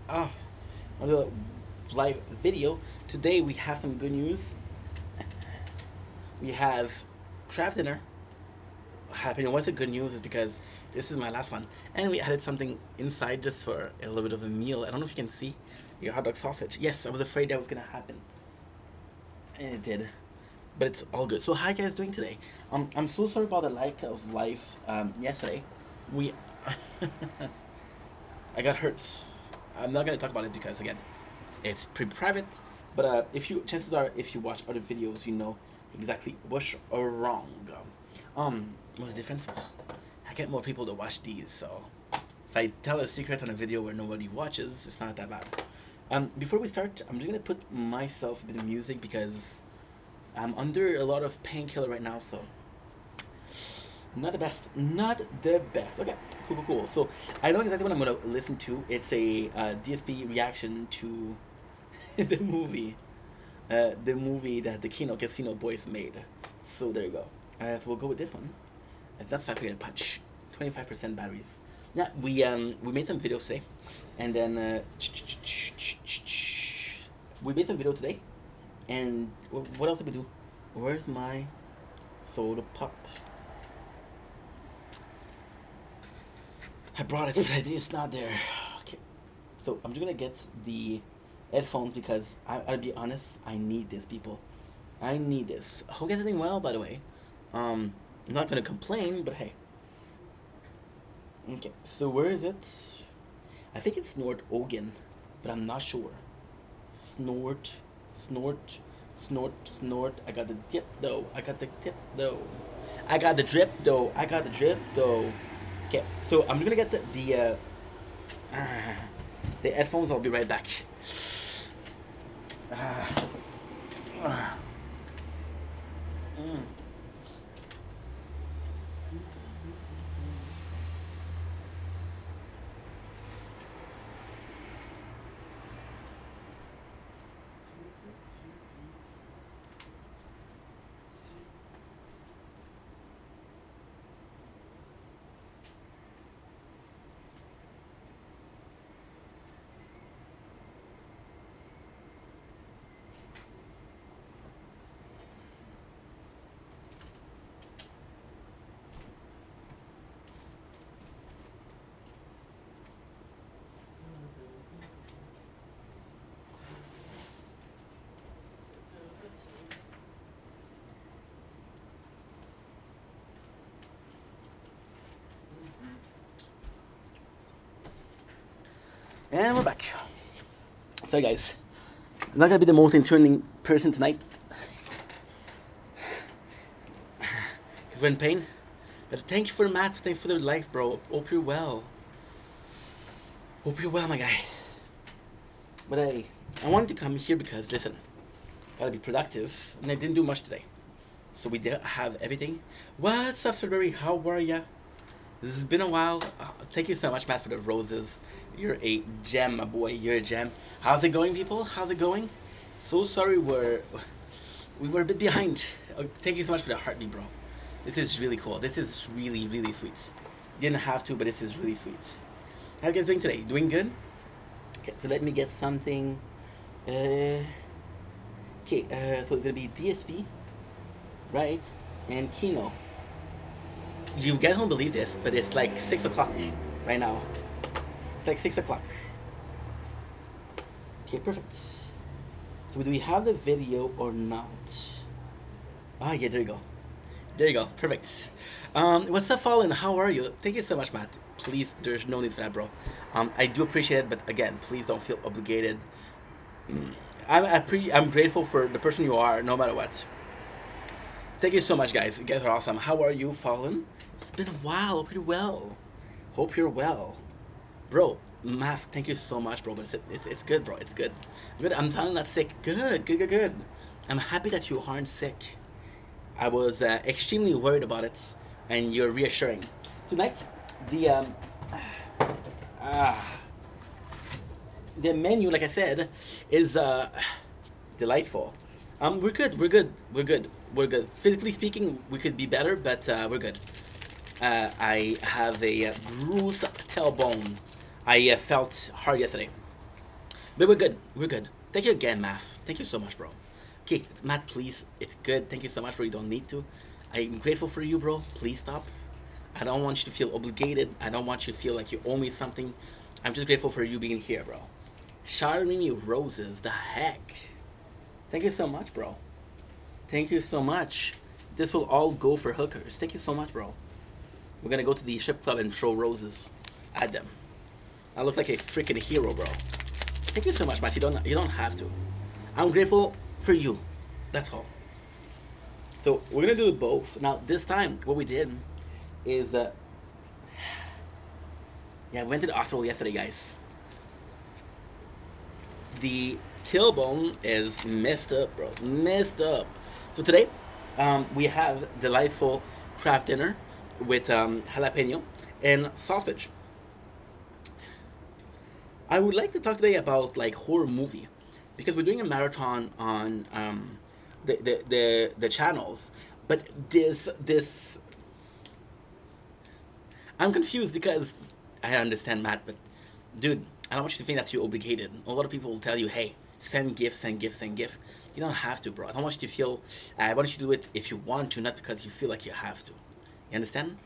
another live video. Today we have some good news. We have craft dinner happening. What's the good news is because this is my last one, and we added something inside just for a little bit of a meal. I don't know if you can see your hot dog sausage. Yes, I was afraid that was gonna happen, and it did. But it's all good. So how you guys doing today? I'm so sorry about the lack of life yesterday. We I got hurt. I'm not gonna talk about it because again, it's pretty private. But chances are if you watch other videos, you know exactly what's wrong. What's the difference? I get more people to watch these, so if I tell a secret on a video where nobody watches, it's not that bad. Before we start, I'm just gonna put myself a bit of music because I'm under a lot of painkiller right now, so not the best. Okay, cool. So I know exactly what I'm gonna listen to. It's a DSP reaction to the movie that the Kino Casino boys made. So there you go. So we'll go with this one. That's 5 Finger Punch, 25% batteries. Yeah, we made some videos today, and then we made some video today. And what else did we do? Where's my soda pop? I brought it, but it's not there. Okay, so I'm just gonna get the headphones because I'll be honest, I need this, people. I need this. Hope you guys are doing well, by the way. I'm not gonna complain, but hey. Okay, so where is it? I think it's Snort Ogan, but I'm not sure. Snort. I got the dip though. I got the drip though. Okay, so I'm just gonna get the headphones. I'll be right back. And we're back. Sorry guys, I'm not gonna be the most entertaining person tonight because we're in pain. But thank you for the mats, thanks for the likes, bro. Hope you're well. My guy. But I wanted to come here because listen, gotta be productive, and I didn't do much today. So we did have everything. What's up, Strawberry? How are ya? This has been a while. Thank you so much, Matt, for the roses. You're a gem, my boy. You're a gem. How's it going, people? How's it going? So sorry we were a bit behind. Thank you so much for the heartbeat, bro. This is really cool. This is really, really sweet. Didn't have to, but this is really sweet. How you guys doing today? Doing good? Okay, so let me get something. Okay, so it's gonna be DSP, right? And Kino. You guys won't believe this, but it's like 6 o'clock right now. It's like 6 o'clock. Okay, perfect. So do we have the video or not? Ah, yeah, there you go. There you go, perfect. What's up, Fallen? How are you? Thank you so much, Matt. Please, there's no need for that, bro. I do appreciate it, but again, please don't feel obligated. I'm grateful for the person you are, no matter what. Thank you so much, guys. You guys are awesome. How are you, Fallen? It's been a while. Hope you're well. Bro, Math, thank you so much, bro. But it's good, bro. It's good. Good. I'm telling not sick. Good, good, good, good. I'm happy that you aren't sick. I was extremely worried about it, and you're reassuring. Tonight, the ah, the menu, like I said, is delightful. We're good. We're good. We're good. We're good. Physically speaking, we could be better, but we're good. I have a bruised tailbone. I felt hard yesterday. But we're good. We're good. Thank you again, Math. Thank you so much, bro. Okay, Matt, please. It's good. Thank you so much, bro. You don't need to. I'm grateful for you, bro. Please stop. I don't want you to feel obligated. I don't want you to feel like you owe me something. I'm just grateful for you being here, bro. Showering me roses. The heck? Thank you so much, bro. Thank you so much. This will all go for hookers. Thank you so much, bro. We're gonna go to the strip club and throw roses at them. I look like a freaking hero, bro. Thank you so much, Matt. You don't have to. I'm grateful for you. That's all. So we're gonna do both. Now this time, what we did is yeah, I went to the hospital yesterday, guys. The tailbone is messed up, bro. Messed up. So today, we have delightful craft dinner with jalapeno and sausage. I would like to talk today about like horror movie because we're doing a marathon on the channels, but this I'm confused because I understand Matt, but dude, I don't want you to think that you're obligated. A lot of people will tell you, hey, send gifts, send gifts, send gifts. You don't have to, bro. I don't want you to feel. I want you to do it if you want to, not because you feel like you have to. You understand?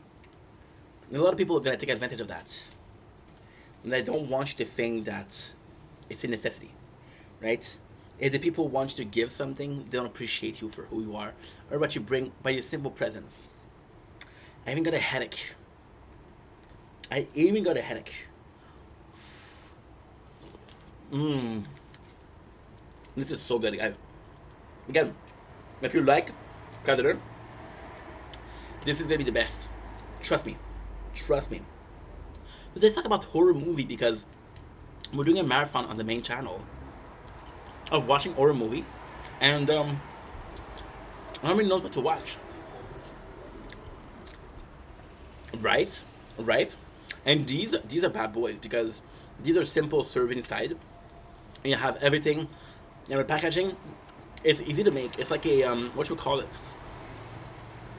A lot of people are gonna take advantage of that. And I don't want you to think that it's a necessity, right? If the people want you to give something, they don't appreciate you for who you are or what you bring by your simple presence. I even got a headache. This is so good, guys. Again, if you like Predator, this is gonna be the best. Trust me. Trust me. But let's talk about horror movie because we're doing a marathon on the main channel of watching horror movie, and I don't really know what to watch. Right? Right? And these are bad boys because these are simple serving side. And you have everything, and with packaging, it's easy to make. It's like a what you call it?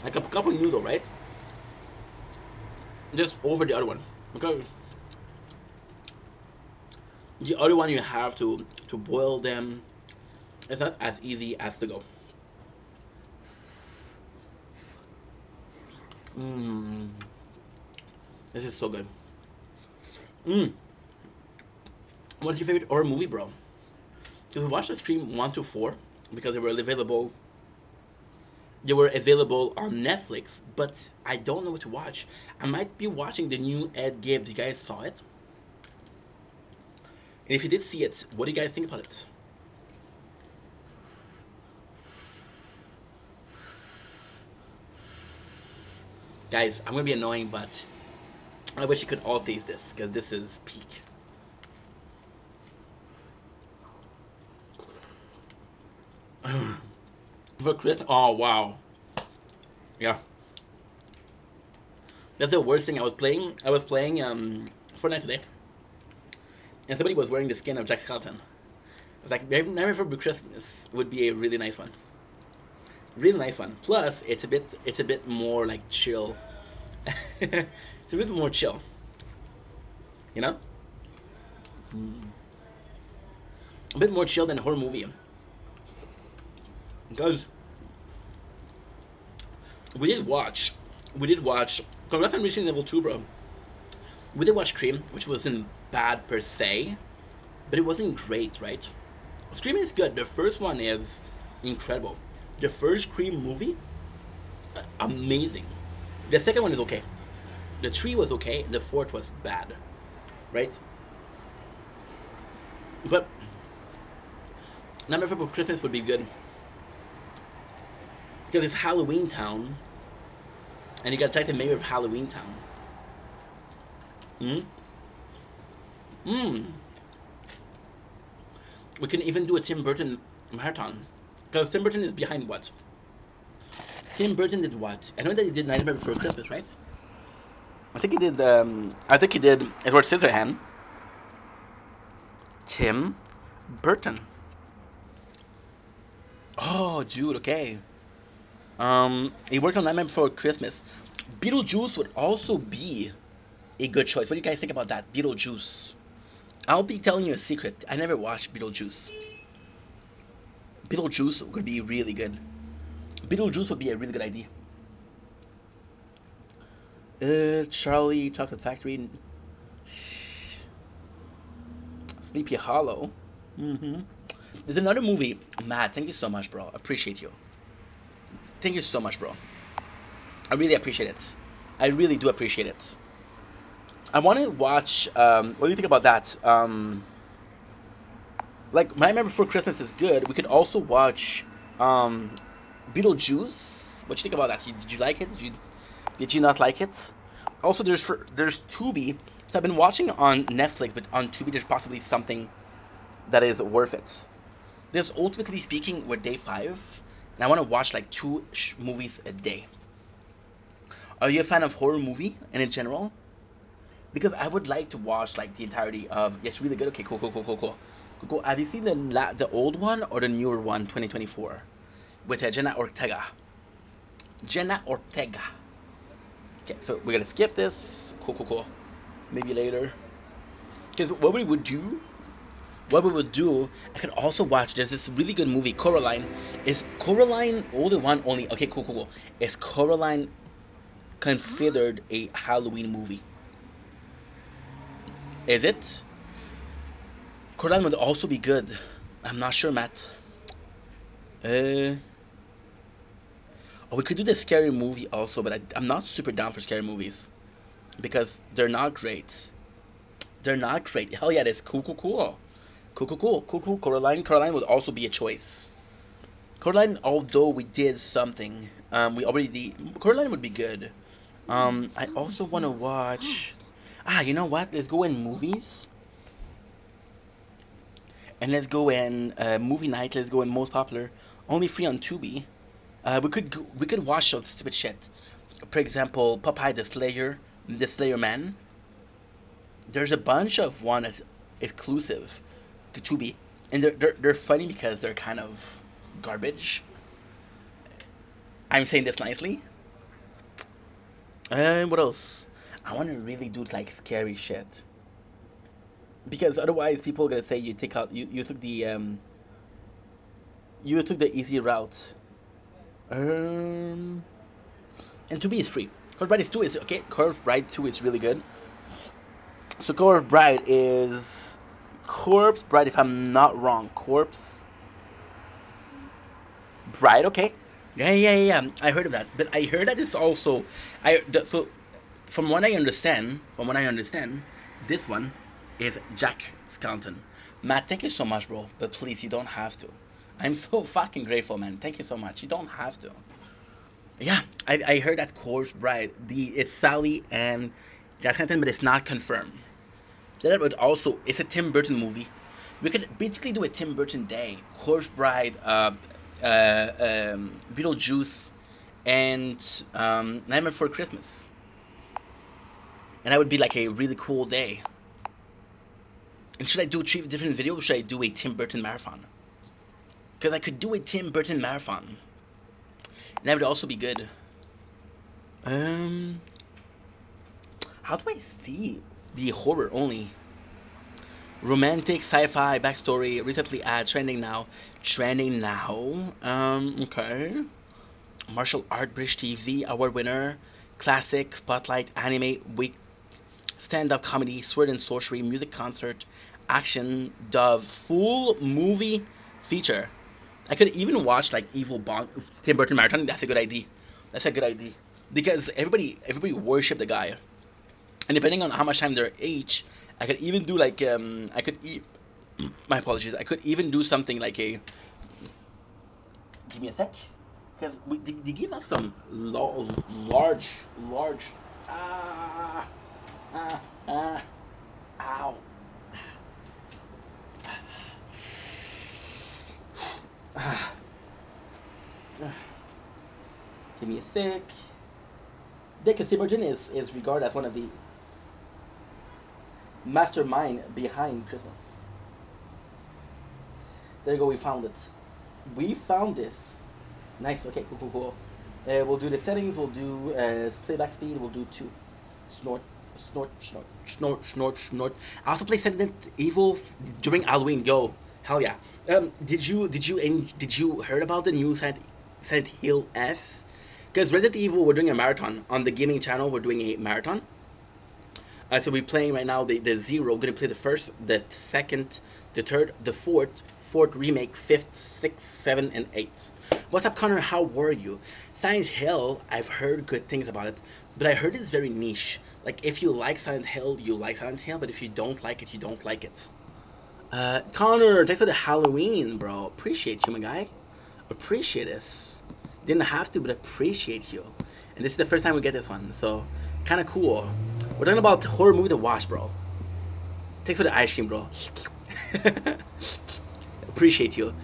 Like a cup of noodle, right? Just over the other one. Okay. The other one you have to boil them. It's not as easy as to go. This is so good. What's your favorite horror movie, bro? Because we watched the stream 1 to 4 because they were available. They were available on Netflix, but I don't know what to watch. I might be watching the new Ed Gibbs. You guys saw it? And if you did see it, what do you guys think about it? Guys, I'm gonna be annoying, but I wish you could all taste this because this is peak. For Christmas, oh wow, yeah. That's the worst thing. I was playing Fortnite today, and somebody was wearing the skin of Jack Skellington. I was like, Never for Christmas would be a really nice one. Really nice one. Plus, it's a bit more like chill. It's a bit more chill. You know? A bit more chill than a horror movie. Because we did watch Congrats on reaching level 2, bro. We did watch Scream, which wasn't bad per se, but it wasn't great, right? Scream is good. The first one is incredible. The first Scream movie, amazing. The second one is okay. The 3 was okay. The 4th was bad, right? But Nightmare Before Christmas would be good because it's Halloween Town, and you got Jack the Mayor of Halloween Town. We can even do a Tim Burton marathon. Because Tim Burton is behind what? Tim Burton did what? I know that he did Nightmare Before Christmas, right? I think he did Edward Scissorhand. Tim Burton. Oh, dude, okay. He worked on Nightmare Before Christmas. Beetlejuice would also be a good choice. What do you guys think about that? Beetlejuice. I'll be telling you a secret. I never watched Beetlejuice. Beetlejuice would be really good. Beetlejuice would be a really good idea. Charlie Chocolate Factory. Sleepy Hollow. There's another movie. Matt, thank you so much, bro. Appreciate you. Thank you so much, bro. I really appreciate it. I really do appreciate it. I want to watch. What do you think about that? Like, Nightmare Before Christmas is good. We could also watch Beetlejuice. What do you think about that? Did you like it? Did you not like it? Also, there's Tubi. So I've been watching on Netflix, but on Tubi there's possibly something that is worth it. There's Ultimately Speaking with Day 5, and I want to watch like 2 movies a day. Are you a fan of horror movie and in general? Because I would like to watch like the entirety of. Yes, really good. Okay, cool. Have you seen the old one or the newer one, 2024, with Jenna Ortega? Okay, so we're gonna skip this. Cool. Maybe later. Because what we would do, I could also watch. There's this really good movie, Coraline. Is Coraline older one only? Okay, cool. Is Coraline considered a Halloween movie? Is it? Coraline would also be good. I'm not sure, Matt. We could do the scary movie also, but I'm not super down for scary movies because they're not great. Hell yeah, it is. Cool. Coraline would also be a choice. Coraline, although we did something, Coraline would be good. I also want to watch. You know what? Let's go in movies. And let's go in movie night. Let's go in most popular. Only free on Tubi. We could watch some stupid shit. For example, Popeye the Slayer Man. There's a bunch of one that's exclusive to Tubi, and they're funny because they're kind of garbage. I'm saying this nicely. What else? I want to really do like scary shit. Because otherwise people are gonna say you took the easy route. And Tubi is free. Corpse Bride 2 is okay. Corpse Bride 2 is really good. So Corpse Bride, if I'm not wrong. Corpse Bride, okay. Yeah. I heard of that, but I heard that it's also so from what I understand, this one is Jack Skellington. Matt, thank you so much, bro. But please, you don't have to. I'm so fucking grateful, man. Thank you so much. You don't have to. Yeah, I heard that Corpse Bride. It's Sally and Jack Skellington, but it's not confirmed. So that would also, it's a Tim Burton movie. We could basically do a Tim Burton day. Corpse Bride, Beetlejuice, and Nightmare Before Christmas. And that would be like a really cool day. And should I do 3 different videos or should I do a Tim Burton marathon? Because I could do a Tim Burton marathon. And that would also be good. How do I see the horror only? Romantic, sci-fi, backstory, recently trending now. Okay. Martial art, British TV, award winner, classic, spotlight, anime, week, stand-up comedy, sword and sorcery, music concert, action, dove, full movie feature. I could even watch like Evil Bond, Tim Burton marathon. That's a good idea. Because everybody worship the guy, and depending on how much time they're age, I could even do like my apologies. I could even do something like a. Give me a sec, because they give us some large. Ow. Give me a sec. Dick Sebergen is regarded as one of the mastermind behind Christmas. There you go, we found it. We found this. Nice, okay, cool. We'll do the settings, we'll do playback speed, we'll do 2. Snort. I also played Silent Evil during Halloween, yo. Hell yeah. Did you heard about the new Silent Hill F? Because Resident Evil, we're doing a marathon. On the gaming channel, we're doing a marathon. So we're playing right now the 0. We're going to play the first, the second, the third, the fourth remake, 5th, 6th, 7, and 8. What's up, Connor? How were you? Silent Hill, I've heard good things about it, but I heard it's very niche. Like, if you like Silent Hill, you like Silent Hill, but if you don't like it, you don't like it. Connor, thanks for the Halloween, bro. Appreciate you, my guy. Appreciate this. Didn't have to, but appreciate you. And this is the first time we get this one, so kind of cool. We're talking about horror movie to watch, bro. Thanks for the ice cream, bro. Appreciate you.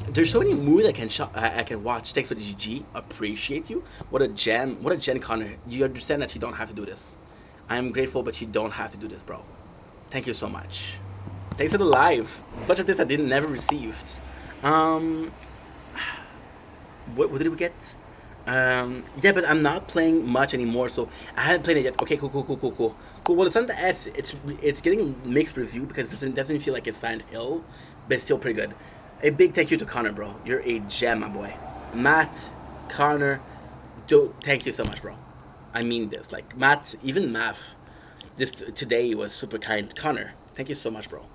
There's so many movies I can watch. Thanks for the GG. Appreciate you. What a gem, Connor. You understand that you don't have to do this. I am grateful, but you don't have to do this, bro. Thank you so much. Thanks for the live. A bunch of this I never received. What did we get? Yeah, but I'm not playing much anymore, so I haven't played it yet. Okay, cool. Well, it's on the F. It's getting mixed review because it doesn't feel like it's Silent Hill, but it's still pretty good. A big thank you to Connor, bro. You're a gem, my boy. Matt, Connor, thank you so much, bro. I mean this. Like, Matt, even Math, this today was super kind. Connor, thank you so much, bro.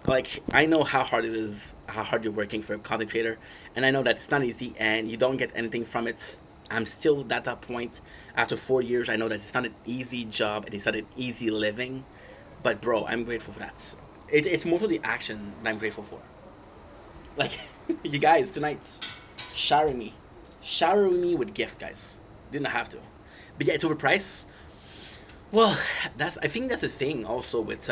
Like, I know how hard it is, how hard you're working for a content creator, and I know that it's not easy and you don't get anything from it. I'm still at that point. After 4 years, I know that it's not an easy job and it's not an easy living, but bro, I'm grateful for that. It's mostly the action that I'm grateful for. Like, you guys tonight, shower me with gift, guys. Didn't have to, but yeah, it's overpriced. Well, I think that's the thing also with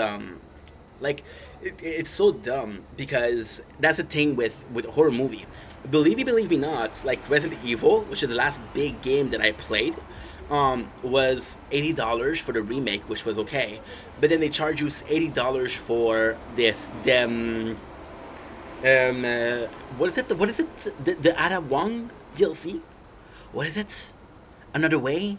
like, it's so dumb because that's the thing with horror movie. Believe me not, like Resident Evil, which is the last big game that I played, was $80 for the remake, which was okay. But then they charge you $80 for this what is it? The Ada Wong DLC? What is it? Another Way?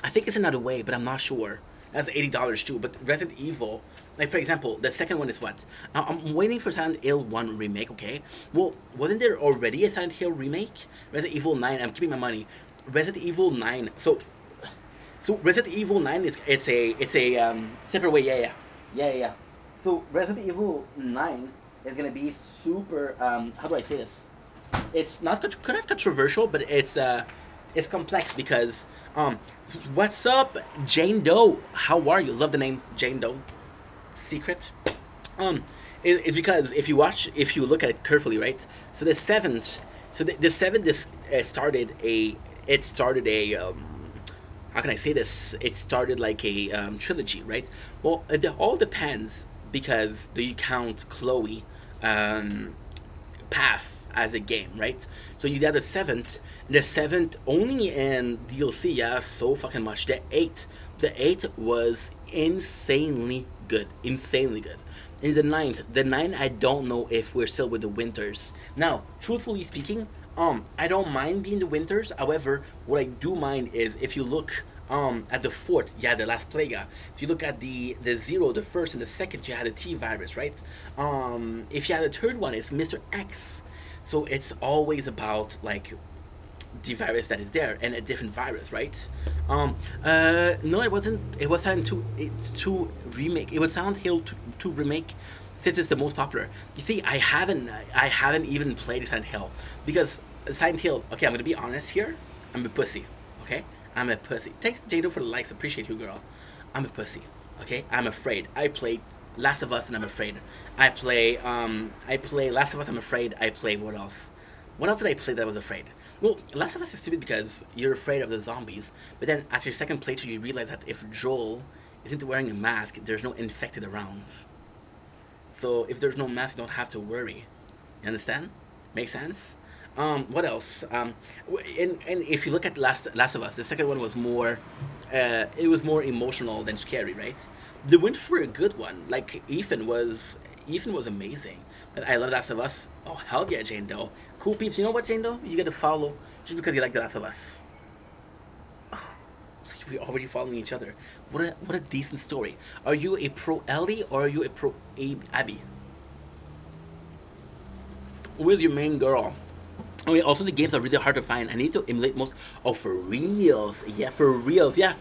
I think it's Another Way, but I'm not sure. That's $80 too. But Resident Evil, like for example, the second one is what? I'm waiting for Silent Hill 1 remake, okay? Well, wasn't there already a Silent Hill remake? Resident Evil 9, I'm keeping my money. Resident Evil 9, so Resident Evil 9 is it's a separate way, yeah. So Resident Evil 9 is gonna be super how do I say this? It's not controversial, but it's complex because what's up, Jane Doe? How are you? Love the name Jane Doe. Secret. It's because if you look at it carefully, right? So the seventh started a how can I say this? It started like a trilogy, right? Well, it all depends because do you count Chloe path as a game, right? So you got the seventh only in DLC, yeah, so fucking much. The eighth was insanely good. In the ninth, I don't know if we're still with the winters. Now, truthfully speaking, I don't mind being the winters. However, what I do mind is if you look at the fourth, yeah, the last plague. If you look at the 0, the first and the second, you had the T virus, right? If you had the third one, it's Mr. X. So it's always about like the virus that is there and a different virus, right? No, it wasn't. It was Silent 2 remake. It was Silent Hill 2 remake, since it's the most popular. You see, I haven't even played Silent Hill because Silent Hill. Okay, I'm gonna be honest here. I'm a pussy. Okay, I'm a pussy. Thanks, Jado, for the likes. Appreciate you, girl. I'm a pussy. Okay, I'm afraid. I played Last of Us and I'm afraid. I play Last of Us, I'm afraid. I play what else? What else did I play that I was afraid? Well, Last of Us is stupid because you're afraid of the zombies, but then after your second playthrough you realize that if Joel isn't wearing a mask, there's no infected around. So if there's no mask, you don't have to worry. You understand? Makes sense. What else? And if you look at Last of Us, the second one was more, it was more emotional than scary, right? The winters were a good one. Like Ethan was amazing. And I love Last of Us. Oh hell yeah, Jane Doe. Cool peeps. You know what, Jane Doe? You get to follow just because you like The Last of Us. We're already following each other. What a decent story. Are you a pro Ellie or are you a pro Abby? With your main girl. Oh yeah, also the games are really hard to find. I need to emulate most. Oh, for reals? Yeah, for reals. Yeah,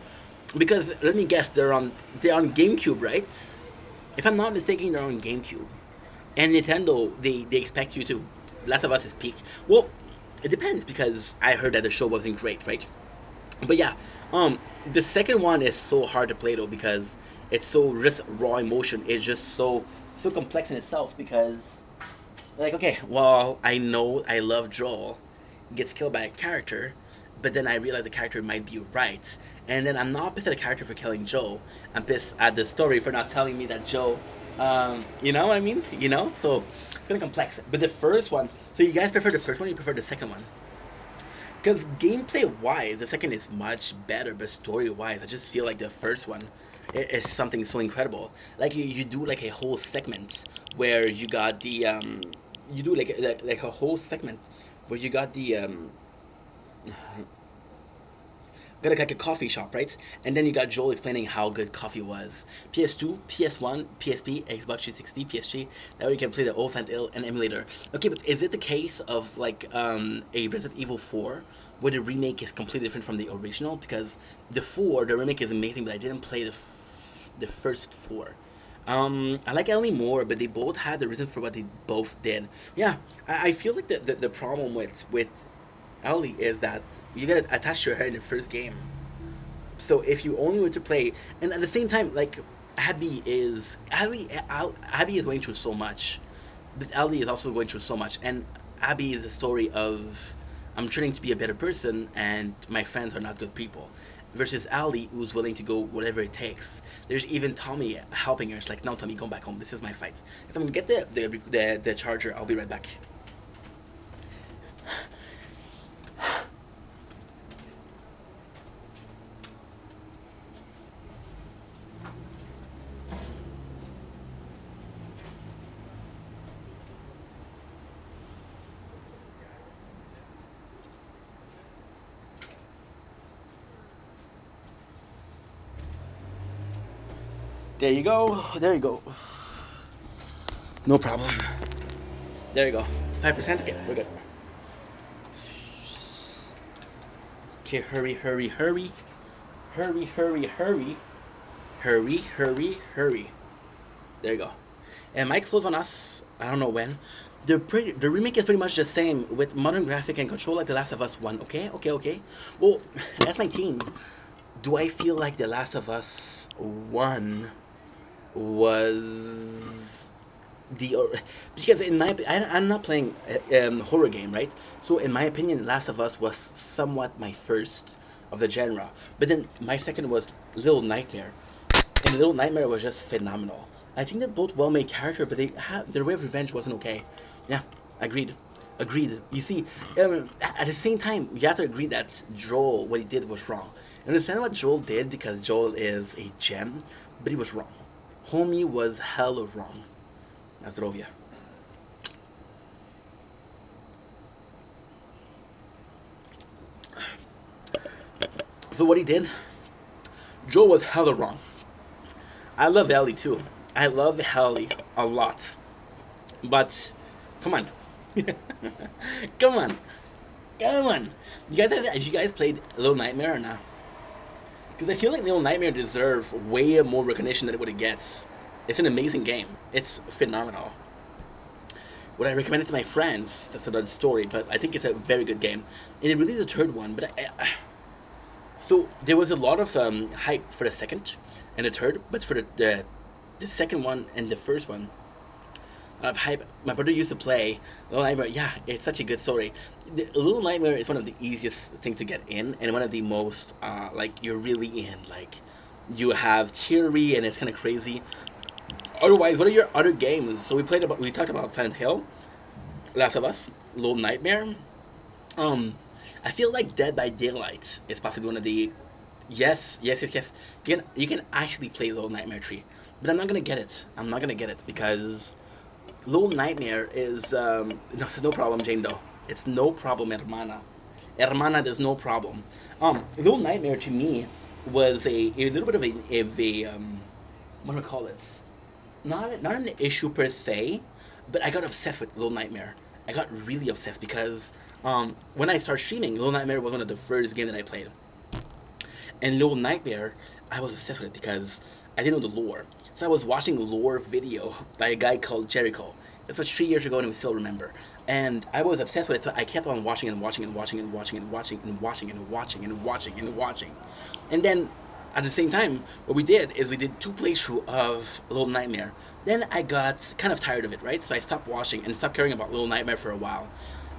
because let me guess, they're on GameCube, right? If I'm not mistaken, they're on GameCube. And Nintendo, they expect you to. Last of Us is peak. Well, it depends because I heard that the show wasn't great, right? But yeah, the second one is so hard to play though because it's so just raw emotion. It's just so complex in itself because. Like, okay, well, I know I love Joel, gets killed by a character, but then I realize the character might be right. And then I'm not pissed at the character for killing Joe. I'm pissed at the story for not telling me that Joe, you know what I mean? You know? So, it's kind of complex. But the first one, so you guys prefer the first one or you prefer the second one? Because gameplay-wise, the second is much better, but story-wise, I just feel like the first one is something so incredible. Like, you do, like, a whole segment where you got the, you do, like a whole segment where you got the, got like a coffee shop, right? And then you got Joel explaining how good coffee was. PS2, PS1, PSP, Xbox 360, PSG. Now you can play the old Silent Hill and emulator. Okay, but is it the case of like a Resident Evil 4 where the remake is completely different from the original? Because the remake is amazing, but I didn't play the first 4. I like Ellie more, but they both had the reason for what they both did. Yeah, I feel like the problem with Ellie is that you get attached to her in the first game. So if you only were to play, and at the same time, like Abby is going through so much, but Ellie is also going through so much, and Abby is the story of I'm trying to be a better person, and my friends are not good people. Versus Ellie, who's willing to go whatever it takes. There's even Tommy helping her. It's like, no, Tommy, go back home. This is my fight. If I'm gonna get the charger, I'll be right back. There you go. There you go. No problem. There you go. 5%. Okay, we're good. Okay, hurry. Hurry. There you go. And Mike's close on us. I don't know when. The remake is pretty much the same with modern graphic and control like The Last of Us 1. Okay. Well, that's my team. Do I feel like The Last of Us 1 was because in my I'm not playing a horror game, right? So in my opinion, Last of Us was somewhat my first of the genre. But then my second was Little Nightmare, and Little Nightmare was just phenomenal. I think they're both well-made characters, but their way of revenge wasn't okay. Yeah, agreed. You see, at the same time, you have to agree that Joel, what he did was wrong. I understand what Joel did because Joel is a gem, but he was wrong. Homie was hella wrong. Nazdrovia. For what he did, Joel was hella wrong. I love Ellie too. I love Ellie a lot. But, come on. Come on. You guys played Little Nightmare or not? Because I feel like Little Nightmare deserves way more recognition than what it gets. It's an amazing game. It's phenomenal. Would I recommend it to my friends? That's another story, but I think it's a very good game. And it released a third one, but so there was a lot of hype for the second and the third, but for the second one and the first one, hype. My brother used to play Little Nightmare. Yeah, it's such a good story. Little Nightmare is one of the easiest things to get in, and one of the most like you're really in. Like you have theory, and it's kind of crazy. Otherwise, what are your other games? So we talked about Silent Hill. Last of Us, Little Nightmare. I feel like Dead by Daylight is possibly one of the yes. You can actually play Little Nightmare 3, but I'm not gonna get it. I'm not gonna get it because Little Nightmare is no, it's no problem, Jane Doe. It's no problem, hermana. Hermana, there's no problem. Little Nightmare to me was a little bit of a what do I call it? Not an issue per se, but I got obsessed with Little Nightmare. I got really obsessed because when I started streaming, Little Nightmare was one of the first games that I played. And Little Nightmare, I was obsessed with it because I didn't know the lore. So I was watching a lore video by a guy called Jericho. This was 3 years ago and I still remember. And I was obsessed with it, so I kept on watching and watching and watching and watching and watching and watching and watching and watching and watching. And then at the same time, what we did is we did 2 playthroughs of Little Nightmare. Then I got kind of tired of it, right? So I stopped watching and stopped caring about Little Nightmare for a while.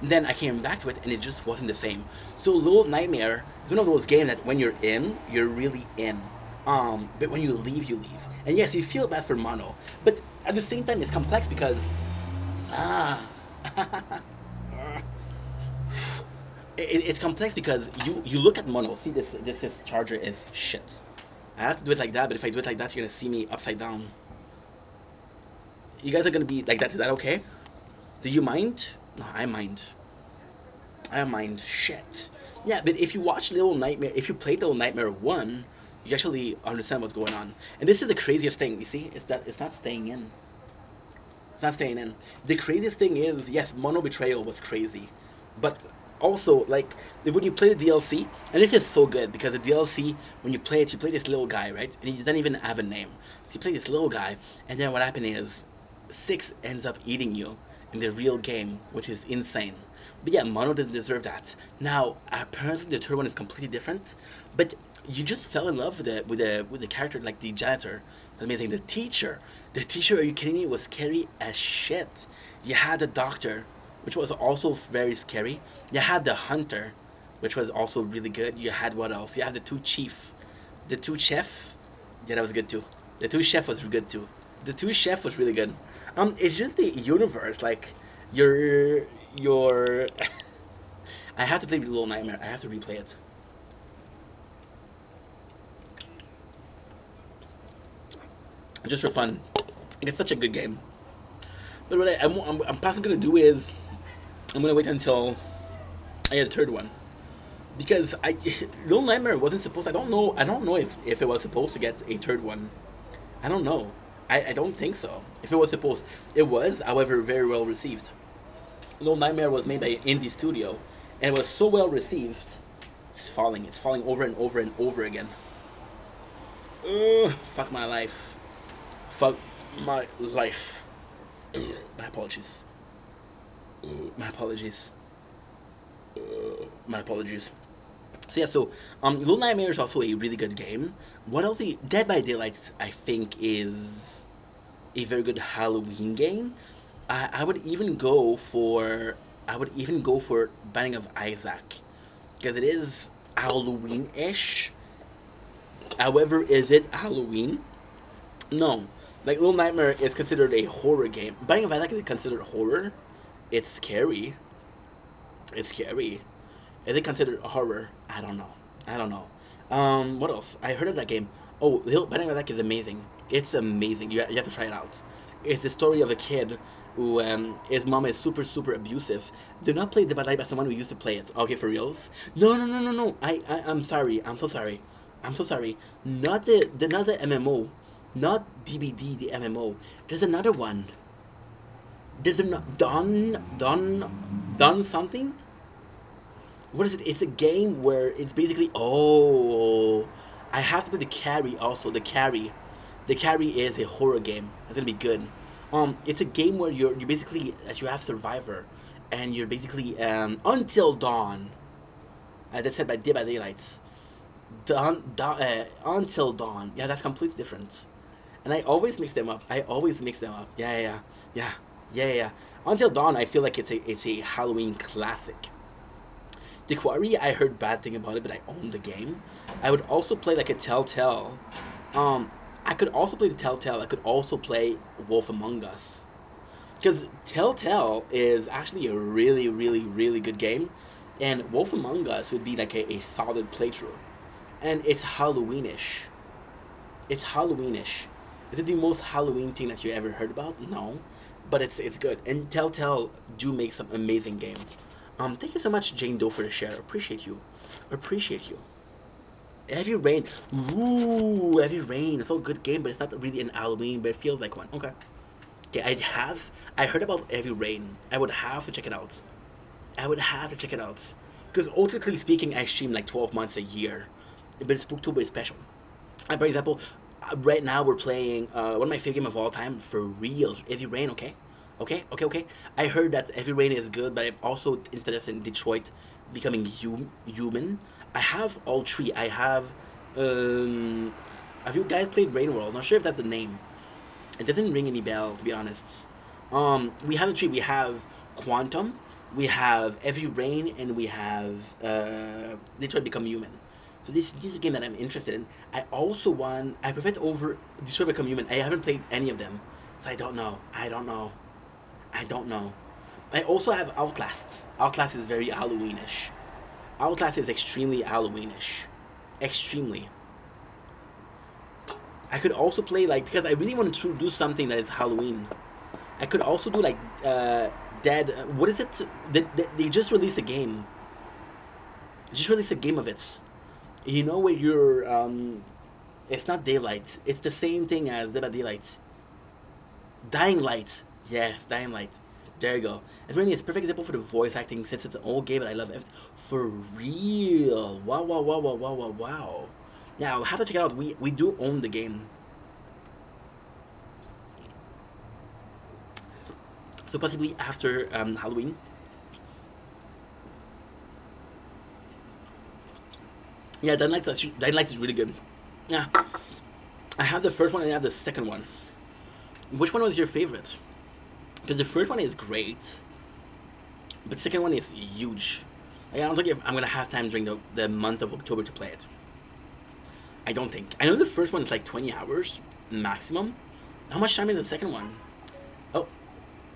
And then I came back to it and it just wasn't the same. So Little Nightmare is one of those games that when you're in, you're really in. But when you leave, you leave. And yes, you feel bad for Mono. But at the same time, it's complex because it's complex because you look at Mono. See, this charger is shit. I have to do it like that, but if I do it like that, you're gonna see me upside down. You guys are gonna be like that. Is that okay? Do you mind? No, I mind. I mind. Shit. Yeah, but if you watch Little Nightmare, if you play Little Nightmare 1, you actually understand what's going on. And this is the craziest thing. You see, is that it's not staying in. It's not staying in. The craziest thing is, yes, Mono Betrayal was crazy, but also, like, when you play the DLC, and this is so good because the DLC, when you play it, you play this little guy, right? And he doesn't even have a name. So you play this little guy, and then what happened is, 6 ends up eating you in the real game, which is insane. But yeah, Mono doesn't deserve that. Now, apparently the third one is completely different, but you just fell in love with the character, like the janitor. Amazing. The teacher, are you kidding me? Was scary as shit. You had the doctor, which was also very scary. You had the hunter, which was also really good. You had what else? You had the 2 chef. Yeah, that was good too. The 2 chef was good too. The 2 chef was really good. It's just the universe, like your I have to play Little Nightmare. I have to replay it. Just for fun. It's such a good game. But what I'm possibly gonna do is I'm gonna wait until I get a third one, because Little Nightmare wasn't supposed. I don't know if it was supposed to get a third one. I don't know. I don't think so. If it was supposed, it was, however, very well received. Little Nightmare was made by an indie studio, and it was so well received. It's falling over and over and over again. Fuck my life. Fuck my life. My apologies. My apologies. My apologies. So yeah, Little Nightmare is also a really good game. What else? Dead by Daylight, I think, is a very good Halloween game. I would even go for Binding of Isaac, because it is Halloween-ish. However, is it Halloween? No. Like, Little Nightmare is considered a horror game. Binding of Isaac is considered horror. It's scary. It's scary. Is it considered horror? I don't know. What else? I heard of that game. Oh, Binding of Isaac is amazing. It's amazing. You have to try it out. It's the story of a kid who his mom is super abusive. Do not play Dead by Daylight by someone who used to play it. Okay, for reals? No. I'm sorry. I'm so sorry. Not the MMO. Not DBD, the MMO. There's another one. There's a Done something? What is it? It's a game where it's basically, I have to play the Carry also. The Carry is a horror game. That's gonna be good. It's a game where you basically, as you have Survivor, and you're basically Until Dawn. That's said by Dead by Daylight. Until Dawn. Yeah, that's completely different. And I always mix them up. Yeah. Until Dawn, I feel like it's a Halloween classic. The Quarry, I heard bad thing about it, but I own the game. I would also play like a Telltale. I could also play the Telltale. I could also play Wolf Among Us. Because Telltale is actually a really, really, really good game, and Wolf Among Us would be like a solid playthrough, and it's Halloweenish. It's Halloweenish. Is it the most Halloween thing that you ever heard about? No, but it's good. And Telltale do make some amazing game. Thank you so much, Jane Doe, for the share. Appreciate you. Appreciate you. Heavy Rain. Ooh, Heavy Rain. It's a good game, but it's not really an Halloween, but it feels like one. Okay. Okay, I heard about Heavy Rain. I would have to check it out. I would have to check it out. Because ultimately speaking, I stream like 12 months a year. But Spooktober is special. And for example, right now we're playing one of my favorite games of all time, for real, Heavy Rain, okay? Okay. I heard that Heavy Rain is good, but I'm also interested in Detroit becoming human. I have all three. I have you guys played Rain World? Not sure if that's the name. It doesn't ring any bells, to be honest. We have the three. We have Quantum, we have Heavy Rain, and we have Detroit Become Human. So this is a game that I'm interested in. I prefer it over Detroit Become Human. I haven't played any of them, so I don't know. I also have Outlast. Outlast is very Halloweenish. Outlast is extremely Halloweenish. Extremely. I could also play, like, because I really want to do something that is Halloween. I could also do like Dead. What is it? They just released a game. Just released a game of it. You know where you're it's not Daylight. It's the same thing as Dead by Daylight. Dying Light. Yes, Dying Light. There you go. It's really, it's a perfect example for the voice acting, since it's an old game and I love it. For real. Wow. Yeah, I'll have to check it out. We do own the game. So possibly after Halloween. Yeah, Dying Light is really good. Yeah. I have the first one and I have the second one. Which one was your favorite? Because the first one is great, but the second one is huge. Like, I don't think I'm gonna have time during the month of October to play it. I don't think. I know the first one is like 20 hours maximum. How much time is the second one? Oh,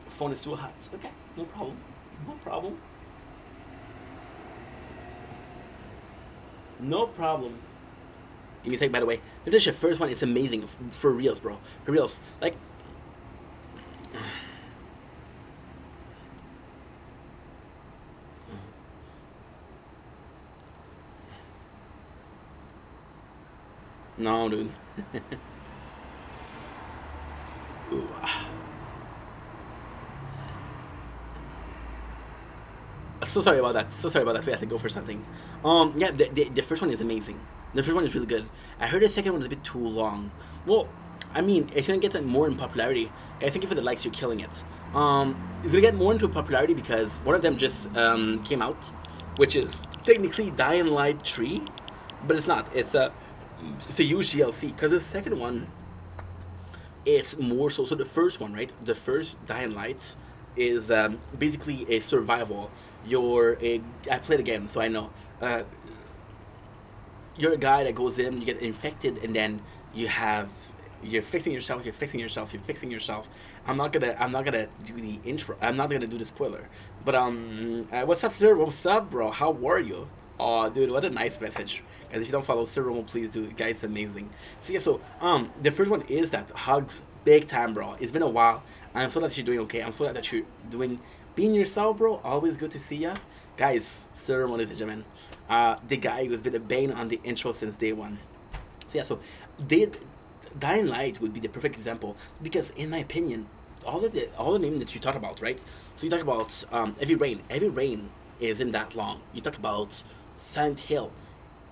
phone is too hot. Okay, no problem. No problem. No problem. Give me a sec, by the way. Finish the first one. It's amazing. For reals, bro. For reals. Like... No, dude. So sorry about that. We have to go for something. Yeah, the first one is amazing. The first one is really good. I heard the second one is a bit too long. Well, I mean, it's gonna get more in popularity. Guys, thank you for the likes. You're killing it. It's gonna get more into popularity because one of them just came out, which is technically Dying Light 3, but it's not. It's a huge DLC, because the second one, it's more so the first one, right? The first Dying Light is basically a survival. I played the game, so I know. You're a guy that goes in, you get infected, and then you're fixing yourself. I'm not gonna do the intro. I'm not gonna do the spoiler. But what's up, sir? What's up, bro? How are you? Oh, dude, what a nice message. Guys, if you don't follow Sir Romo, please do. Guys, it's amazing. So yeah, the first one is that hugs big time, bro. It's been a while. I'm so glad that you're doing okay. I'm so glad that you're being yourself, bro. Always good to see ya. Guys, Sir Romo, ladies and gentlemen, the guy who's been a bane on the intro since day one. So yeah, Dying Light would be the perfect example, because in my opinion, all the names that you talk about, right? So you talk about Heavy Rain. Heavy Rain isn't that long. You talk about Silent Hill.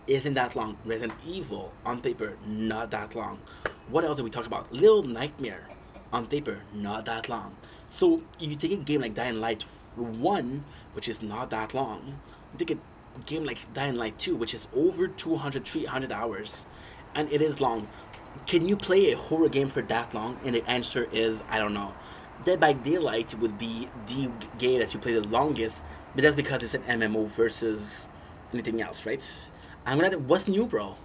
Isn't that long. Resident Evil, on paper, not that long. What else did we talk about? Little Nightmare, on paper, not that long. So if you take a game like Dying Light 1, which is not that long, you take a game like Dying Light 2, which is over 300 hours, and it is long. Can you play a horror game for that long? And the answer is, I don't know. Dead by Daylight would be the game that you play the longest, but that's because it's an MMO versus anything else, right? What's new, bro?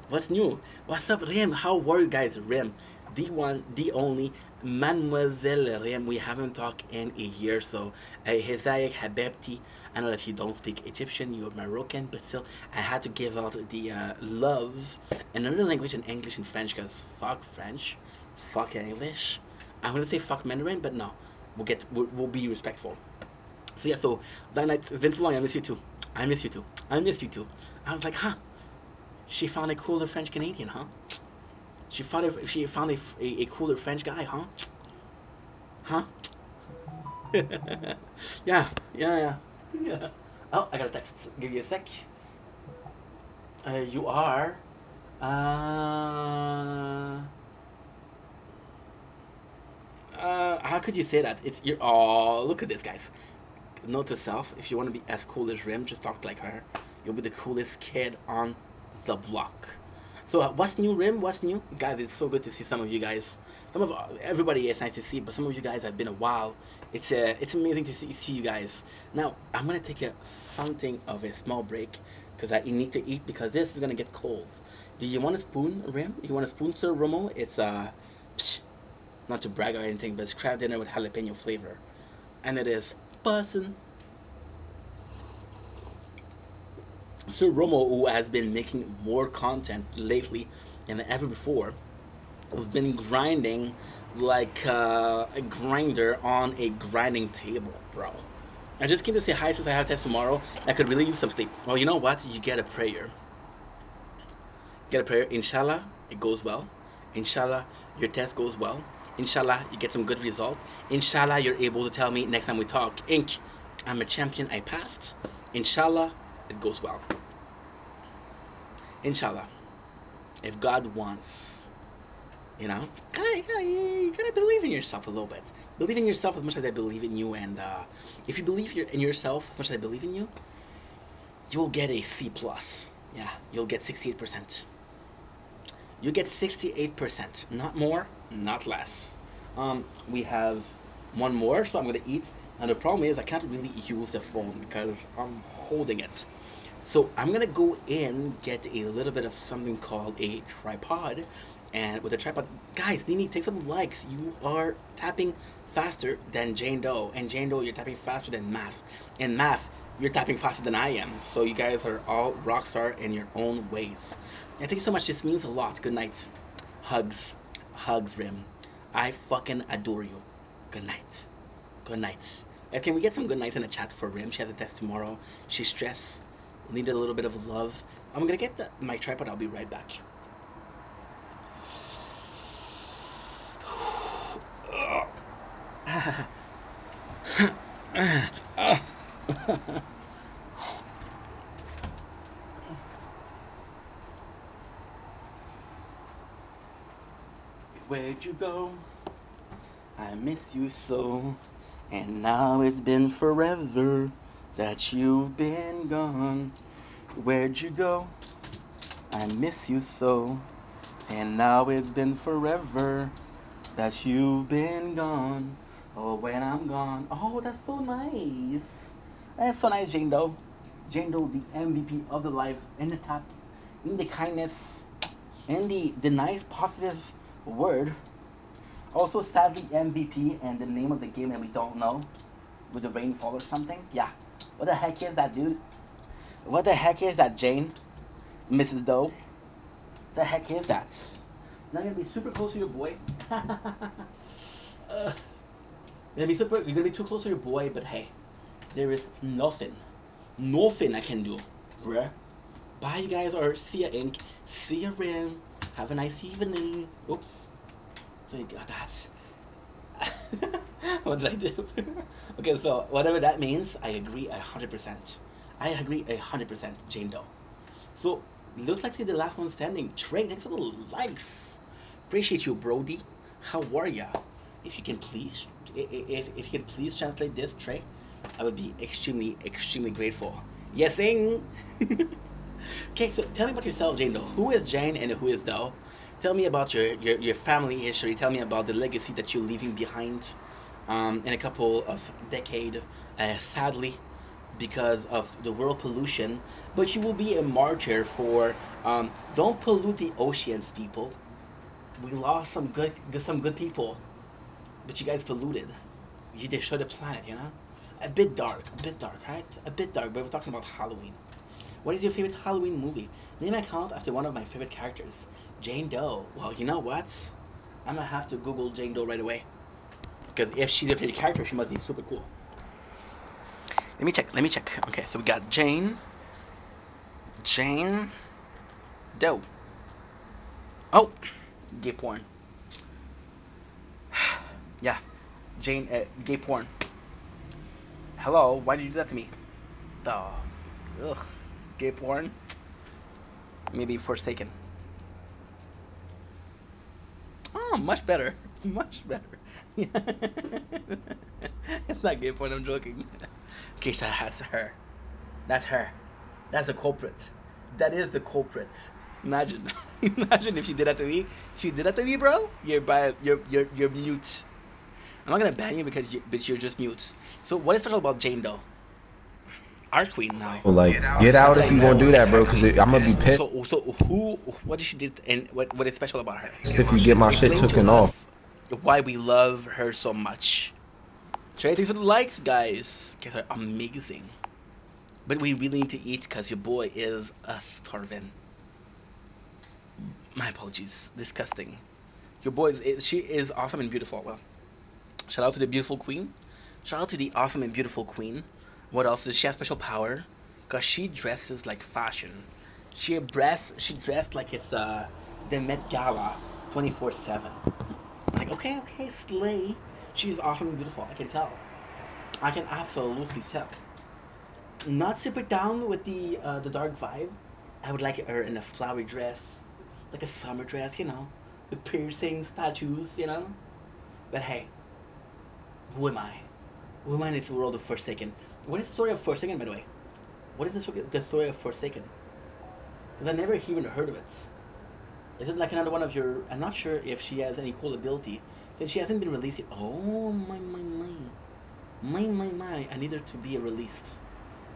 What's new? What's up, Rim? How are you guys, Rim? the one, the only Mademoiselle Rim. We haven't talked in a year, so Hezayek Habebti. I know that you don't speak Egyptian, you're Moroccan, but still, I had to give out the love in another language, in English and French, because fuck French, fuck English. I'm gonna say fuck Mandarin, but no, we'll be respectful. So yeah, so that night, Vince Long, I miss you too. I miss you too. I miss you too. I was like, huh? She found a cooler French Canadian, huh? She found a cooler French guy, huh? Huh? Yeah. Oh, I got a text. Give you a sec. You are. How could you say that? It's your. Oh, look at this, guys. Note to self: if you want to be as cool as Rim, just talk like her. You'll be the coolest kid on the block. So what's new, Rim? What's new, guys? It's so good to see some of you guys. Everybody is nice to see, but some of you guys have been a while. It's amazing to see you guys. Now I'm gonna take something of a small break because I need to eat because this is gonna get cold. Do you want a spoon, Rim? You want a spoon, Sir Romo? It's not to brag or anything, but it's crab dinner with jalapeno flavor, and it is bussin'. Sir Romo, who has been making more content lately than ever before, has been grinding like a grinder on a grinding table, bro. I just came to say hi since I have test tomorrow. I could really use some sleep. Well, you know what? You get a prayer. Get a prayer. Inshallah, it goes well. Inshallah, your test goes well. Inshallah, you get some good result. Inshallah, you're able to tell me next time we talk, Ink, I'm a champion, I passed. Inshallah, it goes well. Inshallah, if God wants, you know, you gotta believe in yourself a little bit. Believe in yourself as much as I believe in you, and if you believe in yourself as much as I believe in you, you'll get a C+. Yeah, you'll get 68%. You get 68%, not more, not less. We have one more, so I'm gonna eat. And the problem is I can't really use the phone because I'm holding it. So I'm gonna go in, get a little bit of something called a tripod. And with a tripod, guys, Nini, take some likes. You are tapping faster than Jane Doe. And Jane Doe, you're tapping faster than Math. And Math, you're tapping faster than I am. So you guys are all rock star in your own ways. And thank you so much. This means a lot. Good night. Hugs. Hugs, Rim. I fucking adore you. Good night. Good night. Can we get some good nights in the chat for Rim? She has a test tomorrow. She's stressed. Needed a little bit of love. I'm gonna get my tripod. I'll be right back. Where'd you go? I miss you so. And now it's been forever that you've been gone. Where'd you go? I miss you so. And now it's been forever that you've been gone. Oh, when I'm gone. Oh, that's so nice. That's so nice, Jane Doe. Jane Doe, the MVP of the life, in the top, in the kindness, in the nice, positive word. Also, sadly, MVP and the name of the game that we don't know, with the rainfall or something. Yeah. What the heck is that, dude? What the heck is that, Jane? Mrs. Doe? The heck is that? Now you're gonna be super close to your boy. You're gonna be too close to your boy, but hey, there is nothing I can do, bruh. Bye, you guys, or see ya, Ink. See ya, Rim. Have a nice evening. Oops. So you got that. What did I do? Okay, so whatever that means, I agree 100%. I agree 100%, Jane Doe. So, looks like you're the last one standing. Trey, thanks for the likes. Appreciate you, Brody. How are ya? If you can please translate this, Trey, I would be extremely grateful. Yesing. Okay, so tell me about yourself, Jane Doe. Who is Jane and who is Doe? Tell me about your family history. Tell me about the legacy that you're leaving behind in a couple of decades, sadly, because of the world pollution. But you will be a martyr for don't pollute the oceans, people. We lost some good people, but you guys polluted. You destroyed the planet, you know? A bit dark, right? A bit dark, but we're talking about Halloween. What is your favorite Halloween movie? Name an account after one of my favorite characters. Jane Doe. Well, you know what? I'm gonna have to Google Jane Doe right away. Because if she's your favorite character, she must be super cool. Let me check. Okay, so we got Jane Doe. Oh, gay porn. Yeah, Jane, gay porn. Hello, why did you do that to me? Ugh, gay porn. Maybe Forsaken. Oh, much better. It's not gay porn, I'm joking. Okay, so that's her. That's her. That's the culprit. That is the culprit. Imagine if she did that to me. If she did that to me, bro, you're mute. I'm not gonna ban you because you're just mute. So what is special about Jane Doe? Our queen now. Like, get out if you won't do that, bro, because I'm gonna be pissed. So what did she do and what is special about her? If you get my shit taken off. Why we love her so much. Try things with the likes, guys. Guys are amazing. But we really need to eat because your boy is starving. My apologies. Disgusting. Your boy she is awesome and beautiful. Well, shout out to the beautiful queen. Shout out to the awesome and beautiful queen. What else? Does she have special power? Because she dresses like fashion. She dressed like it's the Met Gala 24/7. Like, okay, slay. She's awesome and beautiful. I can tell. I can absolutely tell. Not super down with the dark vibe. I would like her in a flowery dress, like a summer dress, you know, with piercings, tattoos, you know. But hey, who am I? Who am I in this world of Forsaken? What is the story of Forsaken, by the way? What is the story of Forsaken? Because I never even heard of it. Is it like another one of your... I'm not sure if she has any cool ability. Then she hasn't been released yet. Oh, my. I need her to be released.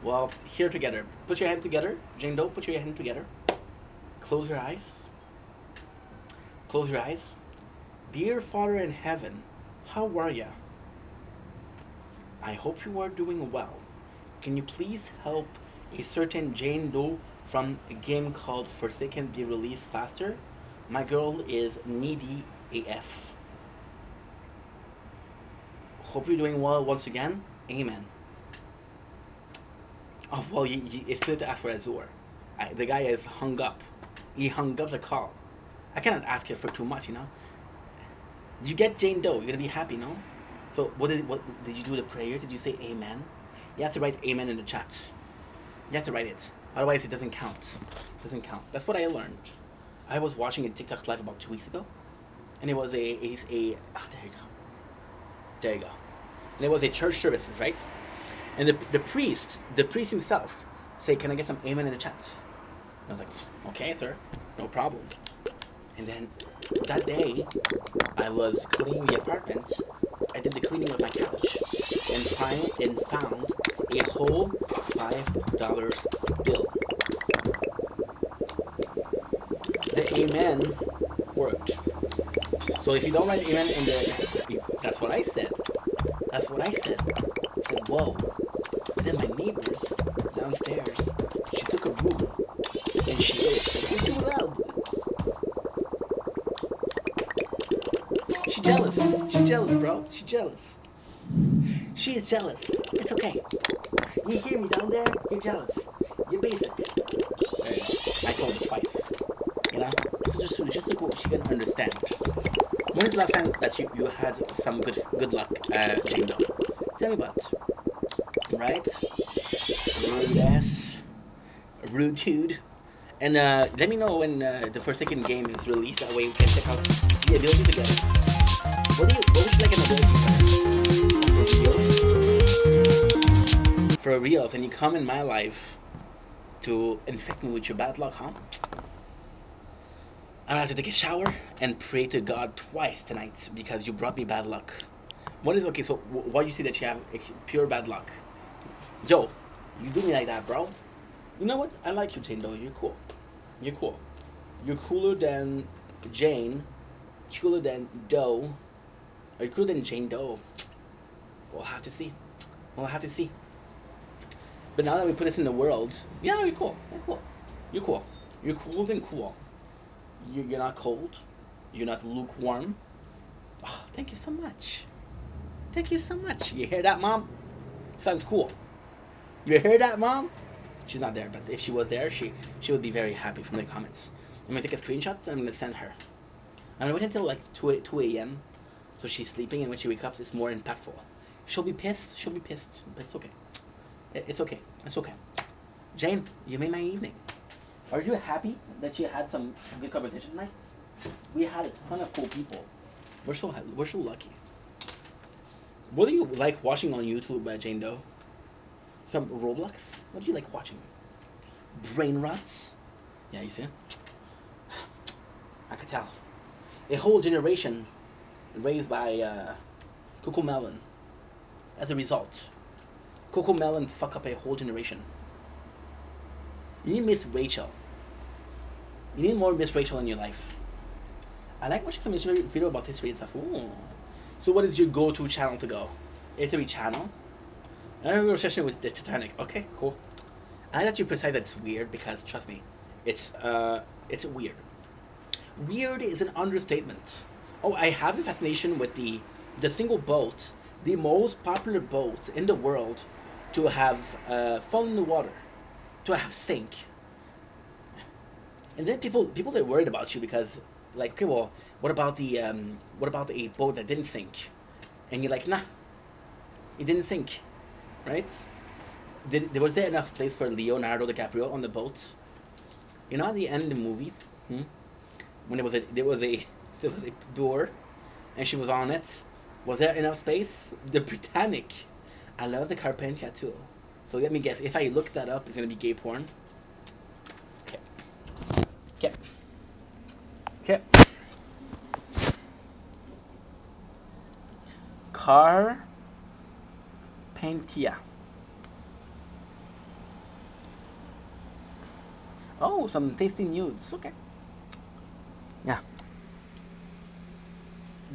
Well, here together. Put your hand together. Jane Doe, put your hand together. Close your eyes. Close your eyes. Dear Father in heaven, how are ya? I hope you are doing well. Can you please help a certain Jane Doe from a game called Forsaken be released faster? My girl is needy AF. Hope you're doing well once again. Amen. Oh, well, it's still to ask for Azure. The guy is hung up. He hung up the call. I cannot ask her for too much, you know. You get Jane Doe, you're gonna be happy, no? So what did you do the prayer? Did you say amen? You have to write amen in the chat. You have to write it. Otherwise it doesn't count. It doesn't count. That's what I learned. I was watching a TikTok live about 2 weeks ago. And it was there you go. And it was a church services, right? And the priest himself said, can I get some amen in the chat? And I was like, okay, sir, no problem. And then that day, I was cleaning the apartment. I did the cleaning of my couch and found a whole $5 bill. The amen worked. So if you don't write amen in the, that's what I said. I said, whoa. And then my neighbors downstairs, she took a broom and she did it. You're too loud. She jealous, bro. She jealous. She is jealous. It's okay. You hear me down there? You're jealous. You're basic. There you go. I told her twice. You know? So just so cool, she can understand. When is the last time that you had some good luck, Jane Doe? Tell me about it. Right? Rude ass. Rude dude. And let me know when the Forsaken game is released. That way we can check out the ability together. What would you like an ability for reals? And you come in my life to infect me with your bad luck, huh? I'm gonna have to take a shower and pray to God twice tonight because you brought me bad luck. What is okay? So why you see that you have pure bad luck? Yo, you do me like that, bro. You know what? I like you, Jane Doe. You're cool. You're cool. You're cooler than Jane cooler than Doe. Are you cooler than Jane Doe? We'll have to see. We'll have to see. But now that we put this in the world, yeah, you're cool. You're cool. You're cool. You're cool and cool. You're not cold. You're not lukewarm. Oh, thank you so much. Thank you so much. You hear that, Mom? Sounds cool. You hear that, Mom? She's not there, but if she was there, she would be very happy from the comments. I'm gonna take a screenshot and I'm gonna send her. I'm gonna wait until like 2 a.m. so she's sleeping, and when she wakes up, it's more impactful. She'll be pissed. She'll be pissed, but it's okay. It's okay. It's okay. Jane, you made my evening. Are you happy that you had some good conversation nights? We had a ton of cool people. We're so lucky. What do you like watching on YouTube, Jane Doe? Some Roblox? What do you like watching? Brain rots? Yeah, you see? I could tell. A whole generation raised by Coco Melon. As a result, Coco Melon fuck up a whole generation. You need Miss Rachel. You need more Miss Rachel in your life. I like watching some video about history and stuff. Ooh. So what is your go-to channel to go? History channel? I have a session with the Titanic. Okay, cool. I like that you precise that it's weird because trust me, it's weird. Weird is an understatement. Oh, I have a fascination with the single boat, the most popular boat in the world to have fallen in the water, to have sink. And then people are worried about you because, like, okay, well, what about a boat that didn't sink? And you're like, nah, it didn't sink, right? Was there enough place for Leonardo DiCaprio on the boat? You know, at the end of the movie, when there was a door, and she was on it. Was there enough space? The Britannic. I love the Carpenter too. So let me guess. If I look that up, it's gonna be gay porn. Okay. Carpentia. Oh, some tasty nudes. Okay. Yeah.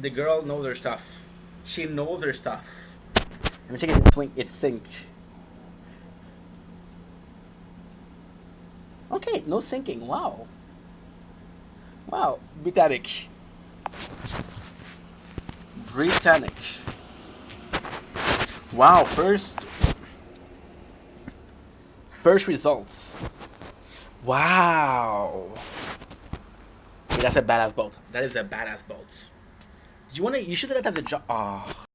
The girl knows her stuff. She knows her stuff. Let me check it. It's synced. Okay, no syncing. Wow. Wow. Britannic. Wow. First results. Wow. Okay, that's a badass boat. That is a badass boat. You should do that as a job. Oh.